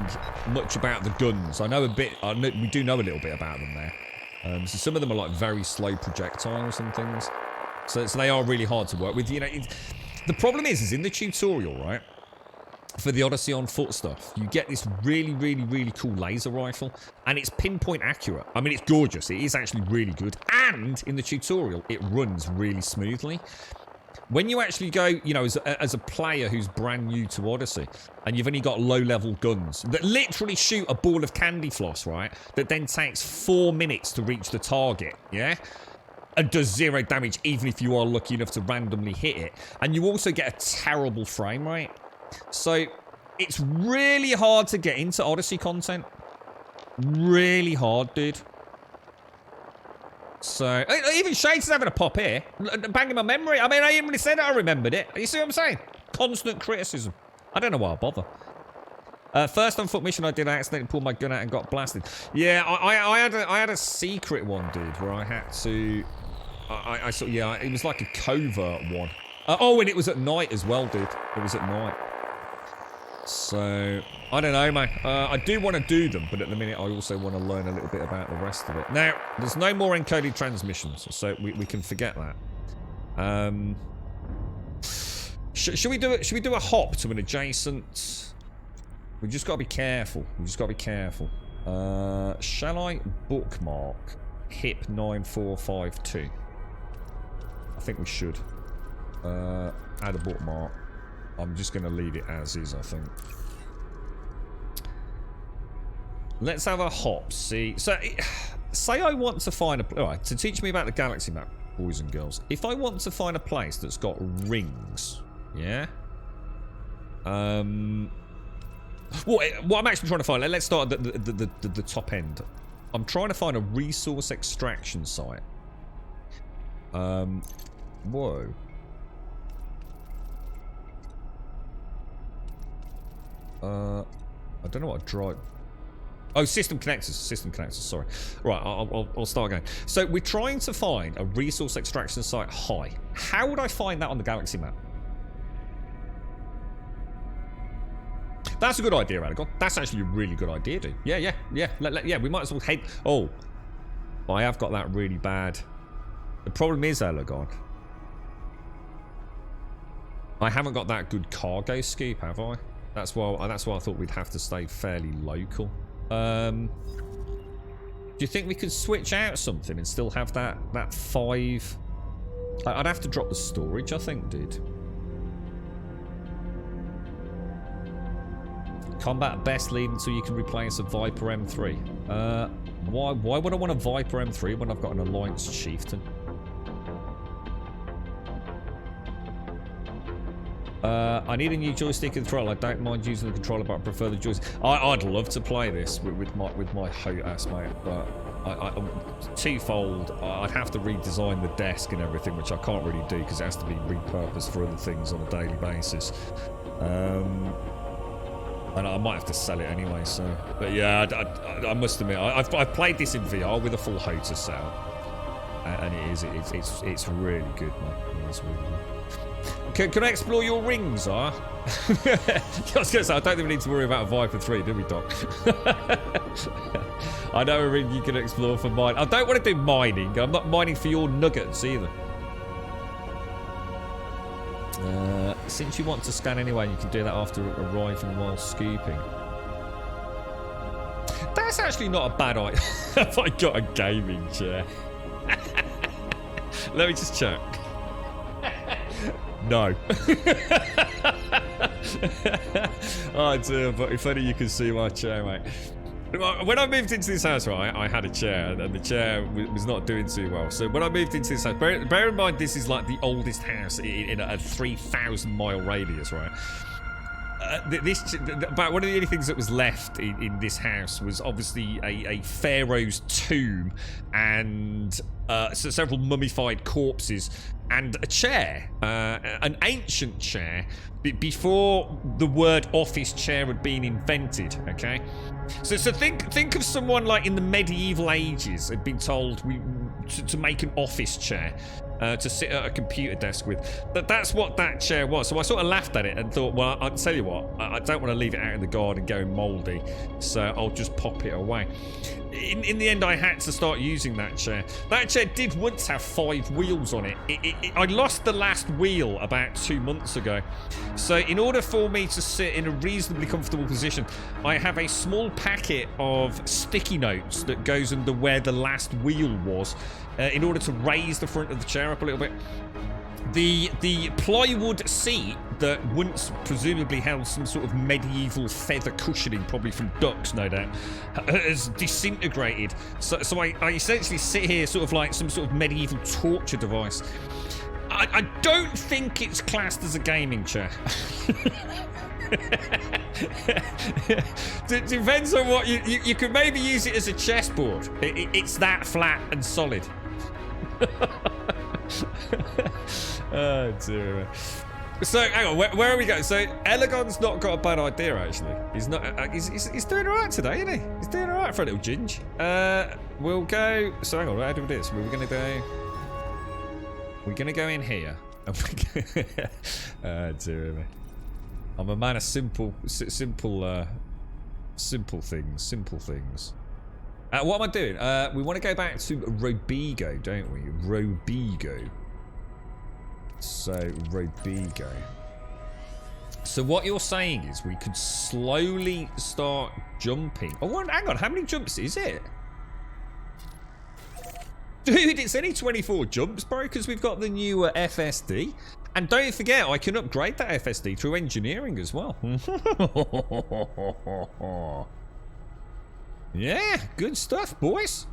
much about the guns. I know a bit. We do know a little bit about them there. So some of them are like very slow projectiles and things. So they are really hard to work with. You know, the problem is in the tutorial, right? For the Odyssey on foot stuff, you get this really, really, really cool laser rifle, and it's pinpoint accurate. I mean, it's gorgeous. It is actually really good, and in the tutorial, it runs really smoothly. When you actually go, you know, as a player who's brand new to Odyssey, and you've only got low-level guns that literally shoot a ball of candy floss, right, that then takes 4 minutes to reach the target, yeah? And does 0 damage even if you are lucky enough to randomly hit it. And you also get a terrible frame rate. So, it's really hard to get into Odyssey content. Really hard, dude. So, even Shades is having a pop here. Banging my memory. I mean, I even said it, I remembered it. You see what I'm saying? Constant criticism. I don't know why I bother. First on foot mission I did, I accidentally pulled my gun out and got blasted. Yeah, I had a secret one, dude, where I had to... I saw, yeah, it was like a covert one. Oh, and it was at night as well, dude. It was at night. So, I don't know, man. I do want to do them, but at the minute I also want to learn a little bit about the rest of it. Now, there's no more encoded transmissions, so we can forget that. Should we do it? Should we do a hop to an adjacent? We just got to be careful. We just got to be careful. Shall I bookmark HIP 9452? I think we should. Add a bookmark. I'm just going to leave it as is, I think. Let's have a hop. See, so say I want to find a... All right, to teach me about the galaxy map, boys and girls. If I want to find a place that's got rings, yeah? What I'm actually trying to find... Let's start at the top end. I'm trying to find a resource extraction site. Whoa. I don't know what a drive... Oh, system connectors. System connectors, sorry. Right, I'll start again. So, we're trying to find a resource extraction site high. How would I find that on the galaxy map? That's a good idea, Aragon. That's actually a really good idea, dude. Yeah, we might as well head... Oh. I have got that really bad. The problem is, Aragon. I haven't got that good cargo scoop, have I? That's why I thought we'd have to stay fairly local. Do you think we could switch out something and still have that 5? I'd have to drop the storage, I think, dude. Combat best lead until you can replace a Viper M3. Why would I want a Viper M3 when I've got an Alliance Chieftain? I need a new joystick control. I don't mind using the controller, but I prefer the joystick. I'd love to play this with my hot ass mate, but I'm twofold. I'd have to redesign the desk and everything, which I can't really do because it has to be repurposed for other things on a daily basis. And I might have to sell it anyway. So, but yeah, I must admit, I've played this in VR with a full HOTA setup, and it's really good, man. It's really good. Can I explore your rings, I was going to say, I don't think we need to worry about a Viper 3, do we, Doc? I know a ring you can explore for mine. I don't want to do mining. I'm not mining for your nuggets either. Since you want to scan anyway, you can do that after arriving while scooping. That's actually not a bad idea. Have I got a gaming chair? Let me just check. No. Oh dear, but if only you could see my chair, mate. When I moved into this house, right, I had a chair, and the chair was not doing too well. So when I moved into this house, bear in mind this is like the oldest house in a 3,000-mile radius, right? But one of the only things that was left in this house was obviously a pharaoh's tomb and several mummified corpses and a chair, an ancient chair, before the word office chair had been invented. Okay, so think of someone like in the medieval ages had been told to make an office chair. To sit at a computer desk with. That's what that chair was. So I sort of laughed at it and thought, well, I'll tell you what, I don't want to leave it out in the garden going mouldy, so I'll just pop it away. In the end, I had to start using that chair. That chair did once have 5 wheels on it. I lost the last wheel about 2 months ago. So in order for me to sit in a reasonably comfortable position, I have a small packet of sticky notes that goes under where the last wheel was, in order to raise the front of the chair up a little bit. The plywood seat that once presumably held some sort of medieval feather cushioning, probably from ducks, no doubt, has disintegrated. So I essentially sit here sort of like some sort of medieval torture device. I don't think it's classed as a gaming chair. Depends on what you could maybe use it as a chessboard. It's that flat and solid. Oh dear. So hang on, where are we going? So Elegon's not got a bad idea actually. He's not. He's doing all right today, isn't he? He's doing all right for a little ginge. We'll go. So hang on, how do we do this? We're gonna go. We're gonna go in here. Oh dear me. I'm a man of simple things. What am I doing? We want to go back to Robigo, don't we? Robigo. So, Robigo. So what you're saying is we could slowly start jumping. Oh, hang on. How many jumps is it? Dude, it's only 24 jumps, bro, because we've got the new FSD. And don't forget, I can upgrade that FSD through engineering as well. Yeah, good stuff, boys.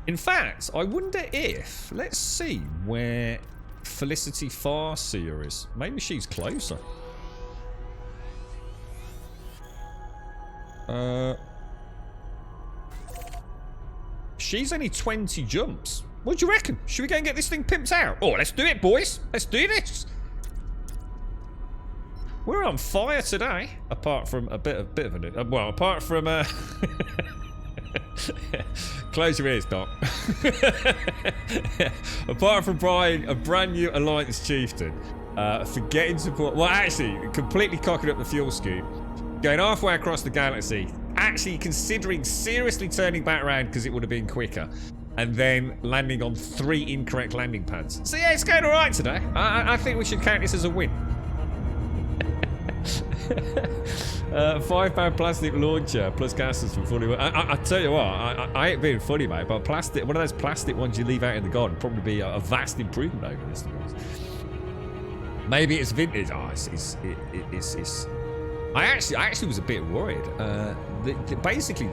In fact, I wonder if... Let's see where Felicity Farseer is. Maybe she's closer. She's only 20 jumps. What do you reckon? Should we go and get this thing pimped out? Oh, let's do it, boys. Let's do this. We're on fire today. Apart from a bit of a... well, apart from... Close your ears, Doc. Apart from buying a brand new Alliance Chieftain, forgetting to put... Well, actually, completely cocking up the fuel scoop. Going halfway across the galaxy. Actually considering seriously turning back around because it would have been quicker. and then landing on 3 incorrect landing pads. So yeah, it's going alright today. I think we should count this as a win. £5 plastic launcher plus gases for 41. I tell you what, I ain't being funny, mate, but plastic, one of those plastic ones you leave out in the garden, probably be a vast improvement over this. Maybe it's vintage. Oh, it's I actually was a bit worried. Basically,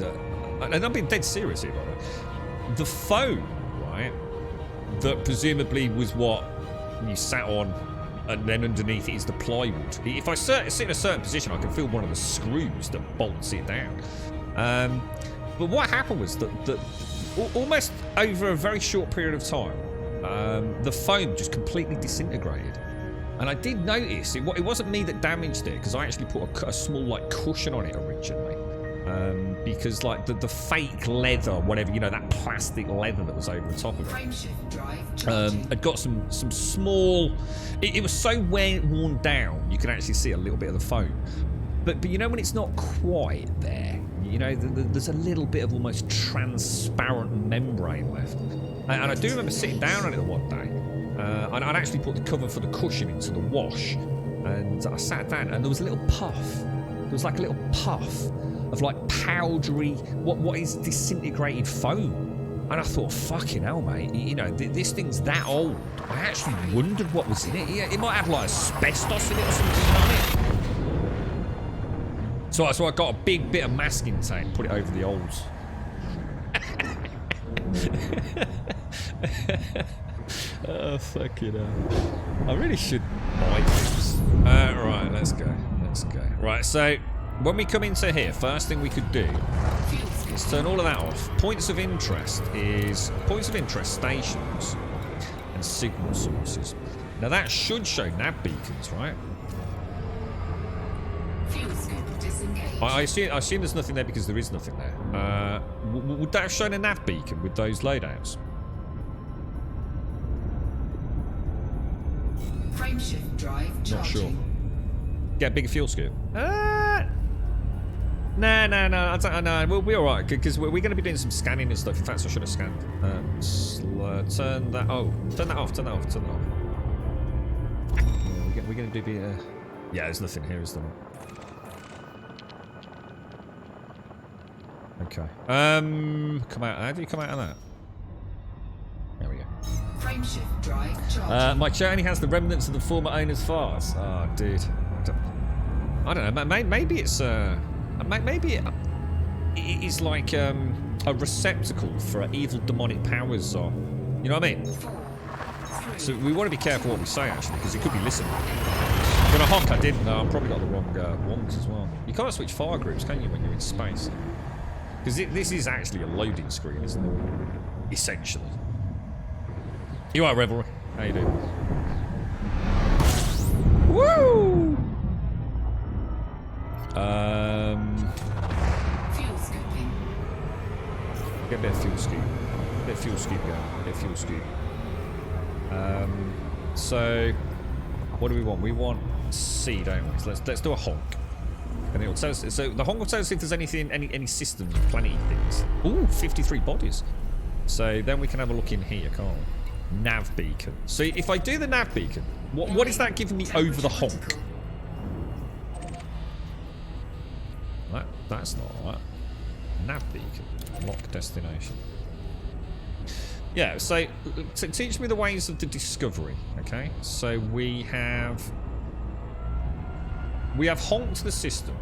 and I'm being dead serious here, by the way. The foam, right, that presumably was what you sat on, and then underneath it is the plywood. If I sit in a certain position, I can feel one of the screws that bolts it down. But what happened was that almost over a very short period of time, the foam just completely disintegrated. And I did notice, it wasn't me that damaged it, because I actually put a small, like, cushion on it originally. Because, like, the fake leather, whatever, you know, that plastic leather that was over the top of it, Frameshift drive had got some small... It was so worn down, you can actually see a little bit of the foam. But you know when it's not quite there? You know, there's a little bit of almost transparent membrane left. And I do remember sitting down on it one day. And I'd actually put the cover for the cushion into the wash, and I sat down and there was a little puff. There was like a little puff of like powdery, what is disintegrated foam. And I thought, fucking hell, mate, you know, this thing's that old. I actually wondered what was in it. It might have like asbestos in it or something, you know what I mean? So I got a big bit of masking tape and put it over the holes. Oh, fucking hell. I really should buy this. Right, let's go. Right, so when we come into here, first thing we could do is turn all of that off. Points of interest stations and signal sources. Now that should show nav beacons, right? fuel scope disengaged. I assume there's nothing there because there is nothing there. Would that have shown a nav beacon with those loadouts? Frameshift drive charging. Not sure. Get a bigger fuel scoop. No. I don't. We'll be all right because we're going to be doing some scanning and stuff. In fact, I should have scanned. Turn that. Oh, turn that off. Yeah, we're going to do the. Yeah, there's nothing here, is there? Okay. Come out. How do you come out of that? There we go. Frameshift drive charging. My chair only has the remnants of the former owner's farce. Oh, dude. I don't know. Maybe it's maybe it is like a receptacle for evil demonic powers. Or you know what I mean? 4, 3, So we want to be careful what we say actually, because it could be listening. I'm gonna honk. I didn't. No, I've probably got the wrong wonks as well. You can't switch fire groups, can you, when you're in space? Because this is actually a loading screen, isn't it? Essentially. You are Revelry. How you doing? Woo! fuel scooping. Get a bit of fuel scoop. Bit of fuel scoop going. So what do we want? We want C, don't we? So let's do a honk. And it'll tell us. So the honk will tell us if there's anything, any system, planety things. Ooh, 53 bodies. So then we can have a look in here, can't we? Nav beacon. So if I do the nav beacon, what is that giving me over the honk? That's not right. Nav beacon. Lock destination. Yeah, so teach me the ways of the discovery, okay? So we have honked the system.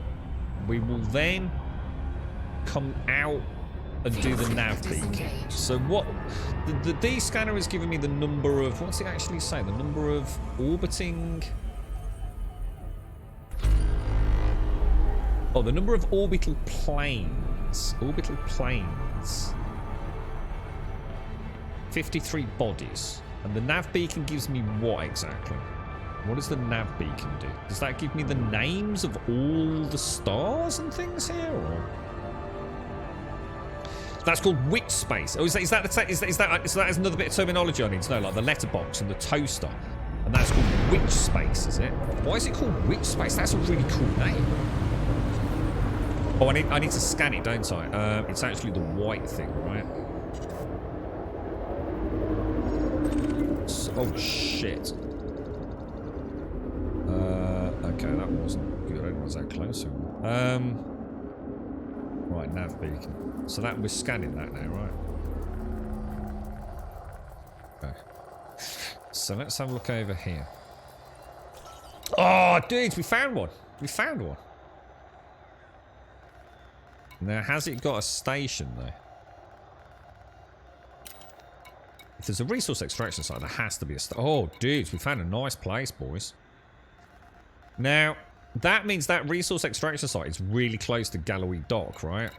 We will then come out and do the nav beacon. So what the D scanner has given me the number of, what's it actually say? The number of orbiting, oh, the number of orbital planes. 53 bodies. And the nav beacon gives me what exactly? What does the nav beacon do? Does that give me the names of all the stars and things here, or? That's called witch space. Oh, is that another bit of terminology I need to know, like the letterbox and the toaster, and that's called witch space, is it? Why is it called witch space? That's a really cool name. Oh, I need to scan it, don't I? It's actually the white thing, right? Oh, shit. Okay, that wasn't good. I didn't realize how close we were. Right, nav beacon. So that we're scanning that now, right? Okay. So let's have a look over here. Oh, dudes, we found one. We found one. Now, has it got a station, though? If there's a resource extraction site, there has to be a station. Oh, dudes, we found a nice place, boys. Now, that means that resource extraction site is really close to Galloway Dock, right?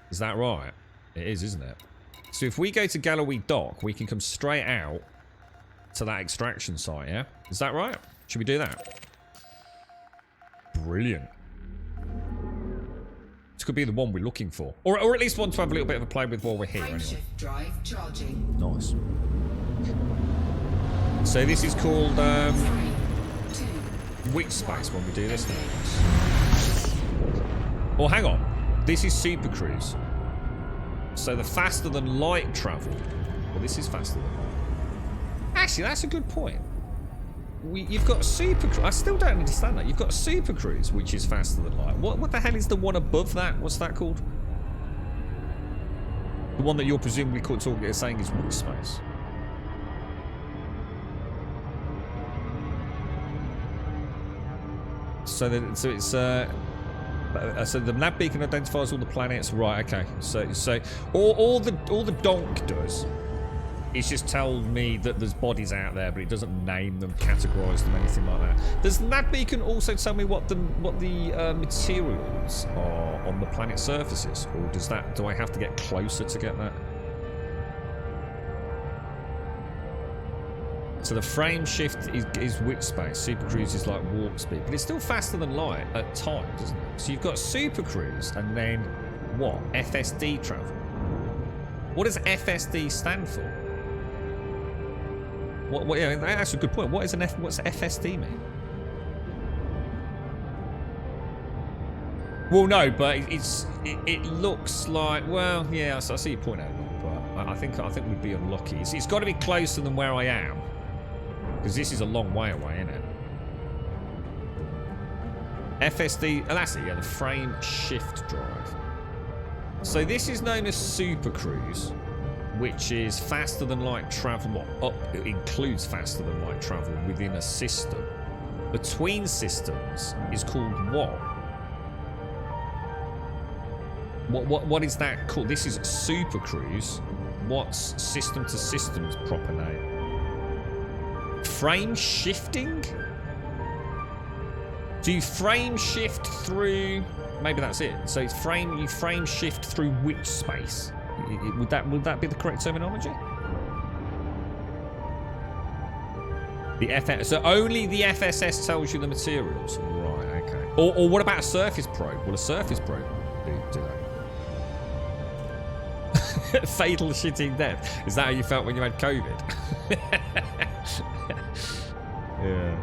Is that right? It is, isn't it? So if we go to Galloway Dock, we can come straight out to that extraction site, yeah? Is that right? Should we do that? Brilliant. This could be the one we're looking for. Or at least one to have a little bit of a play with while we're here, anyway. Frameshift drive charging. Nice. So this is called, 3, 2, which space when we do this now? Oh, hang on. This is Super Cruise. So the faster than light travel. Well, this is faster than light. Actually, that's a good point. You've got Super Cruise. I still don't understand that. You've got Super Cruise, which is faster than light. What the hell is the one above that? What's that called? The one that you're presumably saying is which space? So the nav beacon identifies all the planets, right? Okay. So all the donk does is just tell me that there's bodies out there, but it doesn't name them, categorize them, anything like that. Does the nav beacon also tell me what the materials are on the planet's surfaces, or do I have to get closer to get that? So the frame shift is which space? Super Cruise is like warp speed, but it's still faster than light at times, isn't it? So you've got Super Cruise and then what? FSD travel. What does FSD stand for? What? Yeah, that's a good point. What's FSD mean? Well, no, but it looks like, well, yeah, I see your point, Adam, but I think we'd be unlucky. It's got to be closer than where I am. Because this is a long way away, isn't it? FSD, oh, that's it, yeah, the frame shift drive. So this is known as Super Cruise, which is faster than light travel. It includes faster than light travel within a system. Between systems is called what? What is that called? This is Super Cruise. What's system to system's proper name? Frame shifting? Do you frame shift through? Maybe that's it. So it's you frame shift through which space? Would that be the correct terminology? So only the FSS tells you the materials, right? Okay. Or what about a surface probe? Will a surface probe do that? Fatal shitting death. Is that how you felt when you had COVID? Yeah.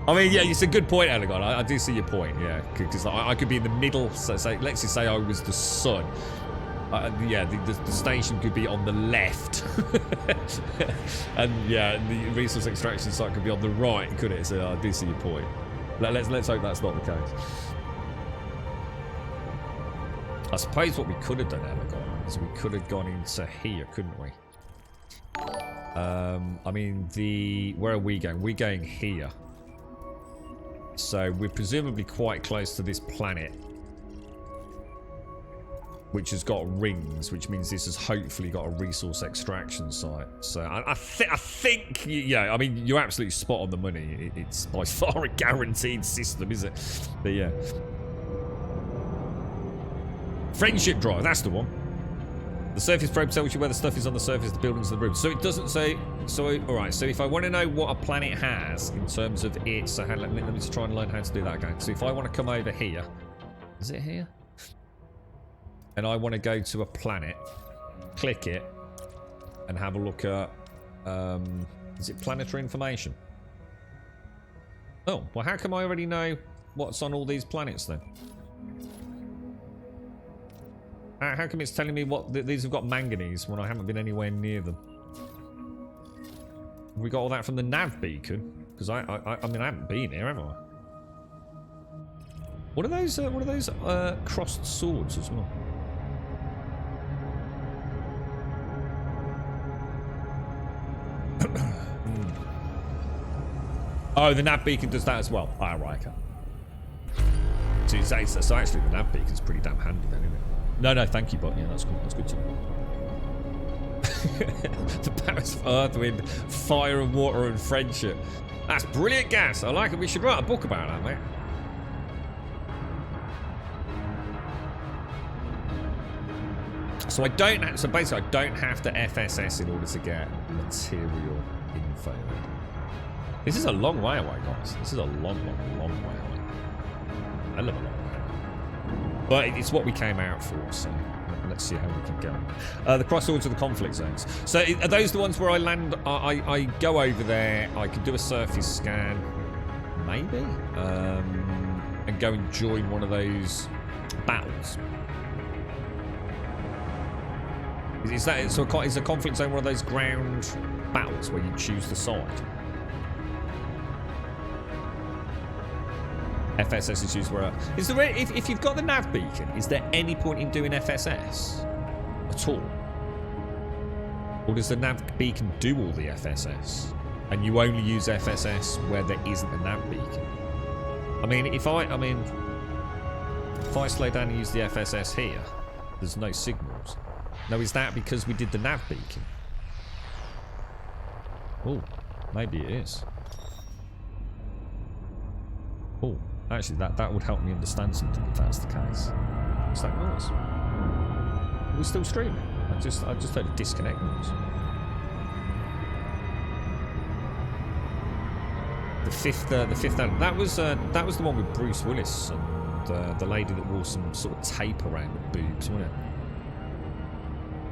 I mean, yeah, it's a good point, Elegon. I do see your point, yeah. Because I could be in the middle. So let's just say I was the sun. Yeah, the station could be on the left. And yeah, the resource extraction site could be on the right, could it? So I do see your point. Let's hope that's not the case. I suppose what we could have done, Elegon, is we could have gone into here, couldn't we? I mean, where are we going? We're going here. So we're presumably quite close to this planet, which has got rings, which means this has hopefully got a resource extraction site. So I think, yeah, I mean, you're absolutely spot on the money. It's by far a guaranteed system, is it? But yeah. Friendship drive, that's the one. The surface probe tells you where the stuff is on the surface of the buildings and the rooms. So it doesn't say... So, alright, so if I want to know what a planet has in terms of its... So let me just try and learn how to do that again. So if I want to come over here... Is it here? And I want to go to a planet. Click it. And have a look at... is it planetary information? Oh, well how come I already know what's on all these planets then? How come it's telling me what these have got manganese when I haven't been anywhere near them? We got all that from the nav beacon. Because I mean, I haven't been here, have I? What are those? What are those crossed swords as well? Oh, the nav beacon does that as well. Ah, right, okay. So actually, the nav beacon's pretty damn handy then, isn't it? No, thank you, but yeah, that's good. That's good to know. The powers of earth, wind, fire, and water, and friendship. That's brilliant gas. I like it. We should write a book about that, mate. So basically, I don't have to FSS in order to get material info. This is a long way away, guys. This is a long way away. I love a long way away. But it's what we came out for, so let's see how we can go. The crossroads of the conflict zones. So are those the ones where I land? I go over there. I can do a surface scan, maybe, and go and join one of those battles. Is a conflict zone one of those ground battles where you choose the side? FSS is used where... Is there, if you've got the nav beacon, is there any point in doing FSS at all? Or does the nav beacon do all the FSS? And you only use FSS where there isn't a nav beacon? I mean, if I slow down and use the FSS here, there's no signals. Now, is that because we did the nav beacon? Oh, maybe it is. Oh. Actually, that would help me understand something if that's the case. What's that noise? Are we still streaming? I just heard a disconnect noise. The fifth that was the one with Bruce Willis and the lady that wore some sort of tape around the boobs, wasn't it?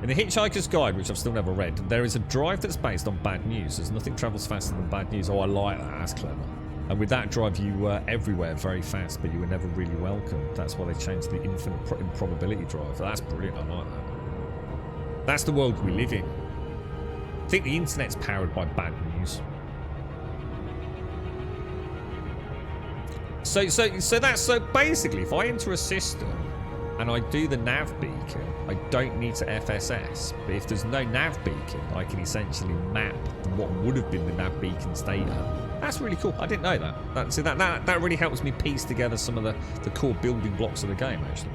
In the Hitchhiker's Guide, which I've still never read, there is a drive that's based on bad news. There's nothing travels faster than bad news. Oh, I like that. That's clever. And with that drive, you were everywhere very fast, but you were never really welcome. That's why they changed the infinite improbability drive. That's brilliant. I like that. That's the world we live in. I think the internet's powered by bad news. So basically, if I enter a system and I do the nav beacon, I don't need to FSS. But if there's no nav beacon, I can essentially map what would have been the nav beacon's data. That's really cool. I didn't know that. That really helps me piece together some of the core building blocks of the game, actually.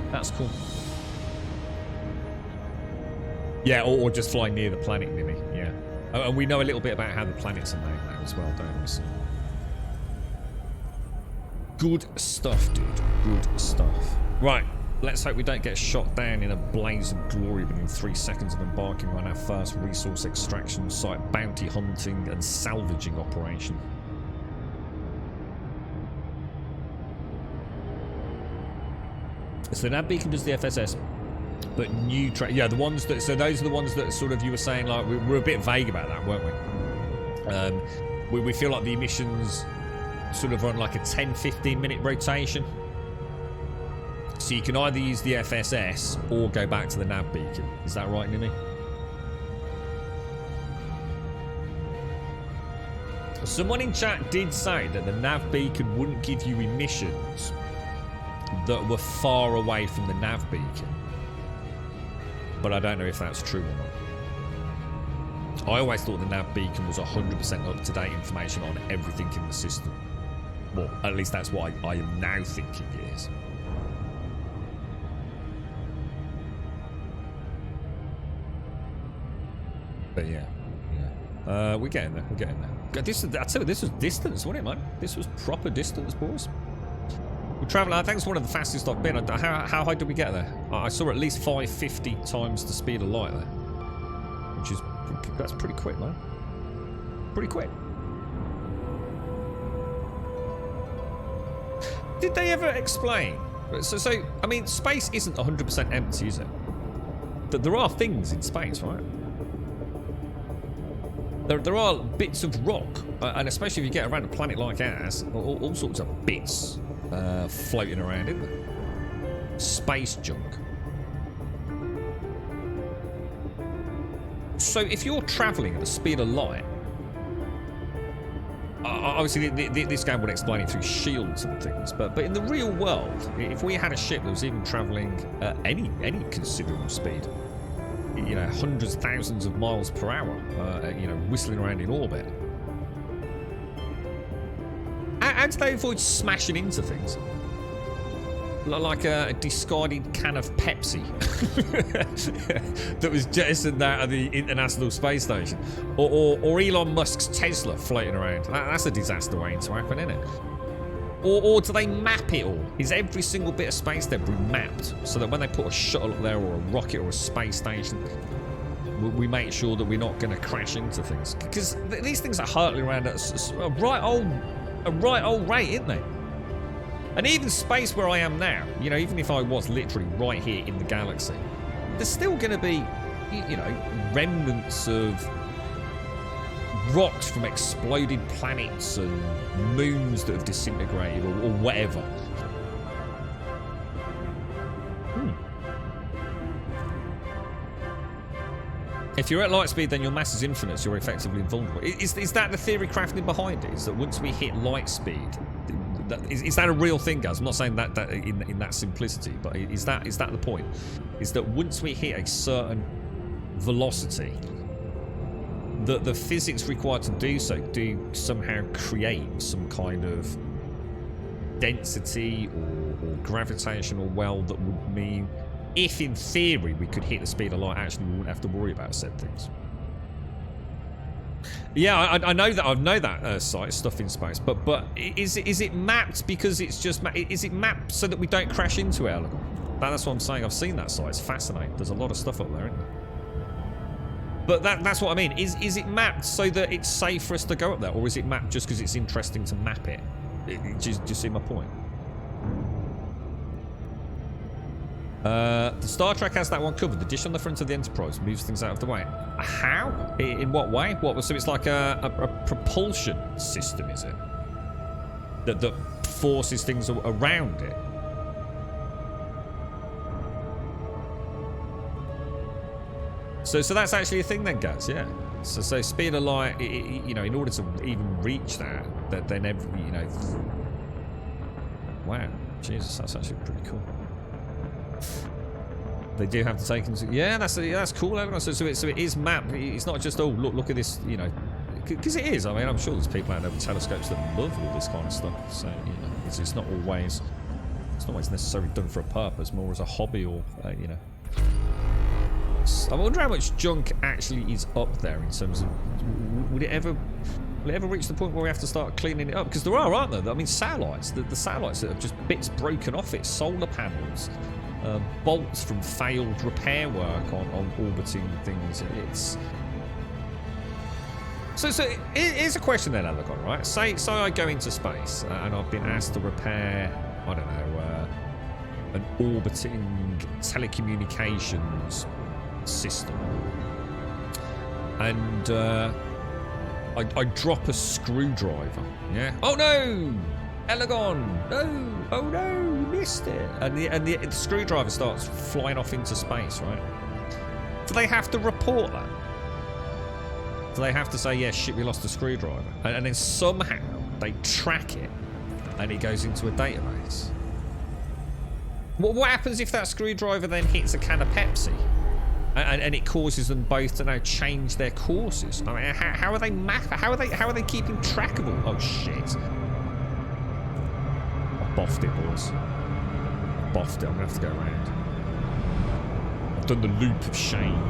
That's cool. Yeah, or just fly near the planet, Nimmy. Yeah. Oh, and we know a little bit about how the planets are made now as well, don't we? So. Good stuff, dude. Good stuff. Right. Let's hope we don't get shot down in a blaze of glory within 3 seconds of embarking on our first resource extraction site, bounty hunting and salvaging operation. So the nav beacon does the FSS, but new yeah, the ones that, so those are the ones that sort of, you were saying, like, we were a bit vague about that, weren't we? We feel like the emissions sort of run like a 10-15 minute rotation. So you can either use the FSS or go back to the nav beacon. Is that right, Nimmy? Someone in chat did say that the nav beacon wouldn't give you emissions that were far away from the nav beacon. But I don't know if that's true or not. I always thought the nav beacon was 100% up-to-date information on everything in the system. Well, at least that's what I am now thinking it is. But yeah. We're getting there. We're getting there. God, I tell you, this was distance, wasn't it, man? This was proper distance, boys. We're traveling. I think it's one of the fastest I've been. How high did we get there? I saw at least 550 times the speed of light there, which is that's pretty quick, man. Pretty quick. Did they ever explain? So I mean, space isn't 100% empty, is it? There are things in space, right? There are bits of rock, and especially if you get around a planet like ours, all sorts of bits floating around, isn't there? Space junk. So if you're travelling at the speed of light, obviously this game would explain it through shields and things, but in the real world, if we had a ship that was even travelling at any considerable speed, you know, hundreds, thousands of miles per hour, you know, whistling around in orbit, how do they avoid smashing into things? Like a discarded can of Pepsi that was jettisoned out of the International Space Station, or Elon Musk's Tesla floating around. That's a disaster waiting to happen, isn't it? Or do they map it all? Is every single bit of space debris mapped so that when they put a shuttle up there, or a rocket, or a space station, we make sure that we're not going to crash into things? Because these things are hurtling around at a right old rate, isn't they? And even space where I am now, you know, even if I was literally right here in the galaxy, there's still going to be, you know, remnants of rocks from exploded planets and moons that have disintegrated, or whatever. If you're at light speed, then your mass is infinite, so you're effectively invulnerable. Is that the theory crafting behind it? Is that once we hit light speed, is that a real thing, guys? I'm not saying that in that simplicity, but is that the point? Is that once we hit a certain velocity, the physics required to do so do somehow create some kind of density or gravitational well that would mean, if in theory we could hit the speed of light, actually we wouldn't have to worry about said things. Yeah, I know that. I know that site stuff in space, but is it mapped because it's just is it mapped so that we don't crash into it? That's what I'm saying. I've seen that site. It's fascinating. There's a lot of stuff up there, isn't there? But that's what I mean. Is it mapped so that it's safe for us to go up there, or is it mapped just because it's interesting to map it? Do you see my point? The Star Trek has that one covered. The dish on the front of the Enterprise moves things out of the way. How? In what way? So it's like a propulsion system, is it? That forces things around it. So that's actually a thing then, guys. Yeah. So speed of light, you know, in order to even reach that then every, you know. Wow, Jesus, that's actually pretty cool. They do have to take into, yeah, that's cool. So it is mapped. It's not just, oh, look at this, you know, because it is. I mean, I'm sure there's people out there with telescopes that love all this kind of stuff. So you know, it's not always necessarily done for a purpose, more as a hobby, or you know. I wonder how much junk actually is up there in terms of, would it ever reach the point where we have to start cleaning it up? Because there are, aren't there? I mean, satellites, the satellites that have just bits broken off it, solar panels, bolts from failed repair work on orbiting things. It's so here's a question then, Alagon, right? Say I go into space and I've been asked to repair, I don't know, an orbiting telecommunications system, and I drop a screwdriver. Yeah. Oh no, Alagon! No! Oh no! We missed it. And the screwdriver starts flying off into space, right? Do they have to report that? Do they have to say, yeah, shit, we lost a screwdriver, and then somehow they track it, and it goes into a database? What happens if that screwdriver then hits a can of Pepsi? And it causes them both to now change their courses. I mean, how are they How are they keeping track of all? Oh shit! I boffed it, boys. I boffed it. I'm gonna have to go around. I've done the loop of shame.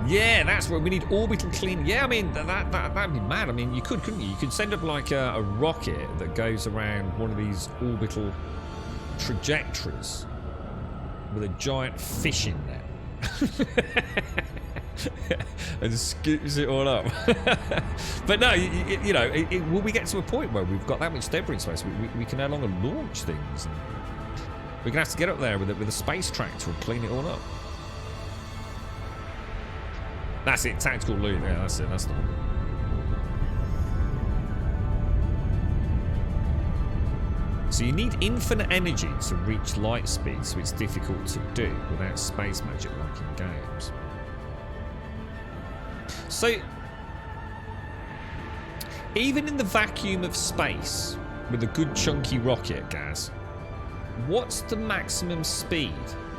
Yeah, that's where we need orbital clean. Yeah, I mean that'd be mad. I mean, you couldn't you? You could send up like a rocket that goes around one of these orbital trajectories with a giant fishing net and scoops it all up. But no, you know, will we get to a point where we've got that much debris in space we can no longer launch things? And we're gonna have to get up there with a space tractor and clean it all up. That's it, tactical loot. Yeah, that's it. That's the one. So you need infinite energy to reach light speed, so it's difficult to do without space magic like in games. So, even in the vacuum of space, with a good chunky rocket, Gaz, what's the maximum speed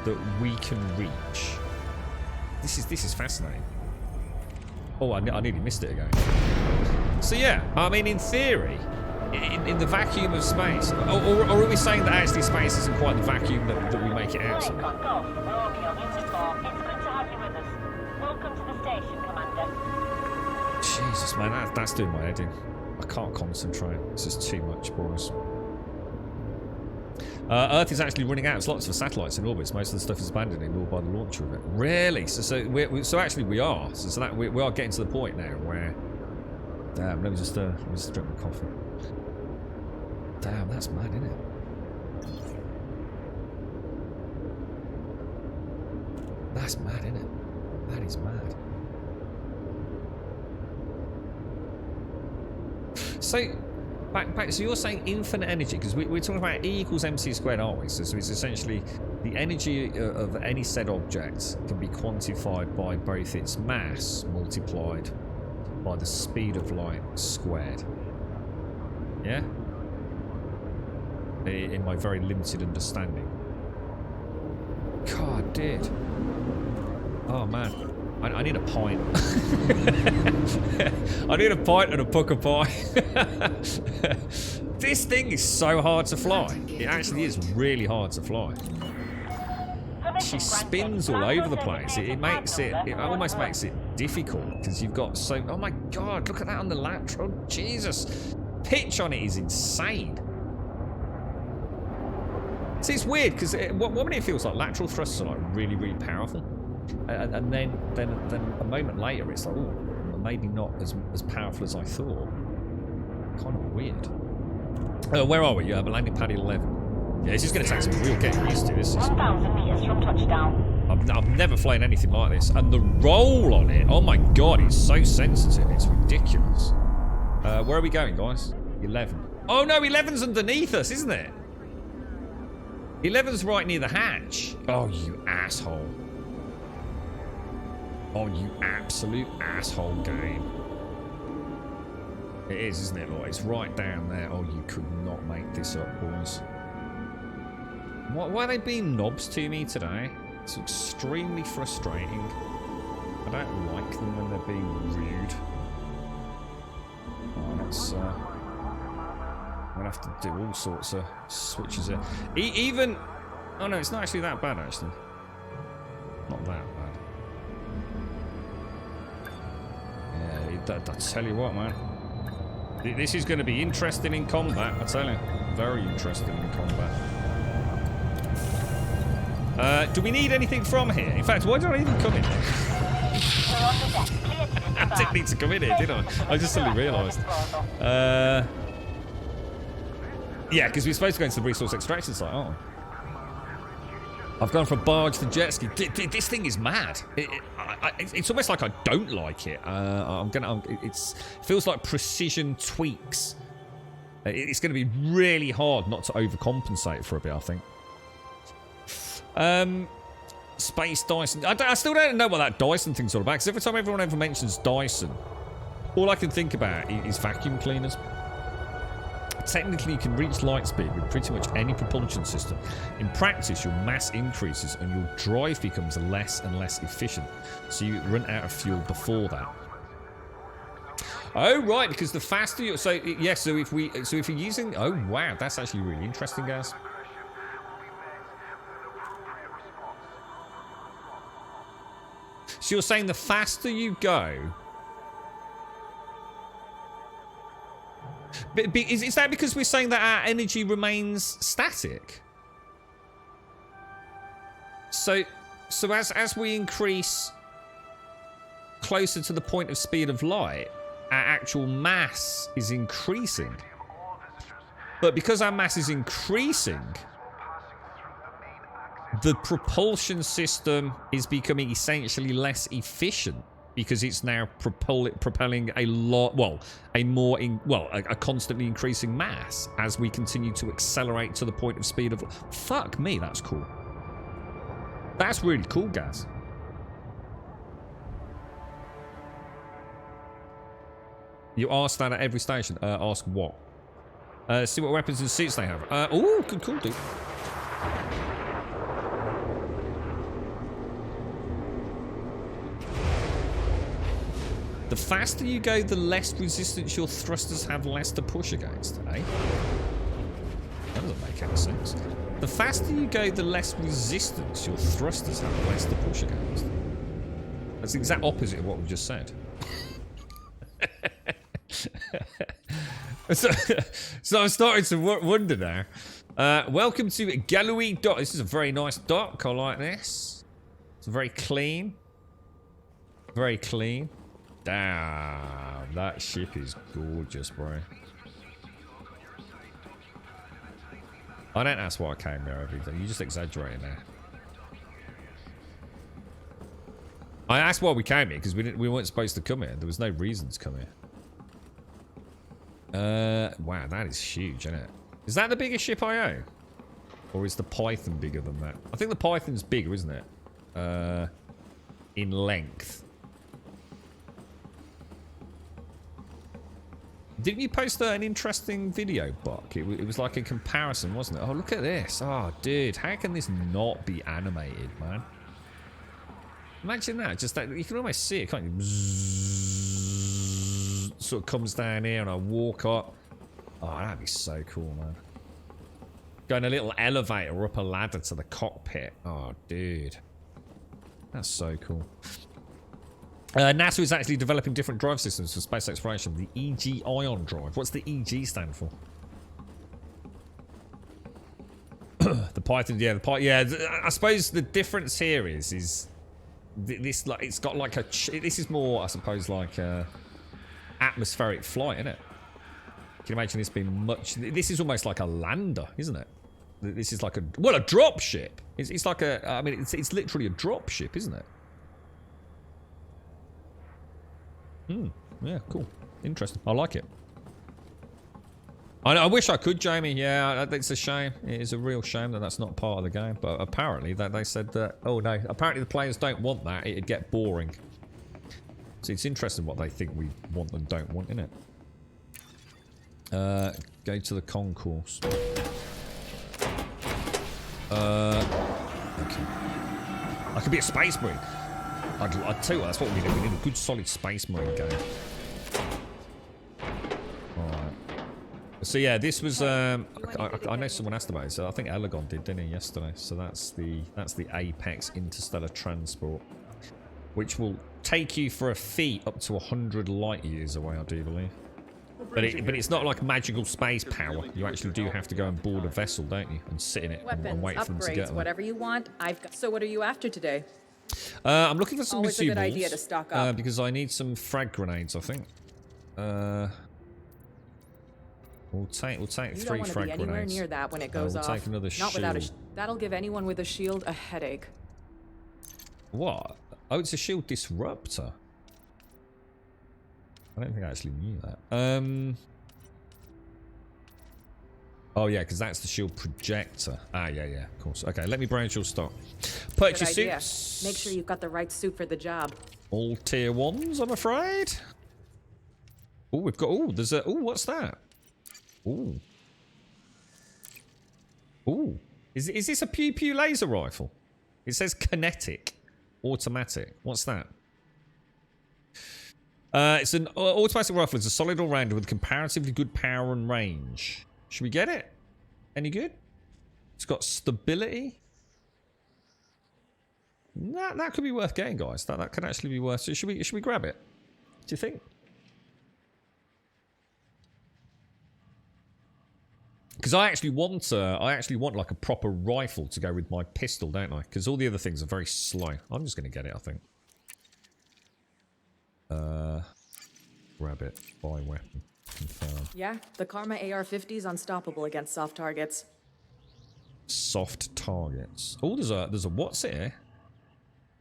that we can reach? This is fascinating. Oh, I nearly missed it again. So yeah, I mean, in theory, in the vacuum of space, or are we saying that actually space isn't quite the vacuum that we make it out to? Recon Golf, Romeo Uniform. It's good to have you with us. Welcome to the station, Commander. Jesus, man, that's doing my head in. I can't concentrate. It's just too much, boys. Earth is actually running out of slots for satellites in orbit. Most of the stuff is abandoned ignored by the launcher of it. Really? So actually we are. So that we are getting to the point now where. Damn. Let me just drink my coffee. Damn, that's mad, isn't it? That's mad, isn't it? That is mad. So, back. So you're saying infinite energy, because we're talking about E equals mc squared, aren't we? So it's essentially the energy of any said object can be quantified by both its mass multiplied by the speed of light squared. Yeah? In my very limited understanding. God, dude. Oh, man. I need a pint. I need a pint and a puck of pie. This thing is so hard to fly. It actually is really hard to fly. She spins all over the place. It almost makes it difficult because you've got so. Oh my god! Look at that on the lateral. Oh, Jesus, pitch on it is insane. See, it's weird because one minute it feels like lateral thrusts are like really, really powerful. And then a moment later, it's like, oh, maybe not as powerful as I thought. Kind of weird. Where are we? Landing pad 11. Yeah, this is going to take some real getting used to. This is 1,000 meters from touchdown. I've never flown anything like this, and the roll on it, oh my god, it's so sensitive. It's ridiculous. Where are we going, guys? 11. Oh no, 11's underneath us, isn't it? 11's right near the hatch. Oh, you asshole. Oh, you absolute asshole game. It is, isn't it? Oh, it's right down there. Oh, you could not make this up, boys. Why are they being knobs to me today? It's extremely frustrating. I don't like them when they're being rude. Oh, let's... I'm going to have to do all sorts of switches here. Even... Oh, no, it's not actually that bad, actually. Not that bad. Yeah, I tell you what, man. This is going to be interesting in combat, I tell you. Very interesting in combat. Do we need anything from here? In fact, why did I even come in here? I didn't need to come in here, did I? I just suddenly realised. Yeah, because we're supposed to go into the resource extraction site, aren't we? I've gone from barge to jet ski. This thing is mad. It's almost like I don't like it. It feels like precision tweaks. It's going to be really hard not to overcompensate for a bit, I think. Space Dyson. I still don't know what that Dyson thing's all about, because every time everyone ever mentions Dyson, all I can think about is vacuum cleaners. Technically, you can reach light speed with pretty much any propulsion system. In practice, your mass increases and your drive becomes less and less efficient, so you run out of fuel before that. Oh right, because the faster you so if you're using, oh wow, that's actually really interesting, guys. So you're saying the faster you go. But is that because we're saying that our energy remains static? So as we increase closer to the point of speed of light, our actual mass is increasing. But because our mass is increasing, the propulsion system is becoming essentially less efficient. because it's now propelling a lot, well, a constantly increasing mass as we continue to accelerate to the point of speed of. Fuck me, that's cool. That's really cool, guys. You ask that at every station. Ask what? See what weapons and suits they have. Oh, cool, dude. The faster you go, the less resistance your thrusters have less to push against, eh? That doesn't make any sense. The faster you go, the less resistance your thrusters have less to push against. That's the exact opposite of what we just said. So I'm starting to wonder now. Welcome to Galui Dock. This is a very nice dock. I like this. It's very clean. Very clean. Damn, that ship is gorgeous, bro. I don't ask why I came there every day. You just exaggerating there. I asked why we came here because we weren't supposed to come here. There was no reason to come here. Wow, that is huge, isn't it? Is that the biggest ship I own? Or is the Python bigger than that? I think the Python's bigger, isn't it? In length. Didn't you post an interesting video, Buck? It was like a comparison, wasn't it? Oh, look at this. Oh, dude, how can this not be animated, man? Imagine that. Just that, you can almost see it, can't you? Bzzz, sort of comes down here and I walk up. Oh, that'd be so cool, man. Going a little elevator up a ladder to the cockpit. Oh, dude. That's so cool. NASA is actually developing different drive systems for space exploration. The EG ion drive. What's the EG stand for? The Python, yeah, I suppose the difference here is this, like, it's got like a. This is more, I suppose, like atmospheric flight, isn't it? Can you imagine this being much? This is almost like a lander, isn't it? This is like a drop ship. It's like a. I mean, it's literally a drop ship, isn't it? Yeah, cool. Interesting. I like it. I wish I could, Jamie. Yeah, it's a shame. It is a real shame that that's not part of the game. But apparently, they said that. Oh no! Apparently, the players don't want that. It'd get boring. So it's interesting what they think we want and don't want, isn't it? Go to the concourse. Okay. I could be a space marine. I'd tell you what, that's what we need. We need a good, solid space marine game. Alright. So yeah, this was, I know someone asked about it, so I think Elegon did, didn't he, yesterday? So that's the Apex Interstellar Transport, which will take you for a fee up to 100 light years away, I do believe. But it's not like magical space power. You actually do have to go and board a vessel, don't you? And sit in it and wait for them to get there. Whatever you want, I've got. So what are you after today? I'm looking for some Always consumables. a good idea to stock up. Because I need some frag grenades, I think. We'll take You 3 don't want to frag be anywhere grenades. near that when it goes we'll off. take another Not without a. shield. That'll give anyone with a shield a headache. What? Oh, it's a shield disruptor. I don't think I actually knew that. Oh yeah, because that's the shield projector. Ah, yeah, of course. Okay, let me browse your stock. Purchase Good idea. suits. Make sure you've got the right suit for the job. All tier 1s, I'm afraid. Oh, we've got. Oh, there's a. Oh, what's that? Oh. Oh. Is this a pew pew laser rifle? It says kinetic, automatic. What's that? It's an automatic rifle. It's a solid all-rounder with comparatively good power and range. Should we get it? Any good? It's got stability. That could be worth getting, guys. That could actually be worth. So should we grab it? Do you think? Because I actually want like a proper rifle to go with my pistol, don't I? Because all the other things are very slow. I'm just going to get it, I think. Grab it. Buy weapon. Confirm. Yeah, the Karma AR-50 is unstoppable against soft targets. Soft targets. Oh, there's a what's here?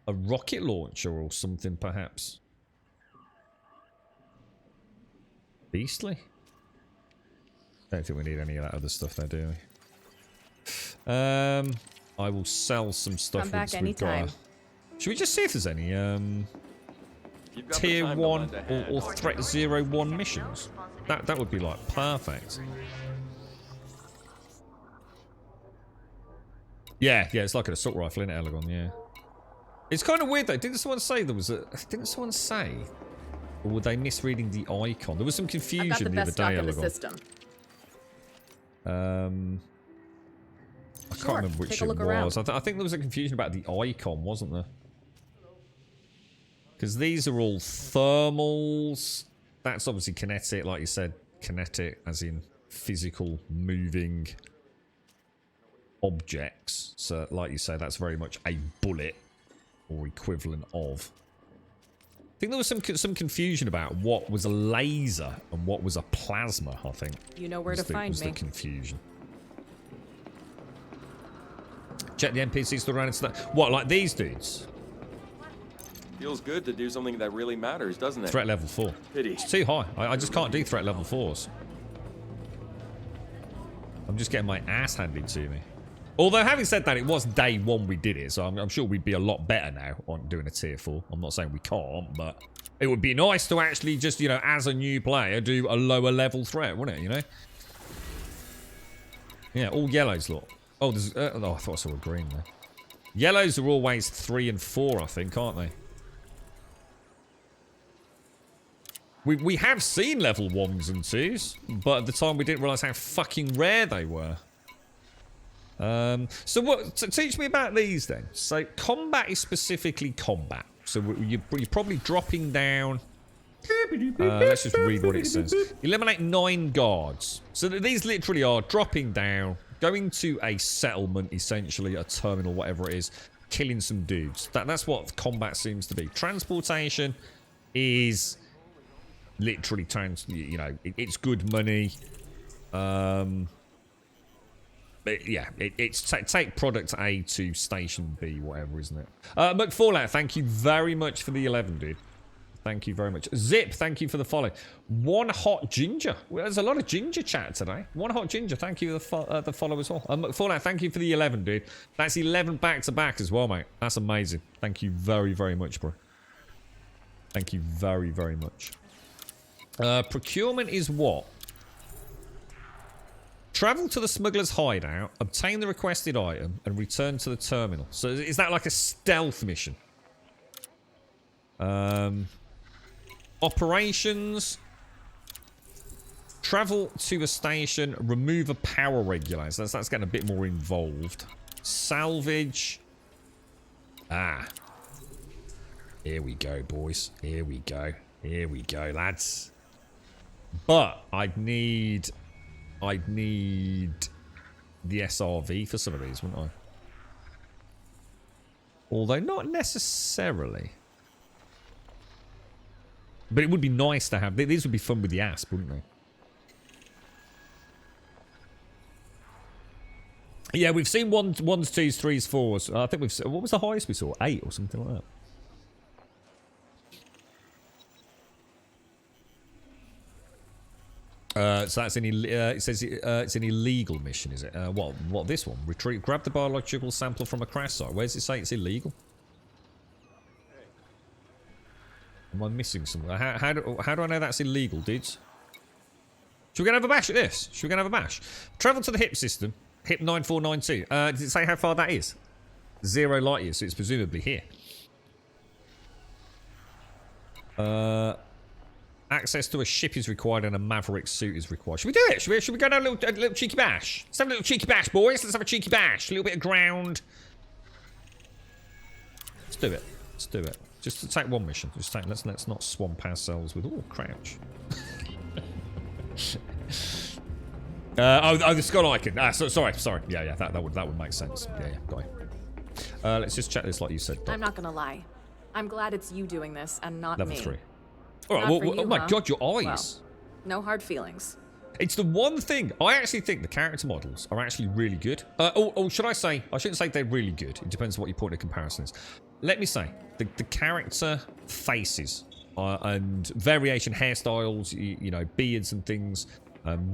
A rocket launcher or something, perhaps. beastly. Don't think we need any of that other stuff there, do we? I will sell some stuff. Come back once we've anytime. got- Should we just see if there's any You've got the tier time to 1 lend a hand. or threat 01 missions? That would be like perfect. Yeah, it's like an assault rifle in Elegon, yeah. It's kind of weird though. Didn't someone say there was a... Didn't someone say? Or were they misreading the icon? There was some I've got confusion the the other best stock day, in the Elegon. system. I Sure, can't remember which take a it look was. around. I think there was a confusion about the icon, wasn't there? Because these are all thermals. That's obviously kinetic, like you said. Kinetic, as in physical, moving objects. So, like you say, that's very much a bullet or equivalent of. I think there was some confusion about what was a laser and what was a plasma. I think You know where was to find was me. the confusion. Check the NPCs still around. What, like these dudes? Feels good to do something that really matters, doesn't it? Threat level 4. Pity. It's too high. I just can't do threat level 4s. I'm just getting my ass handed to me. Although, having said that, it was day 1 we did it, so I'm sure we'd be a lot better now on doing a tier 4. I'm not saying we can't, but it would be nice to actually just, you know, as a new player, do a lower level threat, wouldn't it, you know? Yeah, all yellows, look. Oh, there's... oh, I thought I saw a green there. Yellows are always 3 and 4, I think, aren't they? We have seen level 1s and 2s, but at the time we didn't realise how fucking rare they were. So what? So teach me about these then. So combat is specifically combat. So you're probably dropping down. Let's just read what it says. Eliminate 9 guards. So these literally are dropping down, going to a settlement, essentially a terminal, whatever it is, killing some dudes. That's what combat seems to be. Transportation is literally it's good money. But yeah, it's take product A to station B, whatever, isn't it? McFallout, thank you very much for the 11, dude. Thank you very much. Zip, thank you for the follow. One Hot Ginger. Well, there's a lot of ginger chat today. One Hot Ginger, thank you for the follow as well. McFallout, thank you for the 11, dude. That's 11 back-to-back as well, mate. That's amazing. Thank you very, very much, bro. Thank you very, very much. Procurement is what? Travel to the smuggler's hideout, obtain the requested item, and return to the terminal. So is that like a stealth mission? Operations. Travel to a station, remove a power regulator. That's getting a bit more involved. Salvage. Ah. Here we go, boys. Here we go. Here we go, lads. But I'd need the SRV for some of these, wouldn't I? Although not necessarily. But it would be nice to have. These would be fun with the ASP, wouldn't they? Yeah, we've seen ones, 2s, 3s, 4s. I think we've... What was the highest we saw? 8 or something like that. So that's an it says it's an illegal mission, is it? What this one? Retrieve, grab the biological sample from a crash site. Where does it say it's illegal? Am I missing something? How do I know that's illegal, dudes? Should we go and have a bash at this? Should we go and have a bash? Travel to the HIP system. HIP 9492. Does it say how far that is? 0 light years, so it's presumably here. Access to a ship is required and a Maverick suit is required. Should we do it? Should we go down a little cheeky bash? Let's have a little cheeky bash, boys. Let's have a cheeky bash. A little bit of ground. Let's do it. Let's do it. Just to take one mission. Just take. Let's not swamp ourselves with crouch. The skull icon. Sorry. Yeah. That would make sense. Yeah. Got it. Let's just check this like you said. I'm not gonna lie. I'm glad it's you doing this and not Level me. 3. All right. Not for Oh you, my huh? God, your eyes. Well, no hard feelings. It's the one thing I actually think the character models are actually really good. Should I say? I shouldn't say they're really good. It depends on what your point of comparison is. Let me say the character faces and variation hairstyles, you know, beards and things,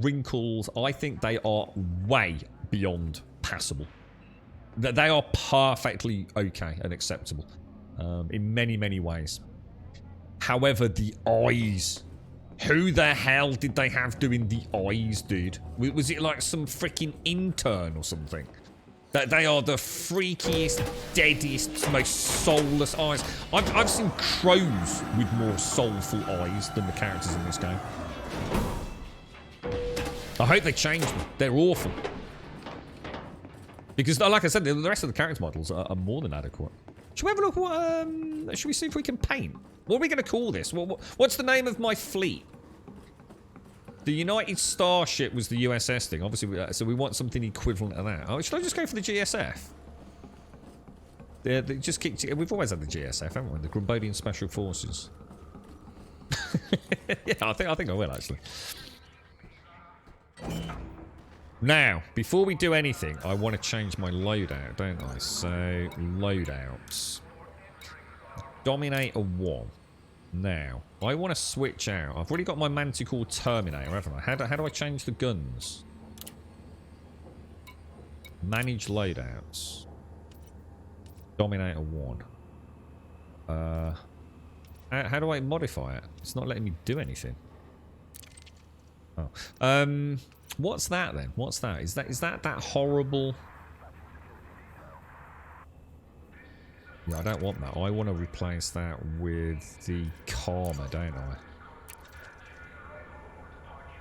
wrinkles. I think they are way beyond passable. They are perfectly okay and acceptable in many, many ways. However, the eyes. Who the hell did they have doing the eyes, dude? Was it like some freaking intern or something? They are the freakiest, deadest, most soulless eyes. I've seen crows with more soulful eyes than the characters in this game. I hope they change them. They're awful. Because, like I said, the rest of the character models are more than adequate. Should we have a look at what, should we see if we can paint? What are we going to call this? What's the name of my fleet? The United Starship was the USS thing, obviously, so we want something equivalent to that. Oh, should I just go for the GSF? They just keep. We've always had the GSF, haven't we? The Grumbodian Special Forces. Yeah, I think I will actually. Now, before we do anything, I want to change my loadout, don't I? So, loadouts. Dominator 1. Now, I want to switch out. I've already got my Manticore Terminator, haven't I? How do I change the guns? Manage loadouts. Dominator 1. How do I modify it? It's not letting me do anything. Oh. What's that then? What's that? Is that horrible? Yeah, I don't want that. I want to replace that with the Karma, don't I?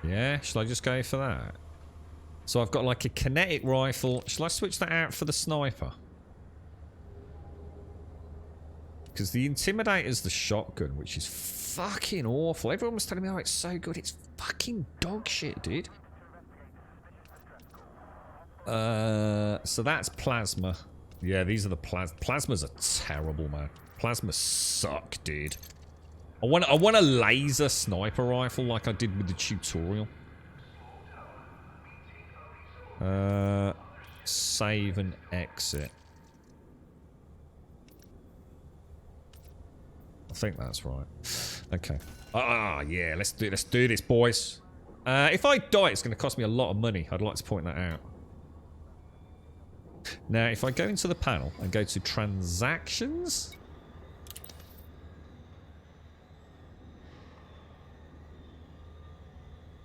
Yeah, shall I just go for that? So I've got like a kinetic rifle. Shall I switch that out for the sniper? Because the Intimidator's the shotgun, which is fucking awful. Everyone was telling me, oh, it's so good. It's fucking dog shit, dude. So that's plasma. Yeah, these are the plasmas are terrible, man. Plasmas suck, dude. I want a laser sniper rifle like I did with the tutorial. Save and exit. I think that's right. Okay. Yeah, let's do this, boys. If I die, it's going to cost me a lot of money. I'd like to point that out. Now, if I go into the panel and go to transactions.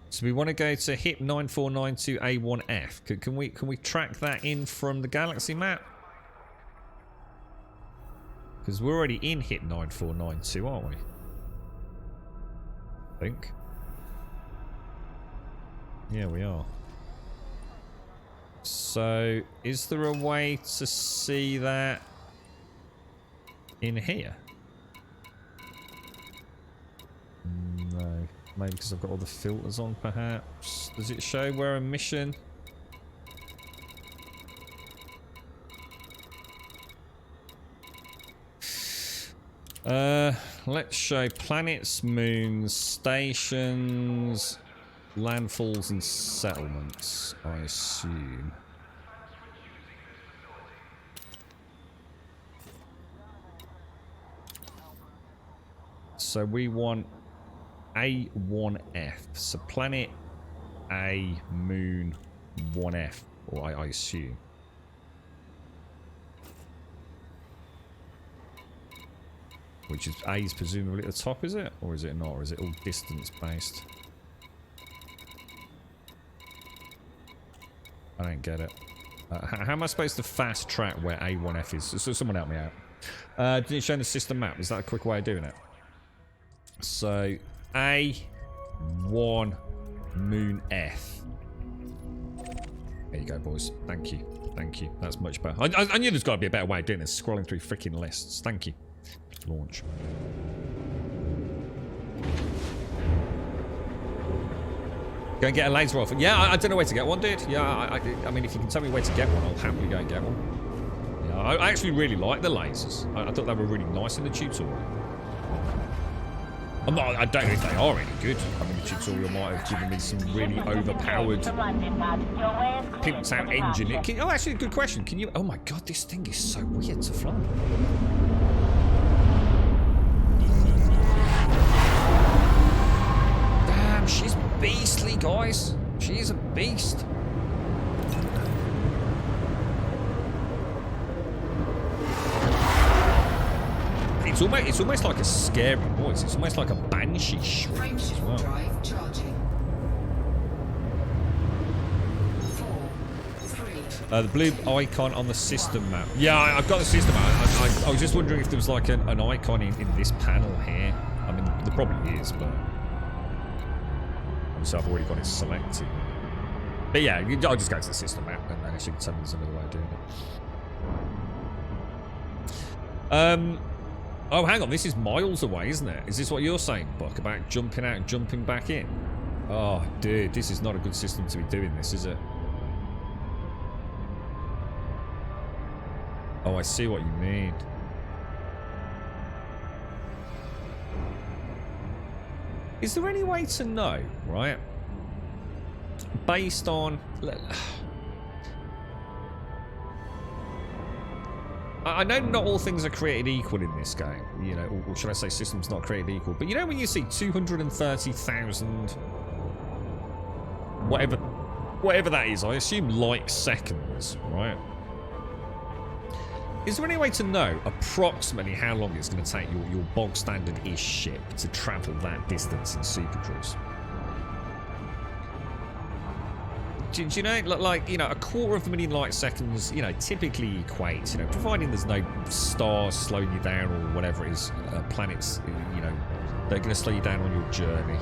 So we want to go to HIP 9492A1F. Can we track that in from the galaxy map? Because we're already in HIP 9492, aren't we? I think. Yeah, we are. So, is there a way to see that in here? No. Maybe because I've got all the filters on, perhaps. Does it show where a mission? Let's show planets, moons, stations, landfalls and settlements, I assume. So we want A1F. So planet A, moon 1F, or I assume. Which is A is presumably at the top, is it? Or is it not? Or is it all distance based? I don't get it. How am I supposed to fast track where A1F is? So someone help me out. Did it show in the system map? Is that a quick way of doing it? So, A1 Moon F. There you go, boys. Thank you. Thank you. That's much better. I knew there's got to be a better way of doing this. Scrolling through freaking lists. Thank you. Launch. Go and get a laser rifle. Yeah, I don't know where to get one, dude. Yeah, I mean, if you can tell me where to get one, I'll happily go and get one. Yeah, I actually really like the lasers. I thought they were really nice in the tutorial. I don't know if they are any good. I mean, the tutorial might have given me some really overpowered, pimped out engine. Oh, actually, a good question. Can you... Oh my god, this thing is so weird to fly. lady, guys. She is a beast. It's almost like a scary voice. It's almost like a banshee shriek as Frameshift well. drive charging. 4, 3. The blue icon on the system map. Yeah, I've got the system map. I was just wondering if there was like an icon in this panel here. I mean, there probably is, but obviously I've already got it selected. But yeah, I'll just go to the system map and then she can tell me there's another way of doing it. Oh, hang on. This is miles away, isn't it? Is this what you're saying, Buck, about jumping out and jumping back in? Oh, dude, this is not a good system to be doing this, is it? Oh, I see what you mean. Is there any way to know, right? Based on... I know not all things are created equal in this game, you know, or should I say systems not created equal. But you know when you see 230,000... Whatever that is, I assume light seconds, right? Is there any way to know approximately how long it's going to take your bog standard-ish ship to travel that distance in Super Cruise? Do you know, like, you know, 250,000 light seconds, you know, typically equates, you know, providing there's no stars slowing you down or whatever it is, planets, you know, they're going to slow you down on your journey.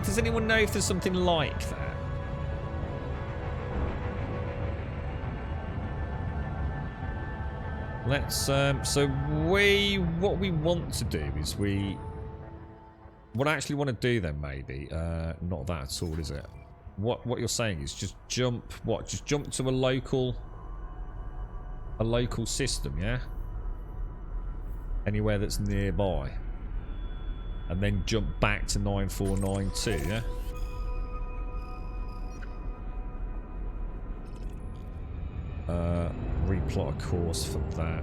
Does anyone know if there's something like that? Let's, so what we want to do is what I actually want to do then, maybe, not that at all, is it? What you're saying is just jump, just jump to a local system, yeah? Anywhere that's nearby. And then jump back to 9492, yeah? Replot a course for that.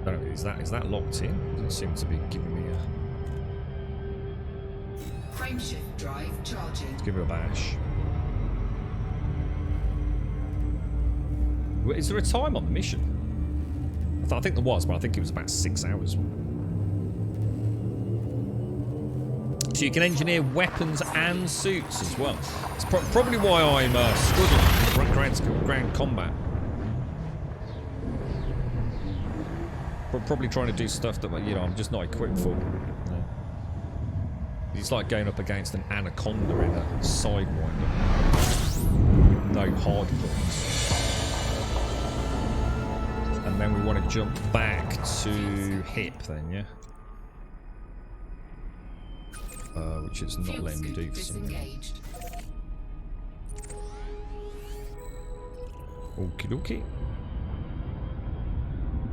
I don't know, is that locked in? Doesn't seem to be giving me a... Frameshift drive charging. Let's give it a bash. Is there a time on the mission? I think there was, but I think it was about 6 hours. So you can engineer weapons and suits as well. It's probably why I'm struggling in ground combat. Probably trying to do stuff that, you know, I'm just not equipped for. No. It's like going up against an anaconda in a sidewinder with no hard points. And then we want to jump back to hip then, yeah? Which it's not letting me do for some reason. Okie dokie.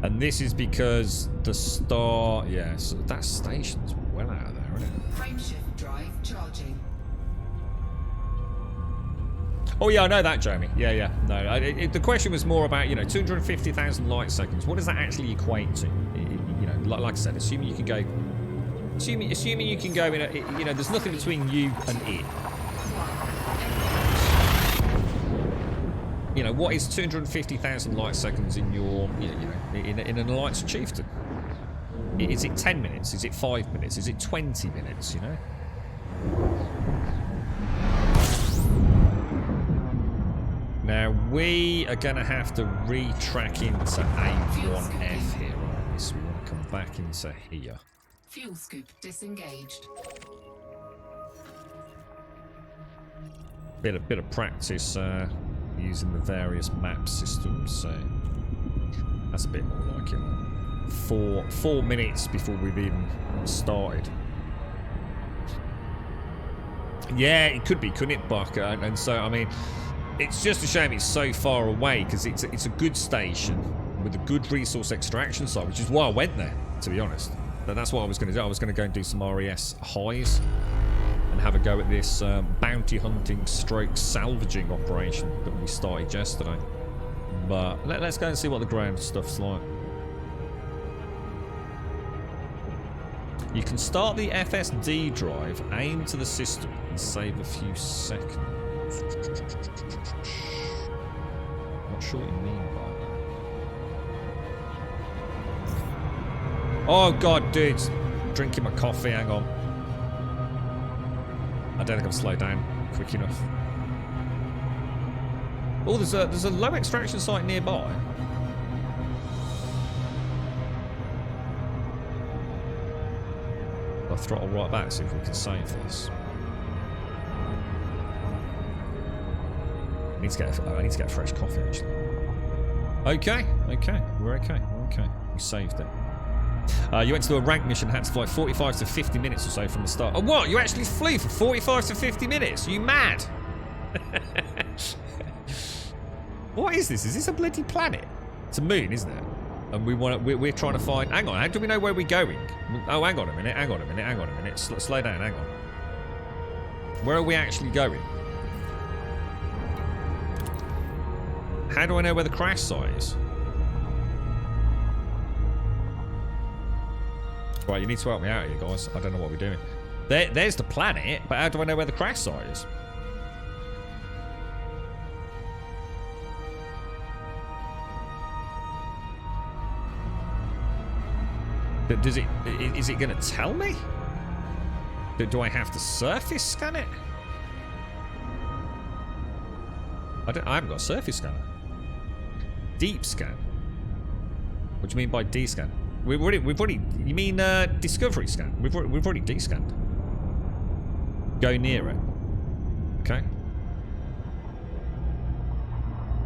And this is because the star... Yeah, so that station's well out of there, isn't it? Frameshift drive charging. Oh, yeah, I know that, Jamie. Yeah. No, the question was more about, you know, 250,000 light seconds. What does that actually equate to? You know, like I said, assuming you can go... Assuming you can go in a... You know, there's nothing between you and it. You know, what is 250,000 light seconds in your, you know, in an Alliance Chieftain? Is it 10 minutes? Is it 5 minutes? Is it 20 minutes, you know? Now, we are going to have to re-track into A1F here, aren't we? So we want to come back into here. Fuel scoop disengaged. Bit of practice using the various map systems, so that's a bit more like it. 4 minutes before we've even started. Yeah, it could be, couldn't it, Buck? And so, I mean, it's just a shame it's so far away, because it's a good station with a good resource extraction site, which is why I went there, to be honest. But that's what I was going to do. I was going to go and do some RES highs and have a go at this bounty hunting stroke salvaging operation that we started yesterday. But let's go and see what the ground stuff's like. You can start the FSD drive, aim to the system, and save a few seconds. Not sure what you mean by that. Oh god, dude. Drinking my coffee, hang on. I don't think I've slowed down quick enough. Oh, there's a low extraction site nearby. I'll throttle right back, see if we can save this. I need to get a fresh coffee, actually. Okay, we're okay. We saved it. You went to do a rank mission, had to fly 45 to 50 minutes or so from the start. Oh, what? You actually flew for 45 to 50 minutes? Are you mad? What is this? Is this a bloody planet? It's a moon, isn't it? And we're trying to find... Hang on, how do we know where we're going? Oh, hang on a minute. Slow down, hang on. Where are we actually going? How do I know where the crash site is? Right, you need to help me out here, guys. I don't know what we're doing. There's the planet, but how do I know where the crash site is? Is it going to tell me? Do I have to surface scan it? I haven't got a surface scanner. Deep scan. What do you mean by D-scan? We've already. You mean discovery scan? We've already D-scanned. Go near it. Okay.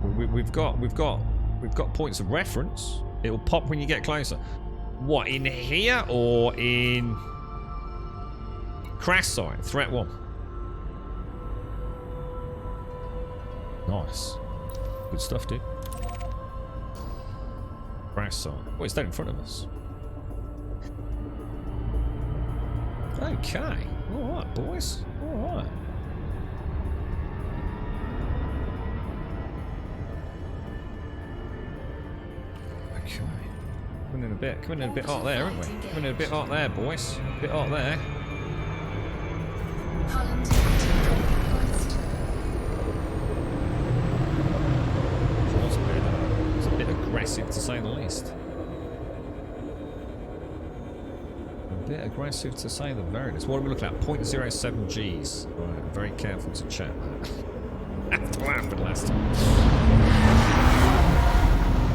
We've got points of reference. It will pop when you get closer. What, in here or in crash site? Threat 1. Nice. Good stuff, dude. Crash site. Oh, it's down in front of us. Okay. Alright, boys. Alright. Okay. Coming in a bit hot there, aren't we? Coming in a bit hot there, boys. A bit hot there. It's a bit aggressive to say the least. A bit aggressive to say the very least. What are we looking at? 0.07 Gs. Right, very careful to check that. After what happened last time.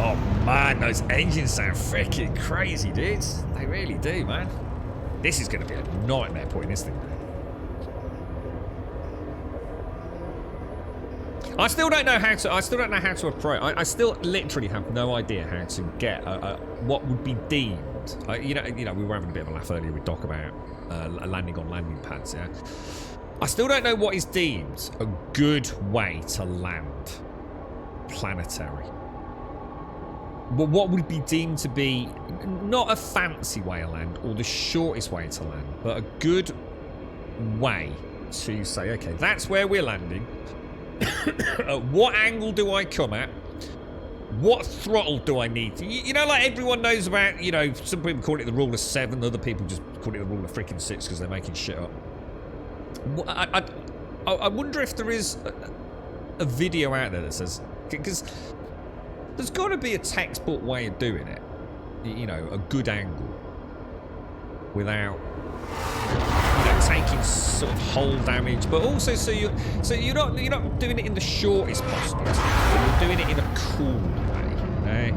Oh man, those engines sound freaking crazy, dudes. They really do, man. This is going to be a nightmare putting this thing down. I still don't know how to approach. I still literally have no idea how to get what would be deemed. You know, we were having a bit of a laugh earlier with Doc about landing on landing pads. Yeah, I still don't know what is deemed a good way to land planetary. But what would be deemed to be not a fancy way to land or the shortest way to land, but a good way to say, okay, that's where we're landing. What angle do I come at? What throttle do I need? You know, like everyone knows about, you know, some people call it the rule of 7, other people just call it the rule of freaking 6 because they're making shit up. I wonder if there is a video out there that says, because there's got to be a textbook way of doing it. You know, a good angle without, you know, taking sort of hull damage, but also so you're not doing it in the shortest possible time. You're doing it in a cool way. Okay?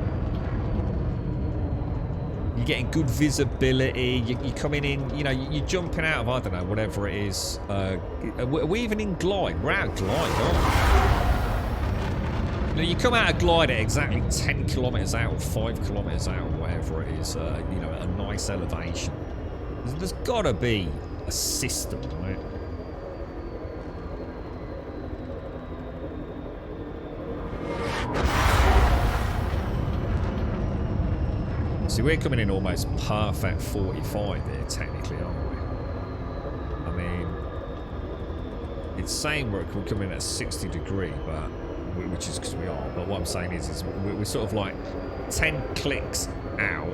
You're getting good visibility. You're coming in. You know, you're jumping out of, I don't know, whatever it is. Are we even in glide? We're out of glide, aren't we? You know, you come out of glide at exactly 10 kilometers out or 5 kilometers out or whatever it is. You know, at a nice elevation. There's got to be a system, right? See, we're coming in almost perfect 45 here, technically, aren't we? I mean, it's saying we're coming in at 60 degree, but which is because we are. But what I'm saying is we're sort of like 10 clicks out.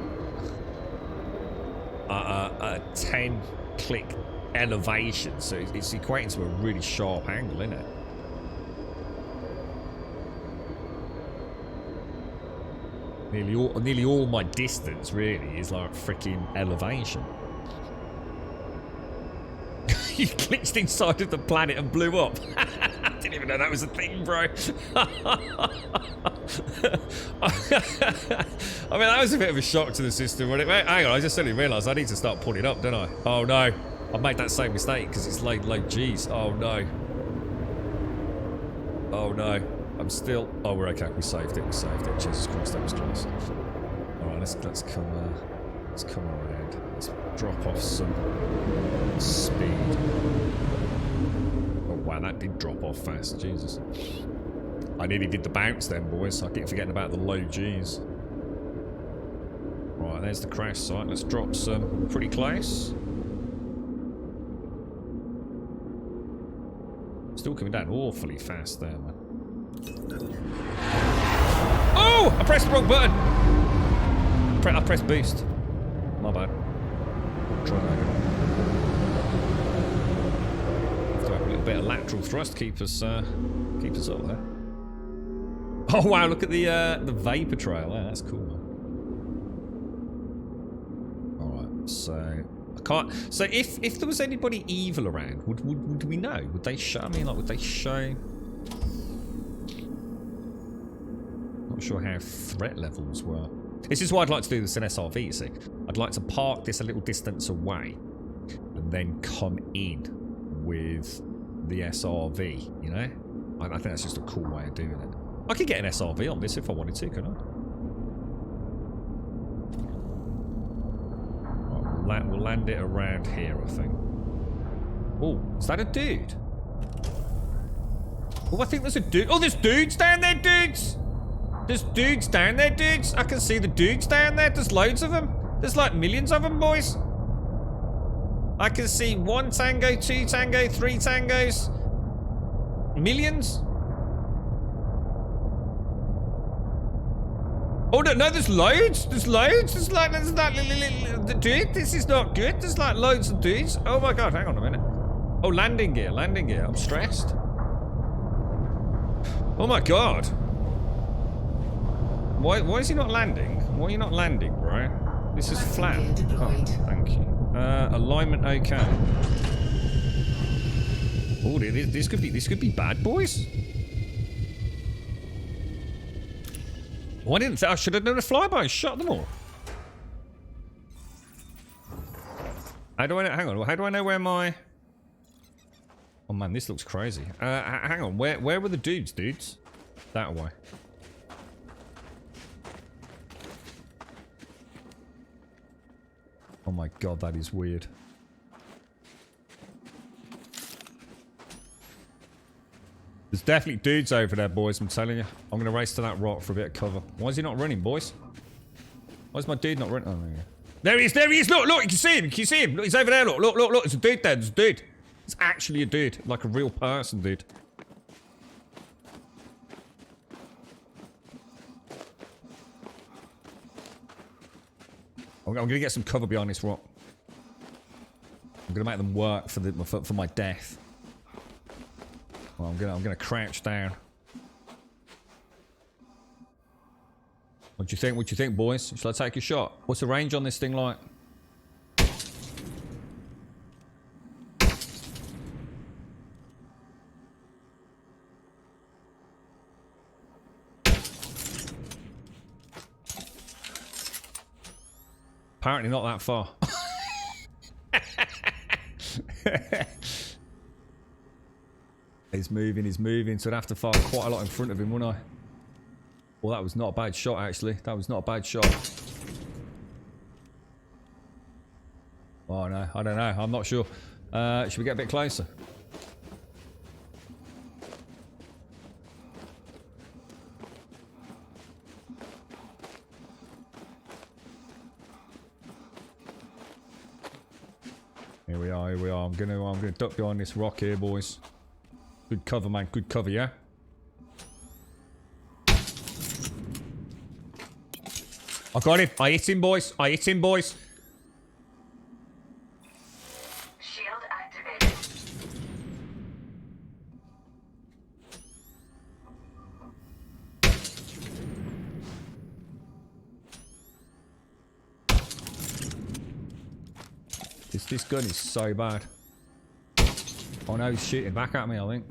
a 10 click elevation, so it's equating to a really sharp angle, isn't it? Nearly all my distance really is like freaking elevation. You glitched inside of the planet and blew up. I didn't even know that was a thing, bro. I mean, that was a bit of a shock to the system. When hang on, I just suddenly realised I need to start pulling up, don't I? Oh no, I made that same mistake because it's low G's. Oh no. Oh no. I'm still. Oh, we're okay. We saved it. We saved it. Jesus Christ, that was close. All right, let's come around. Let's drop off some speed. Oh wow, that did drop off fast. Jesus. I nearly did the bounce then, boys. I keep forgetting about the low G's. Right, there's the crash site. Let's drop some pretty close. Still coming down awfully fast there, man. Oh! I pressed the wrong button! I pressed boost. My bad. Try that again. Have to have a little bit of lateral thrust to keep us up there. Oh wow, look at the vapor trail there. That's cool, man. Alright, so I can't. So if there was anybody evil around, would we know? Would they show? I mean, like, would they show? Not sure how threat levels were. This is why I'd like to do this in SRV, you see. I'd like to park this a little distance away and then come in with the SRV, you know? I think that's just a cool way of doing it. I could get an SRV on this if I wanted to, couldn't I? Right, we'll land it around here, I think. Oh, is that a dude? Oh, I think there's a dude. Oh, there's dudes down there, dudes! There's dudes down there, dudes. I can see the dudes down there. There's loads of them. There's like millions of them, boys. I can see 1 tango, 2 tango, 3 tangos. Millions. Oh, no, there's loads. There's loads. There's like, dude, this is not good. There's like loads of dudes. Oh my God, hang on a minute. Oh, landing gear, landing gear. I'm stressed. Oh my God. Why is he not landing? Why are you not landing, bro? This is flat. Oh, thank you. Alignment okay. Oh, this could be bad, boys. Why didn't I should have done a flyby? Shot them all. How do I know? Hang on. How do I know where my? Oh man, this looks crazy. Hang on. Where were the dudes? That way. Oh my God, that is weird. There's definitely dudes over there, boys, I'm telling you. I'm going to race to that rock for a bit of cover. Why is he not running, boys? Why is my dude not running? Oh, there he is, there he is. Look, you can see him, Look, he's over there, look. There's a dude there, there's a dude. It's actually a dude, like a real person, dude. I'm going to get some cover behind this rock. I'm going to make them work for my death. Well, I'm going to crouch down. What do you think? What do you think, boys? Shall I take a shot? What's the range on this thing like? Apparently not that far. He's moving, so I'd have to fire quite a lot in front of him, wouldn't I? Well, that was not a bad shot, actually. That was not a bad shot. Oh, no. I don't know. I'm not sure. Should we get a bit closer? Here we are. I'm gonna duck behind this rock here, boys. Good cover, man. Good cover, yeah? I got him. I hit him, boys. This gun is so bad. Oh no, he's shooting back at me, I think.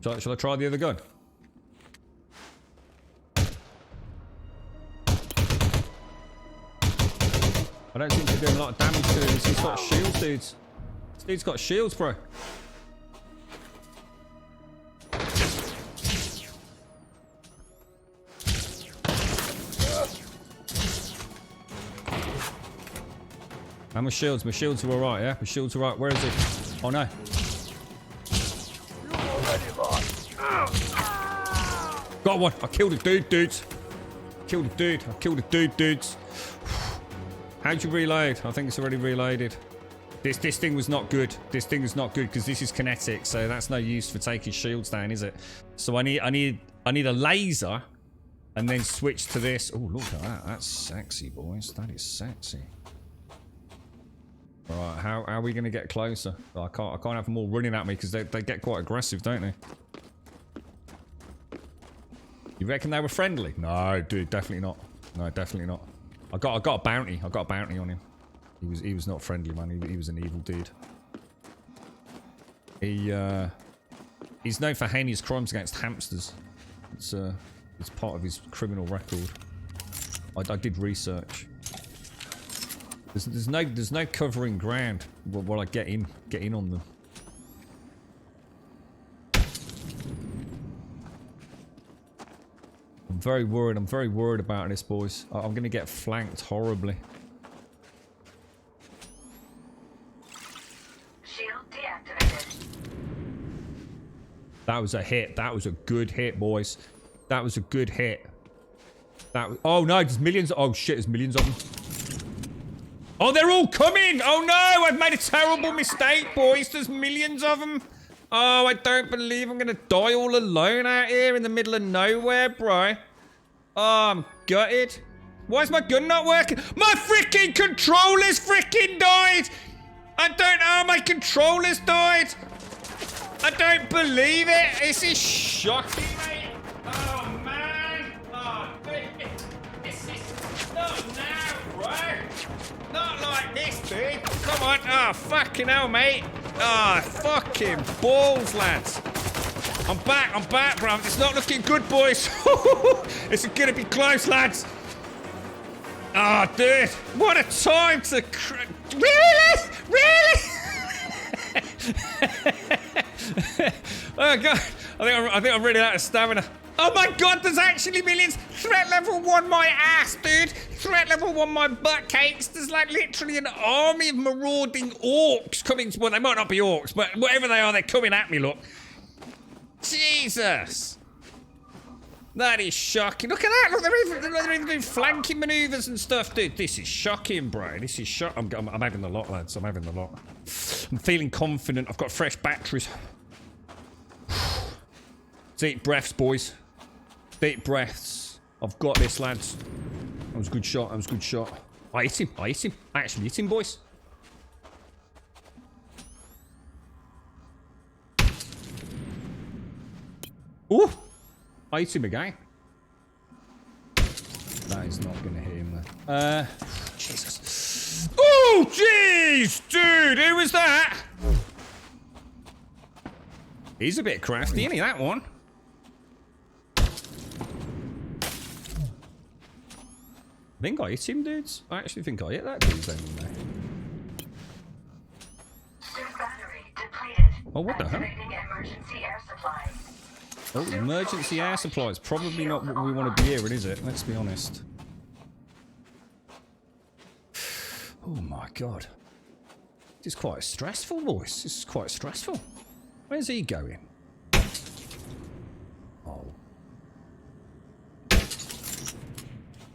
Shall I try the other gun? I don't seem to be doing a lot of damage to him. He's got shields, dudes. This dude's got shields, bro. And my shields are alright, yeah? My shields are alright. Where is he? Oh no. Got one. I killed a dude, dudes. I killed a dude, dudes. How'd you reload? I think it's already reloaded. This thing was not good. This thing is not good because this is kinetic, so that's no use for taking shields down, is it? So I need a laser and then switch to this. Oh, look at that. That's sexy, boys. That is sexy. Alright, how are we gonna get closer? Oh, I can't have them all running at me because they get quite aggressive, don't they? You reckon they were friendly? No, dude, definitely not. No, definitely not. I got a bounty. I got a bounty on him. He was not friendly, man. He was an evil dude. He's known for heinous crimes against hamsters. It's part of his criminal record. I did research. There's no covering ground while I get in on them. I'm very worried about this, boys. I'm gonna get flanked horribly. Shield deactivated. That was a hit. That was a good hit, boys. That was a good hit. Oh no, there's millions. Oh shit, there's millions of them. Oh, they're all coming! Oh no, I've made a terrible mistake, boys. There's millions of them. Oh, I don't believe I'm gonna die all alone out here in the middle of nowhere, bro. Oh, I'm gutted. Why is my gun not working? My freaking controllers freaking died! I don't know, my controllers died! I don't believe it! This is shocking, mate! Oh, man! Oh, this is not now, bro! Not like this, dude! Come on! Oh, fucking hell, mate! Ah, oh, fucking balls, lads. I'm back, bro. It's not looking good, boys. It's gonna be close, lads. Ah, oh, dude. What a time to... Really? Really? Oh, God. I think I'm running out of stamina. Oh, my God. There's actually millions. Threat level 1 my ass, dude. Threat level 1 my butt cakes. There's like literally an army of marauding orcs coming. Well, they might not be orcs, but whatever they are, they're coming at me, look. Jesus. That is shocking. Look at that. Look, they're even doing flanking maneuvers and stuff, dude. This is shocking, bro. This is shocking. I'm having the lot, lads. I'm having the lot. I'm feeling confident. I've got fresh batteries. Deep breaths, boys. Deep breaths. I've got this, lads. That was a good shot. That was a good shot. I hit him. I actually hit him, boys. Ooh! I hit him again. That is not going to hit him, though. Jesus. Oh, jeez! Dude, who was that? He's a bit crafty, isn't he, that one? I think I hit him, dudes. I actually think I hit that dude's anyway. Battery depleted. Oh, what the hell? Emergency air supply. Oh, emergency air supply is probably not what we want to be hearing, is it? Let's be honest. Oh my God. This is quite stressful, boys. This is quite stressful. Where's he going? Oh.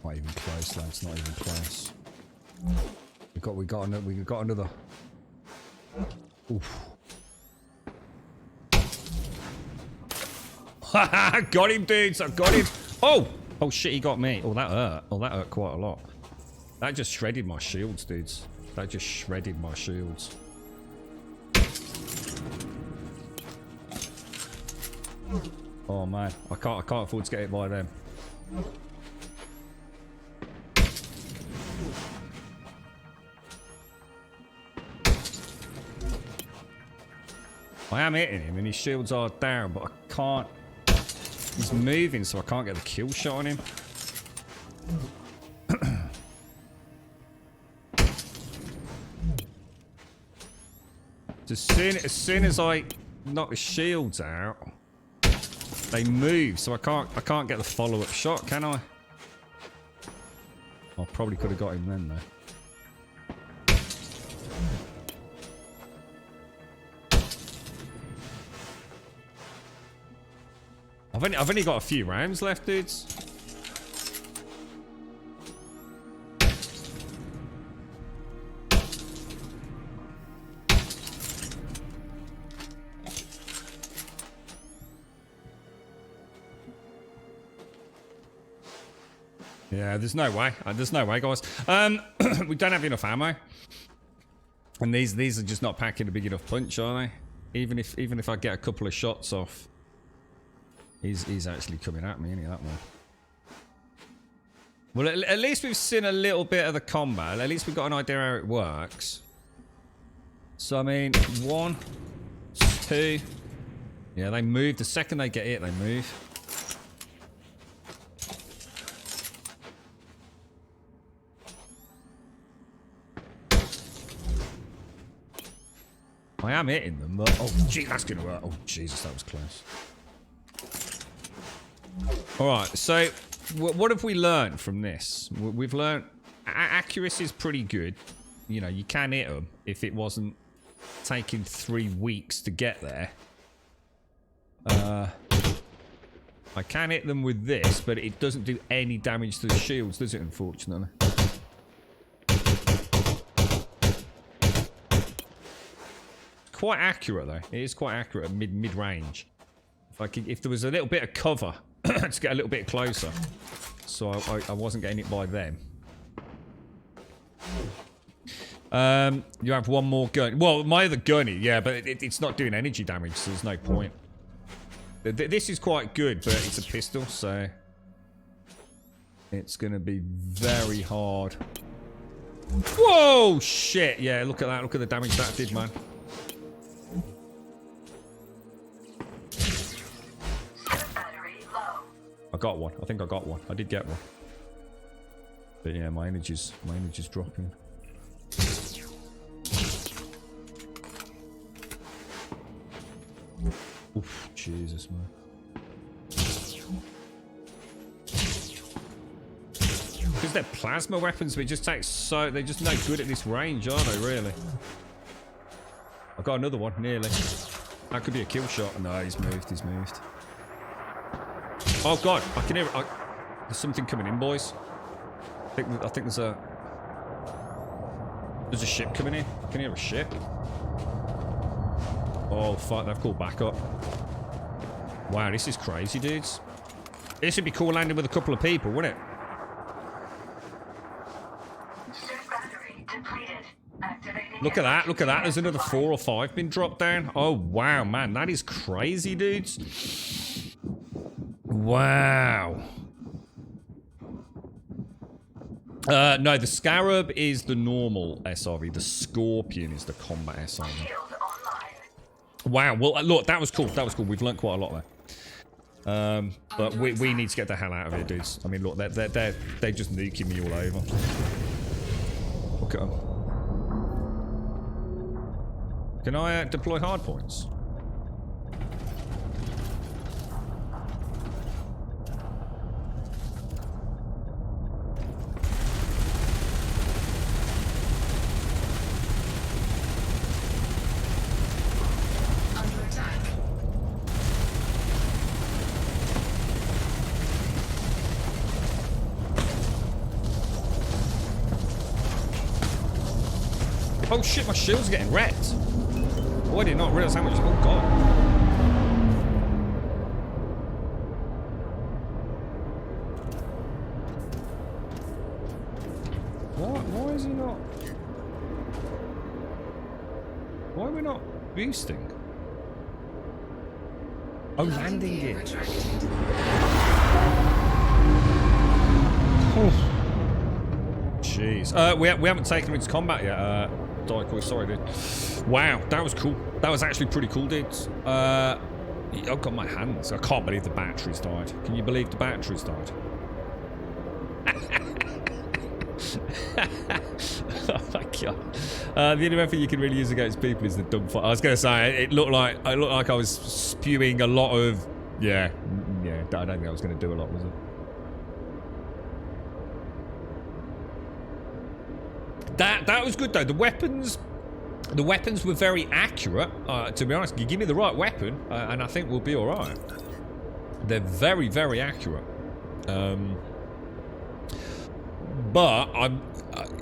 Not even close, lads. Not even close. We got another. Oof. Got him, dudes. I've got him. Oh! Oh, shit, he got me. Oh, that hurt. Oh, that hurt quite a lot. That just shredded my shields, dudes. That just shredded my shields. Oh, man. I can't afford to get hit by them. I am hitting him and his shields are down, but I can't. He's moving, so I can't get the kill shot on him. As soon as I knock the shields out, they move, so I can't get the follow-up shot, can I? I probably could have got him then, though. I've only got a few rounds left, dudes. Yeah, there's no way. There's no way, guys. We don't have enough ammo, and these are just not packing a big enough punch, are they? Even if I get a couple of shots off, he's actually coming at me, isn't he, that one? Well, at least we've seen a little bit of the combat. At least we've got an idea how it works. So I mean, 1, 2. Yeah, they move. The second they get hit, they move. I am hitting them, but... Oh, gee, that's going to hurt. Oh, Jesus, that was close. Alright, so... What have we learned from this? We've learned... Accuracy is pretty good. You know, you can hit them if it wasn't taking 3 weeks to get there. I can hit them with this, but it doesn't do any damage to the shields, does it, unfortunately? Quite accurate though. It is quite accurate at mid range. If there was a little bit of cover to get a little bit closer, so I wasn't getting it by them. You have one more gun. Well, my other gunny, yeah, but it's not doing energy damage, so there's no point. This is quite good, but it's a pistol, so it's gonna be very hard. Whoa, shit! Yeah, look at that. Look at the damage that did, man. I got one. I think I got one. I did get one. But yeah, my energy's dropping. Oof, Jesus, man. Because they're plasma weapons, but it just takes so... They're just no good at this range, are they, really? I got another one, nearly. That could be a kill shot. No, he's moved, he's moved. Oh god, I can hear it. There's something coming in, boys. I think there's a ship coming in. I can hear a ship. Oh fuck, they've called back up. Wow, this is crazy, dudes. This would be cool landing with a couple of people, wouldn't it? Look at that, look at that. There's another 4 or 5 been dropped down. Oh wow, man, that is crazy, dudes. Wow. No, the Scarab is the normal SRV. The Scorpion is the combat SRV. Wow. Well, look, that was cool. That was cool. We've learned quite a lot there. But we need to get the hell out of here, dudes. I mean, look, they're just nuking me all over. Look at them. Can I deploy hard points? Oh shit, my shield's getting wrecked. Oh, I did not realize how much. Oh god. What? Why is he not? Why are we not boosting? Oh, landing gear. Oh. Jeez. We haven't taken him into combat yet. Daikoi. Sorry, dude. Wow, that was cool. That was actually pretty cool, dude. I've got my hands. I can't believe the batteries died. Can you believe the batteries died? Oh my god. The only weapon you can really use against people is the dumb fire. I was going to say, it looked like I was spewing a lot of... Yeah, I don't think I was going to do a lot, was it? That was good though. The weapons were very accurate. To be honest, you give me the right weapon, and I think we'll be all right. They're very, very accurate. But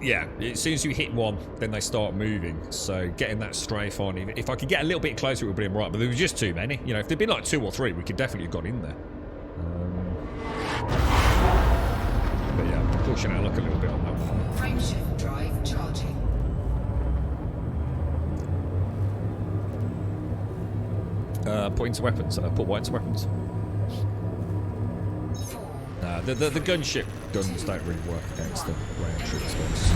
yeah. As soon as you hit one, then they start moving. So getting that strafe on, if I could get a little bit closer, it would have been right. But there was just too many. You know, if there'd been like 2 or 3, we could definitely have got in there. But yeah, pushing our luck a little bit on that one. Frameshift drive charging. Put into weapons. Put what into weapons? 4. The gunship guns don't really work against the round troops ones.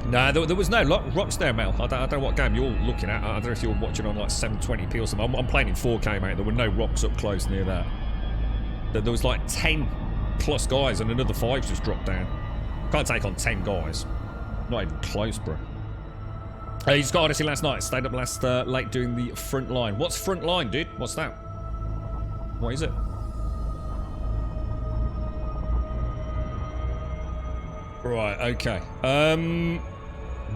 Nah, there was no rocks there, Mel. I don't know what game you're looking at. I don't know if you're watching on like 720p or something. I'm playing in 4K, mate. There were no rocks up close near that. There was like 10 plus guys and another 5 just dropped down. Can't take on 10 guys. Not even close, bro. You just got Odyssey last night. Stayed up last late doing the front line. What's front line, dude? What's that? What is it? Right, okay.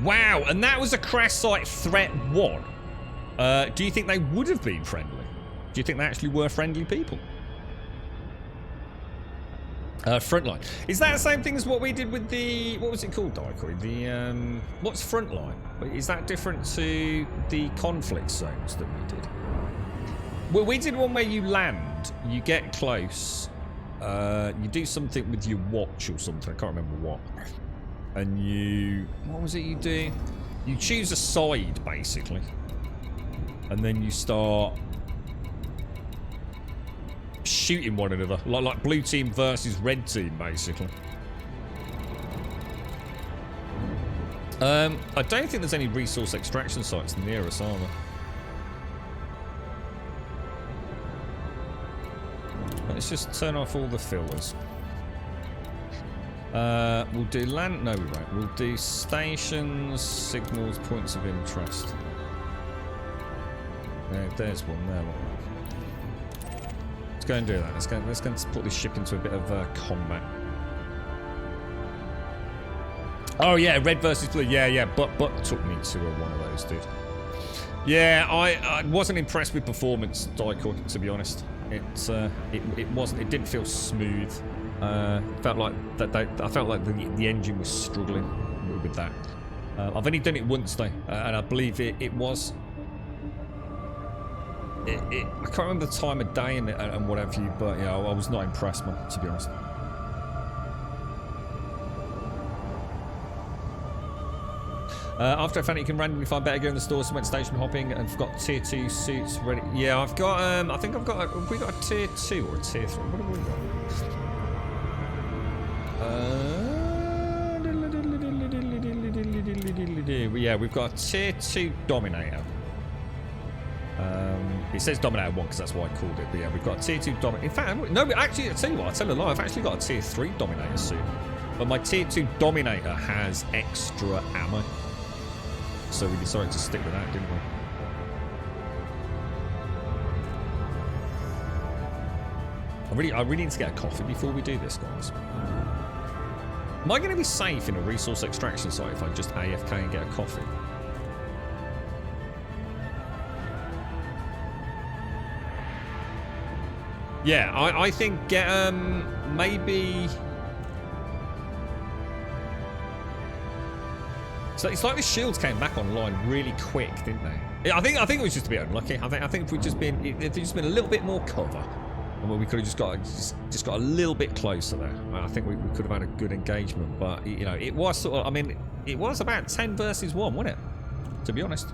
Wow, and that was a crash site threat 1. Do you think they would have been friendly? Do you think they actually were friendly people? Frontline. Is that the same thing as what we did with the... What was it called, Daikoi? The, what's frontline? Is that different to the conflict zones that we did? Well, we did one where you land, you get close, you do something with your watch or something, I can't remember what. And you... What was it you do? You choose a side, basically. And then you start... shooting one another, like blue team versus red team, basically. I don't think there's any resource extraction sites near us, are there? Let's just turn off all the filters. We'll do land... No, we won't. We'll do stations, signals, points of interest. There's one there. Look. Let's go and do that. Let's go and put this ship into a bit of combat. Oh yeah, red versus blue. Yeah. But took me to one of those, dude. Yeah, I wasn't impressed with performance, Daikoi, to be honest. It wasn't. It didn't feel smooth. Felt like that. I felt like the engine was struggling with that. I've only done it once though, and I believe it was. I can't remember the time of day and what have you, but yeah, I was not impressed, man, to be honest. After I found it, you can randomly find better gear in the store, so went station hopping and forgot tier 2 suits ready. Yeah, I've got, I think I've got, have we got a tier 2 or a tier 3? What have we got? Yeah, we've got a tier 2 Dominator. It says Dominator 1 because that's why I called it, but yeah, we've got a tier 2 Dominator. In fact, no, actually, I'll tell you what, I'll tell a lie, I've actually got a tier 3 Dominator suit. But my tier 2 Dominator has extra ammo. So we decided to stick with that, didn't we? I really need to get a coffee before we do this, guys. Am I going to be safe in a resource extraction site if I just AFK and get a coffee? Yeah, I think maybe... So it's like the shields came back online really quick, didn't they? I think it was just a bit unlucky. I think if we'd just been a little bit more cover, and we could have just got a little bit closer there. I think we could have had a good engagement. But you know, it was sort of. I mean, it was about 10 versus 1, wasn't it? To be honest.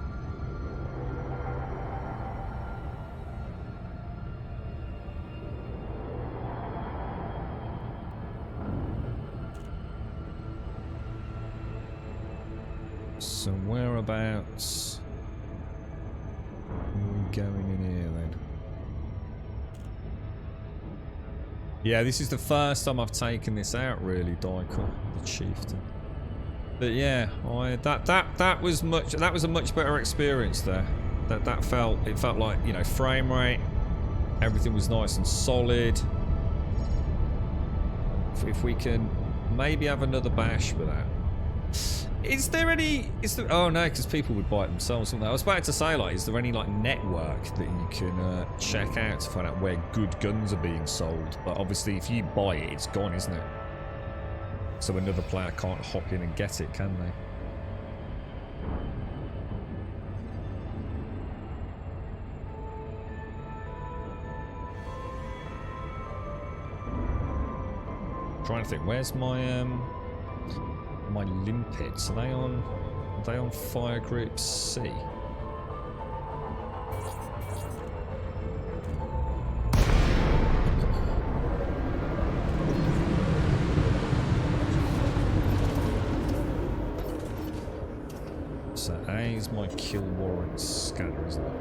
So whereabouts are we going in here then? Yeah, this is the first time I've taken this out really, Dykel, the chieftain. But yeah, that was a much better experience there. It felt like, you know, frame rate, everything was nice and solid. If we can maybe have another bash for that. Oh no, because people would buy it themselves, wouldn't they? I was about to say, like, is there any like network that you can check out to find out where good guns are being sold? But obviously if you buy it, it's gone, isn't it? So another player can't hop in and get it, can they? Trying to think, where's my my limpets? Are they on fire group C? So A is my kill warrant scanner, isn't it?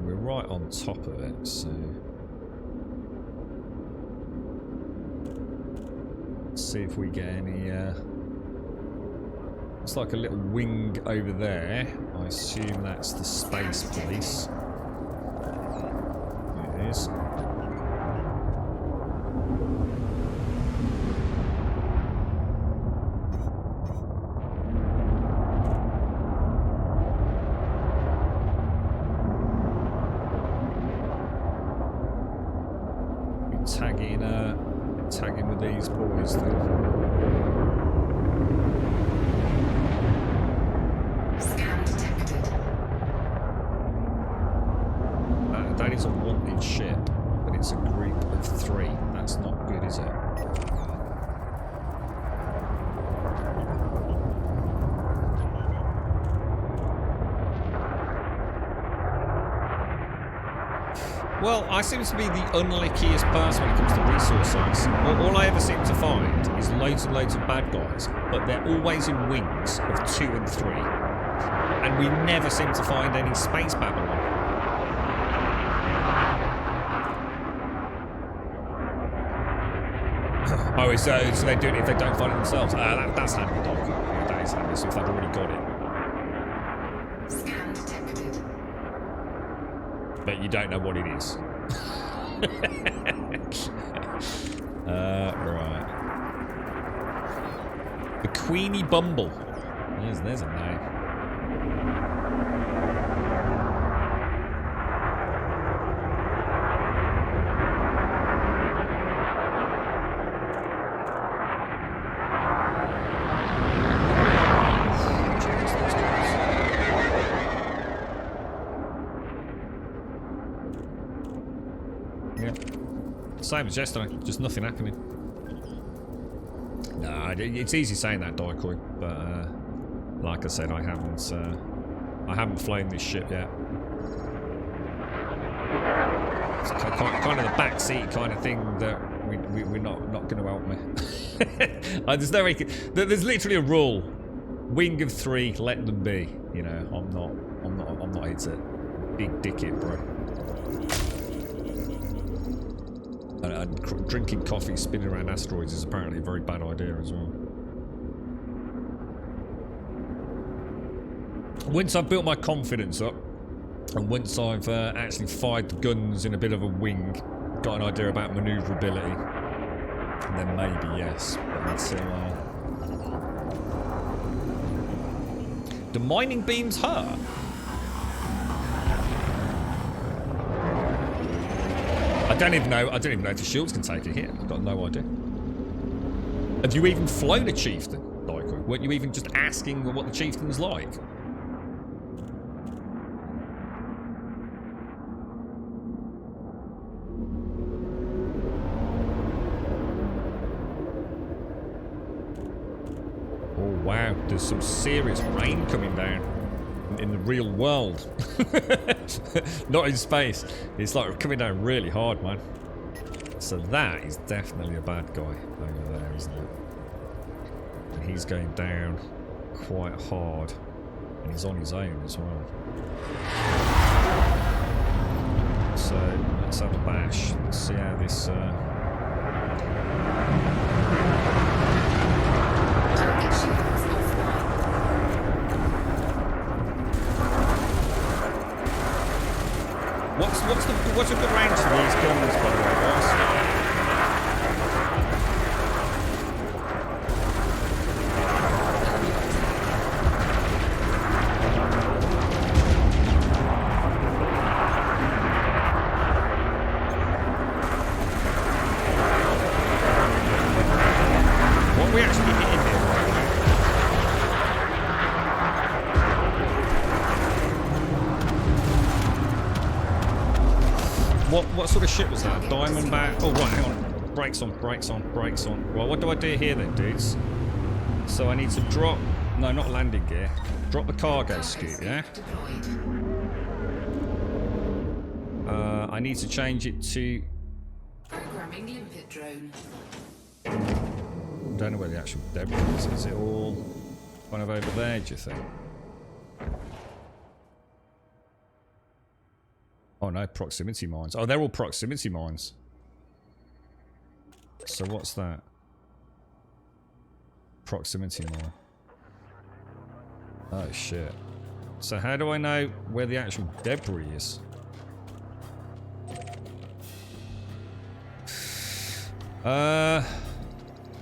We're right on top of it, so let's see if we get any. It's like a little wing over there. I assume that's the space police. It is. Tagging with these boys then. Scan detected. That is a wanted ship, but it's a group of 3. That's not good, is it? Well, I seem to be the unluckiest person when it comes to resources. All I ever seem to find is loads and loads of bad guys, but they're always in wings of 2 and 3. And we never seem to find any space Babylon. Oh, so they do it if they don't find it themselves. That's handy, Doc. Yeah, that is handy, so if they've already got it. Scan detected. But you don't know what it is. Right. The Queenie Bumble. There's a name. Same as yesterday, just nothing happening. Nah, it's easy saying that, Dykel, but like I said, I haven't flown this ship yet. It's kind of the backseat kind of thing that we're not going to help me. There's no way. There's literally a rule: wing of 3, let them be. You know, I'm not here to big dick it, bro. And drinking coffee spinning around asteroids is apparently a very bad idea as well. Once I've built my confidence up, and once I've actually fired the guns in a bit of a wing, got an idea about manoeuvrability, then maybe yes. But until do mining beams hurt? I don't even know if the shields can take a hit. I've got no idea. Have you even flown a chieftain, Dykel? Weren't you even just asking what the chieftain's like? Oh wow, there's some serious rain coming down. in the real world. Not in space. It's like coming down really hard, man. So that is definitely a bad guy over there, isn't it? And he's going down quite hard. And he's on his own as well. So let's have a bash. Let's see how this... Target shields offline. What's a good range for these guns, by the way, guys? What are we actually hitting here right now? What sort of shit was that? Diamondback? Oh, right, hang on. Brakes on, brakes on, brakes on. Well, what do I do here then, dudes? So I need to drop... No, not landing gear. Drop the cargo scoop, yeah? Deployed. I need to change it to... Programming limpet drone. Don't know where the actual debris is. Is it all kind of over there, do you think? Oh no, proximity mines. Oh, they're all proximity mines. So what's that? Proximity mine. Oh shit. So how do I know where the actual debris is?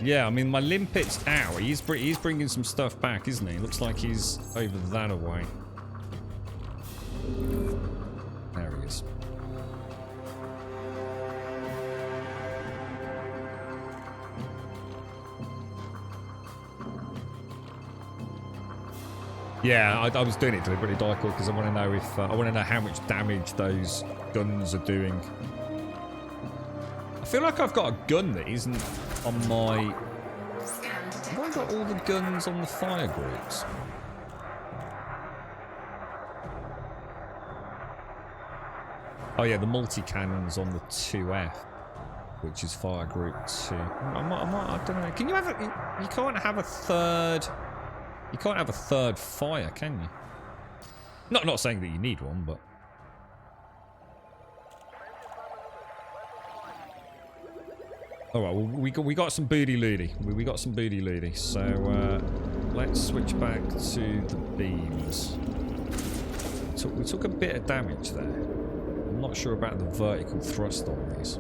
Yeah, I mean my limpet's out. He's bringing some stuff back, isn't he? Looks like he's over that away. There he is. Yeah, I was doing it deliberately, Dykel, because I want to know if I want to know how much damage those guns are doing. I feel like I've got a gun that isn't on my. Scan Have I detected. got all the guns on the fire groups? Oh yeah, the multi-cannons on the 2F, which is fire group 2. I don't know. Can you have a? You can't have a third. You can't have a third fire, can you? Not saying that you need one, but. All right, well, we got some booty loody. We got some booty loody. So let's switch back to the beams. We took a bit of damage there. I'm not sure about the vertical thrust on these.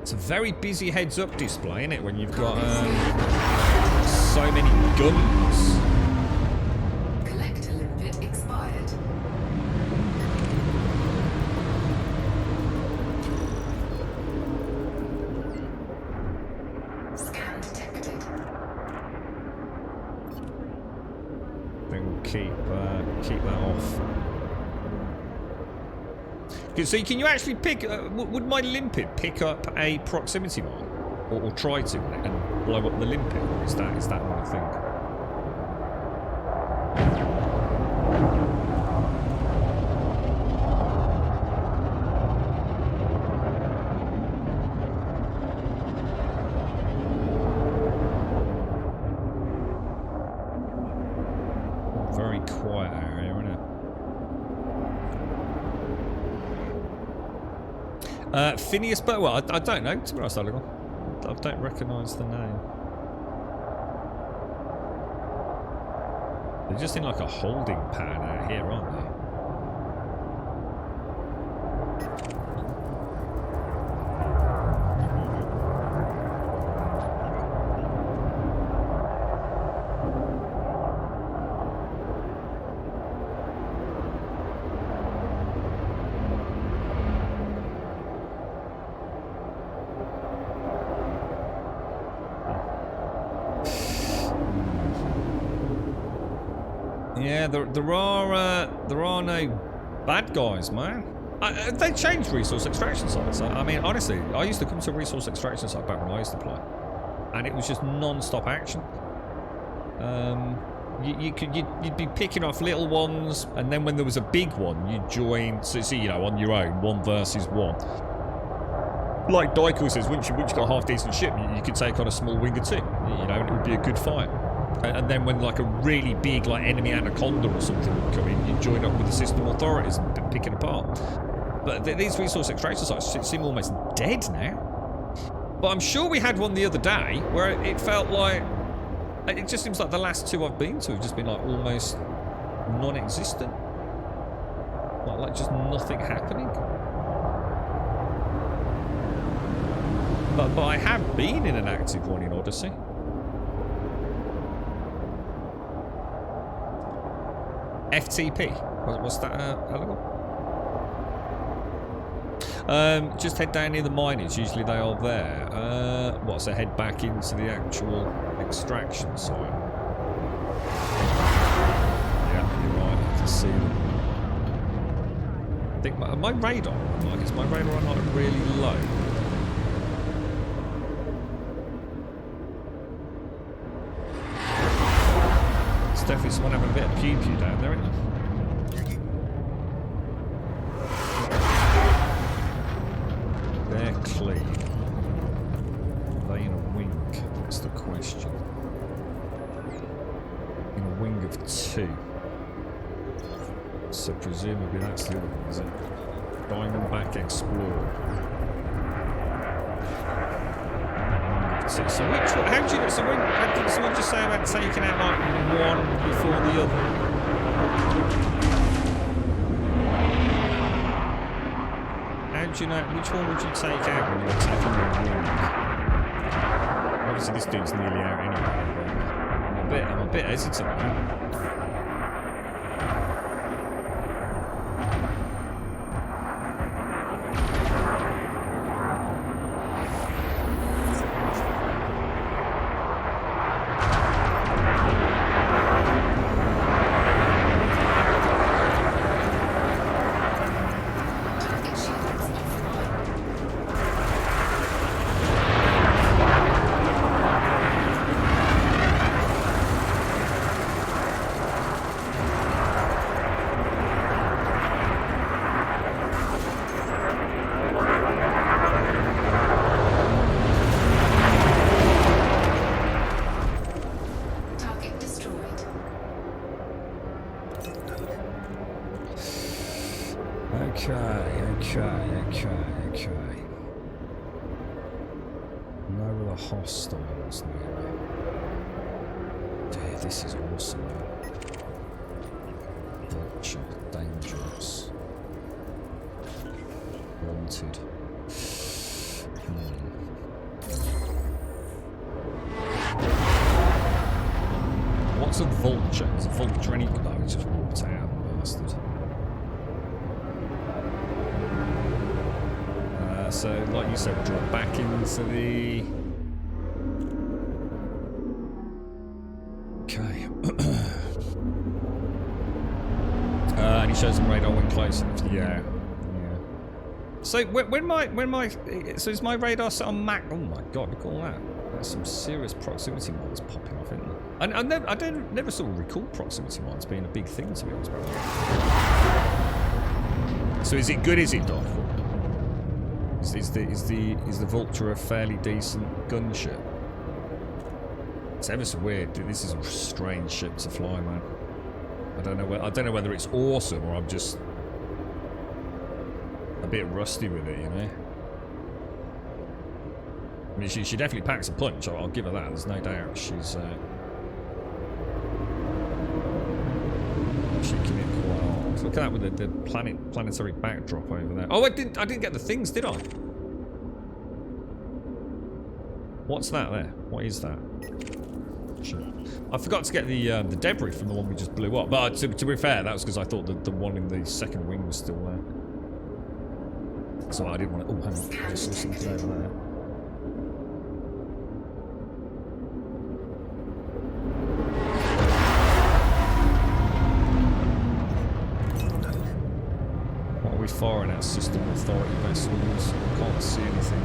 It's a very busy heads-up display, isn't it, when you've got so many guns. Collector limpet expired. Scan detected. I think we'll keep that off. So can you actually pick? Would my limpet pick up a proximity mine, or try to, and blow up the limpet? Or is that what I think? Very quiet area, isn't it? Phineas, but well, I don't know. To be honest, I don't recognise the name. They're just in like a holding pattern out here, aren't they? Yeah, there are no bad guys, man. They changed resource extraction sites. I mean, honestly, I used to come to a resource extraction site back when I used to play. and it was just non-stop action. You'd be picking off little ones, and then when there was a big one, you'd join. So you know, on your own, 1 versus 1. Like Dykel says, once you got a half decent ship, you could take on a small wing or 2. You know, and it would be a good fight. And then when like a really big like enemy anaconda or something would come in, you'd join up with the system authorities and pick it apart. But these resource extraction sites seem almost dead now. But I'm sure we had one the other day where it felt like it just seems like the last 2 I've been to have just been like almost non-existent. Like just nothing happening. But I have been in an active one in Odyssey. FTP. What's that, Allegon? Just head down near the miners. Usually they are there. So head back into the actual extraction site. Yeah, you're right. I can see them. I think my radar, is my radar not really low? There's definitely someone having a bit of pew-pew down there, isn't there? They're clean. Are they in a wing? That's the question. In a wing of 2. So presumably that's the other one, is it? Diamondback Explorer. So which one? How do you know? So when did someone just say about taking out like one before the other? How do you know which one would you take out when you're attacking the wing? Obviously, this dude's nearly out anyway. But I'm a bit hesitant now. Okay. No other hostiles near me. Dude, this is awesome, man. Vulture, dangerous. Wanted. What's a vulture? Is a vulture any good? No, he just walked out, bastard. So, like you said, draw back into the... Okay. And he shows them radar when close enough. Yeah. So, so is my radar set on Mac? Oh my god, look at all that. There's some serious proximity mines popping off, isn't there? And I never sort of recall proximity mines being a big thing, to be honest with you. So is it good, is it, Doc? Is the Vulture a fairly decent gunship? It's ever so weird. Dude, this is a strange ship to fly, man. I don't know whether it's awesome or I'm just a bit rusty with it, you know. I mean, she definitely packs a punch. I'll give her that. There's no doubt. She's she can hit quite hard. Look at that with the planetary backdrop over there. Oh, I didn't get the things, did I? What's that there? What is that? Shit. I forgot to get the debris from the one we just blew up. But to be fair, that was because I thought that the one in the second wing was still there. So I didn't want to... Oh, hang on. I just saw something over there. What are we firing at? System authority vessels. Can't see anything.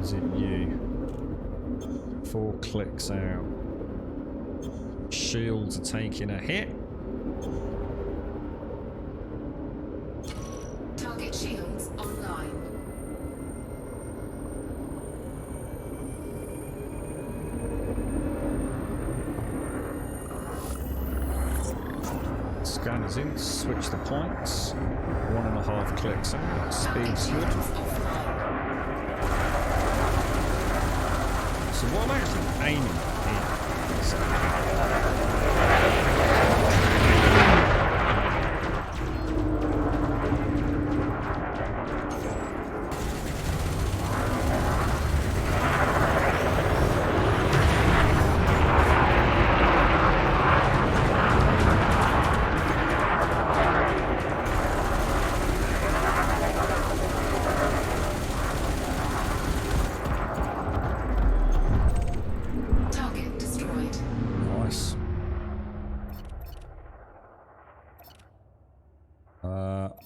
Is it you? 4 clicks out. Shields are taking a hit. Target shields online. Scanners in, switch the points. 1.5 clicks out. Speed's good. So what I'm actually aiming at here is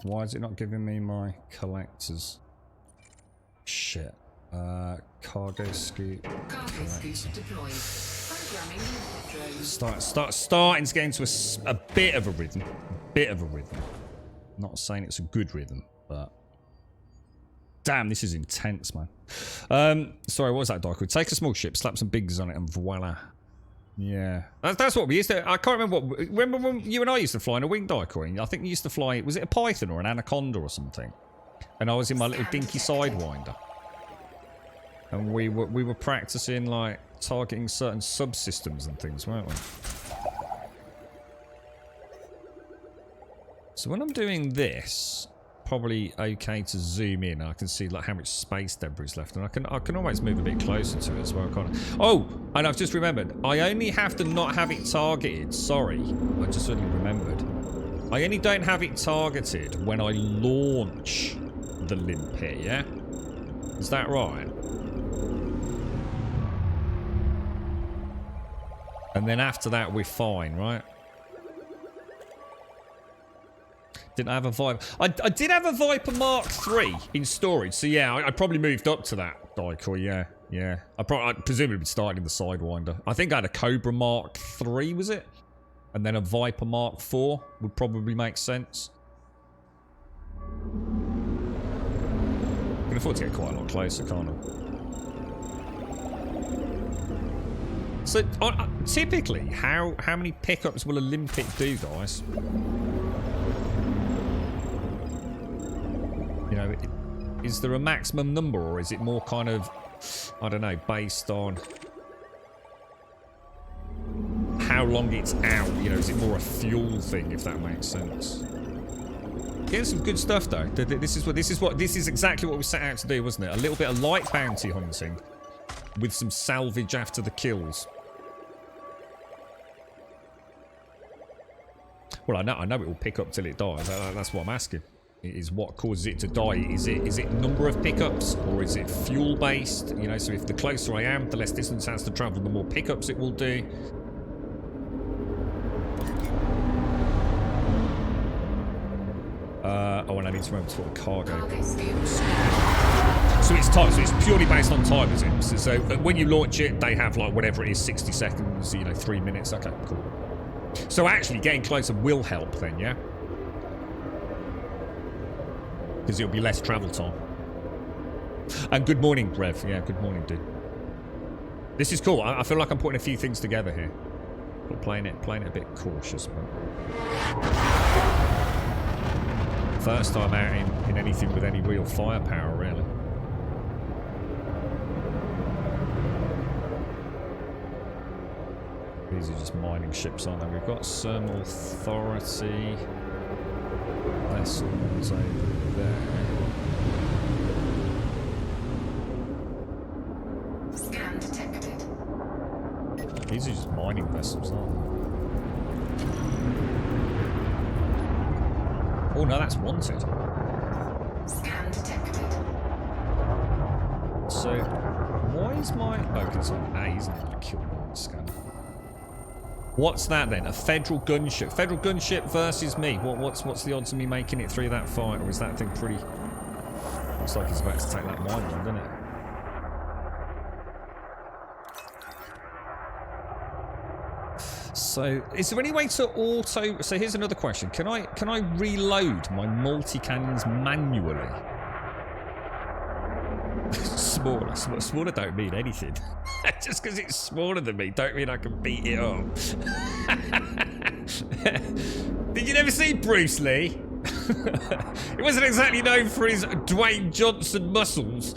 why is it not giving me my collectors? Shit. Cargo scoop. Cargo scoop deployed. Programming drone. Starting to get into a bit of a rhythm. Not saying it's a good rhythm, but damn, this is intense, man. Sorry, what was that, Darko? Take a small ship, slap some bigs on it, and voila. Yeah, that's what we used to. I can't remember what. Remember when you and I used to fly in a winged Daiquiri? I think you used to fly. Was it a Python or an Anaconda or something? And I was in my little dinky Sidewinder, and we were practicing like targeting certain subsystems and things, weren't we? So when I'm doing this, probably okay to zoom in. I can see like how much space debris is left, and I can almost move a bit closer to it as well, can't I? Oh, and I've just remembered. I only have to not have it targeted. Sorry, I just suddenly remembered. I only don't have it targeted when I launch the limpet. Yeah, is that right? And then after that, we're fine, right? Didn't have a Viper. I did have a Viper Mark III in storage, so yeah, I probably moved up to that Daiquiri, yeah. I presumably started in the Sidewinder. I think I had a Cobra Mark III, was it? And then a Viper Mark IV would probably make sense. I can afford to get quite a lot closer, can't I? So, typically, how many pickups will a limpet do, guys? You know, is there a maximum number, or is it more kind of, I don't know, based on how long it's out? You know, is it more a fuel thing, if that makes sense? Getting some good stuff though. This is exactly what we set out to do, wasn't it? A little bit of light bounty hunting with some salvage after the kills. Well, I know it will pick up till it dies. That's what I'm asking. Is what causes it to die? Is it number of pickups, or is it fuel based? You know, so if the closer I am, the less distance it has to travel, the more pickups it will do. Oh, and I need to remember what cargo. So it's purely based on time, is it? So when you launch it, they have like whatever it is, 60 seconds, you know, 3 minutes. Okay, cool. So actually getting closer will help then, yeah? Because it'll be less travel time. And good morning, Rev. Yeah, good morning, dude. This is cool. I feel like I'm putting a few things together here. But playing it a bit cautious, but first time out in anything with any real firepower, really. These are just mining ships, aren't they? We've got some authority vessels over there. Scan detected. These are just mining vessels, aren't they? Oh no, that's wanted. Scan detected. So, why is my... Oh, because it's on A, isn't it? My kill point scan. What's that then? A federal gunship. Federal gunship versus me. What's the odds of me making it through that fight? Or is that thing pretty... Looks like he's about to take that mine on, doesn't it? So, is there any way to auto... So, here's another question. Can I reload my multi-cannons manually? Smaller don't mean anything. Just because it's smaller than me don't mean I can beat it up. Did you never see Bruce Lee? He wasn't exactly known for his Dwayne Johnson muscles.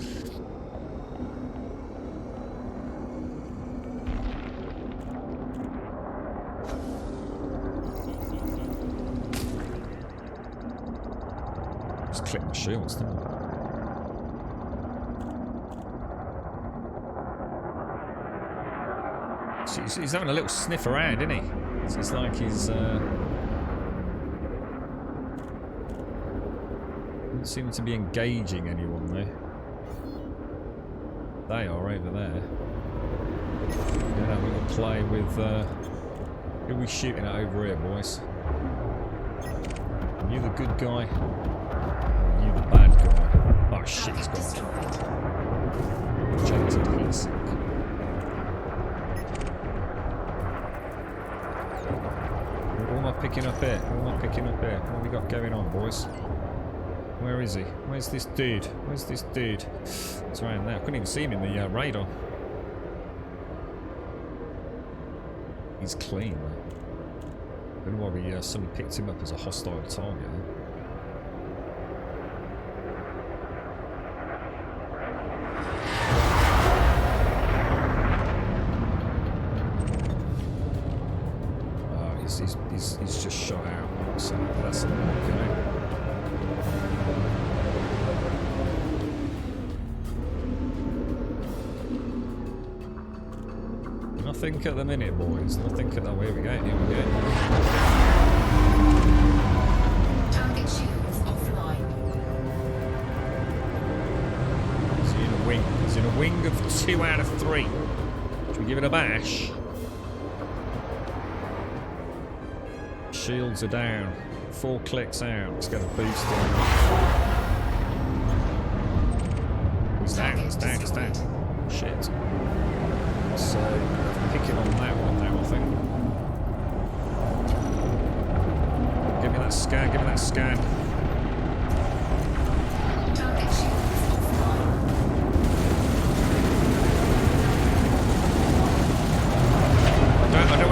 Just click my shields, didn't I? He's having a little sniff around, isn't he? It's like he's doesn't seem to be engaging anyone there. They are over there. Yeah, we're gonna play with who are we shooting at over here, boys? Are you the good guy? Or are you the bad guy? Oh shit, he's gone. Change the heat. What am I picking up here? What am I picking up here? What have we got going on, boys? Where is he? Where's this dude? Where's this dude? It's around there. I couldn't even see him in the radar. He's clean, though. I don't know why we suddenly picked him up as a hostile target. He's just shot out, so that's a okay. Nothing at the minute, boys. Nothing at the way we go. Here we go. Target shields offline. He's in a wing. He's in a wing of 2 out of 3. Should we give it a bash? Shields are down. 4 clicks out. Let's get a boost in. He's down. He's down. He's down. Shit. So, picking on that one now, I think. Give me that scan. Give me that scan. Target shields offline.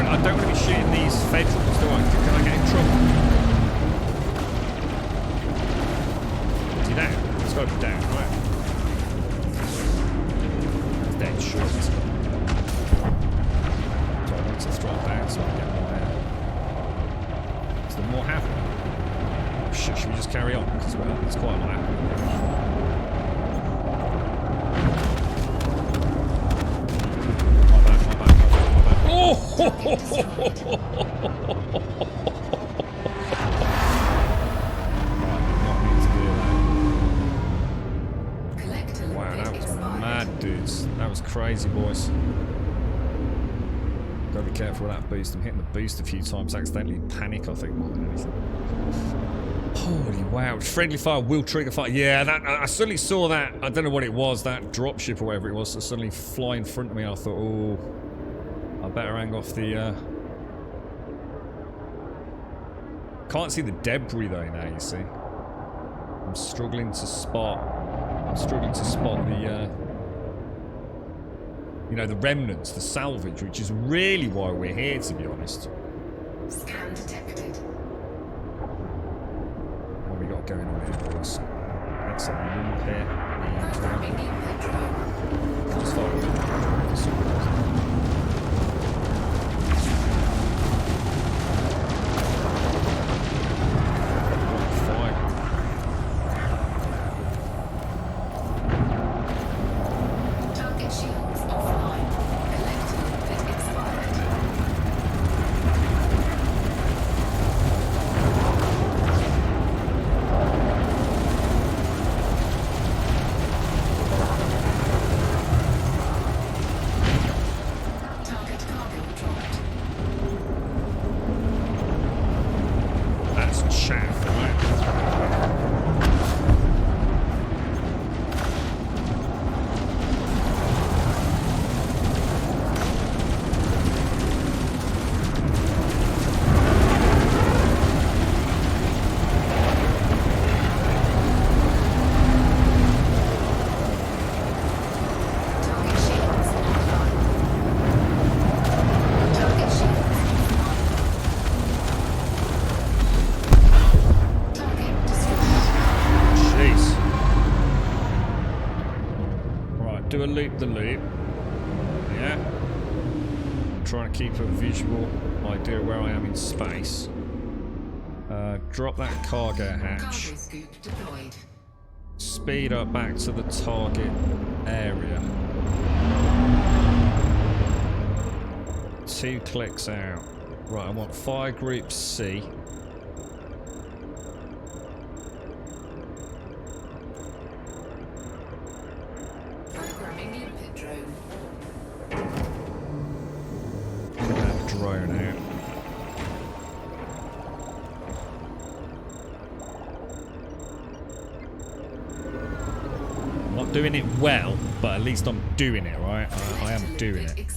I don't want to be shooting these federals, do I? Can I get in trouble? Is he down? He's got to be down, right? He's dead short. So I want to throw down so I can get more air. Is there more happening? Oh, shit, should we just carry on? Because well, it's quite a lot happening. Oh! Wow, that was mad, dudes. That was crazy, boys. Gotta be careful with that boost. I'm hitting the boost a few times accidentally in panic, I think, more than anything. Holy wow. Friendly fire will trigger fire. Yeah, that I suddenly saw that. I don't know what it was, that dropship or whatever it was, that suddenly fly in front of me. I thought, oh, I better hang off the can't see the debris though now, you see. I'm struggling to spot the you know, the remnants, the salvage, which is really why we're here, to be honest. Scan detected. What we got going on here, boys? That's a loop here. Programming new metro. Just follow it. Target shields offline. Collector bit expired. loop the loop. Yeah. I'm trying to keep a visual idea of where I am in space. Drop that cargo hatch. Cargo scoop deployed. Speed up back to the target area. 2 clicks out. Right, I want fire group C. Programming limpet drone. Get that drone out. I'm not doing it well, but at least I'm doing it, right? I am doing it.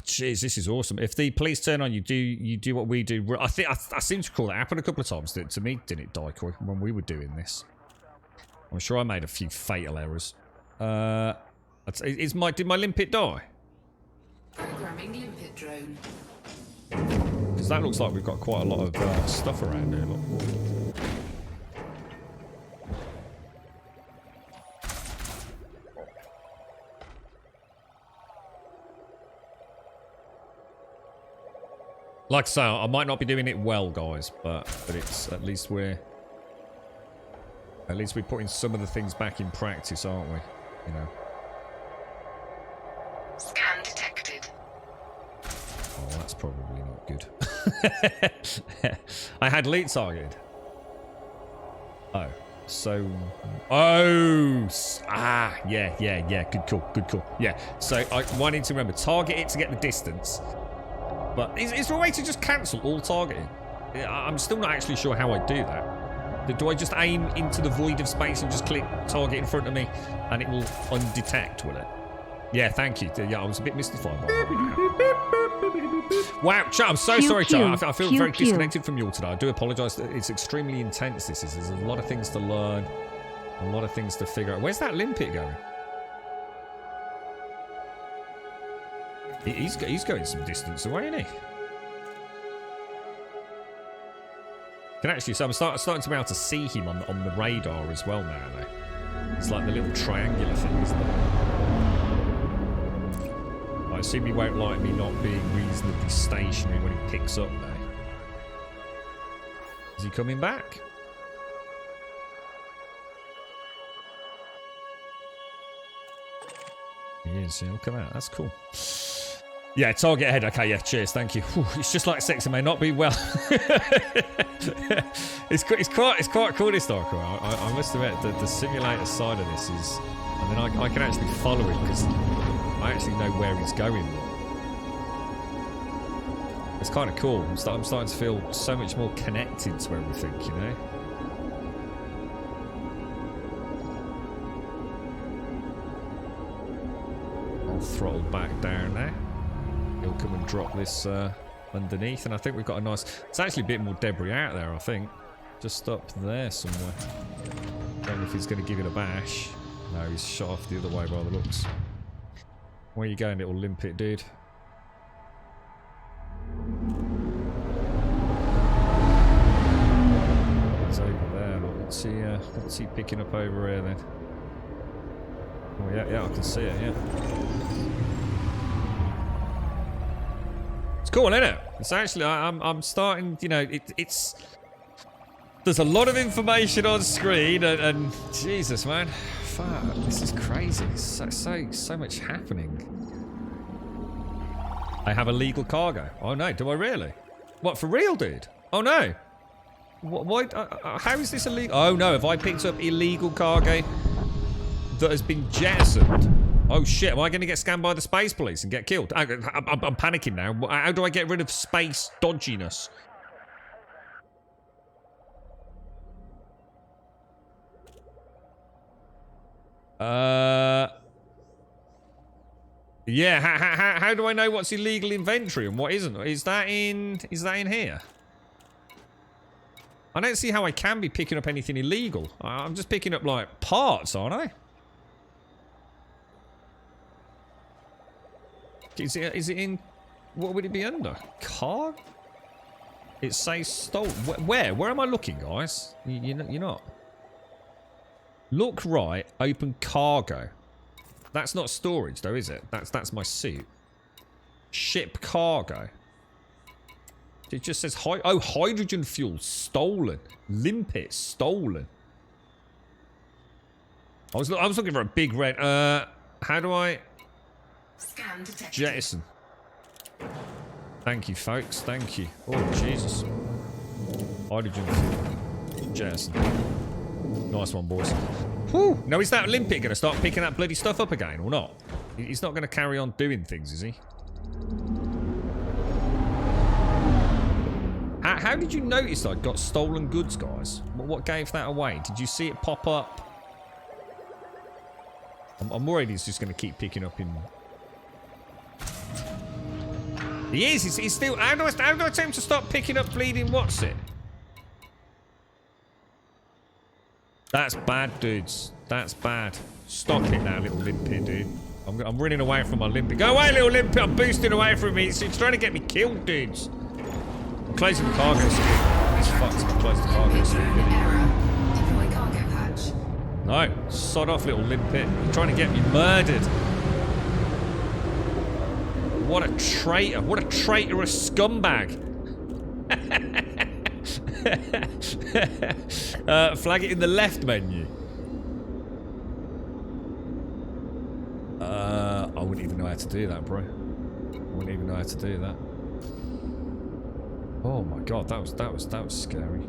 Jeez, this is awesome. If the police turn on you, do what we do. I think I seem to recall that happened a couple of times to me, didn't it, Daikoi, when we were doing this? I'm sure I made a few fatal errors. Did my limpet die? Programming limpet drone. Because that looks like we've got quite a lot of stuff around here. Look. Like I say, I might not be doing it well, guys, but it's at least we're putting some of the things back in practice, aren't we? You know. Scan detected. Oh, that's probably not good. I had lead targeted. Oh, so yeah. Good call. Yeah. So I need to remember target it to get the distance. But is there a way to just cancel all targeting? I'm still not actually sure how I do that. Do I just aim into the void of space and just click target in front of me and it will undetect, will it? Yeah, thank you. Yeah, I was a bit mystified by that. Wow, chat, I'm so sorry, chat. I feel very disconnected from you all today. I do apologise. It's extremely intense, this is. There's a lot of things to learn, a lot of things to figure out. Where's that limpet going? He's going some distance away, isn't he? Can actually, so I'm starting to be able to see him on the radar as well now, though. It's like the little triangular thing, isn't it? I assume he won't like me not being reasonably stationary when he picks up there. Is he coming back? He is, yeah, look at that, that's cool. Yeah, target ahead. Okay, yeah, cheers, thank you. Whew, it's just like sex, it may not be well. it's quite cool, this Dark. I must admit that the simulator side of this is, and then I can actually follow him because I actually know where he's going. It's kind of cool. I'm starting to feel so much more connected to everything, you know. I'll throttle back down now. He'll come and drop this underneath, and I think we've got a nice... It's actually a bit more debris out there, I think. Just up there somewhere. Don't know if he's going to give it a bash. No, he's shot off the other way by the looks. Where are you going, little limpet dude? He's over there. What's he picking up over here then? Oh yeah, I can see it, yeah. It's cool, isn't it? It's actually, I'm starting, you know, it's... There's a lot of information on screen, and Jesus, man. Fuck, this is crazy. So much happening. I have illegal cargo. Oh no, do I really? What, for real, dude? Oh no. Why? How is this illegal? Oh no, have I picked up illegal cargo that has been jettisoned? Oh shit, am I going to get scanned by the space police and get killed? I'm panicking now. How do I get rid of space dodginess? Yeah, how do I know what's illegal inventory and what isn't? Is that in here? I don't see how I can be picking up anything illegal. I'm just picking up, like, parts, aren't I? Is it in... What would it be under? Car? It says stolen. Where? Where am I looking, guys? You're not... Look right, open cargo. That's not storage though, is it? That's my suit. Ship cargo. It just says hydrogen fuel stolen. Limpet stolen. I was looking for a big red. How do I Scan detected. jettison? Thank you, folks. Thank you. Oh Jesus. Hydrogen fuel. Jettison. Nice one, boys. Whew. Now, is that Limpet going to start picking that bloody stuff up again or not? He's not going to carry on doing things, is he? How did you notice I'd got stolen goods, guys? What gave that away? Did you see it pop up? I'm worried he's just going to keep picking up in... He is. He's still... How do I tell him to stop picking up bleeding what's it? That's bad, dudes. That's bad. Stop it now, little Limpet, dude. I'm running away from my Limpet. Go away, little Limpet. I'm boosting away from me. It's trying to get me killed, dudes. I'm closing the cargo suit. It's fucked if I close the cargo suit. Error. Deploy cargo hatch. No. Sod off, little Limpet. You're trying to get me murdered. What a traitor. What a traitorous scumbag. Flag it in the left menu. I wouldn't even know how to do that, bro. I wouldn't even know how to do that. Oh my god, that was scary.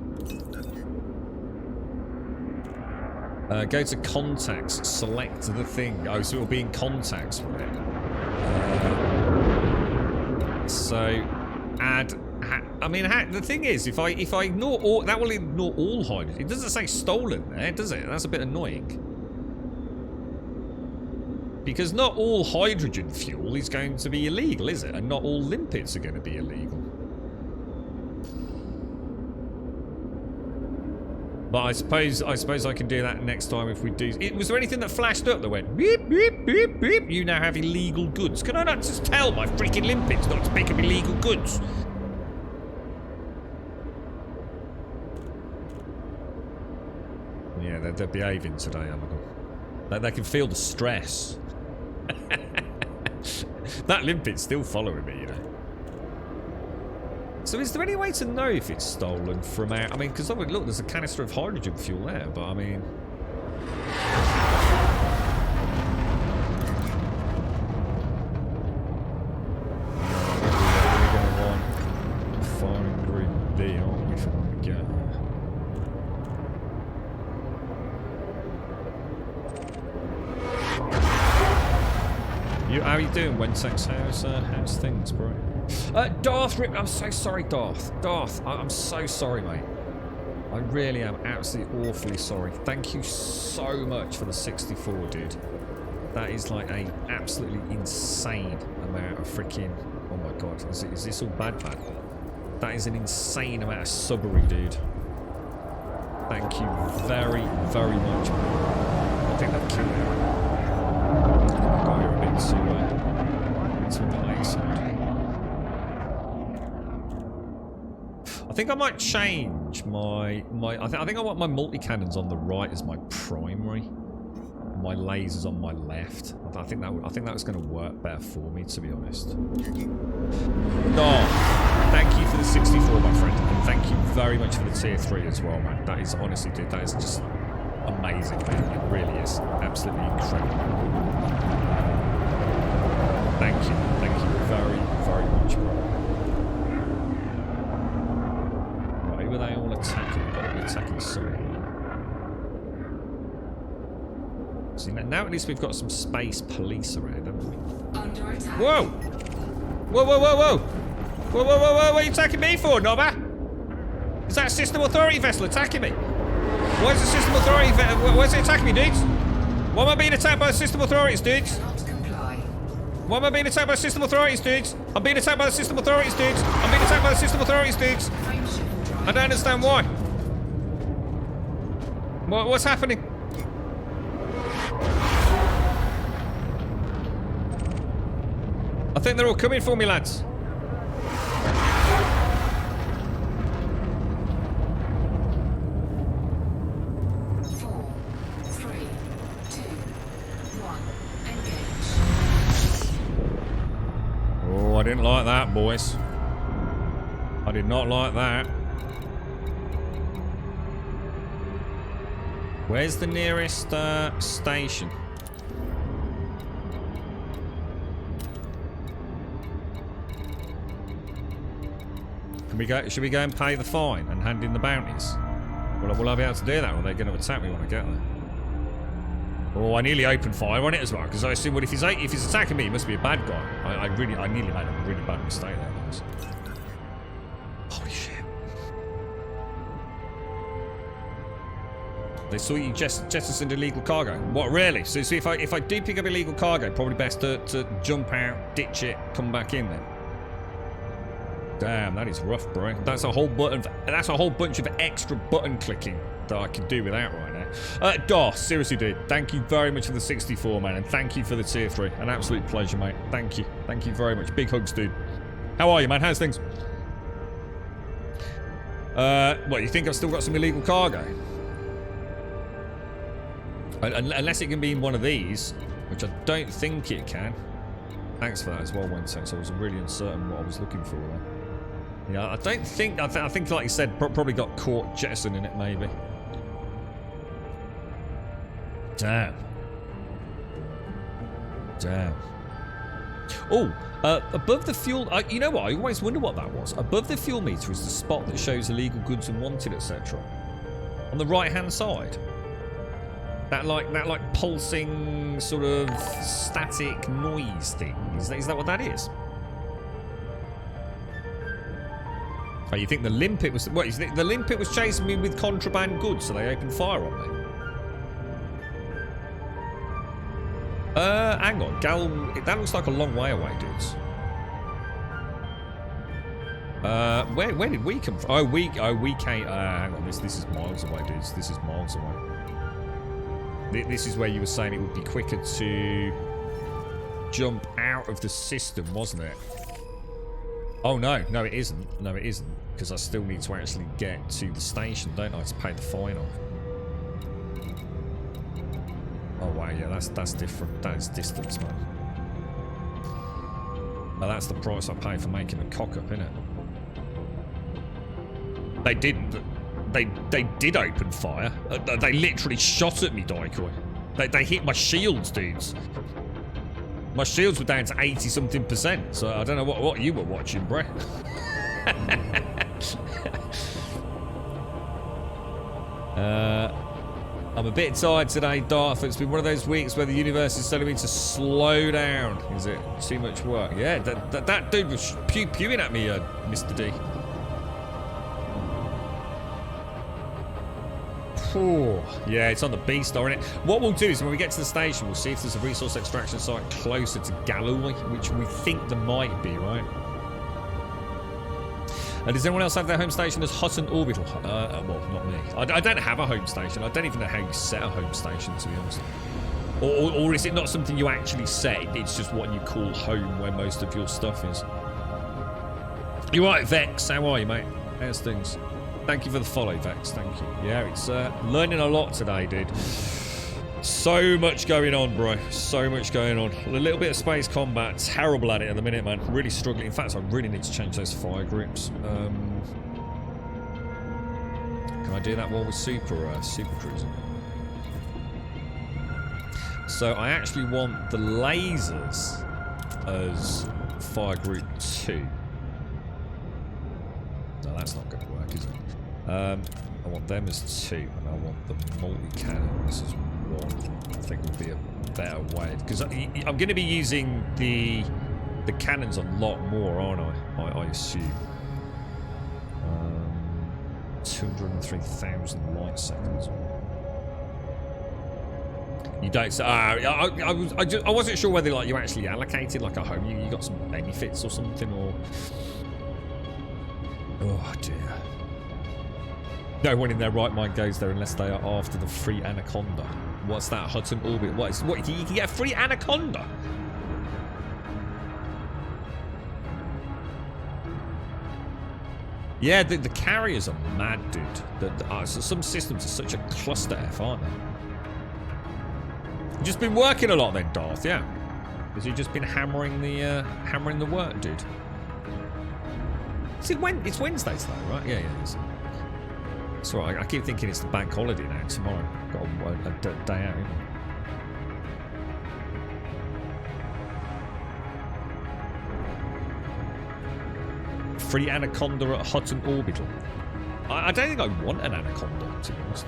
Go to contacts, select the thing. Oh, so it'll be in contacts with it. So add. I mean, the thing is, if I ignore all, that will ignore all hydrogen. It doesn't say stolen there, does it? That's a bit annoying. Because not all hydrogen fuel is going to be illegal, is it? And not all limpets are going to be illegal. But I suppose I can do that next time if we do. Was there anything that flashed up that went beep beep beep beep? You now have illegal goods. Can I not just tell my freaking limpets not to pick up illegal goods? Yeah, they're behaving today, they can feel the stress. That limpet's still following me, you know. So is there any way to know if it's stolen from out... I mean, because look, there's a canister of hydrogen fuel there, but I mean... We're going to want a firing grid D, aren't we, from the get? How are you doing, Wentex? How's things, bro? Darth Rip, I'm so sorry, Darth. I'm so sorry, mate. I really am absolutely awfully sorry. Thank you so much for the 64, dude. That is like a absolutely insane amount of freaking... Oh my god, is this all bad? That is an insane amount of subbery, dude. Thank you very, very much. I think that killed me. I got here a bit too late side. I think I might change my I think I want my multi-cannons on the right as my primary. My lasers on my left. I think that was going to work better for me, to be honest. No, thank you for the 64, my friend, and thank you very much for the tier 3 as well, man. That is honestly, dude, that is just amazing, man. It really is absolutely incredible. Thank you very, very much, bro. Right, who are they all attacking? They've got to be attacking something. See, now at least we've got some space police around, haven't we? Under attack. Whoa! Whoa, whoa, whoa, whoa! Whoa, whoa, whoa, whoa! What are you attacking me for, Nobber? Is that a System Authority vessel attacking me? Why is the System Authority why is it attacking me, dudes? Why am I being attacked by the System Authorities, dudes? Not comply. Why am I being attacked by the System Authorities, dudes? I'm being attacked by the System Authorities, dudes. I'm being attacked by the System Authorities, dudes. Frameshift drive. I don't understand why. What's happening? I think they're all coming for me, lads. Four, three, didn't like that, boys. I did not like that. Where's the nearest station? Can we go? Should we go and pay the fine and hand in the bounties? Will I be able to do that, or are they going to attack me when I get there? Oh, I nearly opened fire on it as well, because I assume, well, if he's attacking me, he must be a bad guy. I nearly made a really bad mistake there, guys. Holy shit. They saw you jettisoned illegal cargo. What, really? So if I do pick up illegal cargo, probably best to jump out, ditch it, come back in then. Damn, that is rough, bro. That's a whole bunch of extra button clicking that I can do without right now. Darth, seriously, dude. Thank you very much for the 64, man, and thank you for the tier 3. An absolute pleasure, mate. Thank you. Thank you very much. Big hugs, dude. How are you, man? How's things? What, you think I've still got some illegal cargo? Unless it can be in one of these, which I don't think it can. Thanks for that as well, Winston. So I was really uncertain what I was looking for there. Yeah, I don't think... I think, like you said, probably got caught jettisoning it, maybe. Damn. Damn. Oh, above the fuel... you know what? I always wonder what that was. Above the fuel meter is the spot that shows illegal goods and wanted, etc. On the right-hand side. That like pulsing sort of static noise thing. Is that what that is? Oh, you think the limpet was... What, you think the limpet was chasing me with contraband goods, so they opened fire on me? Hang on. That looks like a long way away, dudes. Where did we come from? Oh, we came... hang on. This is miles away, dudes. This is miles away. This is where you were saying it would be quicker to jump out of the system, wasn't it? Oh, no, it isn't. No, it isn't. Because I still need to actually get to the station, don't I, to pay the fine off. Oh, wow, yeah, that's different. That is distance, man. Now, that's the price I pay for making a cock-up, innit? They didn't. They did open fire. They literally shot at me, Daikoi. They hit my shields, dudes. My shields were down to 80-something%, so I don't know what you were watching, bruh. I'm a bit tired today, Darth. It's been one of those weeks where the universe is telling me to slow down. Is it too much work? Yeah, that dude was pew-pewing at me, Mr. D. Oh, yeah, it's on the B star, isn't it? What we'll do is when we get to the station, we'll see if there's a resource extraction site closer to Galloway, which we think there might be, right? Does anyone else have their home station as Hutton Orbital? Well, not me. I don't have a home station. I don't even know how you set a home station, to be honest. Or is it not something you actually set? It's just what you call home, where most of your stuff is. You're right, Vex. How are you, mate? How's things? Thank you for the follow, Vex. Thank you. Yeah, it's learning a lot today, dude. So much going on, bro. So much going on. A little bit of space combat. Terrible at it at the minute, man. Really struggling. In fact, I really need to change those fire groups. Can I do that while we're super cruising? So I actually want the lasers as fire group 2. No, that's not going to work, is it? I want them as 2, and I want the multi-cannons as 1. I think would be a better way, because I'm going to be using the cannons a lot more, aren't I assume. 203,000 light seconds. You don't say... I wasn't sure whether like you actually allocated like a home. You got some benefits or something, or... Oh dear. No one in their right mind goes there unless they are after the free anaconda. What's that? Hutton Orbit? What you can get a free anaconda? Yeah, the carriers are mad, dude. So some systems are such a cluster F, aren't they? You've just been working a lot then, Darth, yeah. Has he just been hammering the work, dude? Is it it's Wednesday today, right? Yeah, it is. It's alright. I keep thinking it's the bank holiday now. Tomorrow, got a day out. Isn't it? Free anaconda at Hutton Orbital. I don't think I want an anaconda, to be honest.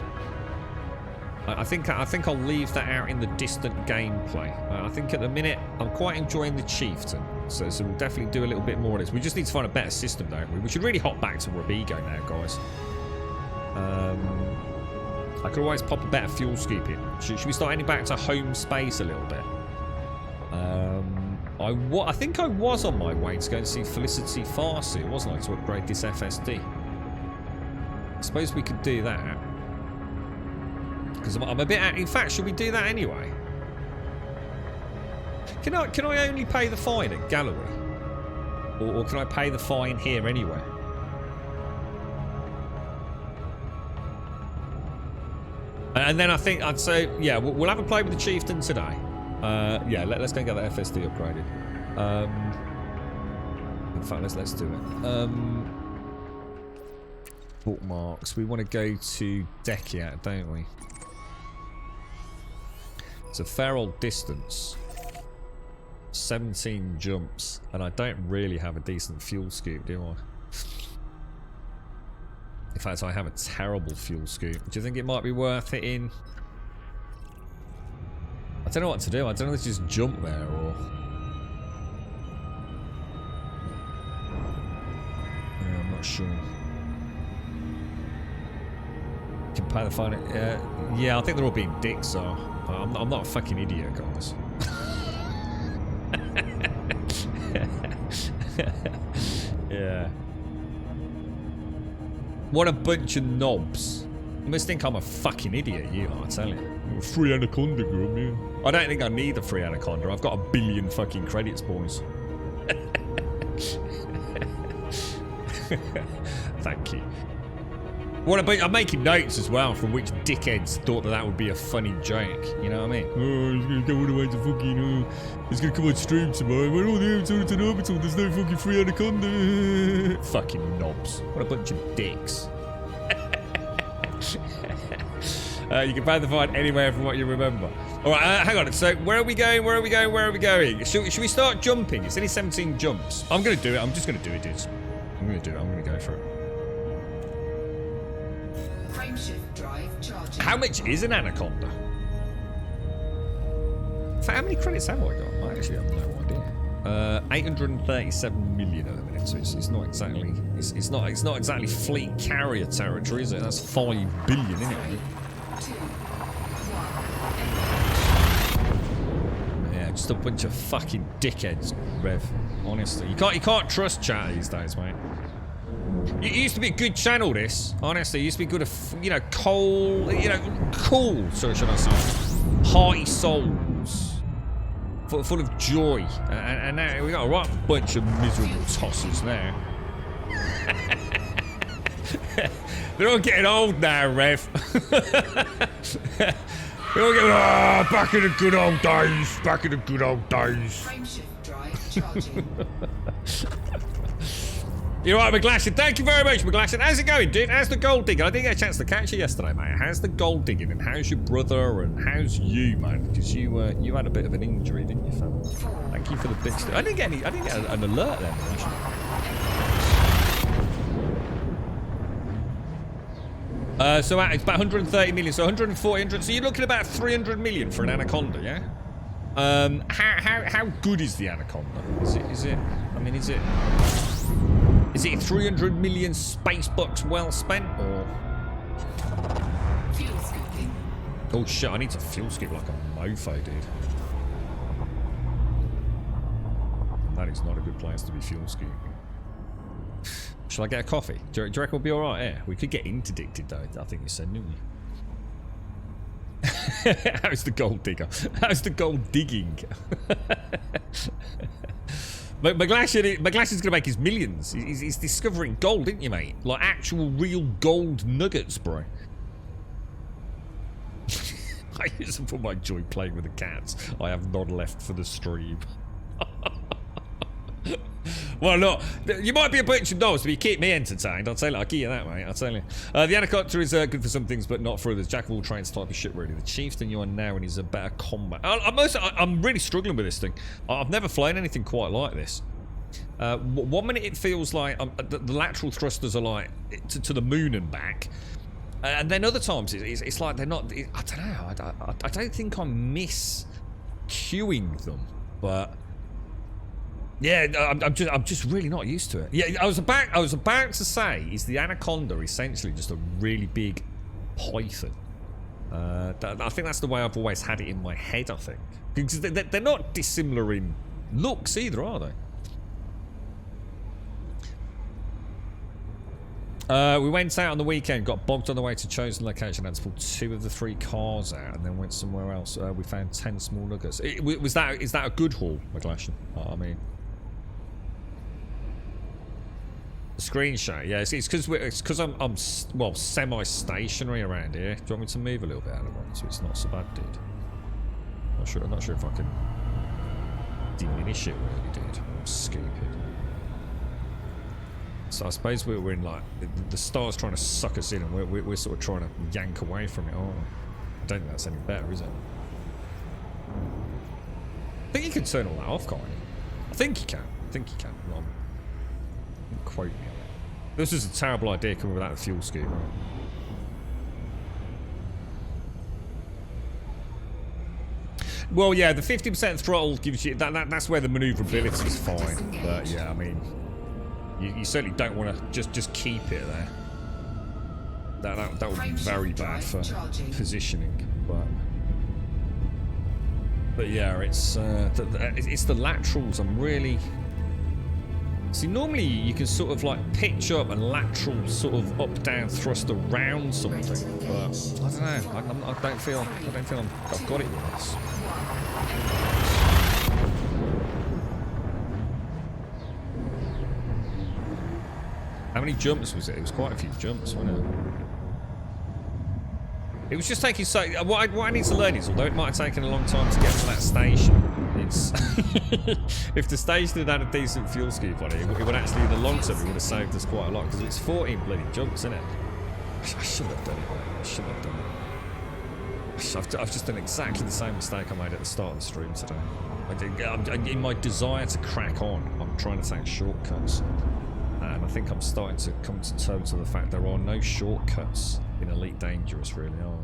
I think I'll leave that out in the distant gameplay. I think at the minute I'm quite enjoying the chieftain, so we'll definitely do a little bit more of this. We just need to find a better system, don't we? We should really hop back to Robigo now, guys. I could always pop a better fuel scoop in. Should we start heading back to home space a little bit? I think I was on my way to go and see Felicity Farsi, wasn't I, to upgrade this FSD. I suppose we could do that. Because I'm a bit... In fact, should we do that anyway? Can I only pay the fine at Galloway? Or can I pay the fine here anyway? And then I think I'd say, yeah, we'll have a play with the chieftain today. Yeah, let's go and get that FSD upgraded. In fact, let's do it. Bookmarks. We want to go to Dekiat, don't we? It's a fair old distance. 17 jumps, and I don't really have a decent fuel scoop, do I? In fact, I have a terrible fuel scoop. Do you think it might be worth it in? I don't know what to do. I don't know if to just jump there or... Yeah, I'm not sure. Can pay the fine. Yeah, I think they're all being dicks, so I'm not a fucking idiot, guys. Yeah. What a bunch of knobs. You must think I'm a fucking idiot, you are, I tell you. Free anaconda, girl, man. I don't think I need a free anaconda. I've got 1 billion fucking credits, boys. Thank you. What about, I'm making notes as well from which dickheads thought that would be a funny joke. You know what I mean? Oh, he's gonna go all the way to fucking. He's gonna come on stream tomorrow. When all the episodes in Orbital, there's no fucking free anaconda. Fucking knobs. What a bunch of dicks. You can pay the fine anywhere from what you remember. Alright, hang on. So, where are we going? Where are we going? Where are we going? Should we start jumping? It's only 17 jumps. I'm gonna do it. I'm just gonna do it, dudes. I'm gonna do it. I'm gonna go for it. Frameshift drive charging. How much is an anaconda? For how many credits have I got? I actually have no idea. 837 million at the minute, so it's not exactly it's not exactly fleet carrier territory, is it? That's 5 billion, isn't it? 2, 1, Yeah, just a bunch of fucking dickheads, Rev. Honestly, you can't trust chat these days, mate. It used to be a good channel, this. Honestly, it used to be good, cool, so should I say. Hearty souls. Full of joy. And now we got a right bunch of miserable tossers now. They're all getting old now, Rev. They're all getting, back in the good old days. Back in the good old days. frameshift drive charging. You're right, McGlashan. Thank you very much, McGlashan. How's it going, dude? How's the gold digging? I didn't get a chance to catch you yesterday, mate. How's the gold digging? And how's your brother? And how's you, man? Because you had a bit of an injury, didn't you, fam? Thank you for the bits. I didn't get an alert then, actually. So it's about 130 million. So 140, 100. So you're looking at about 300 million for an anaconda, yeah? How good is the anaconda? Is it? I mean, is it? Is it 300 million space bucks well spent, or? Fuel scooping. Oh shit, I need to fuel scoop like a mofo, dude. That is not a good place to be fuel scooping. Shall I get a coffee? Do you reckon we'll be alright? Yeah, we could get interdicted though, I think you said, didn't you? How's the gold digger? How's the gold digging? But McGlashan's going to make his millions. He's discovering gold, didn't you, mate? Like actual real gold nuggets, bro. I used to put my joy playing with the cats. I have none left for the stream. Well, look, you might be a bunch of dogs, but you keep me entertained. I'll tell you, I'll give you that, mate. I'll tell you. The Anaconda is good for some things, but not for others. Jack of all trades type of shit, really. The chieftain you are now, and he's a better combat. I'm really struggling with this thing. I've never flown anything quite like this. 1 minute it feels like the lateral thrusters are like to the moon and back, and then other times it's like they're not. I don't know. I don't think I miss queuing them, but. Yeah, I'm just really not used to it. Yeah, I was about to say, is the Anaconda essentially just a really big python? I think that's the way I've always had it in my head. I think because they're not dissimilar in looks either, are they? We went out on the weekend, got bogged on the way to chosen location, had to pull 2 of the 3 cars out, and then went somewhere else. We found 10 small nuggets. Is that a good haul, McGlashan? I mean. Screenshot, yeah, it's because I'm well semi-stationary around here. Do you want me to move a little bit out of the way so it's not so bad, dude? I'm not sure if I can diminish it really, dude. I'm stupid. So I suppose we're in like the star's trying to suck us in, and we're sort of trying to yank away from it. Oh, I don't think that's any better, is it? I think you can turn all that off, can't you? I think you can. Well, don't quote me on it. This is a terrible idea coming without a fuel scoop. Well, yeah, the 50% throttle gives you that's where the maneuverability is fine. But yeah, I mean, you certainly don't want to just keep it there. That would be very bad for positioning. But yeah, it's the laterals. I'm really. See, normally you can sort of like pitch up and lateral sort of up-down thrust around something, but I don't know. I don't feel I've got it with this. How many jumps was it? It was quite a few jumps, wasn't it? It was just taking so. What I need to learn is, although it might have taken a long time to get to that station, it's if the station had had a decent fuel scoop on it, it would actually, in the long term, it would have saved us quite a lot because it's 14 bloody jumps, isn't it? I should have done it, mate. I should have done it. I've just done exactly the same mistake I made at the start of the stream today. In my desire to crack on, I'm trying to take shortcuts, and I think I'm starting to come to terms with the fact there are no shortcuts in Elite Dangerous, really, are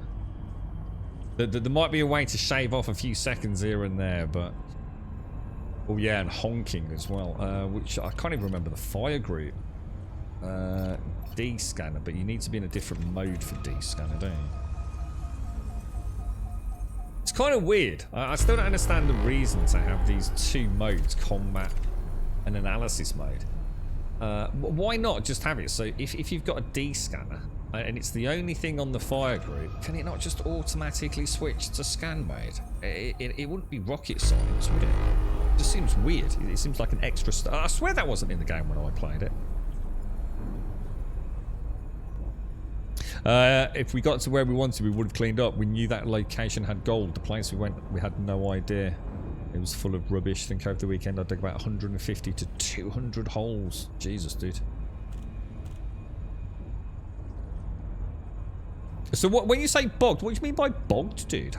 there? There might be a way to shave off a few seconds here and there, but oh yeah, and honking as well, which I can't even remember the fire group. D-scanner, but you need to be in a different mode for D-scanner, don't you? It's kind of weird. I still don't understand the reason to have these 2 modes, combat and analysis mode. Why not just have it so if you've got a D-scanner and it's the only thing on the fire group, can it not just automatically switch to scan mode? It wouldn't be rocket science, would it? It just seems weird. It seems like an extra I swear that wasn't in the game when I played it. If we got to where we wanted, we would have cleaned up. We knew that location had gold. The place we went, we had no idea. It was full of rubbish. I think over the weekend I dug about 150 to 200 holes. Jesus, dude. So when you say bogged, what do you mean by bogged, dude?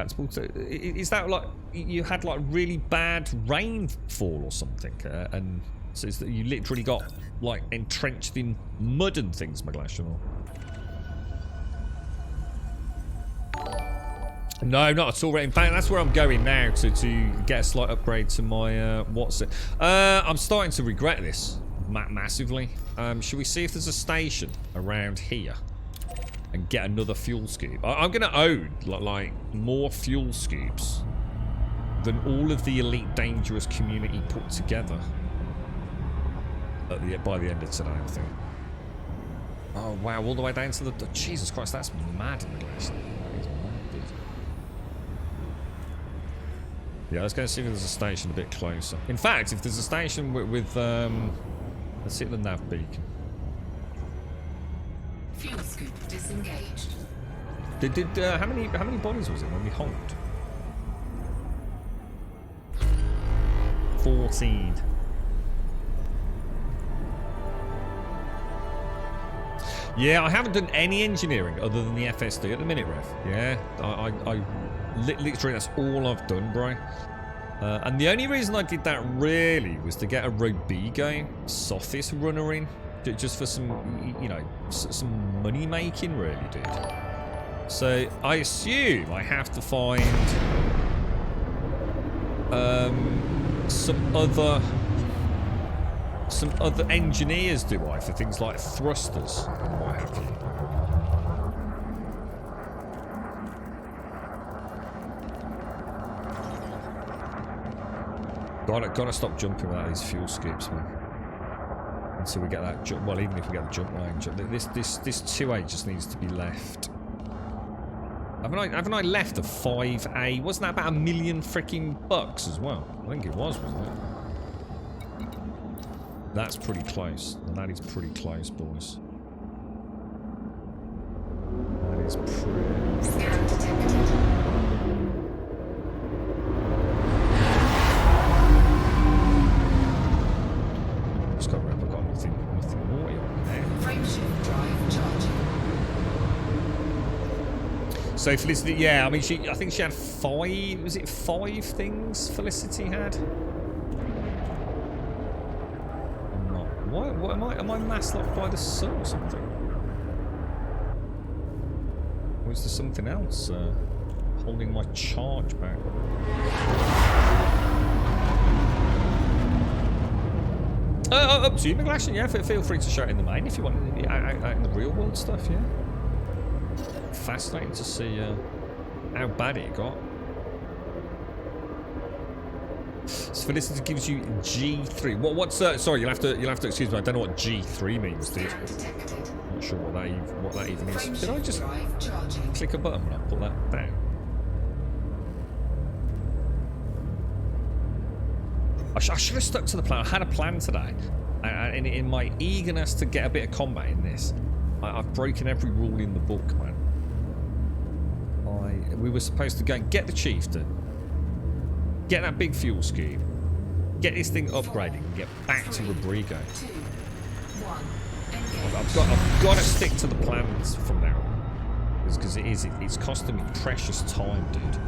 Is that like you had like really bad rainfall or something? And so is that you literally got like entrenched in mud and things, McGlashan? No, not at all. In fact, that's where I'm going now to get a slight upgrade to my what's it? I'm starting to regret this massively. Should we see if there's a station around here and get another fuel scoop? I'm going to own like more fuel scoops than all of the Elite Dangerous community put together by the end of today, I think. Oh wow, all the way down to the Jesus Christ, that's mad. Yeah, let's go see if there's a station a bit closer. In fact, if there's a station with let's hit the nav beacon. Fuel scoop disengaged. How many bodies was it when we honked? 14. Yeah, I haven't done any engineering other than the FSD at the minute, Rev. Yeah, I literally, that's all I've done, bro. And the only reason I did that really was to get a Robigo Sophis runner in, just for some, you know, some money making, really, dude. So I assume I have to find some other engineers, do I, for things like thrusters and what have you. Gotta stop jumping without these fuel skips, man. Until we get that jump. Well, even if we get the jump range, this 2A just needs to be left. Haven't I left a 5A? Wasn't that about $1 million freaking bucks as well? I think it was, wasn't it? That's pretty close. That is pretty close, boys. That is pretty. Scan detected. Just got to remember, I've got nothing more on there. Frameshift drive charging. So Felicity, yeah, I mean, I think she had 5. Was it 5 things Felicity had? What am I mass locked by the sun or something? Or is there something else holding my charge back? Up to you, McGlashan. Yeah, feel free to show it in the main if you want, out in the real world stuff. Yeah, fascinating to see how bad it got. So Felicity gives you G3. What's sorry, you'll have to excuse me. I don't know what G3 means, dude. I'm not sure what that even is. Did I just click a button when I pull that down? I should have stuck to the plan. I had a plan today, and in my eagerness to get a bit of combat in this, I've broken every rule in the book, man. We were supposed to go and get the chieftain. Get that big fuel scoop. Get this thing upgraded and get back to Rodrigo. I've got to stick to the plans from now on. Because it's costing me precious time, dude.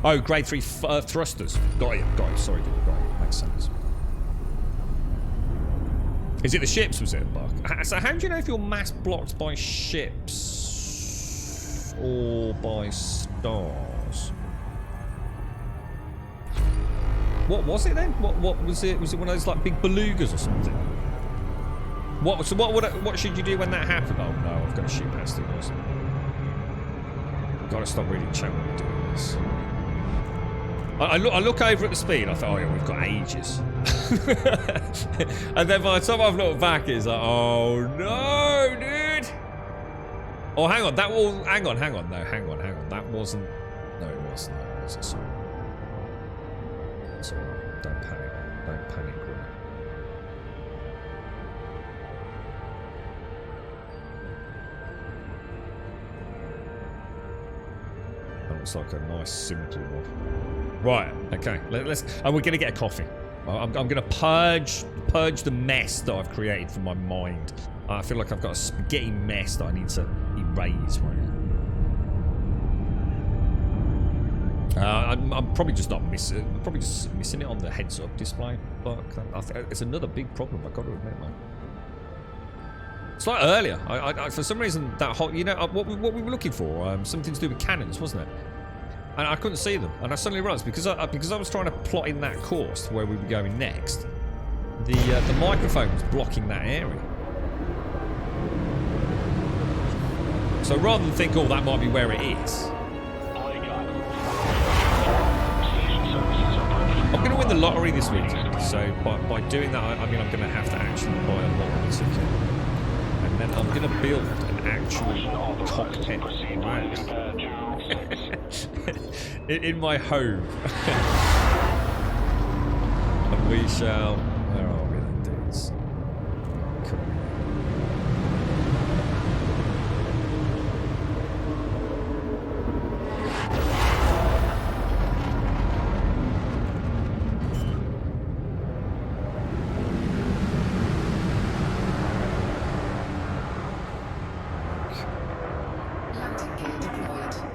Oh, grade 3 thrusters. Got it. Sorry, dude. Got it. Makes sense. Is it the ships, was it, Buck? So how do you know if you're mass blocked by ships or by stars? What was it then? What was it? Was it one of those like big belugas or something? What should you do when that happened? Oh no, I've got to shoot past it. I've got to stop reading chat when we're doing this. I look over at the speed. I thought, oh yeah, we've got ages. And then by the time I've looked back, it's like, oh no, dude. Oh, hang on. Hang on. No, hang on. That wasn't. No, it wasn't. No, it wasn't. Sorry. It's alright. Don't panic. Don't panic, right? That looks like a nice, simple one. Right. Okay. Let's. And we're gonna get a coffee. I'm gonna purge the mess that I've created from my mind. I feel like I've got a spaghetti mess that I need to erase right now. I'm probably just not missing. I'm probably just missing it on the heads-up display. But I think it's another big problem. I've got to admit, man. It's like earlier. I for some reason that whole, you know, what we were looking for, something to do with cannons, wasn't it? And I couldn't see them. And I suddenly realised because I was trying to plot in that course to where we were going next. The microphone was blocking that area. So rather than think, oh, that might be where it is. I'm going to win the lottery this weekend, so by doing that, I mean I'm going to have to actually buy a lottery ticket, and then I'm going to build an actual cockpit in my home, and we shall. Where are we then, dudes? Come on.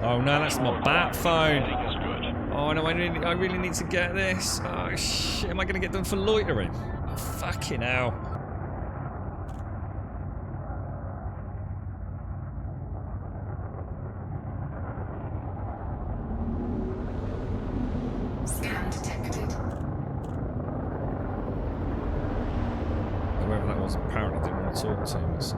Oh no, that's my bat phone. Oh no, I really need to get this. Oh shit, am I gonna get done for loitering? Oh, fucking hell. Scan detected. Whoever that was apparently didn't want to talk to me. So.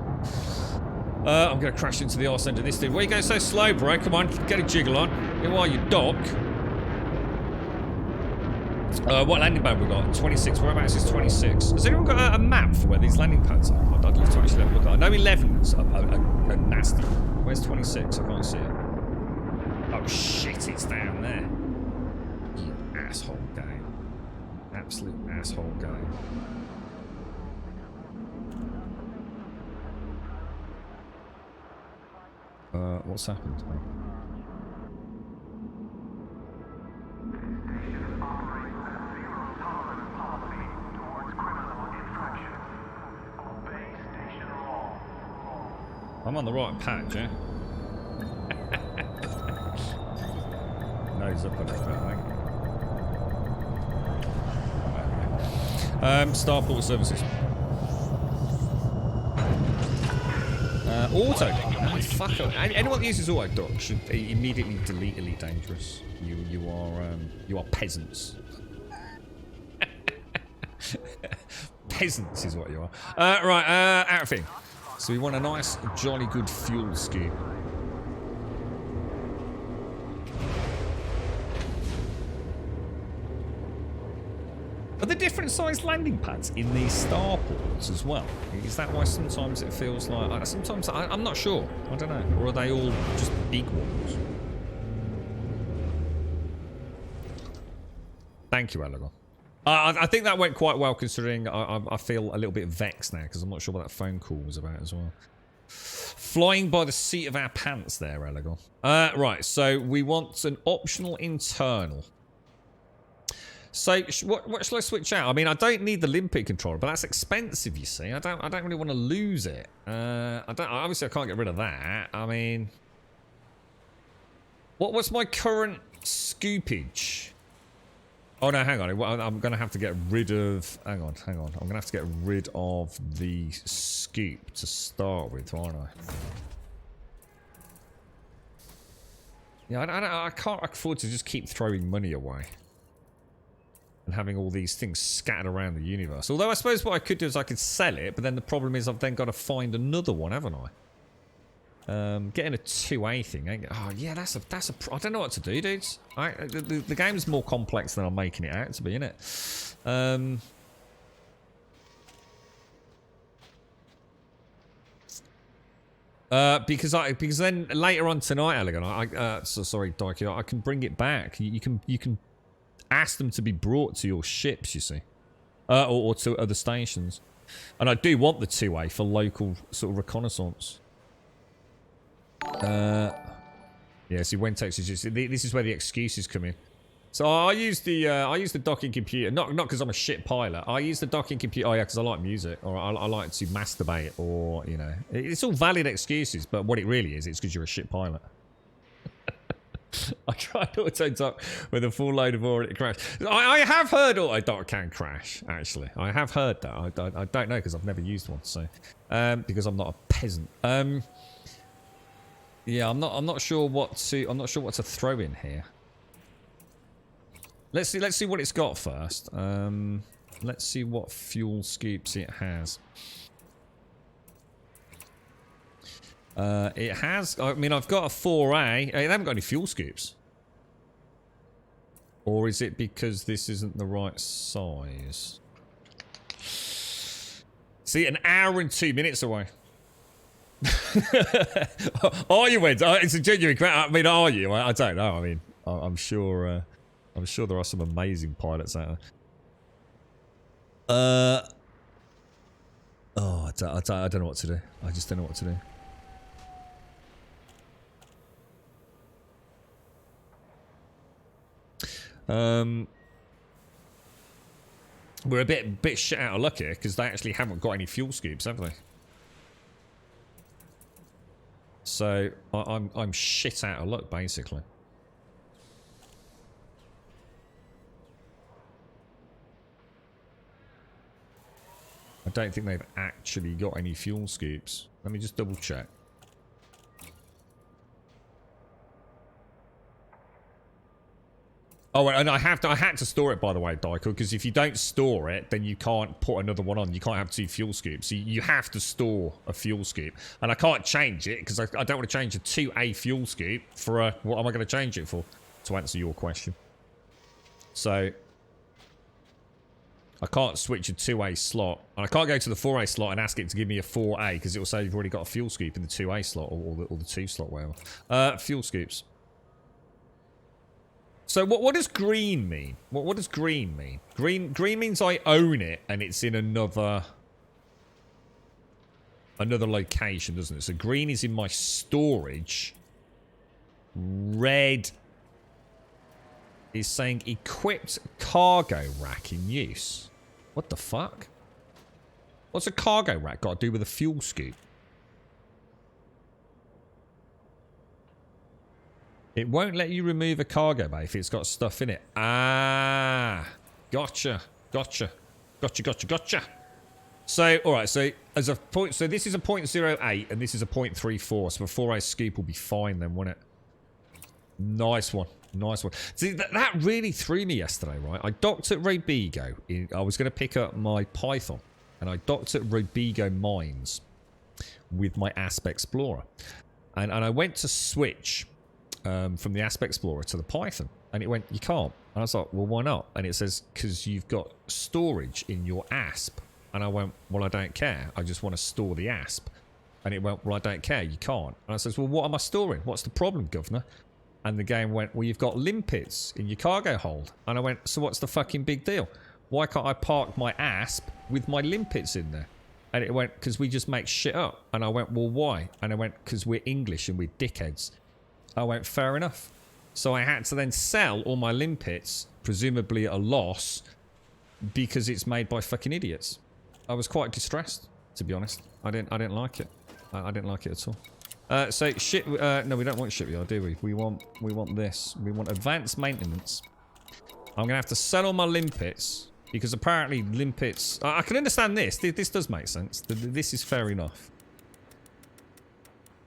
I'm going to crash into the arse end of this dude. Why are you going so slow, bro? Come on, get a jiggle on. Who are you, Doc? What landing pad we got? 26. Whereabouts is 26? Has anyone got a map for where these landing pads are? I'd love to actually have a look at it. I know 11's a nasty. Where's 26? I can't see it. Oh shit, it's down there. You asshole game. Absolute asshole game. What's happened to me? I'm on the right patch, yeah? Nose up a little bit, I think. Starport services. Auto. Oh, fuck. Anyone that uses auto dock should immediately delete Elite Dangerous. You are peasants. Peasants is what you are. Right, outfit. So we want a nice, jolly good fuel scoop. Are there different sized landing pads in these starports as well? Is that why sometimes it feels like... Sometimes... I'm not sure. I don't know. Or are they all just big ones? Thank you, Eleanor. I think that went quite well considering I feel a little bit vexed now because I'm not sure what that phone call was about as well. Flying by the seat of our pants there, Eleanor. Right, so we want an optional internal. So what shall I switch out? I mean, I don't need the limpet controller, but that's expensive. You see, I don't really want to lose it. Obviously I can't get rid of that. I mean, what's my current scoopage? Oh no, hang on. I'm gonna have to get rid of. Hang on. I'm gonna have to get rid of the scoop to start with, aren't I? Yeah, I can't afford to just keep throwing money away. And having all these things scattered around the universe. Although I suppose what I could do is I could sell it, but then the problem is I've then got to find another one, haven't I? Getting a 2A thing. Oh yeah, that's a. I don't know what to do, dudes. The game's more complex than I'm making it out to be, innit? Because then later on tonight, Elegant, sorry, Dikey, I can bring it back. You can ask them to be brought to your ships, you see, or to other stations. And I do want the 2A for local sort of reconnaissance. Yeah, see, when Texas, this is where the excuses come in. So I use the docking computer, not because I'm a shit pilot. I use the docking computer, oh yeah, because I like music, or I like to masturbate, or, you know, it's all valid excuses, but what it really is, it's because you're a shit pilot. I tried auto-dock with a full load of ore and it crashed. I have heard auto-dock can crash, actually. I have heard that. I don't know because I've never used one, so because I'm not a peasant. Yeah, I'm not sure what to throw in here. Let's see what it's got first. Let's see what fuel scoops it has. It has, I mean, I've got a 4A. They haven't got any fuel scoops. Or is it because this isn't the right size? See, an hour and 2 minutes away. Are you, Ed? It's a genuine question. I mean, are you? I don't know. I mean, I'm sure there are some amazing pilots out there. Oh, I don't know what to do. I just don't know what to do. We're a bit shit out of luck here because they actually haven't got any fuel scoops, have they? So I'm shit out of luck, basically. I don't think they've actually got any fuel scoops. Let me just double check. Oh, and I had to store it, by the way, Dykel, because if you don't store it, then you can't put another one on. You can't have 2 fuel scoops. So you have to store a fuel scoop. And I can't change it, because I don't want to change a 2A fuel scoop for a... What am I going to change it for? To answer your question. So... I can't switch a 2A slot. And I can't go to the 4A slot and ask it to give me a 4A, because it will say you've already got a fuel scoop in the 2A slot, or the 2 slot, whatever. Fuel scoops. So what does green mean? What does green mean? Green means I own it and it's in another location, doesn't it? So green is in my storage. Red is saying equipped cargo rack in use. What the fuck? What's a cargo rack got to do with a fuel scoop? It won't let you remove a cargo bay if it's got stuff in it. Ah, gotcha. So, all right. So, as a point, so this is a 0.08 and this is a 0.34. So, a 4A scoop will be fine then, won't it? Nice one. See, that really threw me yesterday, right? I docked at Robigo. I was going to pick up my Python, and I docked at Robigo Mines with my Asp Explorer, and I went to switch. From the Asp Explorer to the Python, and it went, you can't. And I was like, well, why not? And it says, because you've got storage in your Asp. And I went, well, I don't care. I just want to store the Asp. And it went, well, I don't care. You can't. And I says, well, what am I storing? What's the problem, governor? And the game went, well, you've got limpets in your cargo hold. And I went, so what's the fucking big deal? Why can't I park my Asp with my limpets in there? And it went, because we just make shit up. And I went, well, why? And I went, because we're English and we're dickheads. I went, fair enough. So I had to then sell all my limpets, presumably at a loss, because it's made by fucking idiots. I was quite distressed, to be honest. I didn't like it. I didn't like it at all. So ship. No, we don't want shipyard, do we? We want this. We want advanced maintenance. I'm gonna have to sell all my limpets because apparently limpets. I can understand this. This does make sense. This is fair enough.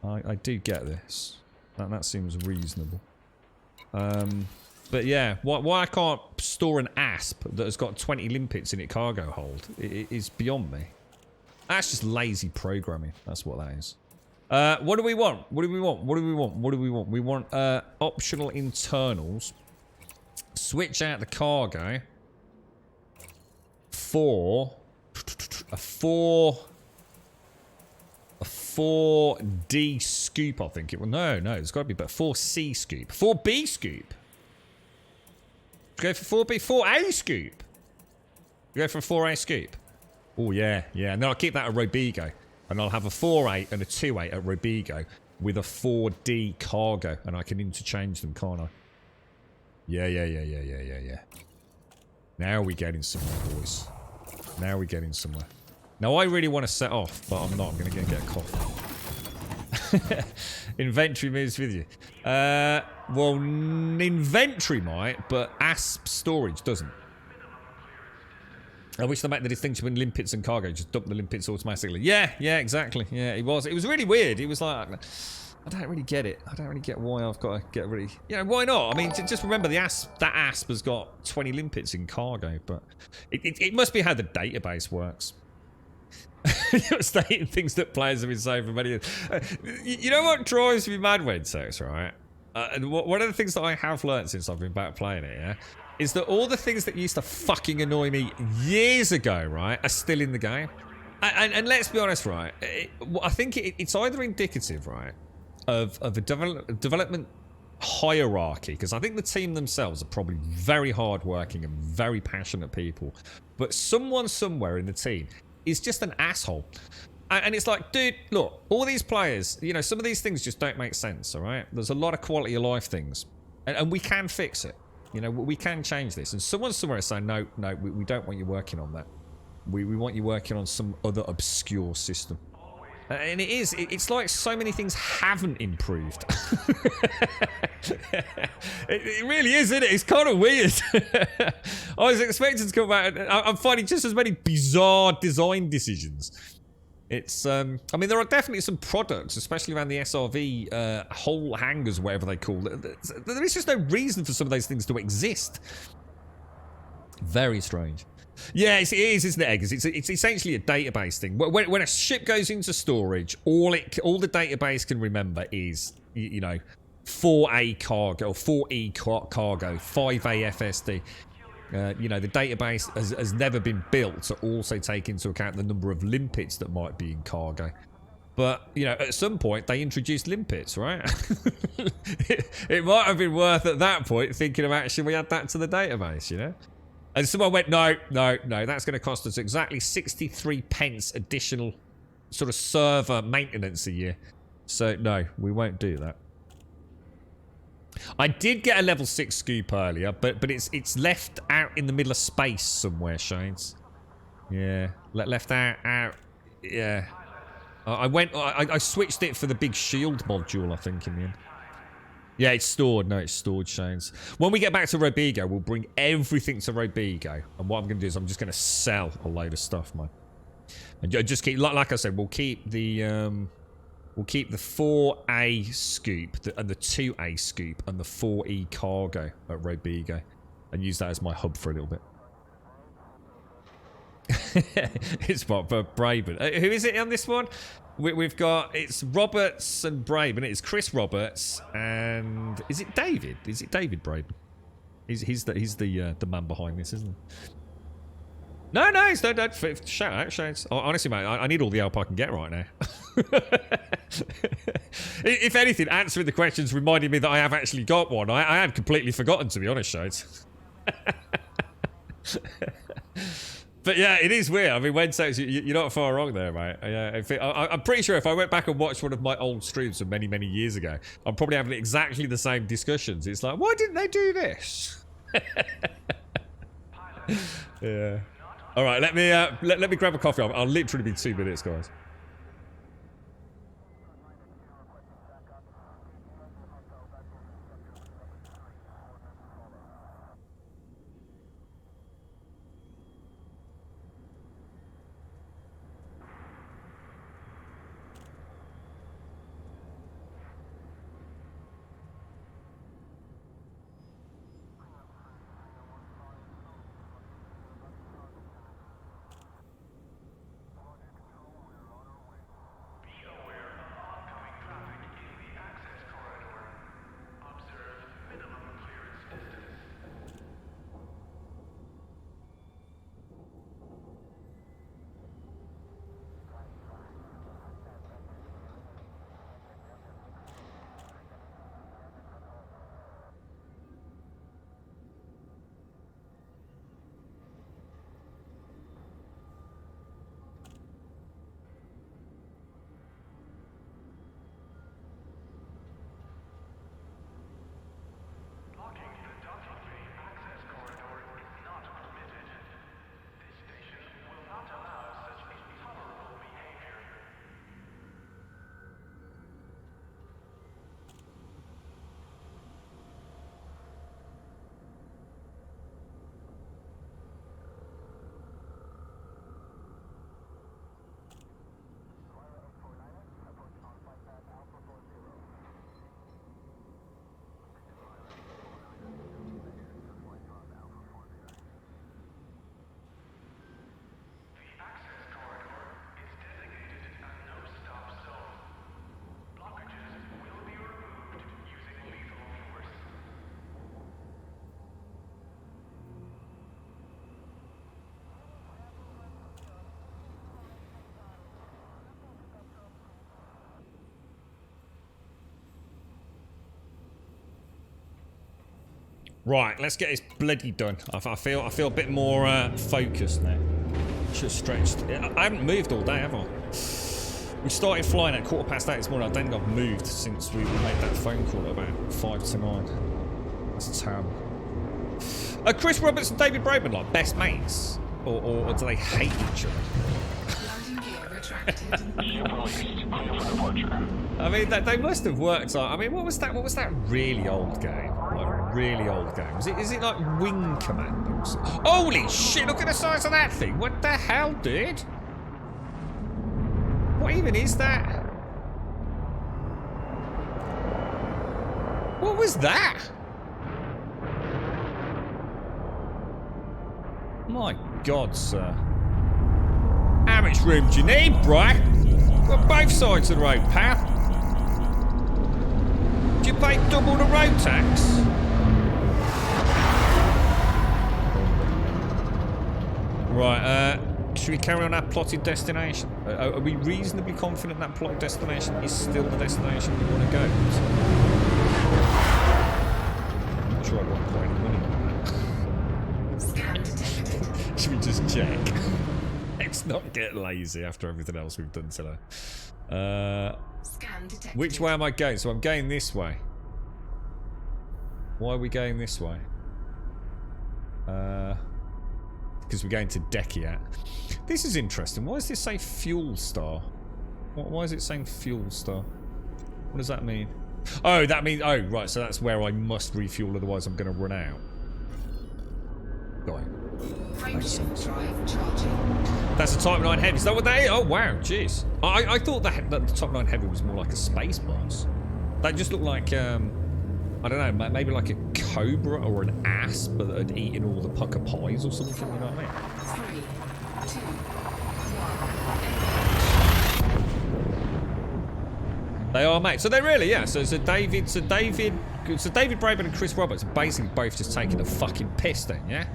I do get this. That seems reasonable. But yeah, why I can't store an Asp that has got 20 limpets in it cargo hold is beyond me. That's just lazy programming. That's what that is. What do we want? What do we want? We want optional internals. Switch out the cargo for a 4D scoop, I think it will. No, it's got to be, but 4C scoop. 4B scoop. Go for 4B, 4A scoop. Go for a 4A scoop. Oh, yeah. And then I'll keep that at Robigo. And I'll have a 4A and a 2A at Robigo with a 4D cargo. And I can interchange them, can't I? Yeah. Now we're getting somewhere, boys. Now we're getting somewhere. Now, I really want to set off, but I'm not. I'm going to get a coffee. Inventory moves with you. Well, inventory might, but Asp storage doesn't. I wish they make the distinction between limpets and cargo. Just dump the limpets automatically. Yeah, exactly. Yeah, it was. It was really weird. It was like, I don't really get it. I don't really get why I've got to get really... You know, why not? I mean, just remember that Asp has got 20 limpets in cargo, but it must be how the database works. Stating things that players have been saying for many years. You know what drives me mad, Wedsex, right? And one of the things that I have learned since I've been back playing it, yeah, is that all the things that used to fucking annoy me years ago, right, are still in the game. And let's be honest, right, I think it's either indicative, right, of a development hierarchy, because I think the team themselves are probably very hardworking and very passionate people, but someone somewhere in the team is just an asshole. And it's like, dude, look, all these players, you know, some of these things just don't make sense, all right? There's a lot of quality of life things. And we can fix it. You know, we can change this. And someone somewhere is saying, no, we don't want you working on that. We want you working on some other obscure system. And it is. It's like so many things haven't improved. It really is, isn't it? It's kind of weird. I was expecting to come out. I'm finding just as many bizarre design decisions. It's, I mean, there are definitely some products, especially around the SRV whole hangers, whatever they call it. There is just no reason for some of those things to exist. Very strange. Yeah, it is, isn't it, Eggers? It's essentially a database thing. When a ship goes into storage, all the database can remember is, you know, 4A cargo, 4E cargo, 5A FSD. You know, the database has never been built to also take into account the number of limpets that might be in cargo. But, you know, at some point, they introduced limpets, right? it might have been worth, at that point, thinking of actually we add that to the database, you know? And someone went, no, that's going to cost us exactly 63 pence additional sort of server maintenance a year. So, no, we won't do that. I did get a level 6 scoop earlier, but it's left out in the middle of space somewhere, Shades. Yeah, left out, yeah. I switched it for the big shield module, I think, in the end. Yeah, it's stored. No, it's stored, Shades. When we get back to Robigo, we'll bring everything to Robigo. And what I'm going to do is I'm just going to sell a load of stuff, man. And just keep, like I said, we'll keep the 4A scoop and the 2A scoop and the 4E cargo at Robigo and use that as my hub for a little bit. It's what, for Braben. Who is it on this one? We've got, it's Roberts and Braben. It's Chris Roberts and is it David? Is it David Braben? He's the man behind this, isn't he? No, don't shout out, shouts. Honestly, mate, I need all the help I can get right now. If anything, answering the questions reminded me that I have actually got one. I had completely forgotten, to be honest, shouts. But yeah, it is weird. I mean, Wednesdays, you're not far wrong there, mate. I'm pretty sure if I went back and watched one of my old streams from many, many years ago, I'm probably having exactly the same discussions. It's like, why didn't they do this? Yeah. All right, let me grab a coffee. I'll literally be 2 minutes, guys. Right, let's get this bloody done. I feel a bit more focused now. Should have stretched. I haven't moved all day, have I? We started flying at 8:15 this morning. I don't think I've moved since we made that phone call at about 5 to 9. That's terrible. Chris Roberts and David Braben, like best mates, or do they hate each other? Landing gear retracted. Ship released. Clear for departure. I mean, they must have worked on. I mean, what was that? What was that really old game? Like really old game? Is it like Wing Commandos? Holy shit! Look at the size of that thing. What the hell, dude? What even is that? What was that? My God, sir. How much room do you need, bruh? Got both sides of the road, pal. Do you pay double the road tax? Right, should we carry on our plotted destination? Are we reasonably confident that plotted destination is still the destination we want to go? I'm not sure I want to put any money on that. Scan detected. Should we just check? Let's not get lazy after everything else we've done today. Scan detected. Which way am I going? So I'm going this way. Why are we going this way? Because we're going to Dekiat. This is interesting. Why does this say Fuel Star? Why is it saying Fuel Star? What does that mean? Oh, that means... Oh, right. So that's where I must refuel, otherwise I'm going to run out. Got it. Frameshift drive charging. That's a Type 9 Heavy. Is that what that is? Oh, wow. Jeez. I thought that the Type 9 Heavy was more like a space boss. That just looked like... I don't know, maybe like a cobra or an asp that had eaten all the pucker pies or something, you know what I mean? 3, 2, 1. They are, mate. So they're really, yeah. So David Braben and Chris Roberts are basically both just taking the fucking piss then, yeah?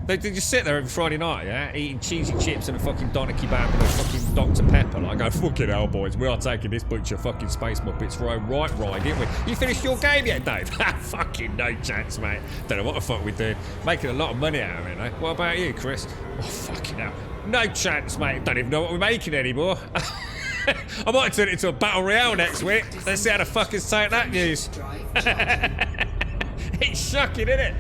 They just sit there every Friday night, yeah, eating cheesy chips and a fucking doner kebab and a fucking Dr. Pepper. Like, go, fucking hell, boys, we are taking this bunch of fucking space muppets for a right ride, didn't we? You finished your game yet, Dave? Fucking no chance, mate. Don't know what the fuck we're doing. Making a lot of money out of it, eh? What about you, Chris? Oh, fucking hell. No chance, mate. Don't even know what we're making anymore. I might turn it into a battle royale next week. Let's see how the fuckers take that news. It's shocking, isn't it?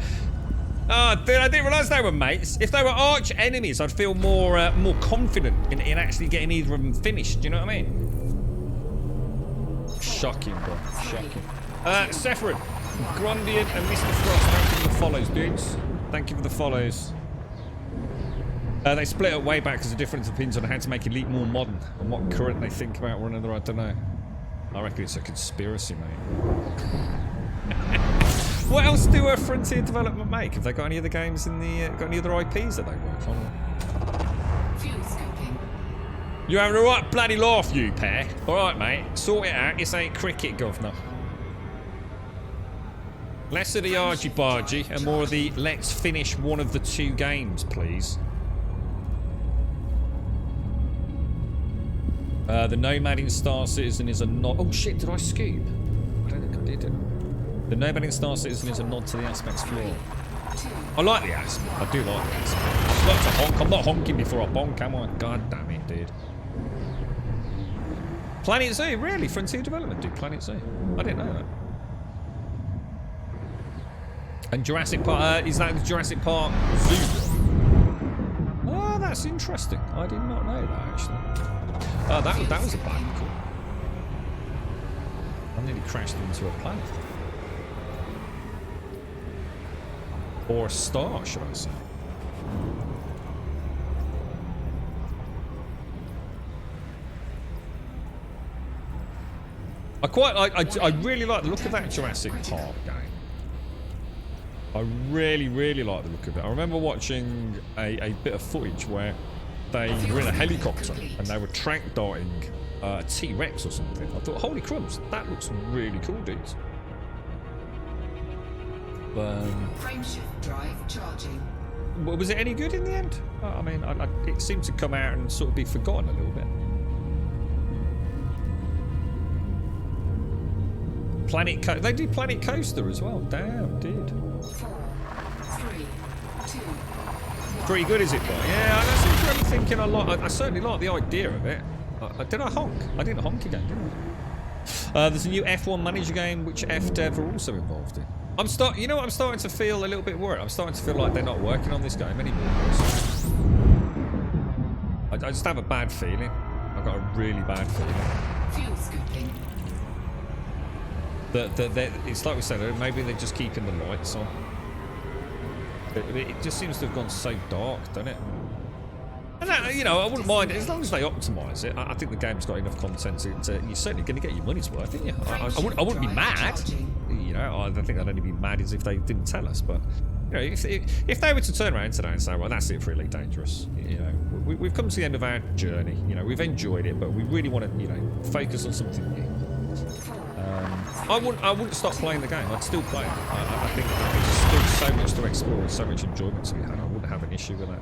Oh, dude, I didn't realise they were mates. If they were arch enemies, I'd feel more confident in actually getting either of them finished. Do you know what I mean? Shocking, bro. Shocking. Sephiroth, Grundian, and Mr. Frost, thank you for the follows, dudes. Thank you for the follows. They split up way back because the difference of opinions on how to make Elite more modern and what current they think about one another. I don't know. I reckon it's a conspiracy, mate. What else do Frontier Development make? Have they got any other games in the... got any other IPs that they work on? Fuel scoping. You having a right bloody laugh, you pair? Alright, mate. Sort it out. This ain't cricket, governor. Less of the argy-bargy and more of the let's finish one of the two games, please. The Nomad in Star Citizen is a nod... Oh, shit, did I scoop? I don't think I did. The Nomad in Star Citizen is a nod to the Aspect's floor. I like the Asp. I do like the Asp. I like to honk. I'm not honking before I bonk, am I? God damn it, dude. Planet Zoo, really? Frontier Development do Planet Zoo. I didn't know that. And Jurassic Park, is that the Jurassic Park Zoo? Oh, that's interesting. I did not know that, actually. Oh, that was a bad call. I nearly crashed into a planet. Or a star, should I say. I really like the look of that Jurassic Park game. I really, really like the look of it. I remember watching a bit of footage where they were in a helicopter and they were track darting a T-Rex or something. I thought, holy crumbs, that looks really cool, dudes. Frameshift drive charging. Was it any good in the end? I mean, it seemed to come out and sort of be forgotten a little bit. They do Planet Coaster as well. Damn, dude. 4, 3, 2, 1. Pretty good, is it, boy? Yeah, I seem to remember thinking I certainly like the idea of it. Did I honk? I didn't honk again, didn't I? There's a new F1 manager game which FDev are also involved in. You know what? I'm starting to feel a little bit worried. I'm starting to feel like they're not working on this game anymore. I just have a bad feeling. I've got a really bad feeling. Fuel scooping. It's like we said, maybe they're just keeping the lights on. It just seems to have gone so dark, doesn't it? And that, you know, I wouldn't mind as long as they optimise it. I think the game's got enough content to you're certainly going to get your money's worth, aren't you? I wouldn't be mad. You know, I don't think I'd only be mad as if they didn't tell us. But you know, if they were to turn around today and say, well, that's it for Elite Dangerous, you know, we've come to the end of our journey. You know, we've enjoyed it, but we really want to, you know, focus on something new. I wouldn't stop playing the game. I'd still play it. I think there's still so much to explore and so much enjoyment to be had. I wouldn't have an issue with that.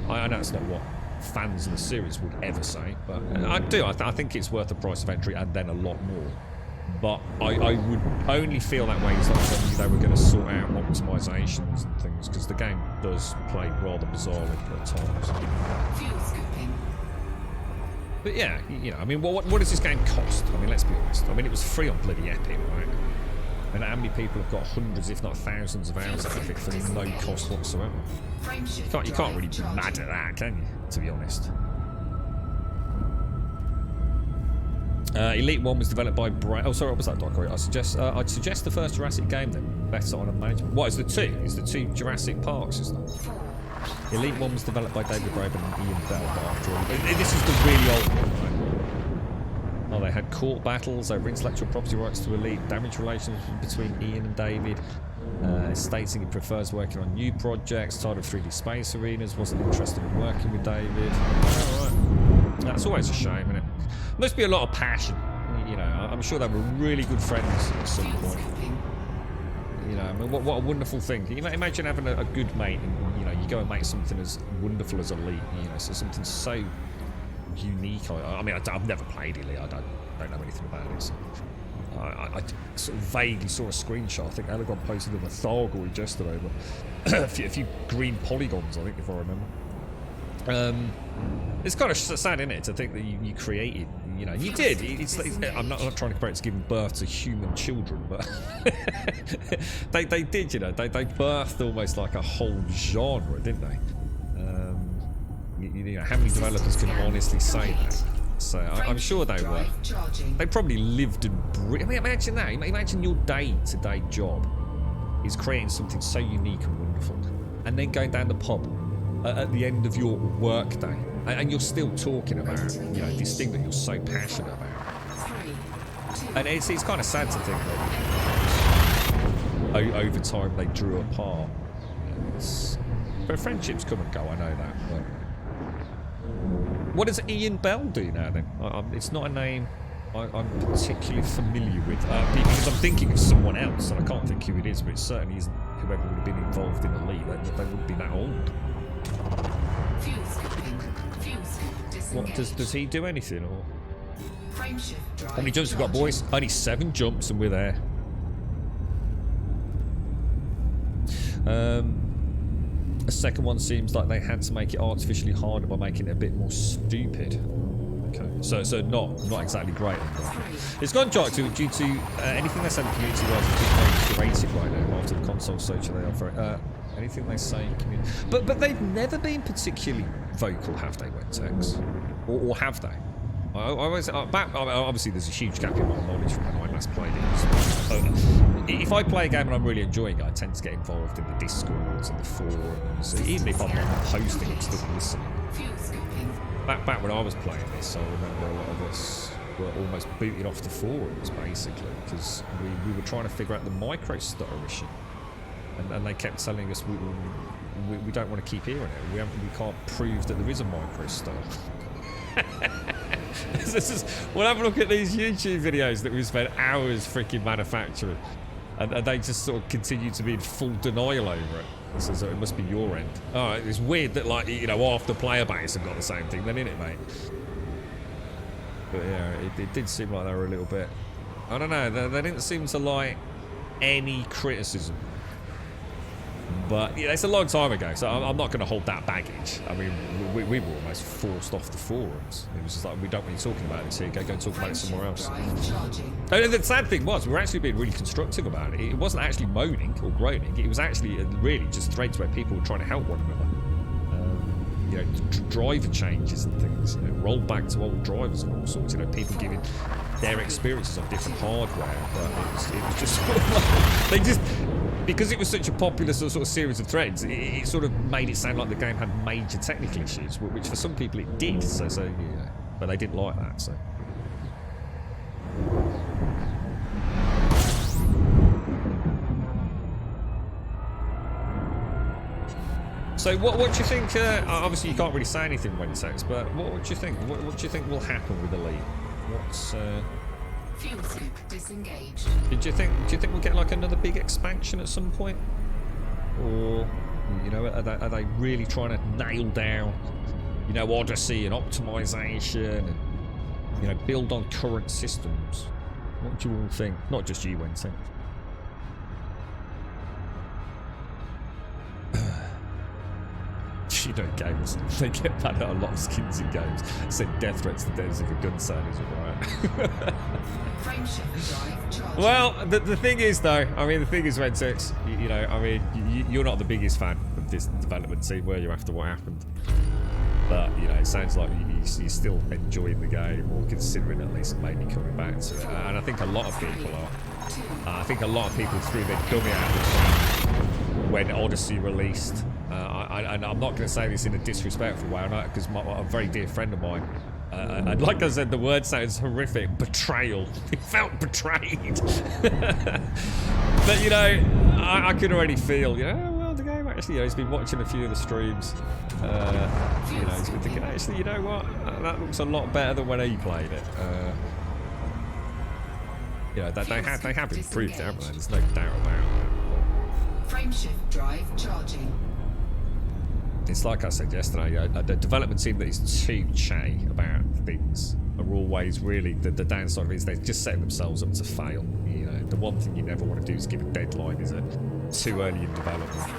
I know it's not what fans of the series would ever say, but I do. I think it's worth the price of entry and then a lot more. But I would only feel that way as long as I knew they were going to sort out optimisations and things, because the game does play rather bizarrely at times. Fuel scooping. But yeah, you know, I mean, what does this game cost? I mean, let's be honest. I mean, it was free on bloody Epic, right? And how many people have got hundreds, if not thousands, of hours out of it for no cost whatsoever? You can't really be mad at that, can you? To be honest. Elite 1 was developed by Brian. Oh, sorry, what was that, Doc? I'd suggest the first Jurassic game then. Better on management. What is the two? Is the two Jurassic Parks, isn't it? Elite 1 was developed by David Braben and Ian Bell, but after all, this is the really old one, right? Oh, they had court battles over intellectual property rights to Elite, damage relations between Ian and David, stating he prefers working on new projects, tired of 3D space arenas, wasn't interested in working with David. Alright. That's always a shame, isn't it? Must be a lot of passion. You know, I'm sure they were really good friends at some point. You know, I mean, what a wonderful thing. Can you imagine having a good mate and, you know, you go and make something as wonderful as Elite, you know, so something so unique. I mean, I've never played Elite. I don't know anything about it. So I sort of vaguely saw a screenshot. I think Elegon posted of a Thargoid yesterday, but a few green polygons, I think, if I remember. It's kind of sad, isn't it, to think that you created, you know, you did. I'm not trying to compare it to giving birth to human children, but they did, you know, they birthed almost like a whole genre, didn't they? You know, how many developers can honestly say that? So I'm sure they were. They probably lived and breathed. I mean, imagine that. Imagine your day-to-day job is creating something so unique and wonderful, and then going down the pub at the end of your work day, and you're still talking about, you know, this thing that you're so passionate about. And it's kind of sad to think that over time they drew apart. But friendships come and go, I know that. But what does Ian Bell do now then? It's not a name I'm particularly familiar with, because I'm thinking of someone else, and I can't think who it is, but it certainly isn't whoever would have been involved in Elite. They wouldn't be that old. What does he do anything, or how many jumps we've got, boys? Only 7 jumps and we're there. A second one seems like they had to make it artificially harder by making it a bit more stupid. Okay, so not exactly great. It's gone dark due to anything they say in community wise is very curated right now after the console social they offer. Anything they say in community, but they've never been particularly vocal, have they, Wentex? Or have they? Obviously, there's a huge gap in my knowledge from when I last played it. If I play a game and I'm really enjoying it, I tend to get involved in the Discords and the forums. Even if I'm not posting, I'm still listening. Back when I was playing this, I remember a lot of us were almost booted off the forums, basically, because we were trying to figure out the micro stutter issue. And they kept telling us we don't want to keep hearing it. We can't prove that there is a micro stutter. We'll have a look at these YouTube videos that we spent hours freaking manufacturing, and they just sort of continue to be in full denial over it. So it must be your end. Alright, it's weird that, like, you know, half the player base have got the same thing then, innit, mate? But yeah, it did seem like they were a little bit, I don't know, they didn't seem to like any criticism. But yeah, it's a long time ago, so I'm not going to hold that baggage. I mean, we were almost forced off the forums. It was just like, we don't want you talking about this here, go and talk about it somewhere else. And the sad thing was, we were actually being really constructive about it. It wasn't actually moaning or groaning. It was actually really just threads where people were trying to help one another. you know, driver changes and things. You know, roll back to old drivers and all sorts. You know, people giving their experiences on different hardware. But it was just sort of like, they just, because it was such a popular sort of series of threads, it sort of made it sound like the game had major technical issues, which for some people it did. So yeah, but they didn't like that. So what do you think? Obviously, you can't really say anything when text, but what do you think? What do you think will happen with Elite? What's Fuel tank disengaged. Do you think we'll get like another big expansion at some point, or you know, are they really trying to nail down, you know, Odyssey and optimization and, you know, build on current systems? What do you all think? Not just you, Winston. You know, games, they get bad at a lot of skins in games. Send death threats to devs if a gun sale isn't right. Well, the thing is, though, I mean, the thing is, Rentex, you know, I mean, you're not the biggest fan of this development team, were you, after what happened? But, you know, it sounds like you're still enjoying the game, or considering at least maybe coming back to it. And I think a lot of people are. I think a lot of people threw their dummy out of the trap when Odyssey released. And I'm not going to say this in a disrespectful way, because a very dear friend of mine, and like I said, the word sounds horrific, betrayal. He felt betrayed. But, you know, I could already feel, you know, well, the game actually, you know, he's been watching a few of the streams. You know, he's been thinking, actually, you know what, that looks a lot better than when he played it. You know, they have improved it, haven't they? There's no doubt about it. Frameshift drive charging. It's like I said yesterday, the development team that is too chatty about things are always really, the downside of it is they're just setting themselves up to fail. You know, the one thing you never want to do is give a deadline, is it? Too early in development.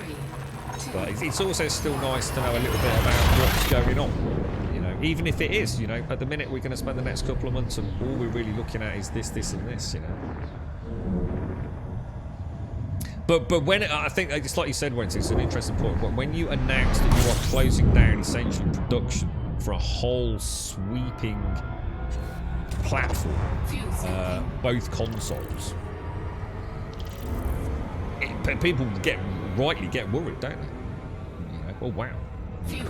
But it's also still nice to know a little bit about what's going on. You know, even if it is, you know, at the minute we're going to spend the next couple of months and all we're really looking at is this, and this, you know. But when, I think, just like you said, Wednesday, it's an interesting point, but when you announce that you are closing down essentially production for a whole sweeping platform, both consoles, people rightly get worried, don't they? You know, oh wow.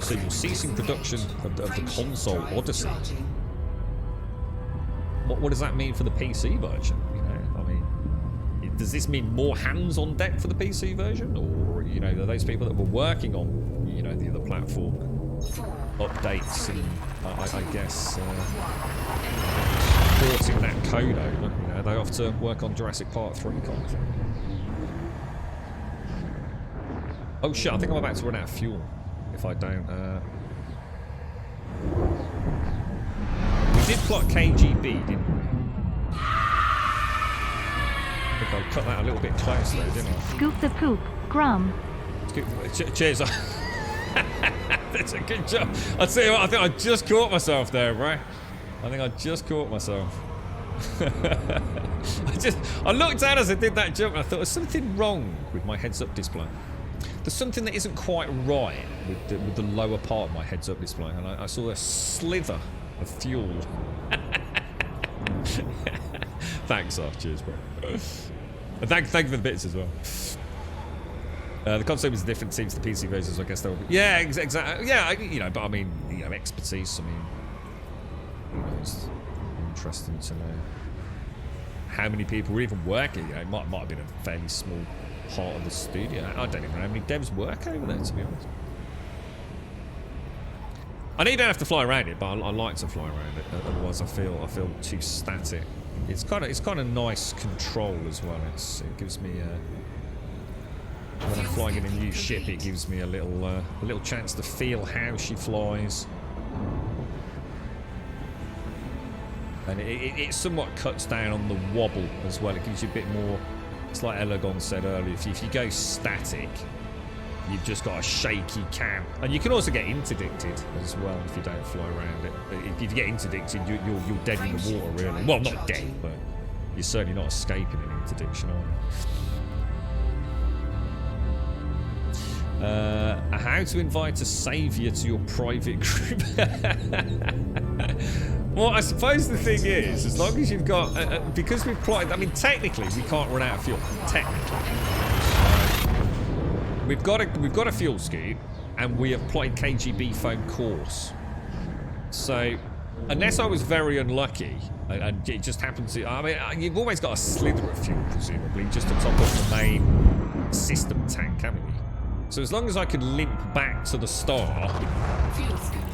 So you're ceasing production of the console Odyssey. What does that mean for the PC version? You know, I mean, does this mean more hands on deck for the PC version, or, you know, are those people that were working on, you know, the other platform updates and I guess porting that code over? You know, they have to work on Jurassic Park 3 kind of thing. Oh shit! I think I'm about to run out of fuel. If I don't, we did plot KGB, didn't we? I think I cut that a little bit close there, didn't I? Scoop the poop, Grum. Cheers. That's a good job. I'll tell you what, I think I just caught myself there, bro. I think I just caught myself. I looked down as I did that jump and I thought, there's something wrong with my heads-up display. There's something that isn't quite right with the lower part of my heads-up display, and I saw a slither of fuel. Thanks, cheers, bro. And thank you for the bits as well. The console is different teams to the PC versions, so I guess there will be. Yeah, exactly. Yeah, you know, but I mean, you know, expertise. I mean, you know, it's interesting to know how many people were even working. You know, it might have been a fairly small part of the studio. I don't even know how many devs work over there, to be honest. I know you don't have to fly around it, but I like to fly around it. Otherwise, I feel too static. It's kind of nice control as well. It gives me when I'm flying in a new ship, it gives me a little chance to feel how she flies, and it somewhat cuts down on the wobble as well. It gives you a bit more. It's like Elegon said earlier, if you go static, you've just got a shaky cam. And you can also get interdicted as well if you don't fly around it. If you get interdicted, you're dead in the water, really. Well, not dead, but you're certainly not escaping an interdiction, are you? How to invite a saviour to your private group. Well, I suppose the thing is, as long as you've got... because we've plotted... I mean, technically, we can't run out of fuel. Technically. We've got a fuel scoop, and we have plotted KGB foam cores. So, unless I was very unlucky, and it just happens to... I mean, you've always got a slither of fuel, presumably, just on top of the main system tank, haven't you? So as long as I could limp back to the star... Fuel scooping.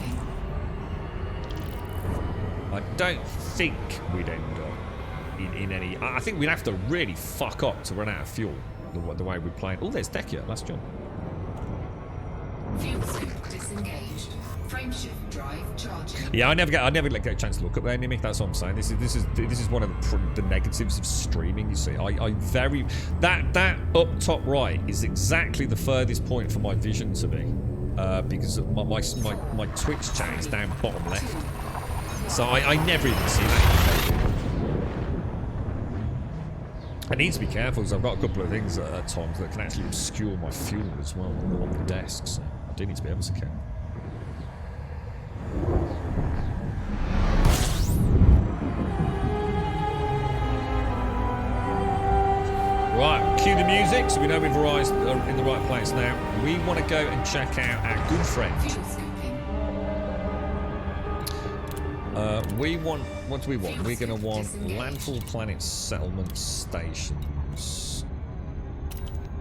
I don't think we'd end up in any... I think we'd have to really fuck up to run out of fuel, the way we're playing. Oh, there's Dekia, last jump. Fuel scoop disengaged. Frameshift drive charging. Yeah, I never get a chance to look up the enemy. That's what I'm saying. This is one of the negatives of streaming. You see, that up top right is exactly the furthest point for my vision to be, because my Twitch chat is down bottom left, so I never even see that. I need to be careful because I've got a couple of things at times that can actually obscure my fuel as well on the desk. So I do need to be able to careful. Right, cue the music so we know we've arrived in the right place now. We want to go and check out our good friend. Fuel scooping. We want... What do we want? We're going to want landfall planet settlement stations.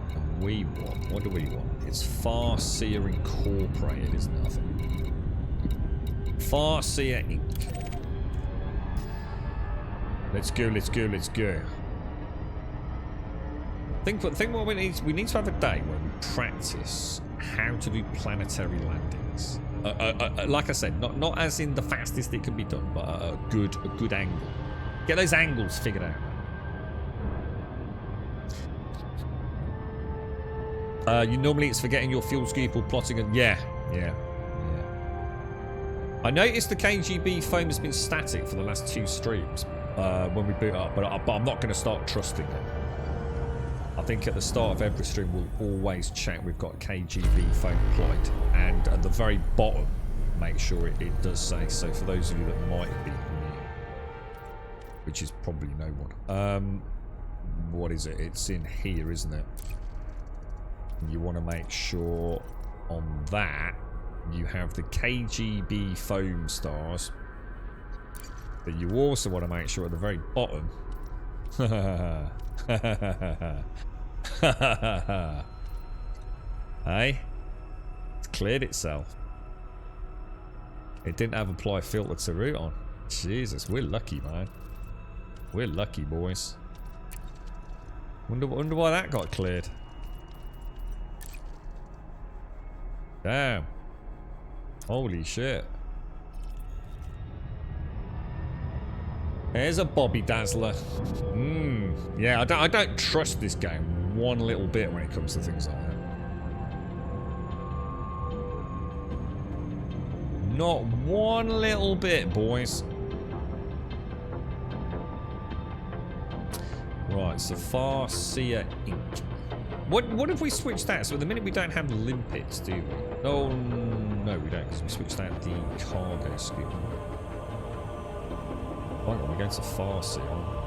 And we want... What do we want? It's Farseer Incorporated, isn't it? I think. Farseer Inc. Let's go, let's go, let's go. Think what we need to have a day where we practice how to do planetary landings. Like I said, not as in the fastest it can be done, but a good angle. Get those angles figured out. You normally it's forgetting your fuel scoop or plotting and yeah. I noticed the KGB foam has been static for the last 2 streams when we boot up, but I'm not going to start trusting them. I think at the start of every stream we'll always check we've got KGB foam plotted, and at the very bottom make sure it does say so for those of you that might be new, which is probably no one. What is it? It's in here, isn't it? You want to make sure on that you have the KGB foam stars, but you also want to make sure at the very bottom hey, it's cleared itself. It didn't have apply filter to route on. Jesus, we're lucky, man. We're lucky, boys. Wonder why that got cleared. Damn. Holy shit. There's a Bobby Dazzler. Yeah, I don't trust this game one little bit when it comes to things like that. Not one little bit, boys. Right, so Farseer Inc. What if we switched that? So at the minute we don't have limpets, do we? Oh no, we don't, because we switched out the cargo scoop. Hang on, we're going to Farseer.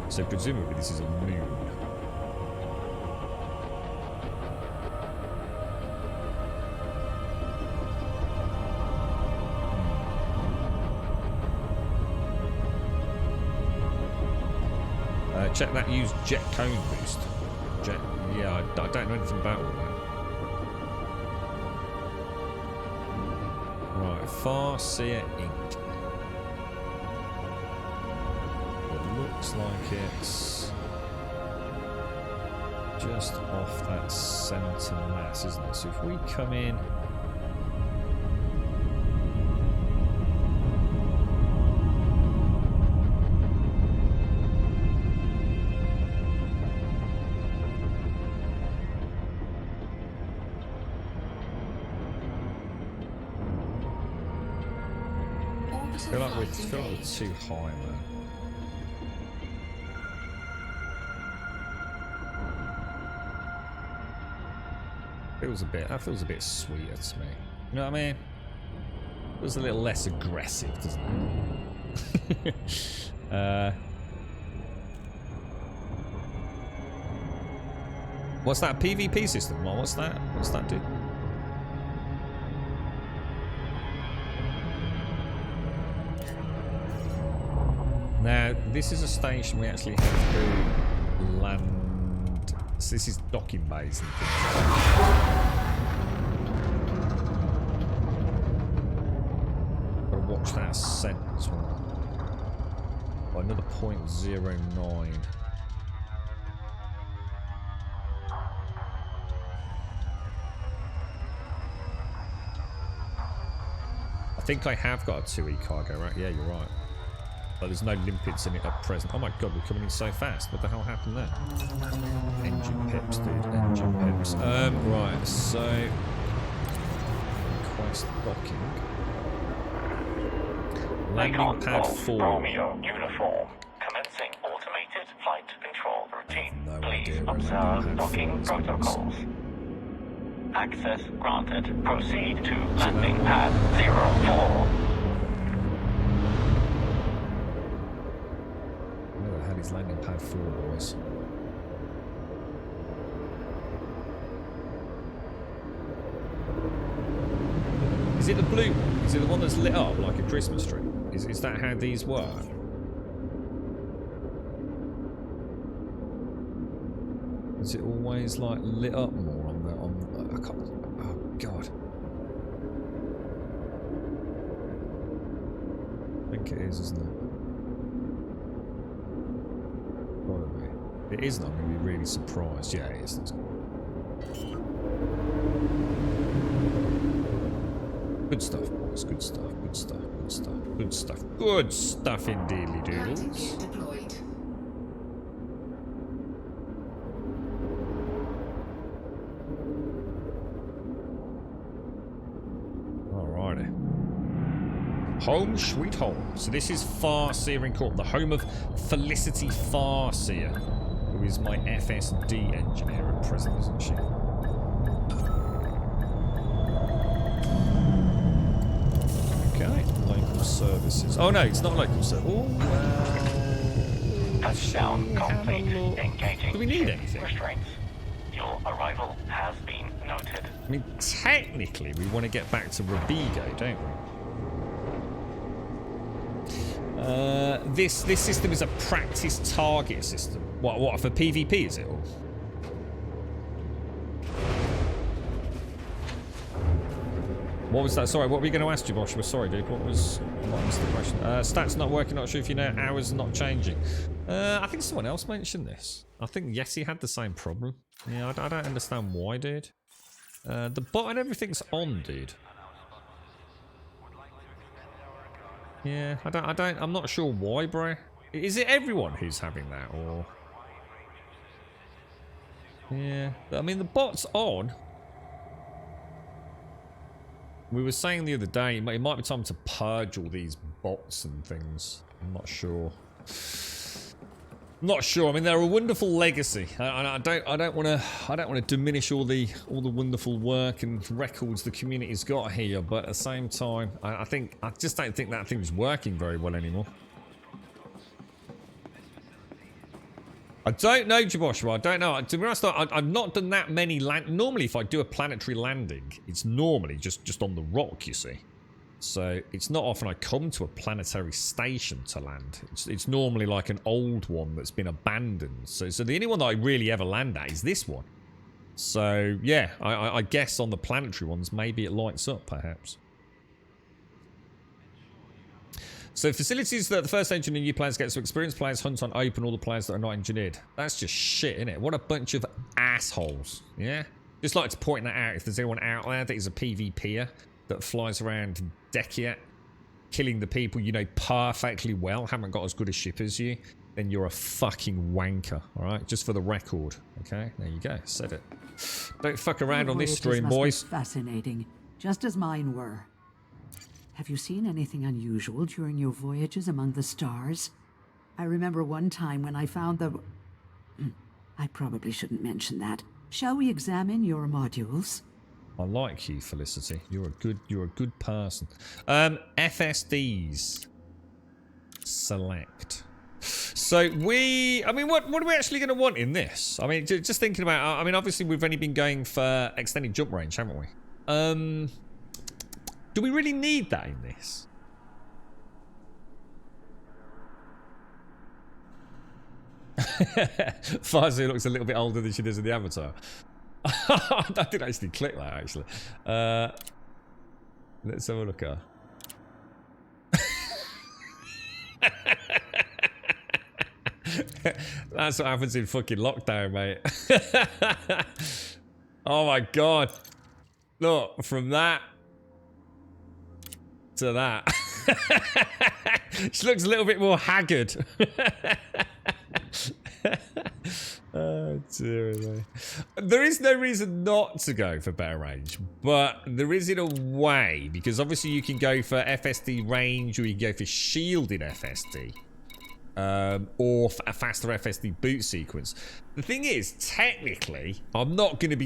So presumably this is a moon. Check that use jet cone boost. Yeah, I don't know anything about all that. Right, Farseer Inc. It looks like it's just off that centre mass, isn't it? So if we come in. I feel like we're too high, man. feels a bit sweeter to me. You know what I mean? Feels a little less aggressive, doesn't it? What's that PvP system? What's that? What's that do? Now, this is a station we actually have to land. So this is docking bays and things. Gotta watch that ascent as well. By another 0.09. I think I have got a 2E cargo, right? Yeah, you're right. But there's no limpets in it at present. Oh my god, we're coming in so fast. What the hell happened there? Engine pips, dude. Engine pips. Right, so... Request docking. Landing pad 4. Romeo uniform. Commencing automated flight control routine. No Please idea where observe landing pad docking 4 is. protocols. Access granted. Proceed to landing pad 04. Is landing pad 4, boys. Is it the blue one? Is it the one that's lit up like a Christmas tree? Is that how these work? Is it always like lit up more on the I can't, oh god. I think it is, isn't it? Probably. It isn't, I'm going to be really surprised. Yeah, it is. Good stuff, boys. Good stuff. Good stuff. Good stuff. Good stuff. Good stuff indeedly, doodles. Landing gear deployed. Alrighty. Home sweet home. So this is Farseer Incorp, the home of Felicity Farseer, who is my FSD engineer at present, isn't she? Okay, local services. Oh no, it's not local service. Oh, Touchdown complete. Engaging do we need ship anything? restraints. Your arrival has been noted. I mean, technically, we want to get back to Robigo, don't we? This system is a practice target system. What for PvP is it all? What was that? Sorry, what were you going to ask, Josh? We're sorry, dude. What was the question? Stats not working. Not sure if you know. Hours not changing. I think someone else mentioned this. I think Yeti had the same problem. Yeah, I don't understand why, dude. The bot and everything's on, dude. Yeah, I'm not sure why, bro. Is it everyone who's having that, or? Yeah, I mean, the bot's on. We were saying the other day, it might be time to purge all these bots and things. I'm not sure. Not sure. I mean, they're a wonderful legacy. I don't want to diminish all the wonderful work and records the community's got here, but at the same time, I just don't think that thing's working very well anymore. I don't know, Jaboshua. I don't know. To be honest, I've not done that many normally, if I do a planetary landing, it's normally just on the rock, you see. So it's not often I come to a planetary station to land. It's normally like an old one that's been abandoned. So the only one that I really ever land at is this one. So yeah, I guess on the planetary ones, maybe it lights up, perhaps. So facilities that the first engineer new players get, so experienced players hunt on open all the players that are not engineered. That's just shit, isn't it? What a bunch of assholes. Yeah? Just like to point that out if there's anyone out there that is a PvPer that flies around Dekia, killing the people you know perfectly well, haven't got as good a ship as you, then you're a fucking wanker, alright? Just for the record, okay? There you go, said it. Don't fuck around on this stream, boys. Fascinating, just as mine were. Have you seen anything unusual during your voyages among the stars? I remember one time when I found the... I probably shouldn't mention that. Shall we examine your modules? I like you, Felicity. You're a good person. FSDs. Select. So I mean, what are we actually going to want in this? I mean, just thinking about, I mean, obviously we've only been going for extended jump range, haven't we? Do we really need that in this? Farzu looks a little bit older than she does in the avatar. I didn't actually click that, actually. Let's have a look at her. That's what happens in fucking lockdown, mate. Oh my god. Look, from that to that. She looks a little bit more haggard. Oh dear me. There is no reason not to go for better range, but there is in a way, because obviously you can go for FSD range, or you can go for shielded FSD, or a faster FSD boot sequence. The thing is, technically, I'm not really going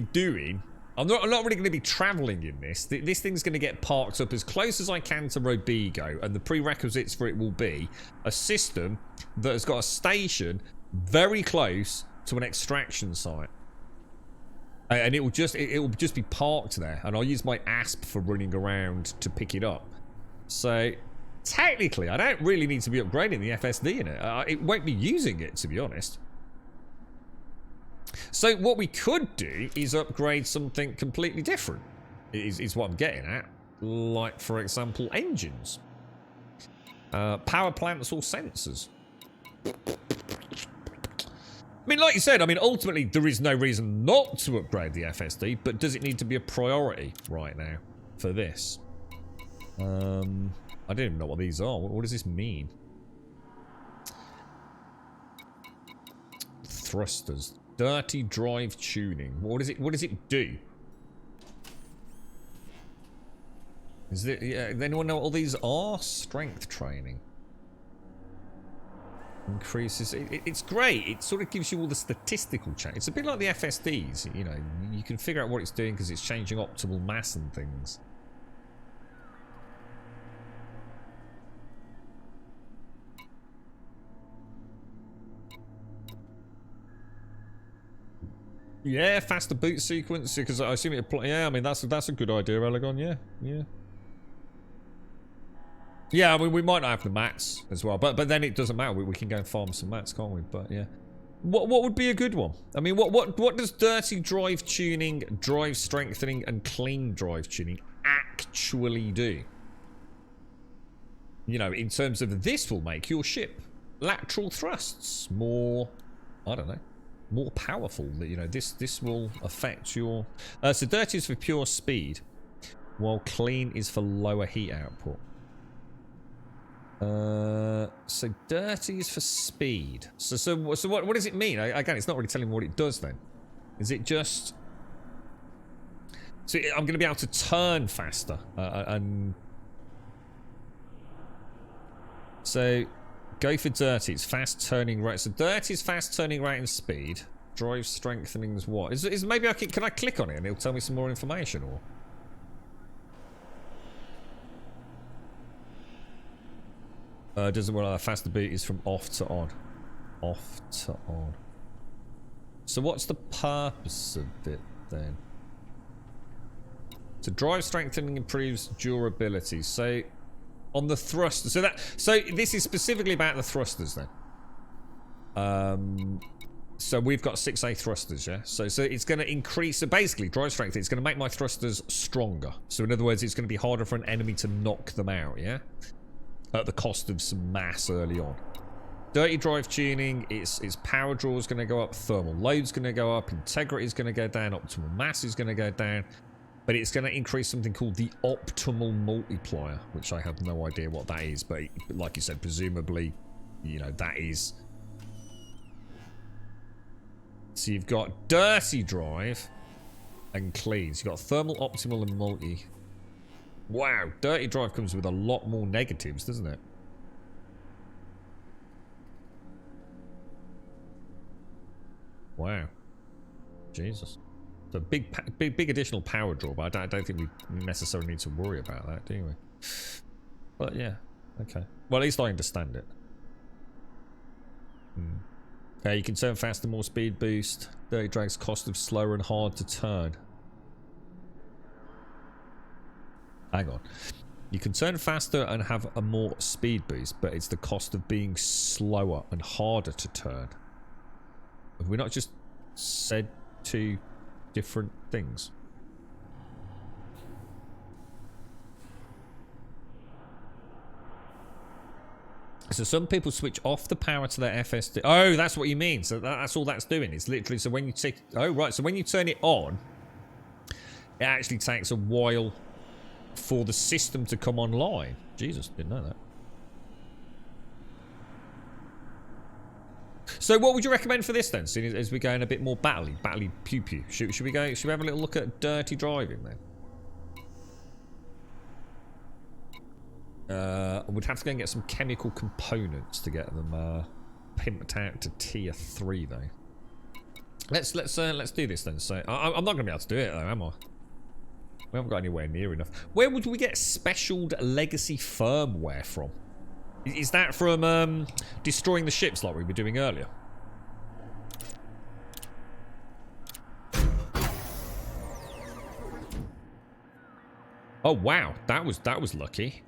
to be traveling in this. This thing's going to get parked up as close as I can to Robigo, and the prerequisites for it will be a system that has got a station very close to an extraction site, and it will just be parked there, and I'll use my ASP for running around to pick it up. So technically, I don't really need to be upgrading the FSD in it. It won't be using it, to be honest. So what we could do is upgrade something completely different, is what I'm getting at. Like, for example, engines, power plants, or sensors. I mean, like you said, I mean, ultimately, there is no reason not to upgrade the FSD, but does it need to be a priority right now for this? I don't even know what these are. What does this mean? Thrusters. Dirty drive tuning. What does it do? Is it, yeah, anyone know what all these are? Strength training. Increases. It's great. It sort of gives you all the statistical change. It's a bit like the FSDs. You know, you can figure out what it's doing because it's changing optimal mass and things. Yeah, faster boot sequence, because I assume it. Yeah, I mean that's a good idea, Elegon. Yeah. Yeah, I mean, we might not have the mats as well, but then it doesn't matter. We can go and farm some mats, can't we? But yeah, what would be a good one? I mean, what does dirty drive tuning, drive strengthening, and clean drive tuning actually do? You know, in terms of this will make your ship lateral thrusts more, I don't know, more powerful. You know, this will affect your. So dirty is for pure speed, while clean is for lower heat output. So dirty is for speed. So what does it mean? Again, it's not really telling me what it does then. Is it just... So I'm going to be able to turn faster. And so go for dirty. It's fast turning rate. So dirty is fast turning rate and speed. Drive strengthening is what? Is maybe can I click on it and it'll tell me some more information, or... doesn't work like that. Faster beat is from off to on. Off to on. So what's the purpose of it then? So drive strengthening improves durability. So on the thrusters. So this is specifically about the thrusters then. So we've got 6A thrusters, yeah? So it's going to increase... So basically, drive strength, it's going to make my thrusters stronger. So in other words, it's going to be harder for an enemy to knock them out, yeah? At the cost of some mass early on. Dirty drive tuning, its power draw is going to go up, thermal load's going to go up, integrity is going to go down, optimal mass is going to go down, but it's going to increase something called the optimal multiplier, which I have no idea what that is, but like you said, presumably, you know, that is... So you've got dirty drive and clean. So you've got thermal, optimal, and multi. Wow, dirty drive comes with a lot more negatives, doesn't it? Wow. Jesus. So big additional power draw, but I don't think we necessarily need to worry about that, do we? But yeah, okay. Well, at least I understand it. You can turn faster, more speed boost. Dirty Drag's cost of slower and hard to turn. Hang on. You can turn faster and have a more speed boost, but it's the cost of being slower and harder to turn. Have we not just said two different things? So some people switch off the power to their FSD. Oh, that's what you mean. So that's all that's doing. It's literally, so when you take... Oh, right. So when you turn it on, it actually takes a while for the system to come online. Jesus, didn't know that. So what would you recommend for this then? Seeing as we're going a bit more battly pew pew. Should we have a little look at dirty driving then? We'd have to go and get some chemical components to get them pimped out to tier 3 though. Let's do this then. So I'm not going to be able to do it though, am I? We haven't got anywhere near enough. Where would we get specialed legacy firmware from? Is that from destroying the ships like we were doing earlier? Oh wow, that was lucky.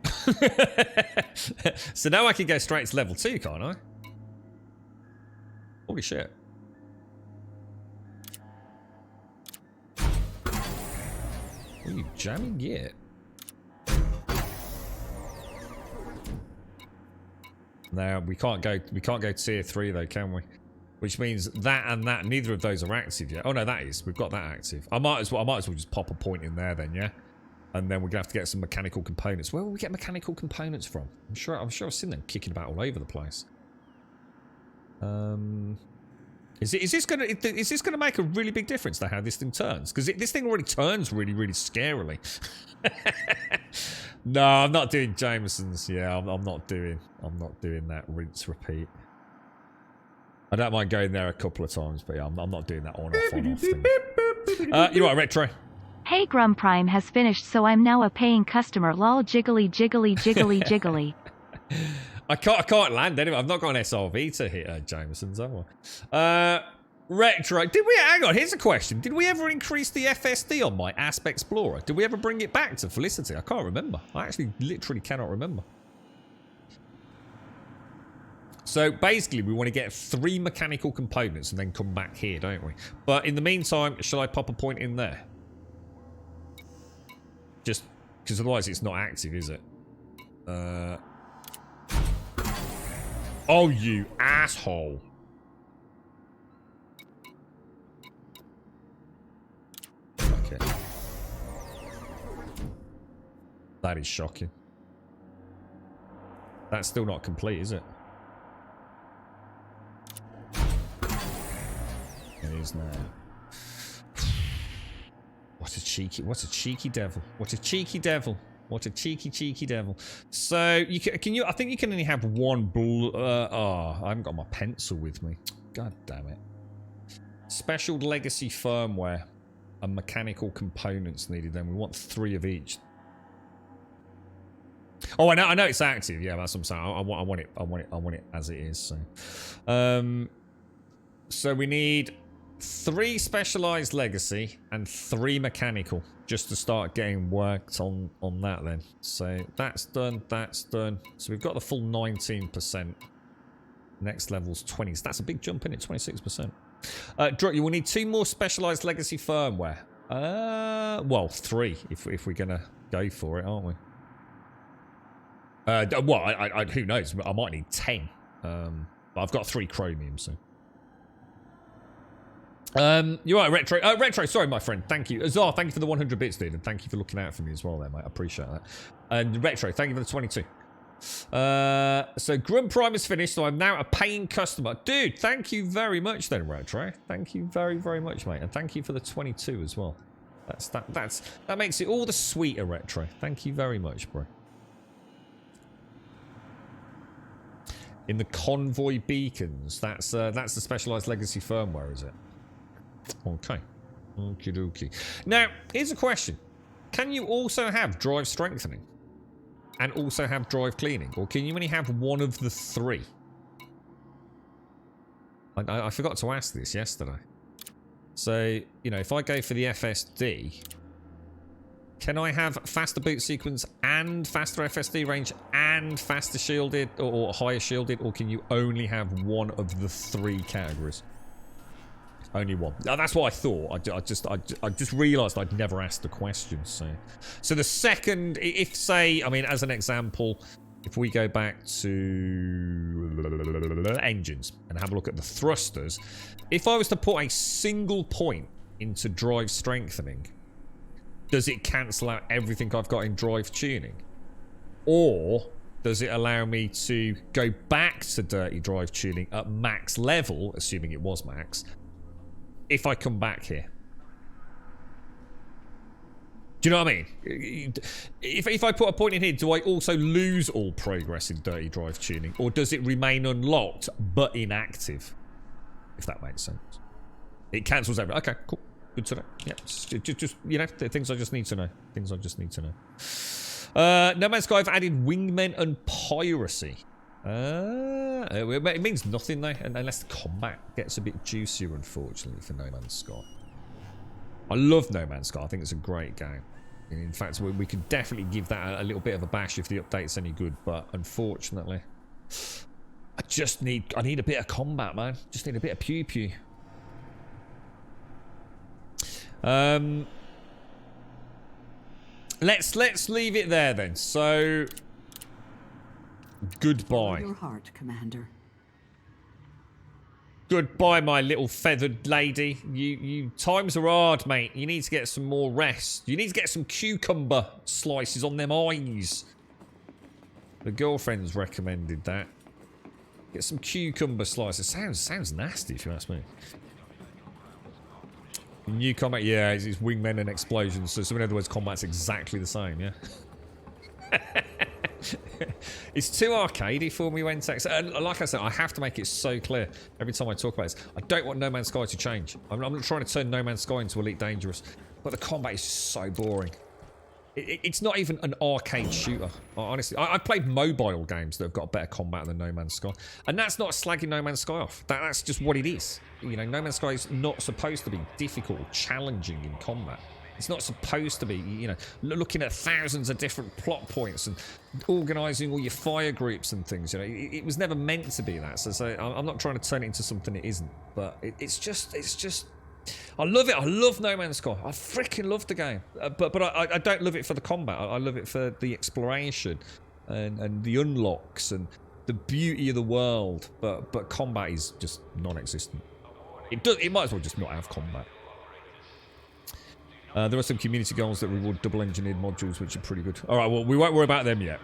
So now I can go straight to level 2, can't I? Holy shit. Are you jamming yet? No, we can't go tier 3 though, can we? Which means that and that, neither of those are active yet. Oh no, that is. We've got that active. I might as well just pop a point in there then, yeah? And then we're gonna have to get some mechanical components. Where will we get mechanical components from? I'm sure I've seen them kicking about all over the place. Is this gonna make a really big difference to how this thing turns? Because this thing already turns really scarily. No, I'm not doing Jameson's. Yeah, I'm not doing that rinse repeat. I don't mind going there a couple of times, but yeah, I'm not doing that on off thing. You right, Retro? Hey, Grum Prime has finished, so I'm now a paying customer. Lol, jiggly, jiggly, jiggly, jiggly. I can't land anyway. I've not got an SRV to hit Jameson's, have I? Retro, did we... Hang on, here's a question. Did we ever increase the FSD on my Asp Explorer? Did we ever bring it back to Felicity? I can't remember. I actually literally cannot remember. So basically, we want to get 3 mechanical components and then come back here, don't we? But in the meantime, shall I pop a point in there? Just because otherwise it's not active, is it? Oh, you asshole. Okay. That is shocking. That's still not complete, is it? It is now. What a cheeky devil. What a cheeky devil. What a cheeky devil. So you can I think you can only have one I haven't got my pencil with me. God damn it. Special legacy firmware and mechanical components needed. Then we want 3 of each. Oh, I know it's active. Yeah, that's what I'm saying. I want it as it is. So we need 3 specialized legacy and 3 mechanical just to start getting worked on that then. So that's done. So we've got the full 19%. Next level's 20. So that's a big jump in it, 26%. You will need 2 more specialized legacy firmware. Well, 3 if we're gonna go for it, aren't we? Well, who knows? I might need 10. But I've got 3 chromium, so. You're right, Retro. Retro, sorry, my friend. Thank you. Azar, thank you for the 100 bits, dude. And thank you for looking out for me as well there, mate. I appreciate that. And Retro, thank you for the 22. So Grum Prime is finished, so I'm now a paying customer. Dude, thank you very much then, Retro. Thank you very, very much, mate. And thank you for the 22 as well. That makes it all the sweeter, Retro. Thank you very much, bro. In the convoy beacons, that's the specialized legacy firmware, is it? Okay. Okie dokie. Now, here's a question. Can you also have drive strengthening? And also have drive cleaning? Or can you only have one of the three? I forgot to ask this yesterday. So, you know, if I go for the FSD, can I have faster boot sequence and faster FSD range and faster shielded or higher shielded? Or can you only have one of the three categories? Only one. Now, that's what I thought. I just realised I'd never asked the question. So the second, if say, I mean, as an example, if we go back to engines and have a look at the thrusters, if I was to put a single point into drive strengthening, does it cancel out everything I've got in drive tuning? Or does it allow me to go back to dirty drive tuning at max level, assuming it was max, if I come back here? Do you know what I mean? If I put a point in here, do I also lose all progress in dirty drive tuning? Or does it remain unlocked but inactive? If that makes sense. It cancels everything. Okay, cool. Good to know. Yeah, just you know, things I just need to know. Things I just need to know. No Man's Sky have added wingmen and piracy. It means nothing though, unless the combat gets a bit juicier, unfortunately, for No Man's Sky. I love No Man's Sky. I think it's a great game. In fact, we could definitely give that a little bit of a bash if the update's any good. But unfortunately, I need a bit of combat, man. Just need a bit of pew pew. Let's leave it there then. So, goodbye. Your heart, Commander. Goodbye, my little feathered lady. You times are hard, mate. You need to get some more rest. You need to get some cucumber slices on them eyes. The girlfriend's recommended that. Get some cucumber slices. Sounds nasty, if you ask me. New combat, yeah, it's wingmen and explosions. So in other words, combat's exactly the same, yeah. It's too arcadey for me when text. And like I said, I have to make it so clear every time I talk about this. I don't want No Man's Sky to change. I'm not trying to turn No Man's Sky into Elite Dangerous, but the combat is so boring. It's not even an arcade shooter. Honestly, I've played mobile games that have got better combat than No Man's Sky, and that's not slagging No Man's Sky off. That's just what it is. You know, No Man's Sky is not supposed to be difficult or challenging in combat. It's not supposed to be, you know, looking at thousands of different plot points and organising all your fire groups and things. You know, it was never meant to be that. So I'm not trying to turn it into something it isn't. But it's just. I love it. I love No Man's Sky. I freaking love the game. But I don't love it for the combat. I love it for the exploration and the unlocks and the beauty of the world. But combat is just non-existent. It might as well just not have combat. There are some community goals that reward double-engineered modules, which are pretty good. All right, well, we won't worry about them yet.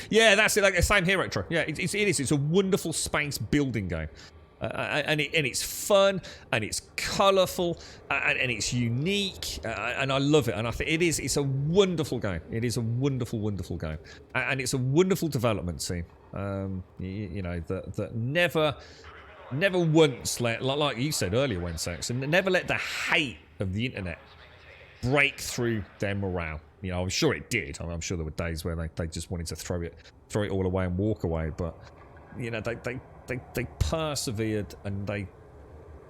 Yeah, that's it. Like the same here, Retro. Yeah, it is. It's a wonderful space building game, and it's fun and it's colourful and it's unique, and I love it. And I think it is. It's a wonderful game. It is a wonderful, wonderful game, and it's a wonderful development team. You know that never once let, like you said earlier, Wensex, and never let the hate of the internet break through their morale. You know, I'm sure it did. I'm sure there were days where they just wanted to throw it all away and walk away. But you know, they persevered and they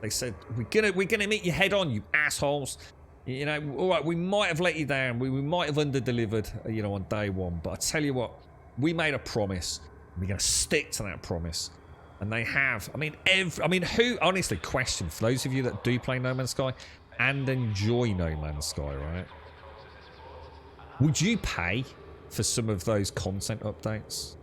said, we're gonna meet you head on, you assholes. You know, all right, we might have let you down. We might have under-delivered, you know, on day one. But I tell you what, we made a promise. And we're gonna stick to that promise. And they have. I mean, who, honestly, question, for those of you that do play No Man's Sky and enjoy No Man's Sky, right? Would you pay for some of those content updates?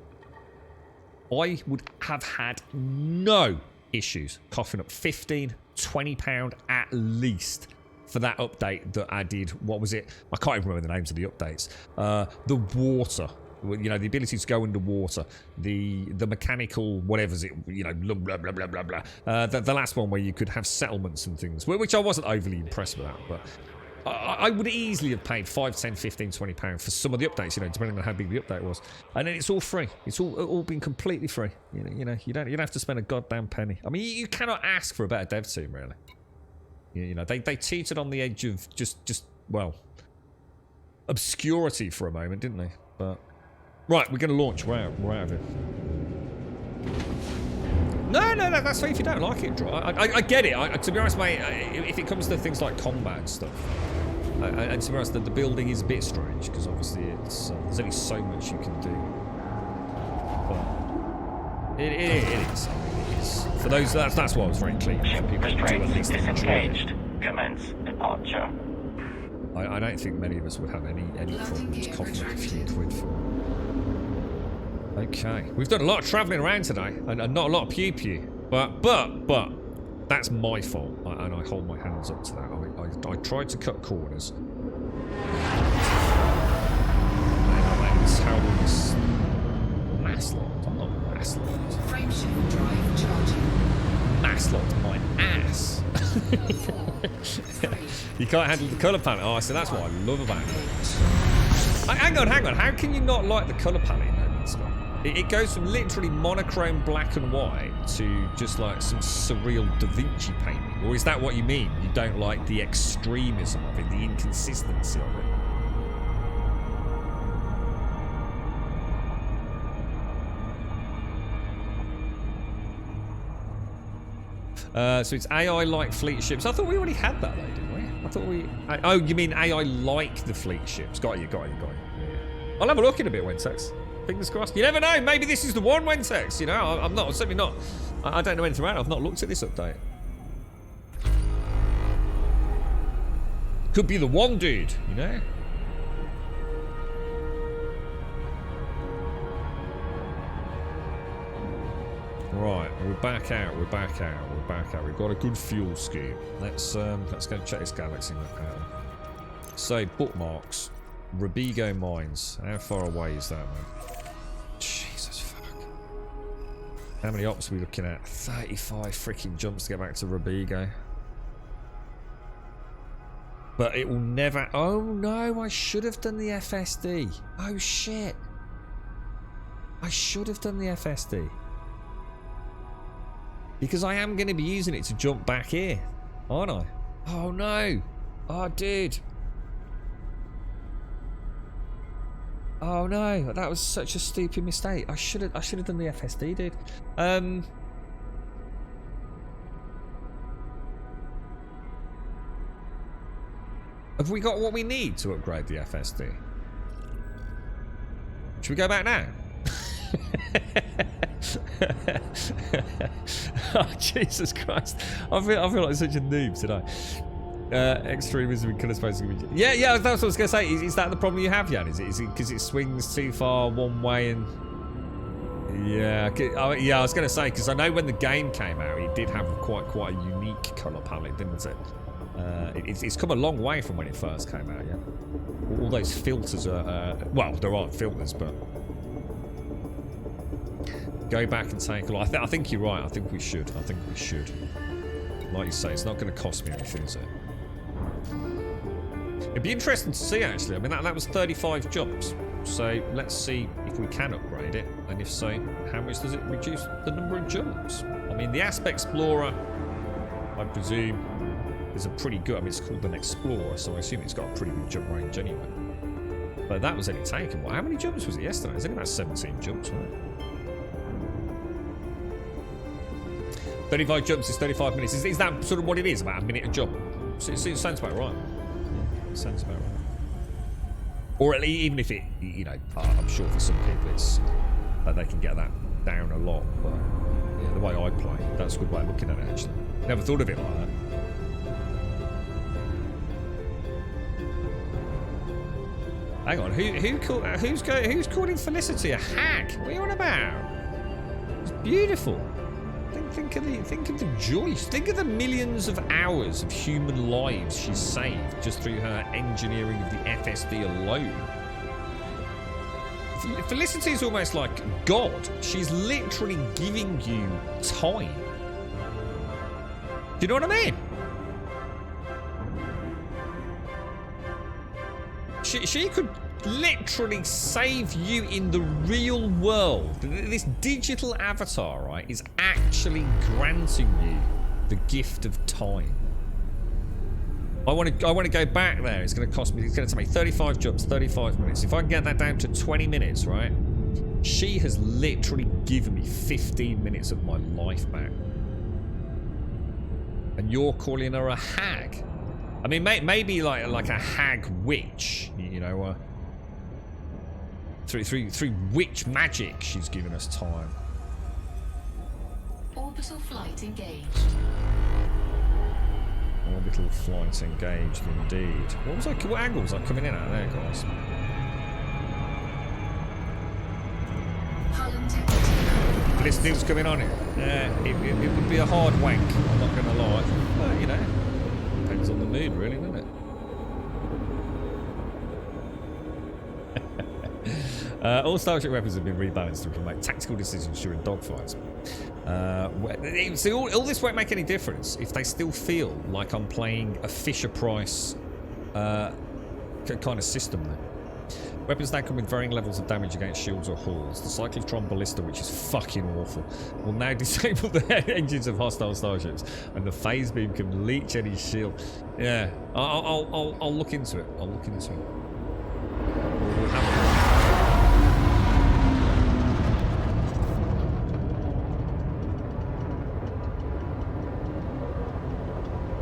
I would have had no issues coughing up £15, £20 at least for that update that added, what was it? I can't even remember the names of the updates. The water. You know, the ability to go underwater, the mechanical whatever's it, you know, blah blah blah blah blah. The last one where you could have settlements and things, which I wasn't overly impressed with that, but I would easily have paid 5, 10, 15, 20 pounds for some of the updates, you know, depending on how big the update was. And then it's all free. It's all been completely free. You know, you don't have to spend a goddamn penny. I mean, you cannot ask for a better dev team, really. You know, they teetered on the edge of just well, obscurity for a moment, didn't they? But right, we're going to launch. We're out of it. No, that's fine if you don't like it, I get it. To be honest, mate, if it comes to things like combat and stuff, and to be honest, the building is a bit strange, because obviously it's there's only so much you can do. But it is. I mean, it is. For those, that's why I was very clear. People do at least enjoy it. Commence departure. I don't think many of us would have any problems coughing up a few quid for it. Okay, we've done a lot of travelling around today, and not a lot of pew-pew. But that's my fault, and I hold my hands up to that. I tried to cut corners. And I was held this mass-locked. I'm not mass-locked. Frameshift drive charging. Mass-locked my ass. You can't handle the colour palette. Oh, so that's what I love about it. Hang on. How can you not like the colour palette in No Man's Sky? It goes from literally monochrome black and white to just like some surreal Da Vinci painting. Or is that what you mean? You don't like the extremism of it, the inconsistency of it? So it's AI-like fleet ships. I thought we already had that though, didn't we? I thought we... Oh, you mean AI-like the fleet ships. Got you. Yeah. I'll have a look in a bit, Wentex. Fingers crossed. You never know. Maybe this is the one, Wentex. You know, I'm certainly not. I don't know anything about it. I've not looked at this update. Could be the one, dude. You know. Right, we're back out. We've got a good fuel scheme. Let's go check this galaxy map out. So bookmarks. Rubigo Mines. How far away is that, man? Jesus fuck. How many ops are we looking at? 35 freaking jumps to get back to Rubigo. But it will never... Oh no, I should have done the FSD. Oh shit. I should have done the FSD. Because I am going to be using it to jump back here. Aren't I? Oh no. Oh dude. Oh no, that was such a stupid mistake. I should have done the FSD, dude. Have we got what we need to upgrade the FSD? Should we go back now? Oh Jesus Christ! I feel like such a noob today. Extremism in colour space. Yeah, that's what I was going to say. Is that the problem you have, Jan? Is it because it swings too far one way and... Yeah, I was going to say, because I know when the game came out, it did have quite a unique colour palette, didn't it? It's come a long way from when it first came out, yeah? All those filters are... well, there aren't filters, but... Go back and take a look. I think you're right. I think we should. Like you say, it's not going to cost me anything, is it? It'd be interesting to see, actually. I mean, that was 35 jumps. So let's see if we can upgrade it. And if so, how much does it reduce the number of jumps? I mean, the Aspect Explorer, I presume, is a pretty good... I mean, it's called an Explorer, so I assume it's got a pretty good jump range anyway. But that was only taken... Well, how many jumps was it yesterday? It was only about 17 jumps, wasn't it? 35 jumps is 35 minutes. Is that sort of what it is? About a minute a jump? So it sounds about right. Yeah, sounds about right. Or at least, even if it, you know, I'm sure for some people it's that they can get that down a lot. But yeah, the way I play, that's a good way of looking at it. Actually, never thought of it like that. Hang on, who's calling Felicity a hag? What are you on about? It's beautiful. Think of the joy. Think of the millions of hours of human lives she's saved just through her engineering of the FSD alone. Felicity is almost like God. She's literally giving you time. Do you know what I mean? she could literally save you in the real world. This digital avatar, right, is actually granting you the gift of time. I want to go back there. It's going to cost me. It's going to take me 35 jumps, 35 minutes. If I can get that down to 20 minutes, right? She has literally given me 15 minutes of my life back. And you're calling her a hag? I mean, maybe like a hag witch, you know. Through witch magic, she's given us time. Orbital flight engaged. Orbital flight engaged, indeed. What angle was I coming in at there, guys? Hull integrity. Listening's coming on here. It would be a hard wank, I'm not going to lie. But, you know, depends on the mood, really, doesn't it? All starship weapons have been rebalanced to promote tactical decisions during dogfights. See, all this won't make any difference if they still feel like I'm playing a Fisher-Price kind of system there. Weapons now come with varying levels of damage against shields or hulls. The Cyclotron Ballista, which is fucking awful, will now disable the engines of hostile starships, and the phase beam can leech any shield. Yeah, I'll look into it. I'll look into it. We'll have a look.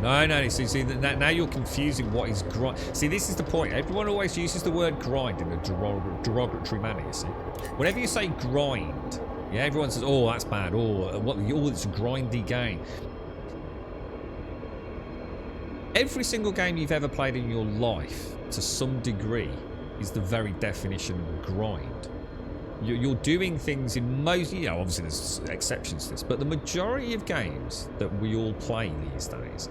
No, see, now you're confusing what is grind. See, this is the point. Everyone always uses the word grind in a derogatory manner, you see. Whenever you say grind, yeah, everyone says, oh, that's bad, it's a grindy game. Every single game you've ever played in your life, to some degree, is the very definition of grind. You're doing things in most, you know, obviously there's exceptions to this, but the majority of games that we all play these days,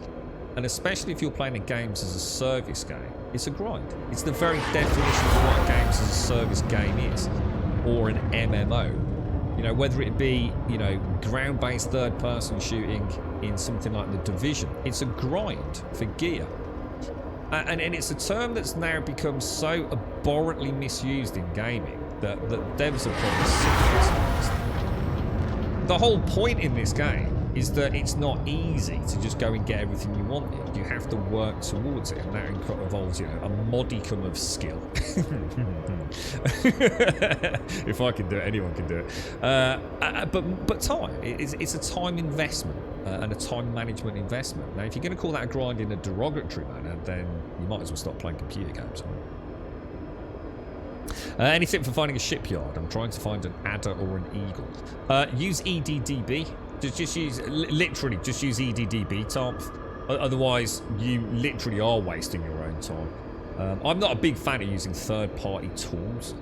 and especially if you're playing a games as a service game, it's a grind. It's the very definition of what a games as a service game is, or an MMO. You know, whether it be, you know, ground-based third-person shooting in something like The Division, it's a grind for gear. And it's a term that's now become so abhorrently misused in gaming that devs are probably sick of it. The whole point in this game is that it's not easy to just go and get everything you want. You have to work towards it, and that involves, you know, a modicum of skill. If I can do it, anyone can do it. But time, it's a time investment and a time management investment. Now, if you're going to call that a grind in a derogatory manner, then you might as well stop playing computer games. Any tip for finding a shipyard? I'm trying to find an adder or an eagle. Use EDDB. Just use EDDB, Tom. Otherwise, you literally are wasting your own time. I'm not a big fan of using third-party tools.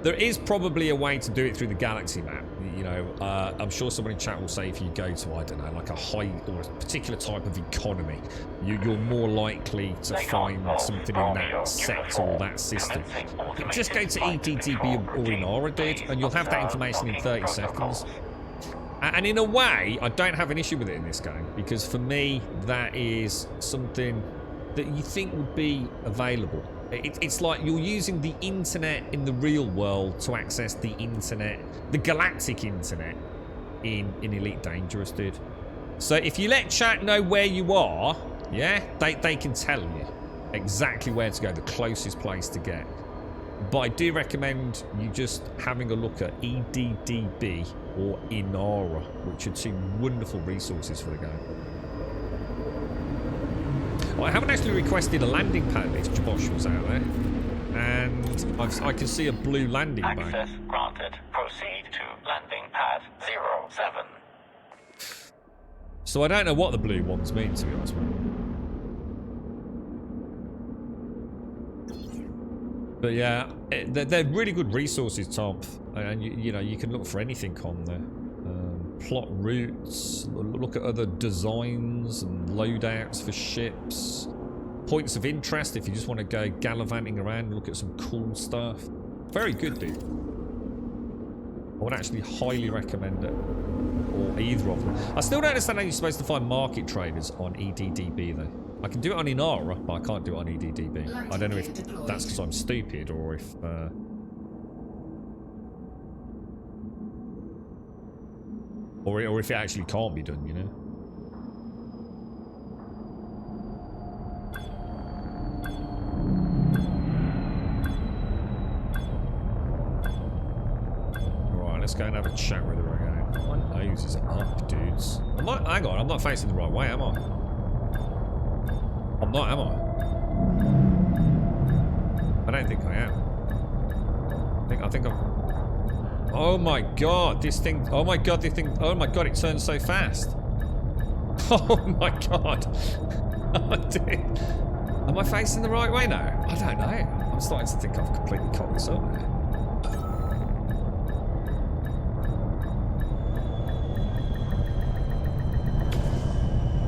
There is probably a way to do it through the galaxy map. You know, I'm sure someone in chat will say if you go to, I don't know, like a high or a particular type of economy, you're more likely to find something in that sector or that system. Just go to EDDB or Inara did, and you'll have that information in 30 seconds. And in a way, I don't have an issue with it in this game, because for me, that is something that you think would be available. It's like you're using the internet in the real world to access the internet, the galactic internet, in Elite Dangerous, dude. So if you let chat know where you are, yeah, they can tell you exactly where to go, the closest place to get. But I do recommend you just having a look at EDDB or Inara, which are two wonderful resources for the game. Well, I haven't actually requested a landing pad if Jabosh was out there. And I can see a blue landing bay. Access granted. Proceed to landing pad 07. So I don't know what the blue ones mean, to be honest with you. But yeah, they're really good resources, Tom. And you know, you can look for anything on there. Plot routes, look at other designs and loadouts for ships. Points of interest if you just want to go gallivanting around and look at some cool stuff. Very good, dude. I would actually highly recommend it. Or either of them. I still don't understand how you're supposed to find market traders on EDDB though. I can do it on Inara, but I can't do it on EDDB. I don't know if that's because I'm stupid or if... Or if it actually can't be done, you know? Right, let's go and have a chat with her again. My nose is up, dudes. Hang on, I'm not facing the right way, am I? I'm not, am I? I don't think I am. I think I'm... Oh my god, this thing... Oh my god, this thing... Oh my god, it turns so fast. Oh my god. Oh, dude. Am I facing the right way now? I don't know. I'm starting to think I've completely cocked this up now.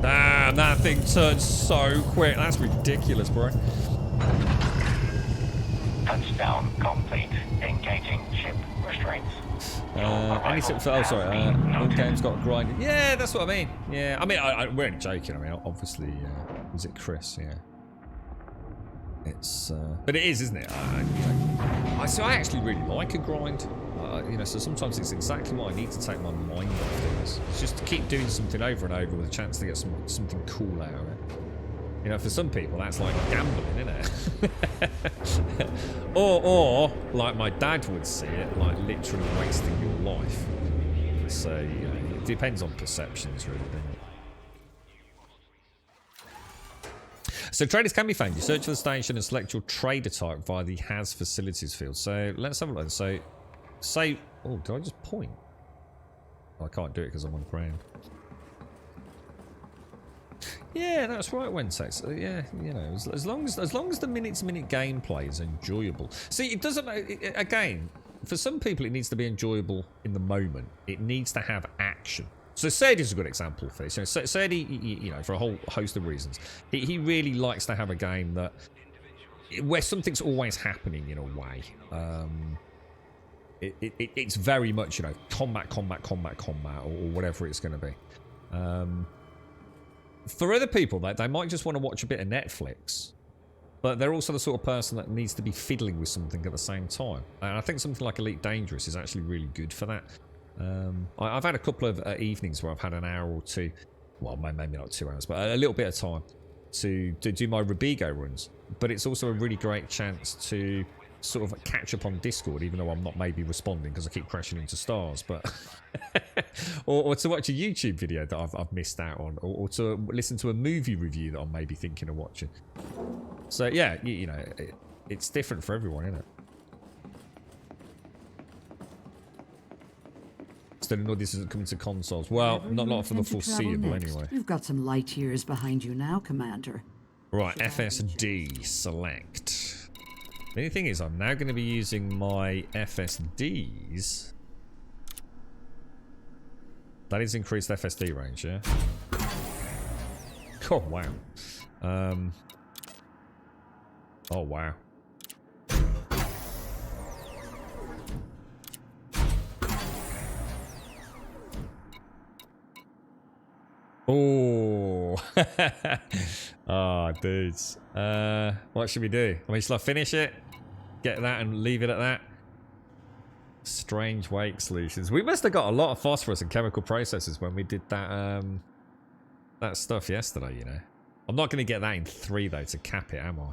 Damn, that thing turns so quick. That's ridiculous, bro. Touchdown complete. Engaging ship restraints. Any tip for... Oh, sorry. All games got grinding. Yeah, that's what I mean. Yeah, I mean, we're only joking. I mean, obviously, was it Chris? Yeah. It's... But it is, isn't it? So I actually really like a grind. You know, so sometimes it's exactly what I need to take my mind off things. It's just to keep doing something over and over with a chance to get something cool out of it. You know, for some people, that's like gambling, isn't it? or, like my dad would see it, like literally wasting your life. So, you know, it depends on perceptions, really, doesn't it? So traders can be found. You search for the station and select your trader type via the Has Facilities field. So let's have a look. So, say... Oh, did I just point? Oh, I can't do it because I'm on the ground. Yeah, that's right, Wentex. Yeah, you know, as long as the minute-to-minute gameplay is enjoyable. See, it doesn't. Again, for some people, it needs to be enjoyable in the moment. It needs to have action. So Serdi's a good example for this. You know, Serdi, you know, for a whole host of reasons, he really likes to have a game that where something's always happening in a way. It's very much, you know, combat, or whatever it's going to be. For other people, they might just want to watch a bit of Netflix, but they're also the sort of person that needs to be fiddling with something at the same time. And I think something like Elite Dangerous is actually really good for that. I've had a couple of evenings where I've had an hour or two, well, maybe not 2 hours, but a little bit of time to do my Rubigo runs. But it's also a really great chance to sort of catch up on Discord, even though I'm not maybe responding because I keep crashing into stars, but or to watch a YouTube video that I've missed out on, or to listen to a movie review that I'm maybe thinking of watching. So yeah, you know, it's different for everyone, isn't it? Still, no, this isn't coming to consoles. Well, not for the foreseeable anyway. You've got some light years behind you now, Commander. Right, FSD select. The only thing is, I'm now going to be using my FSDs. That is increased FSD range, yeah? Oh, wow. Oh, wow. Oh. Oh, dudes. What should we do? I mean, shall I finish it? Get that and leave it at that? Strange wake solutions. We must have got a lot of phosphorus and chemical processes when we did that that stuff yesterday, you know. I'm not going to get that in 3 though to cap it, am I?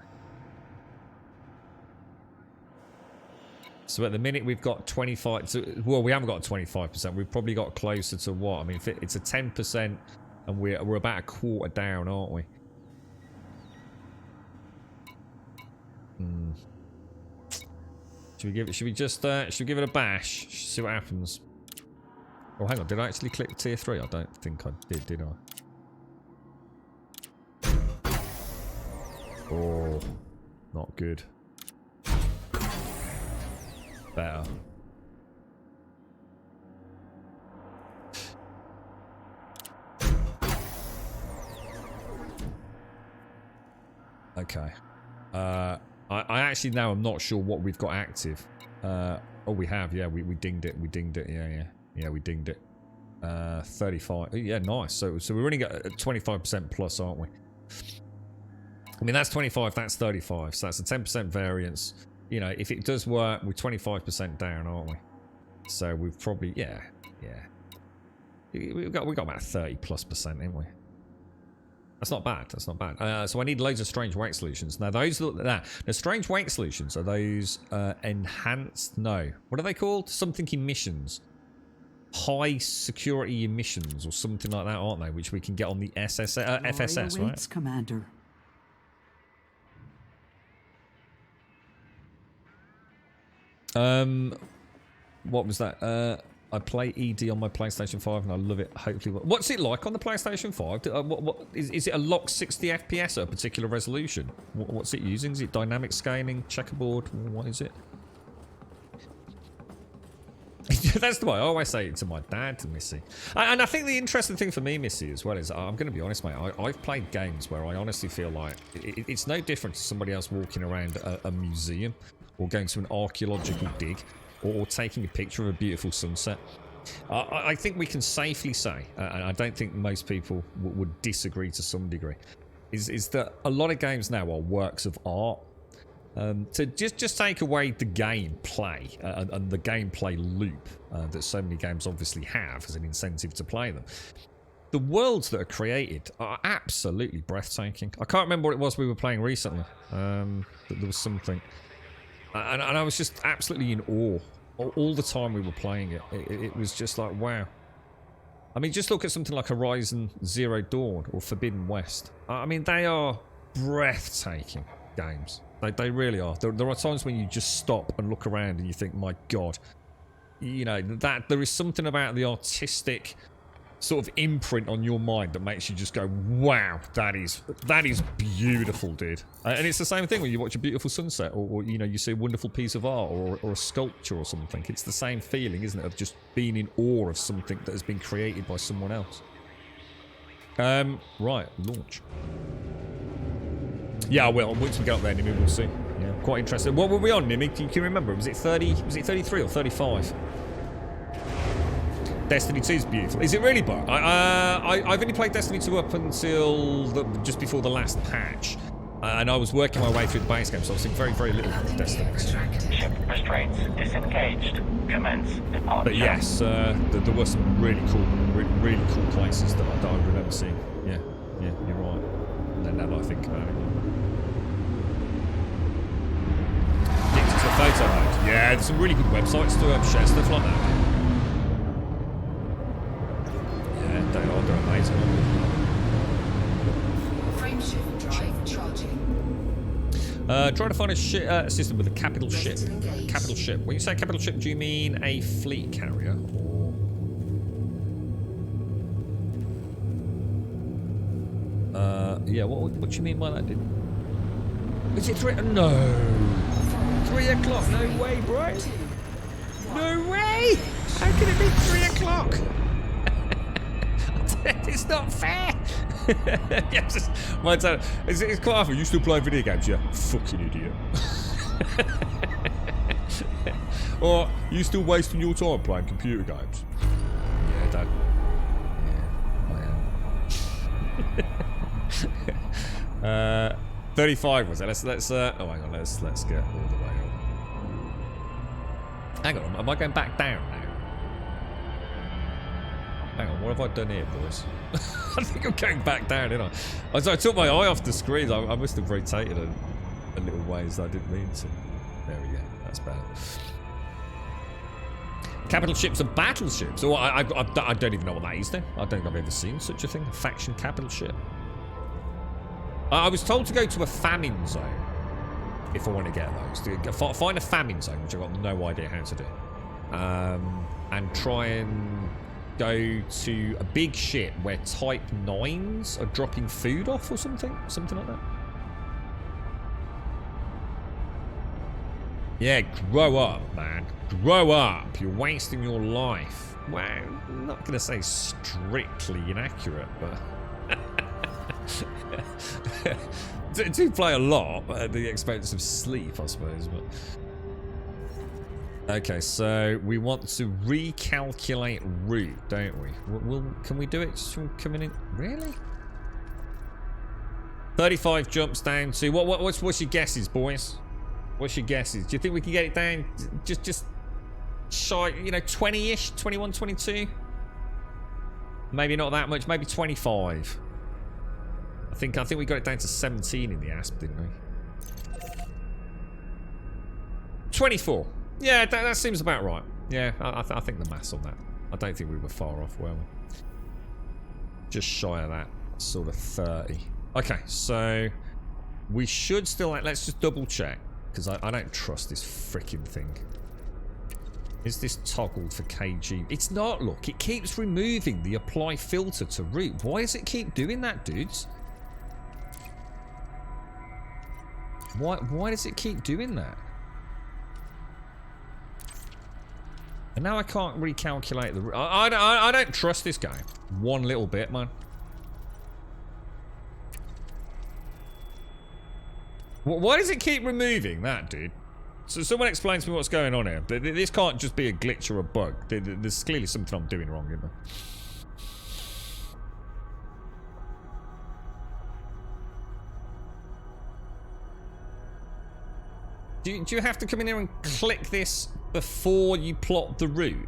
So at the minute we've got 25. Well, we haven't got 25%. We've probably got closer to what? I mean, it's a 10%, and we're about a quarter down, aren't we? Should we give it a bash? See what happens. Oh, hang on. Did I actually click tier 3? I don't think I did I? Oh, not good. Better. Okay. I actually now I'm not sure what we've got active. Oh, we have. Yeah, we dinged it. We dinged it. Yeah, we dinged it. 35. Yeah, nice. So we're running at 25% plus, aren't we? I mean, that's 25, that's 35, so that's a 10% variance. You know, if it does work, we're 25% down, aren't we? So we've probably, yeah. We've got about 30+%, haven't we? That's not bad. That's not bad. So I need loads of strange weight solutions. Now those look like that. Now strange weight solutions are those enhanced? No, what are they called? Something emissions, high security emissions, or something like that, aren't they? Which we can get on the FSS, Glory right? awaits, Commander. What was that? I play ED on my PlayStation 5 and I love it. Hopefully, what's it like on the PlayStation 5? What is it? A locked 60 FPS at a particular resolution? What's it using? Is it dynamic scaling, checkerboard? What is it? That's the way I always say it to my dad, to Missy. And I think the interesting thing for me, Missy, as well, is I'm going to be honest, mate. I've played games where I honestly feel like it's no different to somebody else walking around a museum or going to an archaeological dig. Or taking a picture of a beautiful sunset. I think we can safely say, and I don't think most people would disagree to some degree, is that a lot of games now are works of art. To just take away the gameplay and the gameplay loop that so many games obviously have as an incentive to play them. The worlds that are created are absolutely breathtaking. I can't remember what it was we were playing recently. There was something. And I was just absolutely in awe all the time we were playing it. It was just like, wow. I mean, just look at something like Horizon Zero Dawn or Forbidden West. I mean, they are breathtaking games. They really are. There are times when you just stop and look around and you think, my God, you know, that there is something about the artistic sort of imprint on your mind that makes you just go, wow, that is beautiful, dude. And it's the same thing when you watch a beautiful sunset or you know, you see a wonderful piece of art or a sculpture or something. It's the same feeling, isn't it, of just being in awe of something that has been created by someone else. Right, launch. Yeah, well, once we get up there, Nimi, we'll see. Yeah, quite interested. What were we on, Nimi? Can you remember? Was it 30? Was it 33 or 35? Destiny 2 is beautiful. Is it really, Bart? I've only played Destiny 2 up until just before the last patch. And I was working my way through the base game, so I've seen very, very little of Destiny 2. Ship restraints disengaged. Commence departure. But yes, there were some really cool places that I remember seeing. Yeah, you're right. And then now that I think about it. Addicted to photo mode. Yeah, there's some really good websites to share stuff like that. They're amazing. Frameshift drive charging. Try to find a system with a capital ship. Capital ship. When you say capital ship, do you mean a fleet carrier? Or yeah. What do you mean by that, dude? Is it 3? No. 3 o'clock? No way, bro. No way. How can it be 3 o'clock? It's not fair. Yeah, it's quite often. You still play video games? Yeah, fucking idiot. Or you still wasting your time playing computer games? Yeah, Dad. Yeah, I am. 35 was it? Let's. Oh, hang on. Let's get all the way up. Hang on. Am I going back down now? Hang on, what have I done here, boys? I think I'm going back down, didn't I? I took my eye off the screen. I must have rotated a little ways that I didn't mean to. There we go. That's better. Capital ships are battleships. Oh, I don't even know what that is then. I don't think I've ever seen such a thing. A faction capital ship. I was told to go to a famine zone if I want to get those. Find a famine zone, which I've got no idea how to do. And try and go to a big ship where Type 9s are dropping food off or something like that. Yeah, grow up, man. Grow up. You're wasting your life. Well, I'm not going to say strictly inaccurate, but do play a lot at the expense of sleep, I suppose. But okay, so we want to recalculate route, don't we? Can we do it just from coming in? Really? 35 jumps down to what's your guesses, boys? What's your guesses? Do you think we can get it down just shy, 20-ish, 21, 22? Maybe not that much, maybe 25. I think we got it down to 17 in the asp, didn't we? 24. Yeah, that seems about right. Yeah, I think the maths on that. I don't think we were far off, were we? Just shy of that, sort of 30. Okay, so we should still, let's just double check, because I don't trust this freaking thing. Is this toggled for kg? It's not, look, it keeps removing the apply filter to route. Why does it keep doing that, dudes? Why does it keep doing that? And now I can't recalculate the... I don't trust this guy. One little bit, man. Why does it keep removing that, dude? So someone explain to me what's going on here. This can't just be a glitch or a bug. There's clearly something I'm doing wrong, isn't there? Do you have to come in here and click this before you plot the route?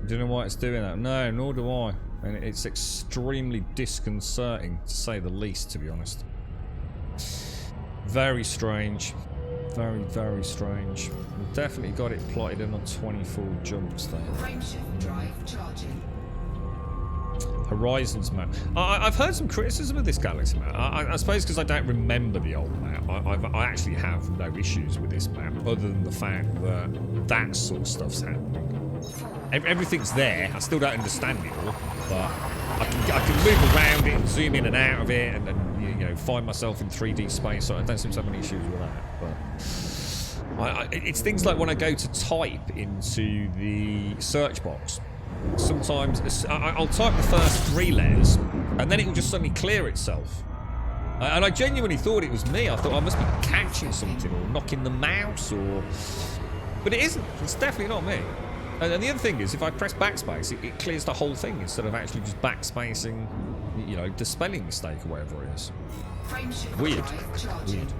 Don't know why it's doing that. No, nor do I. And it's extremely disconcerting, to say the least, to be honest. Very strange. Very, very strange. We've definitely got it plotted in on 24 jumps there. Frameshift drive charging. Horizons map. I've heard some criticism of this galaxy map. I suppose because I don't remember the old map. I actually have no issues with this map, other than the fact that that sort of stuff's happening. Everything's there. I still don't understand it all, but I can move around it and zoom in and out of it, and find myself in 3D space. So I don't seem to have any issues with that. But it's things like when I go to type into the search box. Sometimes I'll type the first 3 letters, and then it will just suddenly clear itself. And I genuinely thought it was me. I thought I must be catching something or knocking the mouse, but it isn't. It's definitely not me. And the other thing is, if I press backspace, it clears the whole thing instead of actually just backspacing, the spelling mistake or whatever it is. Weird. Weird.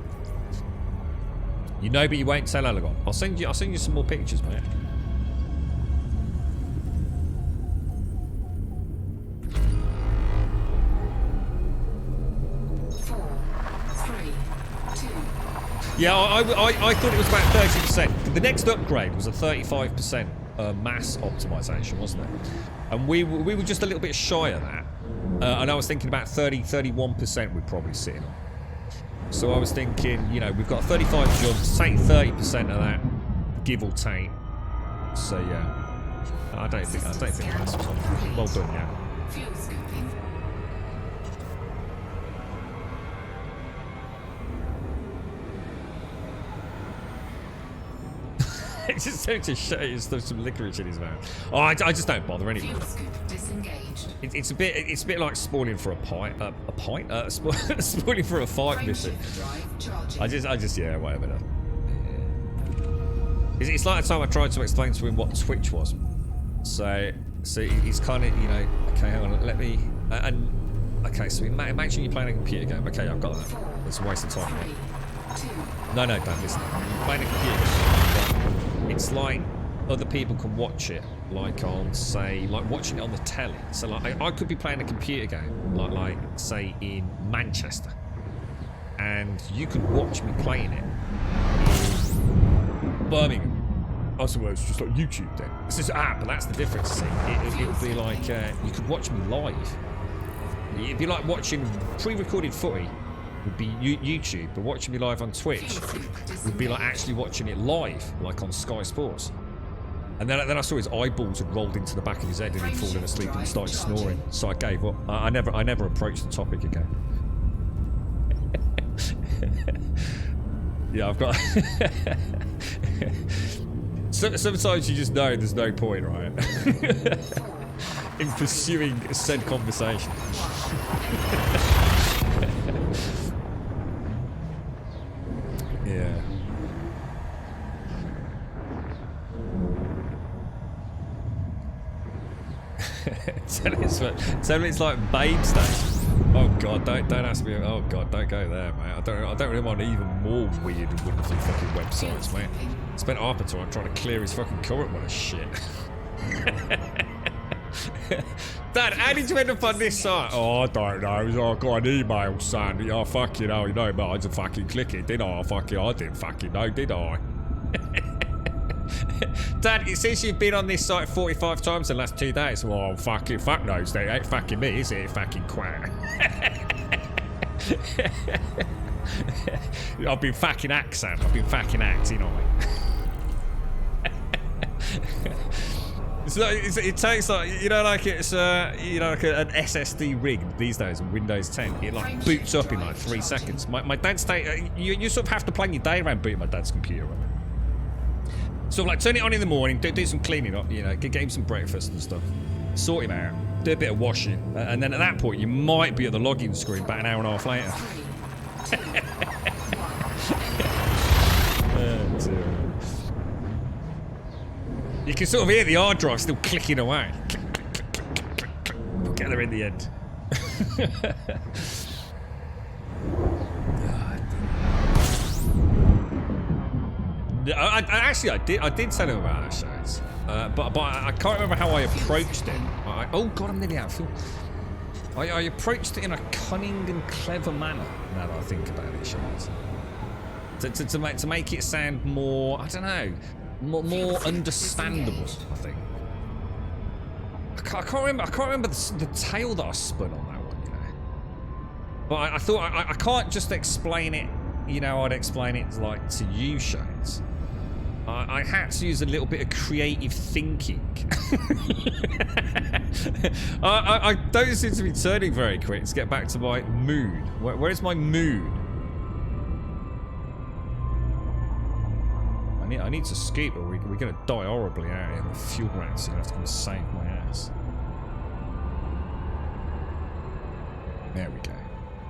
But you won't tell Elegon. I'll send you some more pictures, mate. Yeah, I thought it was about 30%. The next upgrade was a 35% mass optimization, wasn't it? And we were just a little bit shy of that. And I was thinking about 31% we'd probably sit on. So I was thinking, we've got 35 jumps, take 30% of that, give or take. So yeah, I don't think that's well done, yeah. Fuel scooping. It's just so to show you some licorice in his mouth. Oh, I just don't bother anyway. Fuel scoop disengaged. It's a bit like spoiling for a pint. Spoiling for a fight mission. I just yeah, whatever. Yeah. It's like the time I tried to explain to him what Twitch was. So he's kind of okay, hang on, let me okay. So imagine you're playing a computer game. Okay, I've got that. It's a waste of time. No, don't listen. You're playing a computer game. It's like other people can watch it, like on, say, like watching it on the telly. So like I could be playing a computer game, like say in Manchester, and you could watch me playing it in Birmingham. I suppose it's just like YouTube then. It's just but that's the difference. See, it'll be like you could watch me live. It'd be like watching pre-recorded footy. Would be YouTube, but watching me live on Twitch would be like actually watching it live, like on Sky Sports. And then I saw his eyeballs had rolled into the back of his head and he'd fallen asleep and started snoring. So I gave up. I never approached the topic again. Yeah, I've got. Sometimes you just know there's no point, right? in pursuing said conversation. Yeah. Tell me it's like Babe Station. Oh god, don't ask me. Oh god, don't go there, mate. I don't really want even more weird and wonderful fucking websites, mate. Spent half the time trying to clear his fucking current one of shit. Dad, how did you end up on this site? Oh, I don't know. I got an email saying, oh, fucking hell, you know, but I just fucking click it, didn't I? I didn't fucking know, did I? Dad, it says you've been on this site 45 times in the last 2 days. Well, fuck knows, they ain't fucking me, is it? Fucking quack. I've been fucking accent. I've been fucking acting on it. It takes like, you know, like it's you know, like an SSD rig these days on Windows 10. It like boots up in like 3 seconds. My dad's you sort of have to plan your day around booting my dad's computer. Right? So like turn it on in the morning, do some cleaning up, you know, get him some breakfast and stuff, sort him out, do a bit of washing, and then at that point you might be at the login screen about an hour and a half later. Oh, dear. You can sort of hear the hard drive still clicking away. Click, click, click, click, click, click, click. We'll get there in the end. I did tell him about that shows, but I can't remember how I approached it. Oh god, I'm nearly out of fuel. I approached it in a cunning and clever manner. Now that I think about it, shows to make it sound more, I don't know, more understandable. I think. I can't remember the tale that I spun on that one, you know. But I thought I can't just explain it. You know, I'd explain it like to you, Shades. I had to use a little bit of creative thinking. I don't seem to be turning very quick to get back to my mood. Where's my mood? I need to scoot, or we're going to die horribly out here. The fuel rats are going to have to come and save my ass. There we go.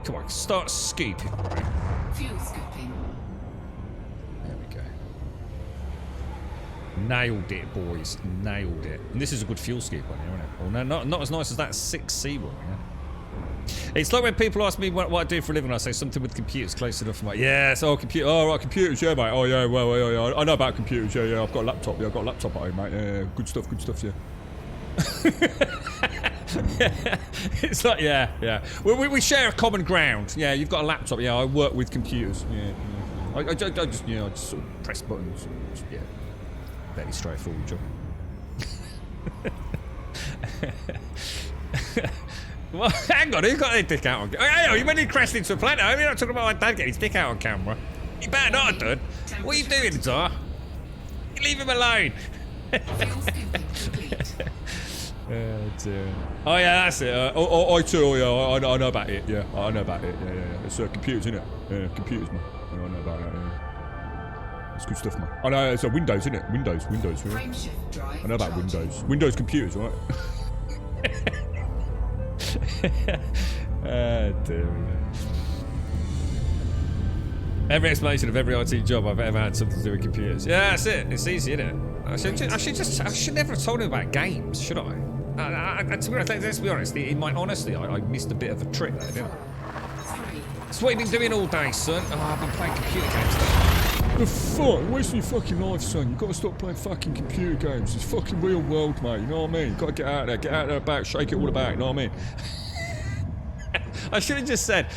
Come on, start scooping, right? Fuel scooping. There we go. Nailed it, boys. Nailed it. And this is a good fuel scoop one here, isn't it? Well, no, not as nice as that 6C one, yeah. It's like when people ask me what I do for a living, I say something with computers close enough. I'm like, yeah, it's all computer. Oh, right, computers, yeah, mate. Oh, yeah, well, yeah, I know about computers, yeah. I've got a laptop, yeah, I've got a laptop at home, mate. Yeah, good stuff, yeah. It's like, yeah. We share a common ground. Yeah, you've got a laptop. Yeah, I work with computers. Yeah. I just, you know, I just sort of press buttons. Yeah, very straightforward job. Well, hang on, who got their dick out on camera? Hey, when he crashed into a planet, you're not talking about my dad getting his dick out on camera. You better not have done. What are you doing, Zar? You leave him alone. Oh dear. Oh yeah, that's it. I too. Oh yeah, I know about it. Yeah, I know about it. Yeah. It's computers, isn't it? Yeah, computers, man. Yeah, I know about that. Yeah. It's good stuff, man. I know it's Windows, isn't it? Windows. Yeah. I know about Windows. Windows computers, right? Oh dear. Every explanation of every IT job I've ever had something to do with computers. Yeah, that's it. It's easy, isn't it? I should never have told him about games, should I? Let's be honest. In my honesty, I missed a bit of a trick there, didn't I? That's what you've been doing all day, son. Oh, I've been playing computer games today. The fuck? Wasting your fucking life, son. You've got to stop playing fucking computer games. It's fucking real world, mate. You know what I mean? You've got to get out there. Get out there about, shake it all about. You know what I mean? I should have just said,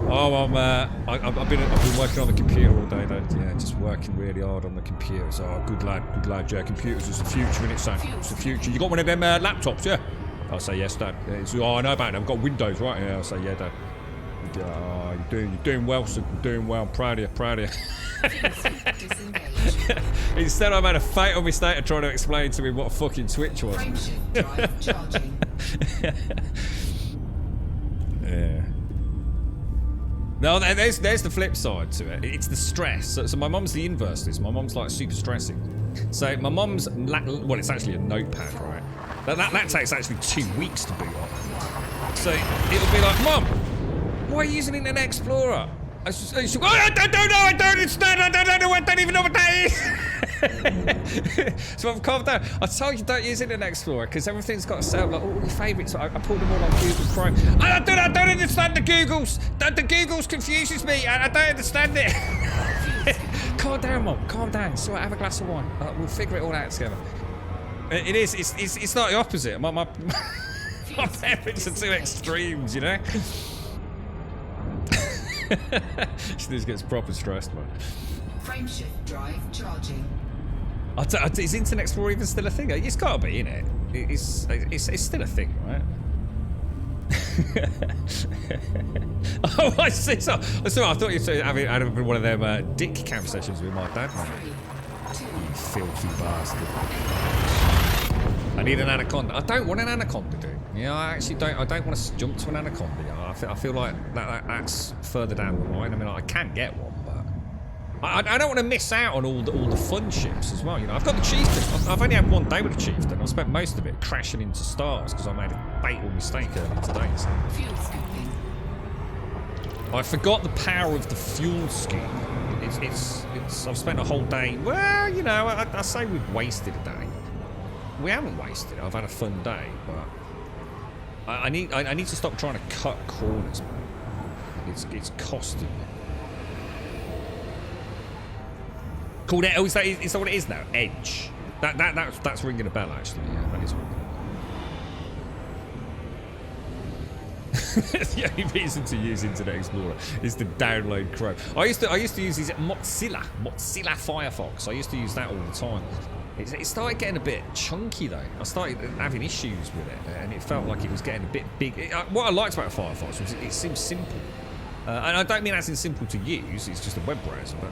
oh, I've been working on the computer all day, though. Yeah, just working really hard on the computers. Oh, good lad, yeah. Computers is the future, innit, son? It's the future. You got one of them laptops, yeah? I'll say yes, Dad. Oh, I know about it. I've got Windows, right? Yeah, I'll say yeah, Dad. Oh, you're doing well, son. You're doing well. I'm proud of you. Instead, I've had a fatal mistake of trying to explain to him what fucking Twitch was. Yeah. No, there's the flip side to it. It's the stress. So my mum's the inverse of this. My mum's like super stressing. So my mum's, well, it's actually a notepad, right? That takes actually 2 weeks to boot up. So it'll be like, Mum, why are you using Internet Explorer? I don't know, I don't understand, I don't even know what that is. So I've calmed down. I told you don't use Internet Explorer because everything's got to set up like all your favourites. I pulled them all on Google Chrome. I don't understand the Googles. The Googles confuses me. I don't understand it. Calm down, Mum. Calm down. So have a glass of wine. We'll figure it all out together. It is. It's not the opposite. My parents are two extremes, you know. She just gets proper stressed, man. Frameshift drive charging. Is Internet Explorer even still a thing? It's got to be, innit? It's still a thing, right? Oh, I see. So I thought you were having one of them dick cam sessions with my dad, man. You filthy bastard. I need an anaconda. I don't want an anaconda, dude. Yeah, I actually don't. I don't want to jump to an anaconda. You know? I feel like that's further down the line. I mean, I can get one, but I don't want to miss out on all the fun ships as well. You know, I've got the Chieftain. I've only had one day with the Chieftain. I spent most of it crashing into stars because I made a fatal mistake earlier today. So. I forgot the power of the fuel scheme. I've spent a whole day. Well, you know, I say we've wasted a day. We haven't wasted it. I've had a fun day, but I need to stop trying to cut corners, man. It's costing me. Called it. Oh, is that what it is now? Edge. That's ringing a bell, actually. Yeah, that is ringing a bell. The only reason to use Internet Explorer is to download Chrome. I used to use these Mozilla Firefox. I used to use that all the time. It started getting a bit chunky though. I started having issues with it, and it felt like it was getting a bit big. What I liked about Firefox was it seemed simple, and I don't mean as in simple to use. It's just a web browser, but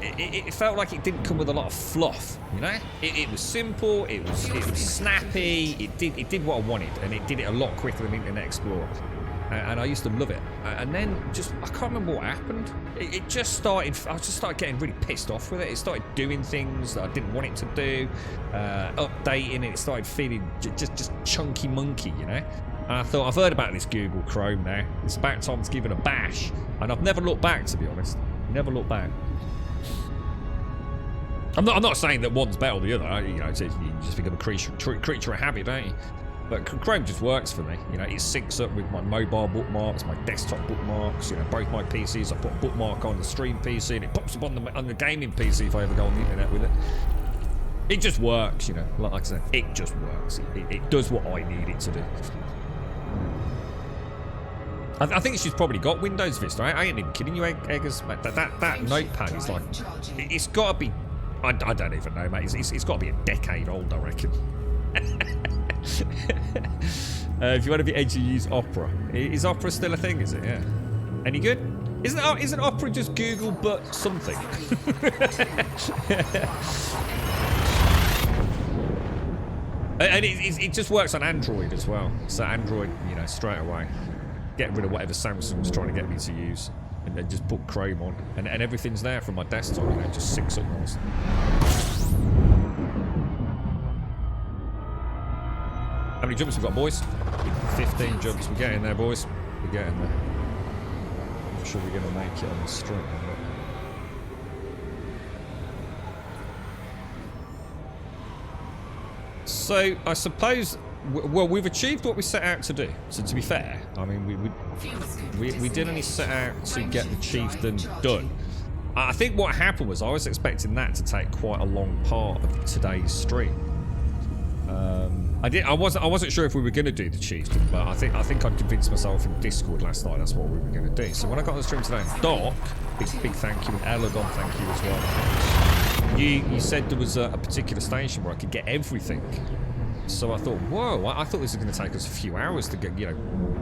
it felt like it didn't come with a lot of fluff. You know, it was simple. It was snappy. It did what I wanted, and it did it a lot quicker than Internet Explorer. And I used to love it. And then I can't remember what happened. I just started getting really pissed off with it. It started doing things that I didn't want it to do, updating it. It started feeling just chunky monkey, you know? And I thought, I've heard about this Google Chrome now. It's about time to give it a bash. And I've never looked back, to be honest. Never looked back. I'm not saying that one's better than the other. You know, you just become a creature of habit, don't you? But Chrome just works for me. You know, it syncs up with my mobile bookmarks, my desktop bookmarks. You know, both my PCs. I put a bookmark on the stream PC, and it pops up on the gaming PC if I ever go on the internet with it. It just works, you know. Like I said, it just works. It does what I need it to do. I think she's probably got Windows Vista. I ain't even kidding you, Eggers. That notepad is like, it's got to be. I don't even know, mate. It's got to be a decade old, I reckon. If you want to be edgy, use Opera. Is Opera still a thing? Is it? Yeah. Any good? Isn't Opera just Google but something? And it just works on Android as well. So Android, you know, straight away, get rid of whatever Samsung's trying to get me to use, and then just put Chrome on, and everything's there from my desktop. You know, just syncs up nice. How many jumps we got, boys? 15 jumps. We're getting there, boys. We're getting there. I'm sure we're going to make it on the stream. So, I suppose, well, we've achieved what we set out to do. So, to be fair, I mean, we did only set out to get the Chieftain done. I think what happened was I was expecting that to take quite a long part of today's stream. I wasn't sure if we were going to do the Chieftain, but I think I convinced myself in Discord last night that's what we were going to do. So when I got on the stream today, Doc, big thank you, and Elagon, thank you as well. You said there was a particular station where I could get everything. So I thought, whoa, I thought this was going to take us a few hours to get, you know,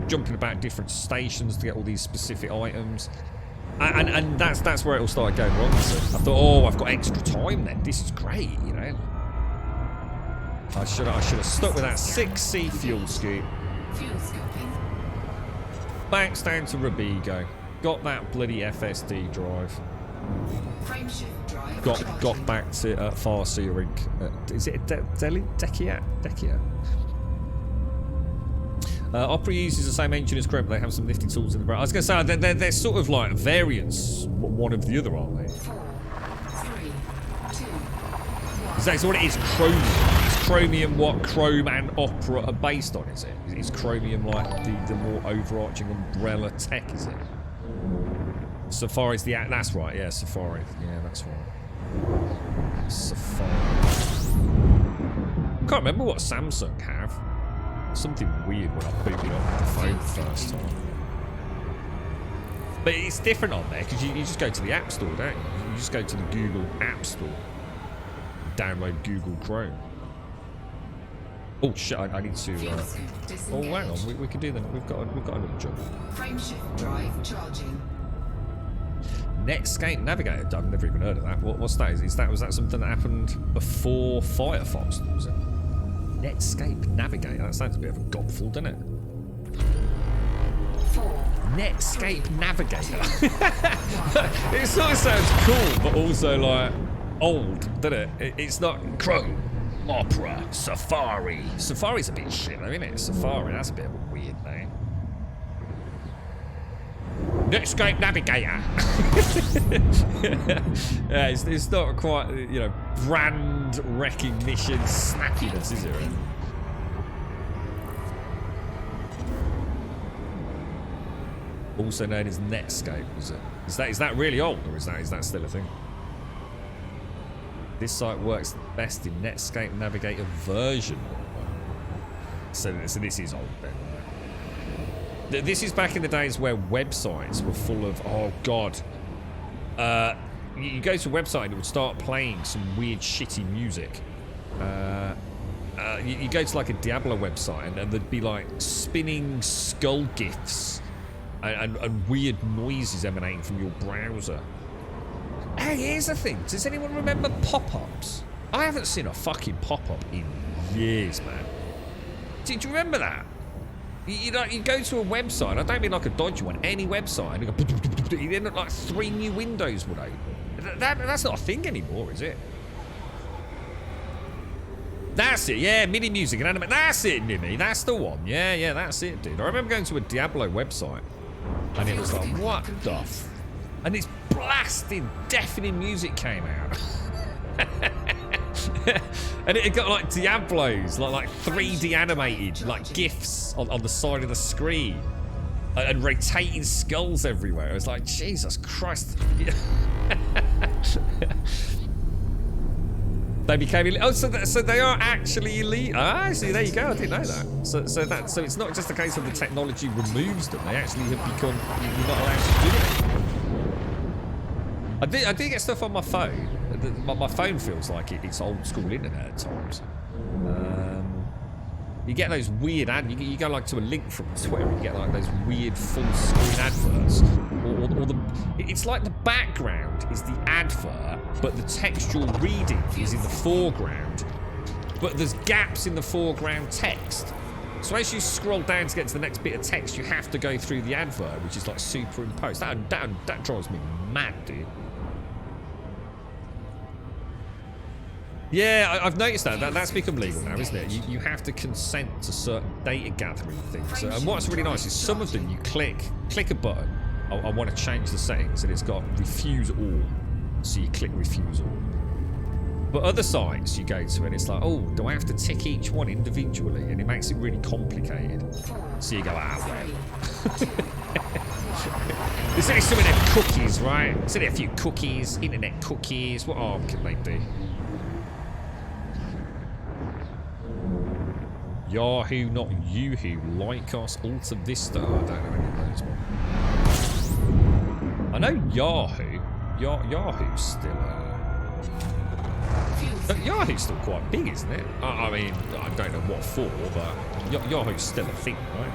jumping about different stations to get all these specific items. And that's where it all started going wrong. So I thought, oh, I've got extra time then. This is great, you know. I should have stuck with that 6C fuel scoop. Backs down to Robigo. Got that bloody FSD drive. Got back to Farseer Inc. Is it Dekia? Opera uses the same engine as Chrome, but they have some nifty tools in the browser. I was going to say, they're sort of like variants, one of the other, aren't they? 4, 3, 2, 1. Is that what it is? Chromium. Is Chromium what Chrome and Opera are based on, is it? Is Chromium like the more overarching umbrella tech, is it? Safari's the... That's right, yeah, Safari. Yeah, that's right. Safari. I can't remember what Samsung have. Something weird when I booted up the phone the first time. But it's different on there, because you just go to the App Store, don't you? You just go to the Google App Store. Download Google Chrome. Oh shit, I need to... oh, hang on, we can do that. We've got another job. Frameshift drive charging. Netscape Navigator. I've never even heard of that. What's that? Was that something that happened before Firefox? Was it? Netscape Navigator. That sounds a bit of a gobful, doesn't it? 4. Netscape Navigator. It sort of sounds cool, but also like old, doesn't it? It's not Chrome, Opera, Safari. Safari's a bit shit, though, isn't it? Safari. That's a bit of a weird name. Netscape Navigator. Yeah, it's not quite, you know, brand recognition snappiness, is it? Also known as Netscape, is it? Is that really old, or is that still a thing? This site works best in Netscape Navigator version. So this is old then. This is back in the days where websites were full of, oh god, you go to a website and it would start playing some weird shitty music. You go to like a Diablo website and there'd be like spinning skull gifs and weird noises emanating from your browser. Hey, here's the thing, does anyone remember pop-ups? I haven't seen a fucking pop-up in years, man. Did you remember that? You go to a website, I don't mean like a dodgy one, any website, and you go, you end up like 3 new windows would open. That's not a thing anymore, is it? That's it, yeah, MIDI music and anime. That's it, Nimmy, that's the one. Yeah, that's it, dude. I remember going to a Diablo website, and it was like, what the f... And this blasting, deafening music came out. And it got like Diablos, like 3D animated, like GIFs on the side of the screen, and rotating skulls everywhere. It was like, Jesus Christ. They became elite. Oh, so they are actually elite. Ah, see, there you go. I didn't know that. So it's not just a case of the technology removes them. They actually have become, you're not allowed to do it. I do get stuff on my phone. My phone feels like it's old school internet at times. You get those weird you go like to a link from Twitter and you get like those weird full screen adverts. It's like the background is the advert, but the textual reading is in the foreground. But there's gaps in the foreground text. So as you scroll down to get to the next bit of text, you have to go through the advert, which is like superimposed. That drives me mad, dude. Yeah, I've noticed that's become legal now, isn't it? You have to consent to certain data gathering things. And what's really nice is some of them you click a button, I want to change the settings, and it's got refuse all. So you click refuse all. But other sites you go to and it's like, oh, do I have to tick each one individually? And it makes it really complicated. So you go, well. There's only some of them cookies, right? There's only a few cookies, internet cookies. What harm can they do? Yahoo, not Yoo-hoo. Lycos, Alta Vista. I don't know any of those ones. I know Yahoo. Yahoo's still... Yahoo's still quite big, isn't it? I mean, I don't know what for, but Yahoo's still a thing, right?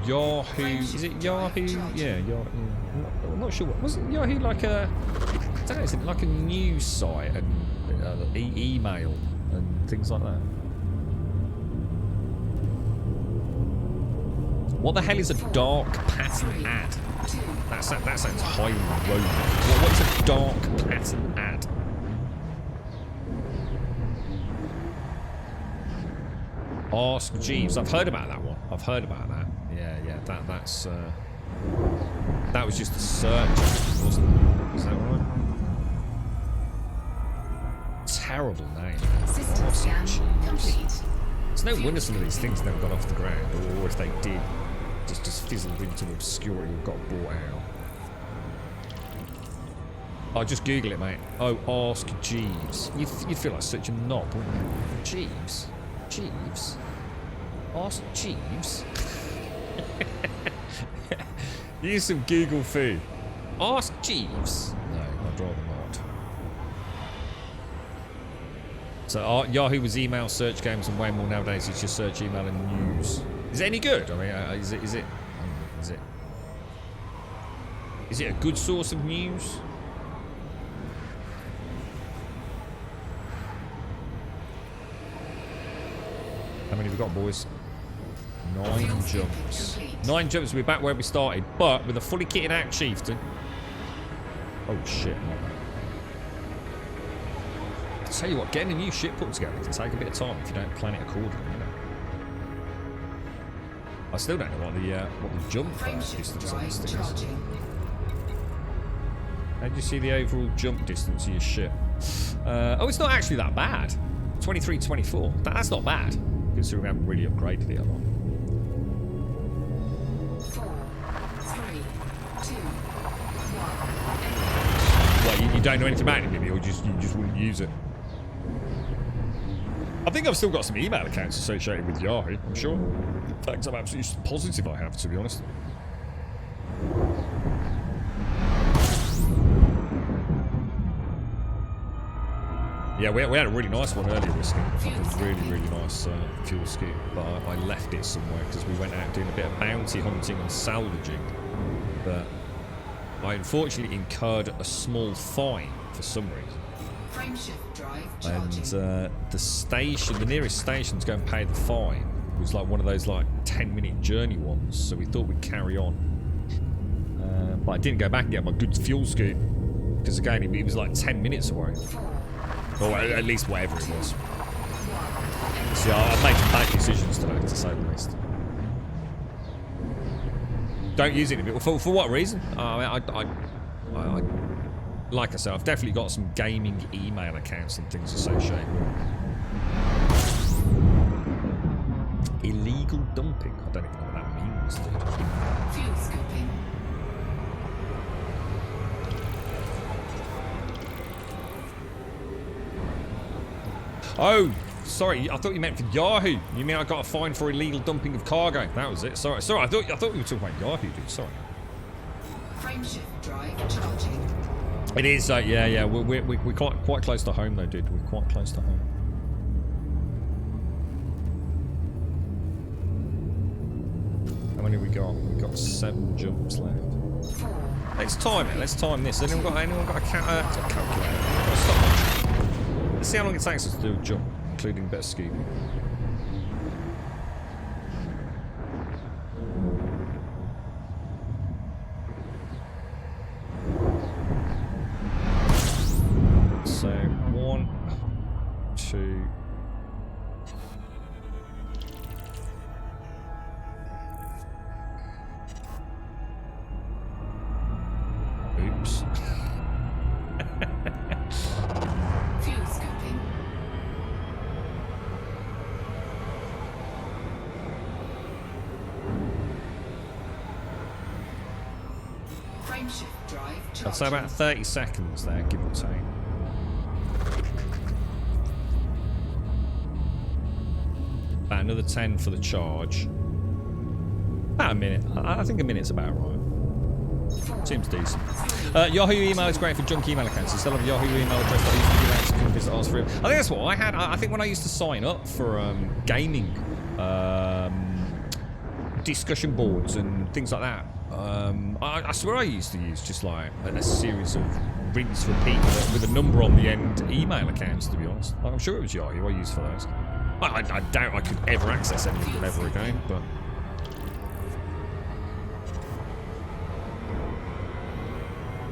Yahoo, is it Yahoo? Yeah, Yahoo. I'm not sure. Wasn't Yahoo like a... I don't know, is it like a news site and email and things like that? What the hell is a dark pattern ad? That sounds highly rogue. What is a dark pattern ad? Ask Jeeves. I've heard about that one. I've heard about that. Yeah. That's that was just a search, wasn't it? Is that right? Terrible name. System Ask scan Jeeves. complete. It's no wonder some of these things never got off the ground, or if they did, just fizzled into obscurity or got bought out. Oh, just Google it, mate. Oh, ask Jeeves. You'd feel like such a knob, wouldn't you? Jeeves? Jeeves? Ask Jeeves? Use some Google foo. Ask Jeeves? No, I'd rather not. So Yahoo was email, search games, and way more nowadays. It's just search, email, and news. Is it any good? I mean, is it a good source of news? How many have we got, boys? 9 jumps. 9 jumps. We're back where we started, but with a fully kitted out chieftain. Oh shit! Not bad. I tell you what, getting a new ship put together can take a bit of time if you don't plan it accordingly. You know? I still don't know what the jump distance on this thing is. How do you see the overall jump distance of your ship? Oh, it's not actually that bad. 23, 24. That's not bad. Considering we haven't really upgraded it a lot. 4, 3, 2, 1. What, you don't know anything about it, maybe, or you just wouldn't use it? I think I've still got some email accounts associated with Yahoo, I'm sure. In fact, I'm absolutely positive I have, to be honest. Yeah, we had a really nice one earlier with Scoot. Like a really nice fuel scoop. But I left it somewhere because we went out doing a bit of bounty hunting and salvaging. But I unfortunately incurred a small fine for some reason. Frameshift drive And charging. the nearest station to go and pay the fine was like one of those like 10-minute journey ones. So we thought we'd carry on. But I didn't go back and get my good fuel scoop. Because again, it was like 10 minutes away. Or at least whatever it was. So yeah, I've made some bad decisions today, to say the least. Don't use it. For what reason? Like I said, I've definitely got some gaming email accounts and things associated with it. Illegal dumping. I don't even know what that means, dude. Fuel scooping. Oh, sorry. I thought you meant for Yahoo. You mean I got a fine for illegal dumping of cargo? That was it. Sorry. I thought we were talking about Yahoo, dude. Sorry. Frameshift drive charging. It is. Yeah. We're quite close to home, though, dude. We're quite close to home. How many have we got? We've got 7 jumps left. 4. Let's time it. Let's time this. Anyone got a calculator? Got a stopwatch? Let's see how long it takes us to do a jump, including a bit of scooping. So, 1, 2. Oops. Fuel scooping. Frameshift drive charging. I'd say about 30 seconds there, give or take. About another 10 for the charge. About a minute. I think a minute's about right. Seems decent. Yahoo email is great for junk email accounts. You still have a Yahoo email address that I used to give out to companies that ask for it. I think that's what I had. I think when I used to sign up for gaming discussion boards and things like that, I swear I used to use just like a series of rinse repeat with a number on the end email accounts, to be honest. I'm sure it was Yahoo I used for those. I doubt I could ever access any of them ever again, but...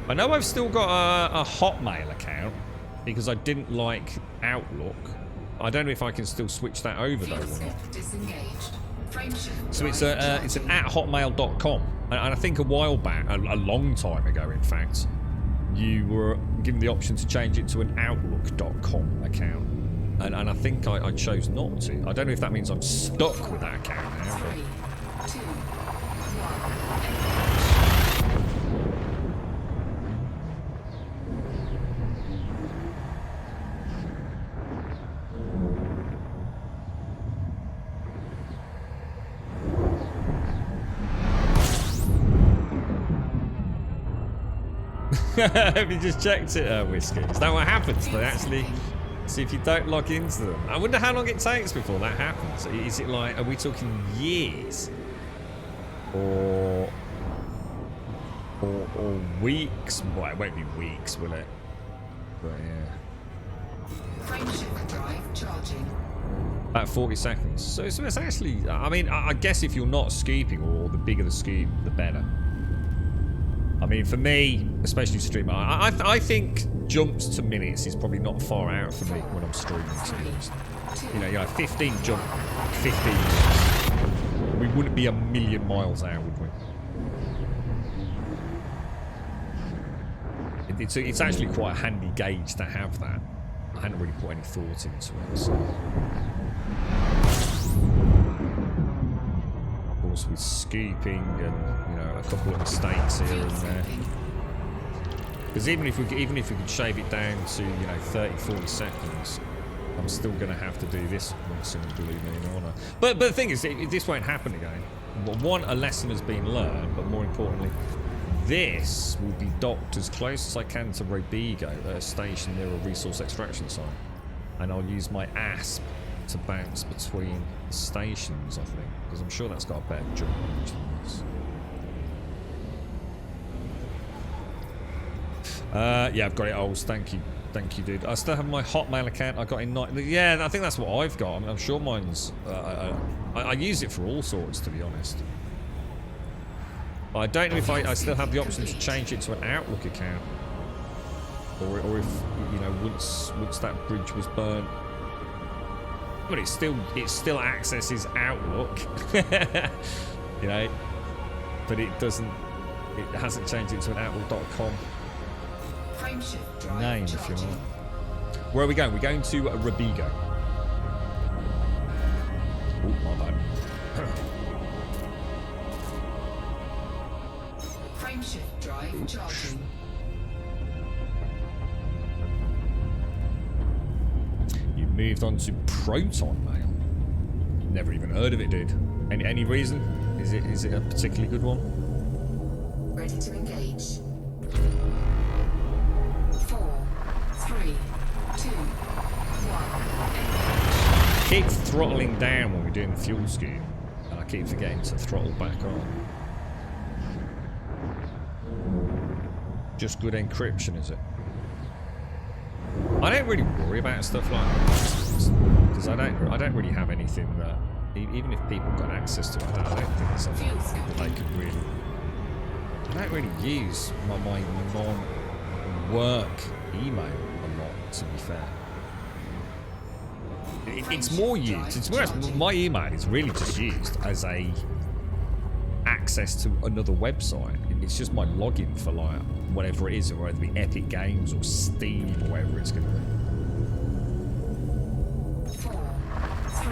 I know I've still got a Hotmail account because I didn't like Outlook. I don't know if I can still switch that over though. Or not. Disengaged. Frameshift So it's drive it's an charging. @hotmail.com, and I think a while back, a long time ago, in fact, you were given the option to change it to an outlook.com account, and I think I chose not to. I don't know if that means I'm stuck with that account now. 3, 2, 1. Have you just checked it, Whiskey? Is that what happens? They actually see if you don't log into them. I wonder how long it takes before that happens. Is it like, are we talking years? Or weeks? Well, it won't be weeks, will it? But yeah. Frameshift drive charging. About 40 seconds. So it's actually, I mean, I guess if you're not scooping, or the bigger the scoop, the better. I mean, for me, especially streamer, I think jumps to minutes is probably not far out for me when I'm streaming, to be honest. You know, 15 jump, 15 minutes. We wouldn't be a million miles out, would we? It's actually quite a handy gauge to have that. I hadn't really put any thought into it, so. Of course, with scooping and, you know, a couple of mistakes here and there. Because even if we could shave it down to, you know, 30, 40 seconds, I'm still going to have to do this once in, believe me in honour. But the thing is, this won't happen again. One, a lesson has been learned, but more importantly, this will be docked as close as I can to Robigo at a station near a resource extraction site. And I'll use my ASP to bounce between the stations, I think. Because I'm sure that's got a better jump range than this. Yeah, I've got it, Ols. Thank you. Thank you, dude. I still have my Hotmail account. I got in... Yeah, I think that's what I've got. I mean, I'm sure mine's... I use it for all sorts, to be honest. I don't know if I still have the option to change it to an Outlook account. Or if, you know, once that bridge was burnt. But it still accesses Outlook. You know. But it hasn't changed it to an Outlook.com name, if you like. Where are we going? We're going to Robigo. Oh, my bad. Frameshift drive charging. You moved on to Proton Mail. Never even heard of it, dude. Any reason? Is it a particularly good one? Ready to engage. 4, 3, 2, 1. Keep throttling down when we're doing the fuel scoop, and I keep forgetting to throttle back on. Just good encryption, is it? I don't really worry about stuff like this because I don't really have anything that, even if people got access to it, I don't think it's something that they could really. I don't really use my non-work email a lot, to be fair. It's more used. My email is really just used as a access to another website. It's just my login for like whatever it is, or whether it be Epic Games or Steam or whatever it's going to be.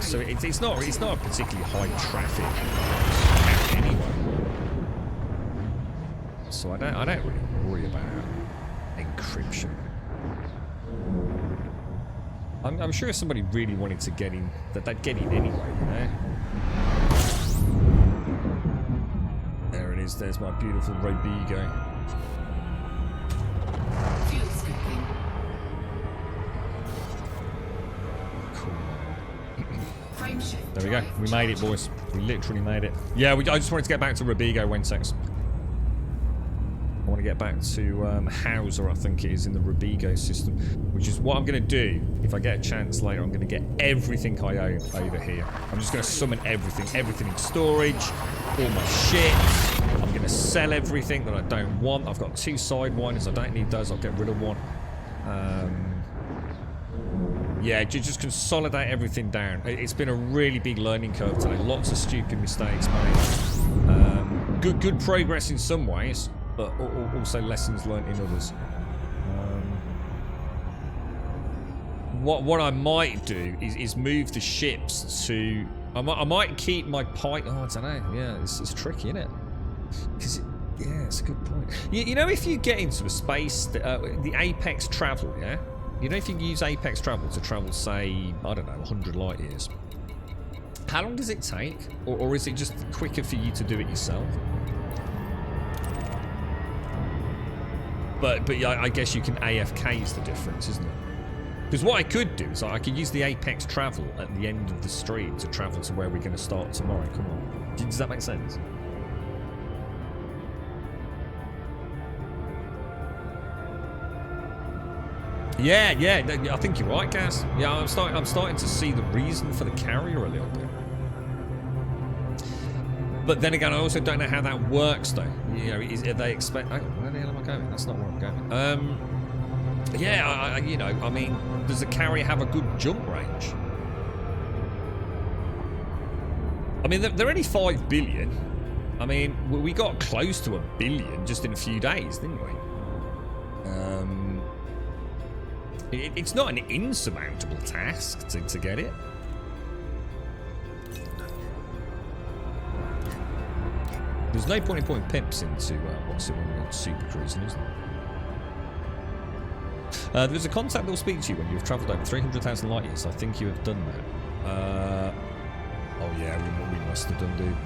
So it's not a particularly high traffic account anyway. So I don't really worry about encryption. I'm sure if somebody really wanted to get in, that they'd get in anyway, you know? There it is, there's my beautiful Robigo. Fuel scooping. Cool. Frameshift There we go, drive we made it, charging. boys. We literally made it. Yeah, I just wanted to get back to Robigo, Wensex. I want to get back to Hauser, I think it is, in the Robigo system, which is what I'm going to do if I get a chance later. I'm going to get everything I own over here. I'm just going to summon everything in storage, all my shit. I'm going to sell everything that I don't want. I've got 2 sidewinders. I don't need those. I'll get rid of one. Yeah, just consolidate everything down. It's been a really big learning curve today. Lots of stupid mistakes made. Good progress in some ways, but also lessons learned in others. What I might do is move the ships to... I might keep my pike... Oh, I don't know. Yeah, it's tricky, isn't it? Because... Yeah, it's a good point. You know, if you get into a space... the apex travel, yeah? You know, if you use apex travel to travel, say, I don't know, 100 light years, how long does it take? Or is it just quicker for you to do it yourself? But yeah, I guess you can AFK is the difference, isn't it? Because what I could do is I could use the apex travel at the end of the stream to travel to where we're going to start tomorrow. Come on. Does that make sense? Yeah, I think you're right, Gaz. Yeah, I'm starting to see the reason for the carrier a little bit. But then again, I also don't know how that works, though. You know, are they expect? Oh, where the hell am I going? That's not where I'm going. Yeah, you know, I mean, does the carrier have a good jump range? I mean, they're only 5 billion. I mean, we got close to 1 billion just in a few days, didn't we? It's not an insurmountable task to get it. There's no point in putting pimps into what's it when we're super cruising, isn't there? There's a contact that will speak to you when you've travelled over 300,000 light years. I think you have done that. Oh yeah, we must have done, dude.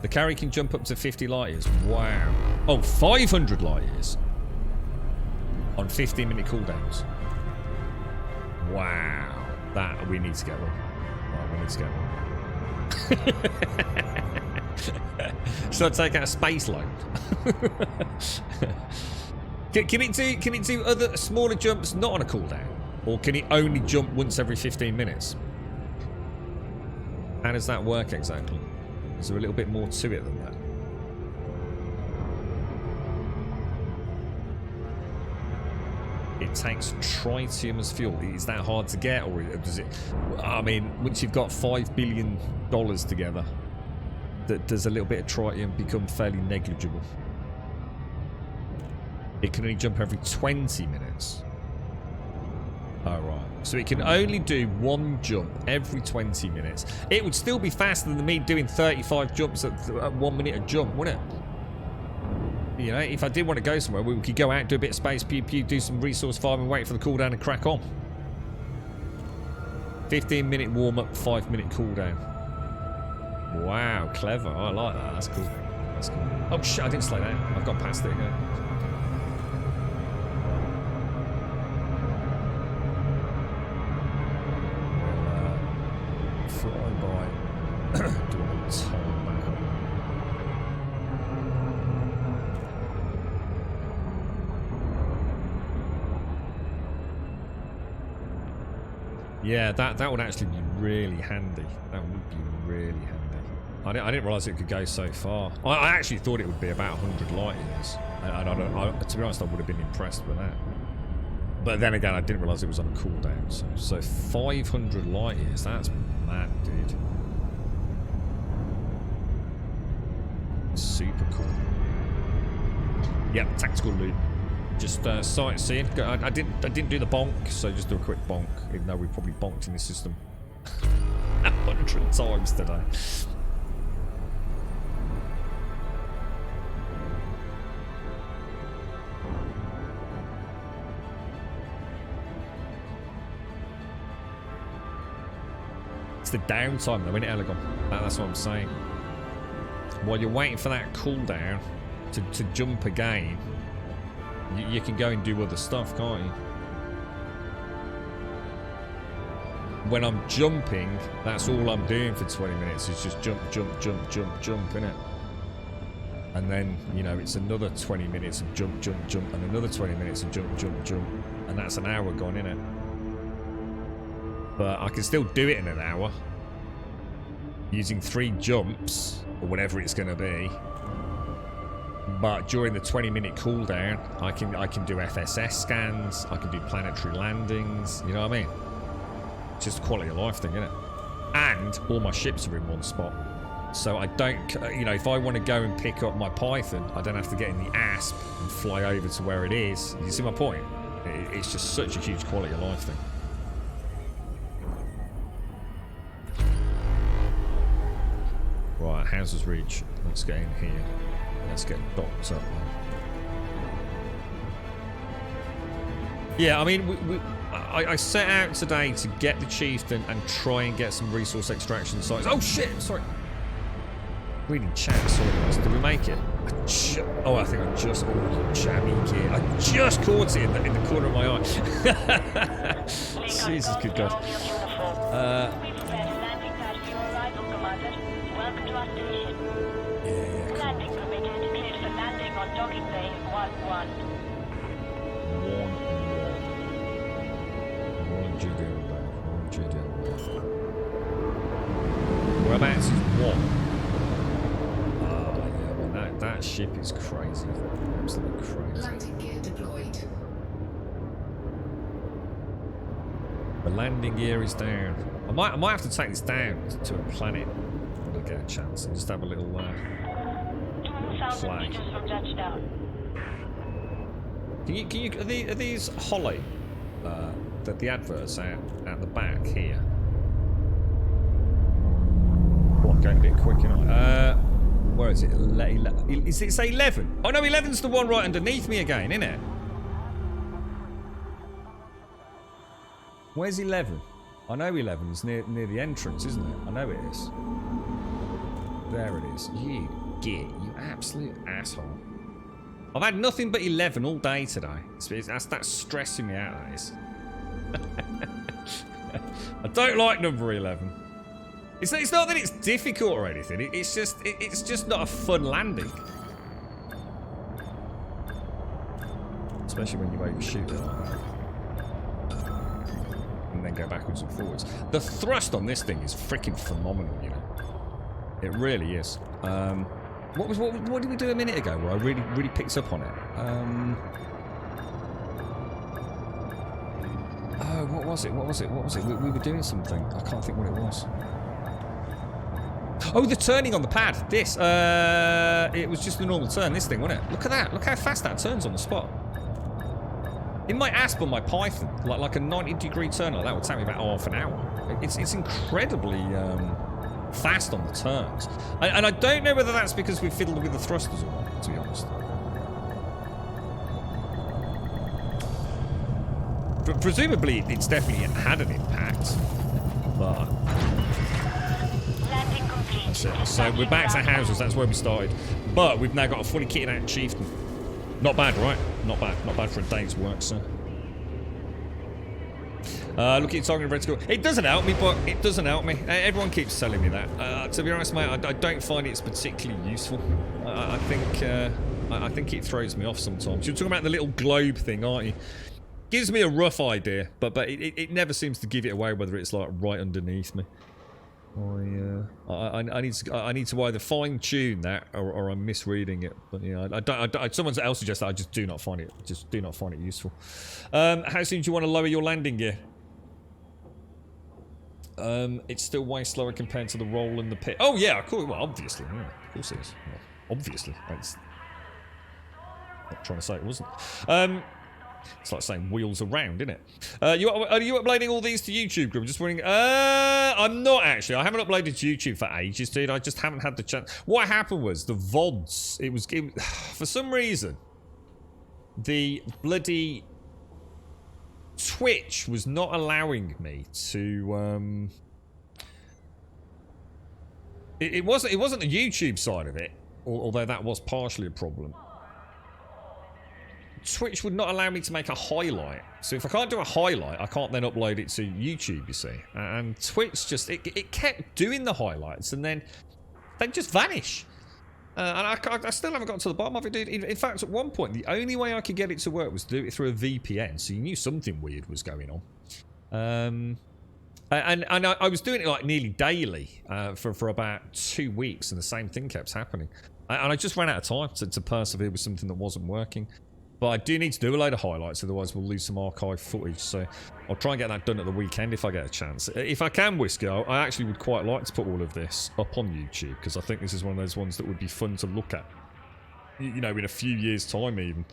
The carry can jump up to 50 light years. Wow. Oh, 500 light years. On 15-minute cooldowns. Wow. That, we need to get one. Right, we need to get one. Should I take out a space loan? Can it do other smaller jumps not on a cooldown? Or can it only jump once every 15 minutes? How does that work exactly? Is there a little bit more to it than that? It takes tritium as fuel. Is that hard to get, or does it? I mean, once you've got $5 billion together, does a little bit of tritium become fairly negligible? It can only jump every 20 minutes. Oh, right. So it can only do one jump every 20 minutes. It would still be faster than me doing 35 jumps at 1 minute a jump, wouldn't it? You know, if I did want to go somewhere, we could go out, do a bit of space pew pew, do some resource farming, wait for the cooldown and crack on. 15-minute warm-up, 5-minute cooldown. Wow, clever. I like that. That's cool. That's cool. Oh, shit, I didn't slow down. I've gone past it again. Fly by. Do a little turn back up. Yeah, that would actually be really handy. That would be really handy. I didn't realise it could go so far. I actually thought it would be about 100 light years. And to be honest, I would have been impressed with that. But then again, I didn't realise it was on a cooldown. So 500 light years, that's mad, dude. Super cool. Yep, tactical loot. Just sightseeing. I didn't do the bonk, so just do a quick bonk, even though we probably bonked in this system 100 times today. It's the downtime though, isn't it, Elegon? That's what I'm saying. While you're waiting for that cooldown to jump again, you can go and do other stuff, can't you? When I'm jumping, that's all I'm doing for 20 minutes. Is just jump, innit? And then, you know, it's another 20 minutes of jump, and another 20 minutes of jump. And that's an hour gone, innit? But I can still do it in an hour. Using 3 jumps, or whatever it's going to be. But during the 20-minute cooldown, I can do FSS scans, I can do planetary landings, you know what I mean? It's just a quality of life thing, isn't it? And all my ships are in one spot. So I don't, you know, if I want to go and pick up my Python, I don't have to get in the ASP and fly over to where it is. You see my point? It's just such a huge quality of life thing. Right, Houses Reach. Let's get in here. Let's get docked up. Yeah, I mean, I set out today to get the Chieftain and try and get some resource extraction sites. Oh shit! Sorry. Reading chat. Sorry guys. Did we make it? I think I just. Oh, jammy gear. I just caught it in the corner of my eye. Jesus, good God. We've prepared a landing pad for your arrival, Commander. Welcome to our station. Yeah, cool. Landing permitted. Cleared for landing on docking bay 1-1. 1-1. What you doing, babe? What you doing? Whereabouts is what? That ship is crazy. Absolutely crazy. Landing gear deployed. The landing gear is down. I might have to take this down to a planet when I get a chance and just have a little 2,000 flag. meters from touchdown. Can you are these Holly the adverts out the back here? What, going a bit quick, you know? Where is it? Is it say 11? Oh no, 11's the one right underneath me again, isn't it? Where's 11? I know 11's near the entrance, isn't it? I know it is. There it is. You git, you absolute asshole. I've had nothing but 11 all day today. That's stressing me out, that is. I don't like number 11. It's not that it's difficult or anything. It's just not a fun landing. Especially when you overshoot it like that. And then go backwards and forwards. The thrust on this thing is freaking phenomenal, you know. It really is. What did we do a minute ago where I really picked up on it? Oh, what was it? We were doing something. I can't think what it was. Oh, the turning on the pad. This. It was just a normal turn, this thing, wasn't it? Look at that. Look how fast that turns on the spot. In my ASP on my Python, like a 90-degree turn like that would take me about half an hour. It's incredibly fast on the turns. And I don't know whether that's because we fiddled with the thrusters or not, to be honest. Presumably, it's definitely had an impact, but... Landing complete. That's it. So we're back to Houses, that's where we started. But we've now got a fully kitted out Chieftain. Not bad, right? Not bad. Not bad for a day's work, sir. Look at target red score. It doesn't help me, but it doesn't help me. Everyone keeps telling me that. To be honest, mate, I don't find it's particularly useful. I think it throws me off sometimes. You're talking about the little globe thing, aren't you? Gives me a rough idea, but it never seems to give it away whether it's like right underneath me. I need to either fine tune that or I'm misreading it. But yeah, someone else suggests that I just do not find it useful. How soon do you want to lower your landing gear? It's still way slower compared to the roll and the pit. Oh yeah, cool. Well, obviously, yeah, of course it is. Well, obviously, it's not trying to say it wasn't. It's like saying wheels around, isn't it? Are you uploading all these to YouTube, Grim? Just wondering. I'm not actually. I haven't uploaded to YouTube for ages, dude. I just haven't had the chance. What happened was the VODs. It was for some reason the bloody Twitch was not allowing me to. It wasn't the YouTube side of it, although that was partially a problem. Twitch would not allow me to make a highlight. So if I can't do a highlight, I can't then upload it to YouTube, you see. And Twitch just, it kept doing the highlights and then they'd just vanish. And I still haven't got to the bottom of it, dude. In fact, at one point, the only way I could get it to work was to do it through a VPN. So you knew something weird was going on. And I was doing it like nearly daily for about 2 weeks and the same thing kept happening. And I just ran out of time to persevere with something that wasn't working. But I do need to do a load of highlights, otherwise we'll lose some archive footage. So I'll try and get that done at the weekend if I get a chance. If I can, Whiskey, I actually would quite like to put all of this up on YouTube, because I think this is one of those ones that would be fun to look at. You know, in a few years' time even.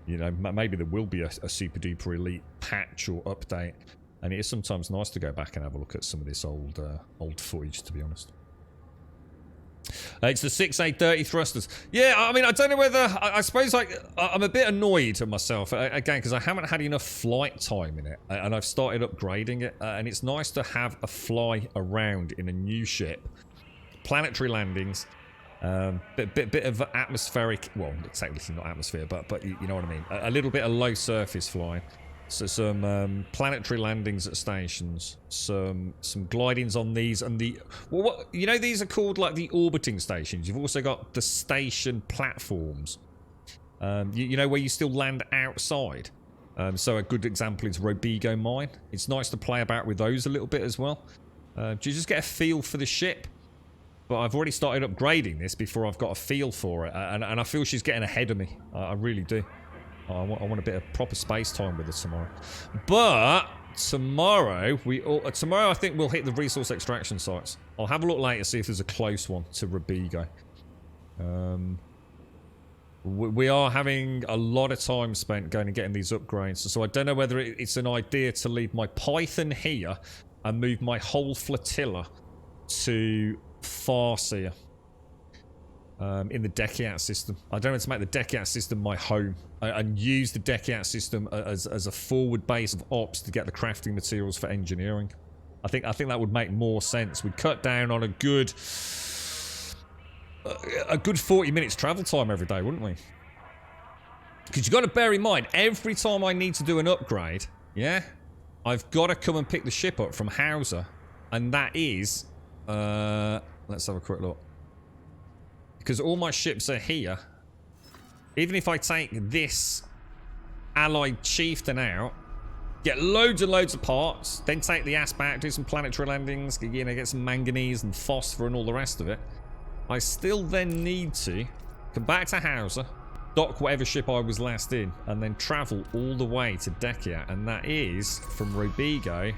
You know, maybe there will be a super duper elite patch or update. And it is sometimes nice to go back and have a look at some of this old footage, to be honest. It's the 6A30 thrusters. Yeah, I mean, I don't know whether... I suppose, like, I'm a bit annoyed at myself, again, because I haven't had enough flight time in it, and I've started upgrading it, and it's nice to have a fly around in a new ship. Planetary landings, bit of atmospheric... Well, technically not atmosphere, but you know what I mean. A little bit of low surface flying. So some planetary landings at stations, some glidings on these, and the what you know, these are called like the orbiting stations. You've also got the station platforms. You know, where you still land outside. So a good example is Robigo Mine. It's nice to play about with those a little bit as well. Do you just get a feel for the ship? But I've already started upgrading this before I've got a feel for it, and I feel she's getting ahead of me. I really do. I want a bit of proper space time with us tomorrow. But tomorrow, tomorrow I think we'll hit the resource extraction sites. I'll have a look later, see if there's a close one to Robigo. We are having a lot of time spent going and getting these upgrades. So I don't know whether it's an idea to leave my Python here and move my whole flotilla to Farseer. In the Dekiat system. I don't want to make the Dekiat system my home and use the Dekiat system as a forward base of ops to get the crafting materials for engineering. I think that would make more sense. We'd cut down on a good 40 minutes travel time every day, wouldn't we? Because you've got to bear in mind, every time I need to do an upgrade, yeah, I've got to come and pick the ship up from Hauser, and that is let's have a quick look. Because all my ships are here. Even if I take this allied chieftain out, get loads and loads of parts, then take the ass back, do some planetary landings, you know, get some manganese and phosphor and all the rest of it, I still then need to come back to Hauser, dock whatever ship I was last in, and then travel all the way to Dekiat, and that is from Robigo.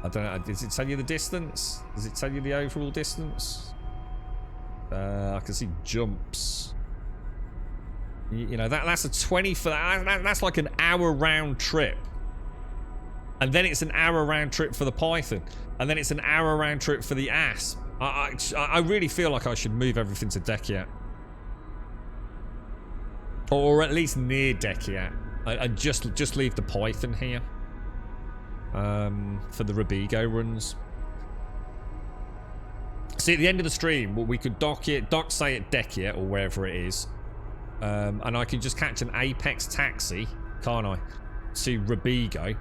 I don't know, does it tell you the distance? Does it tell you the overall distance? I can see jumps. You know, that's a 20 for that. That's like an hour round trip. And then it's an hour round trip for the Python. And then it's an hour round trip for the Asp. I really feel like I should move everything to Dekiat. Or at least near Dekiat. And just leave the Python here. For the Robigo runs. See, at the end of the stream, we could dock say at Dekiat or wherever it is, and I can just catch an Apex taxi, can't I, to Robigo,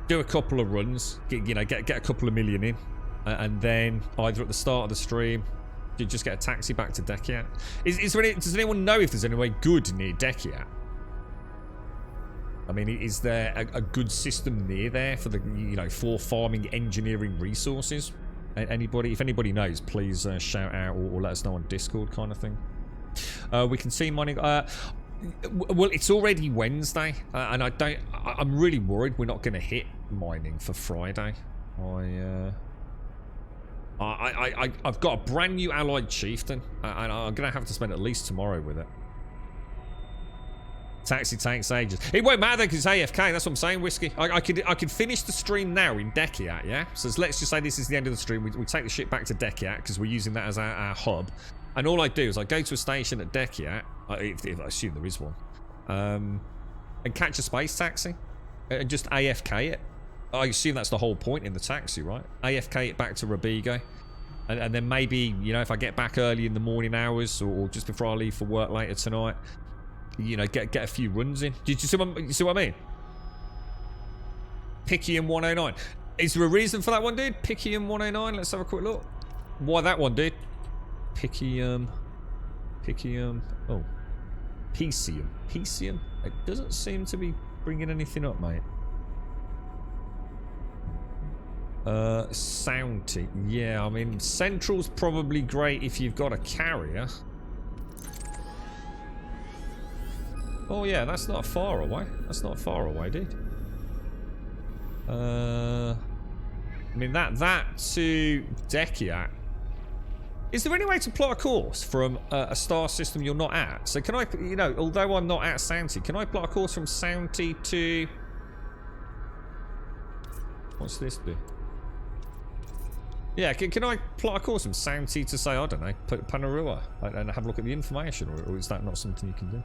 do a couple of runs, get a couple of million in, and then either at the start of the stream, you just get a taxi back to Dekiat. Does anyone know if there's anywhere good near Dekiat? I mean, is there a good system near there for the, for farming engineering resources? Anybody, if anybody knows, please shout out or let us know on Discord, kind of thing. We can see mining. Well, it's already Wednesday, and I'm really worried we're not going to hit mining for Friday. I've got a brand new allied chieftain, and I'm going to have to spend at least tomorrow with it. Taxi takes ages. It won't matter because it's AFK. That's what I'm saying, Whiskey. I could finish the stream now in Dekiat, yeah? So let's just say this is the end of the stream. We take the ship back to Dekiat because we're using that as our hub. And all I do is I go to a station at Dekiat, if I assume there is one, and catch a space taxi and just AFK it. I assume that's the whole point in the taxi, right? AFK it back to Robigo. And then maybe, if I get back early in the morning hours or just before I leave for work later tonight, get a few runs in. Do you see what I mean? Pickium 109. Is there a reason for that one, dude? Pickium 109. Let's have a quick look. Why that one, dude? Pickium. Oh, Pecium. It doesn't seem to be bringing anything up, mate. Sounty. Yeah, I mean, Central's probably great if you've got a carrier. Oh yeah, that's not far away. That's not far away, dude. I mean, that to Dekiat. Is there any way to plot a course from a star system you're not at? So can I, you know, although I'm not at Sounty, can I plot a course from Sounty to... What's this do? Yeah, can I plot a course from Sounty to, say, I don't know, Panarua, and have a look at the information, or is that not something you can do?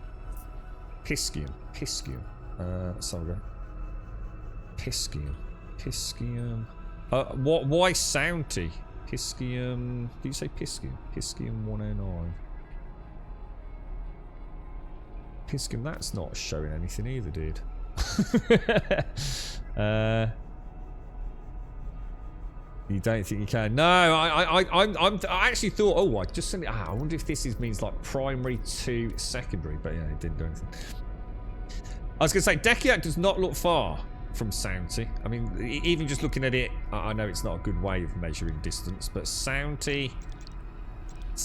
Piscium. Let's have a go. Piscium. Why Sounty? Piscium. Did you say Piscium? Piscium 109. Piscium, that's not showing anything either, dude. You don't think you can? No, I actually thought, oh, I just sent it. I wonder if this means like primary to secondary, but yeah, it didn't do anything. I was going to say, Dekiak does not look far from Sounty. I mean, even just looking at it, I know it's not a good way of measuring distance, but Sounty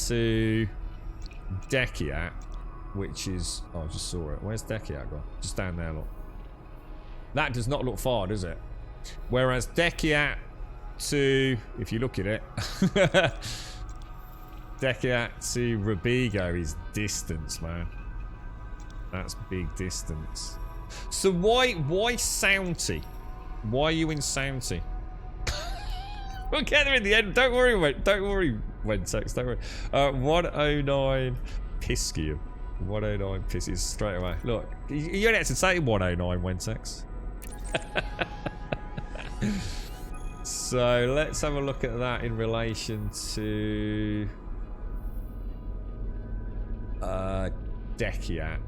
to Dekiak, which is, oh, I just saw it. Where's Dekiak gone? Just down there, look. That does not look far, does it? Whereas Dekiak to, if you look at it, Dekiat to Rubigo is distance, man. That's big distance. So why Sounty? Why are you in Sounty? We'll get there in the end. Don't worry, Wentex. Don't worry. 109 Piscium. 109 Piscium straight away. Look, you only have to say 109 Wentex. So let's have a look at that in relation to Dekiat.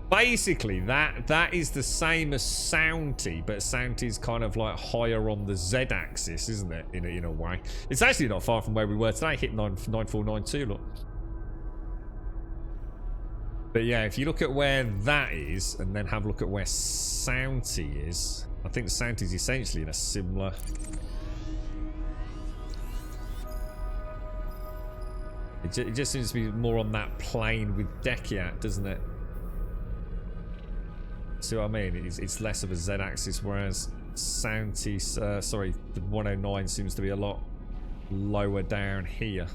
Basically, that is the same as Sounty, but Sounty's kind of like higher on the Z-axis, isn't it? In a way, it's actually not far from where we were today. Hit 9492. Look. But yeah, if you look at where that is, and then have a look at where Sounty is, I think Sounty's essentially in a similar. It just seems to be more on that plane with Dekiat, doesn't it? See what I mean? It's less of a Z-axis, whereas Sounty, sorry, the 109 seems to be a lot lower down here.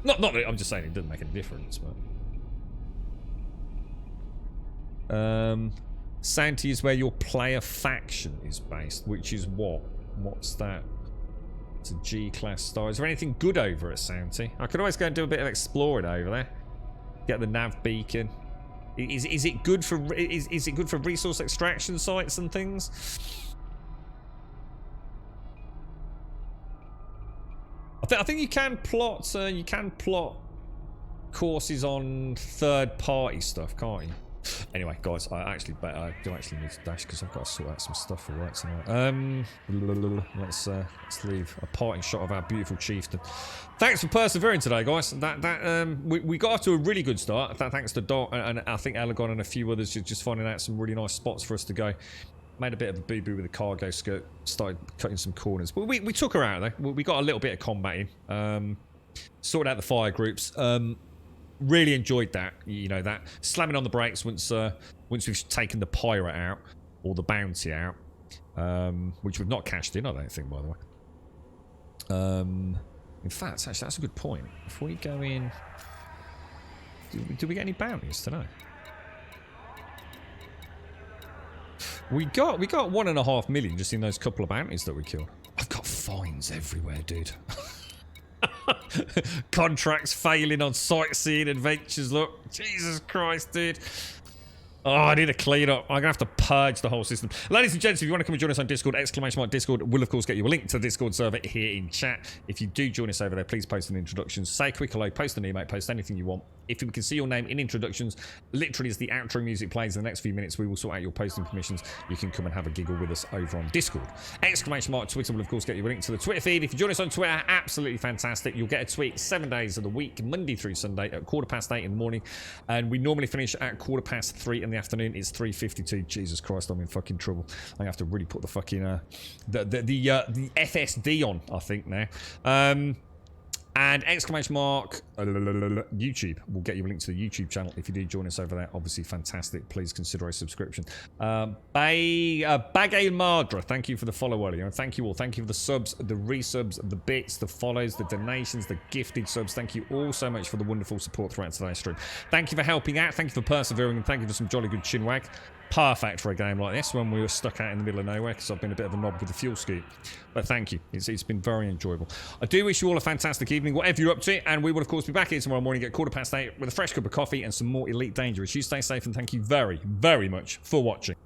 Not that I'm just saying it doesn't make a difference, but Sounty is where your player faction is based, which is what? What's that? It's a G-class star. Is there anything good over at Sounty? I could always go and do a bit of exploring over there. Get the nav beacon. Is it good for is it good for resource extraction sites and things? I think you can plot courses on third-party stuff, can't you? Anyway, guys, I do actually need to dash because I've got to sort out some stuff for work tonight. Let's leave a parting shot of our beautiful chieftain. Thanks for persevering today, guys. We got off to a really good start. Thanks to Dot and I think Alagon and a few others just finding out some really nice spots for us to go. Made a bit of a boo-boo with the cargo skirt. Started cutting some corners, but we took her out though. We got a little bit of combat in. Sorted out the fire groups. Really enjoyed that, you know, that slamming on the brakes once we've taken the pirate out or the bounty out, which we've not cashed in, I don't think, by the way. In fact, actually, that's a good point. If we go in, do we get any bounties today? We got 1.5 million just in those couple of bounties that we killed. I've got fines everywhere, dude. Contracts failing on sightseeing adventures. Look, Jesus Christ, dude. Oh, I need a clean up. I'm gonna have to purge the whole system. Ladies and gents, if you want to come and join us on Discord, !Discord will of course get you a link to the Discord server here in chat. If you do join us over there, please post an introduction, say a quick hello, post an email, post anything you want. If we can see your name in introductions, literally as the outro music plays in the next few minutes, we will sort out your posting permissions. You can come and have a giggle with us over on Discord. !Twitter will of course get you a link to the Twitter feed. If you join us on Twitter, absolutely fantastic. You'll get a tweet 7 days of the week, Monday through Sunday at 8:15 in the morning, and we normally finish at 3:15 in the afternoon. It's 3:52. Jesus Christ, I'm in fucking trouble. I have to really put the fucking the FSD on, I think, now. And exclamation mark YouTube. We'll get you a link to the YouTube channel if you do join us over there. Obviously, fantastic. Please consider a subscription. Bagay Mardra, thank you for the follow earlier. And thank you all. Thank you for the subs, the resubs, the bits, the follows, the donations, the gifted subs. Thank you all so much for the wonderful support throughout today's stream. Thank you for helping out. Thank you for persevering. And thank you for some jolly good chinwag. Perfect for a game like this when we were stuck out in the middle of nowhere because I've been a bit of a knob with the fuel scoot. But thank you. It's been very enjoyable. I do wish you all a fantastic evening, whatever you're up to, and we will, of course, be back here tomorrow morning at 8:15 with a fresh cup of coffee and some more Elite Dangerous. You stay safe, and thank you very, very much for watching.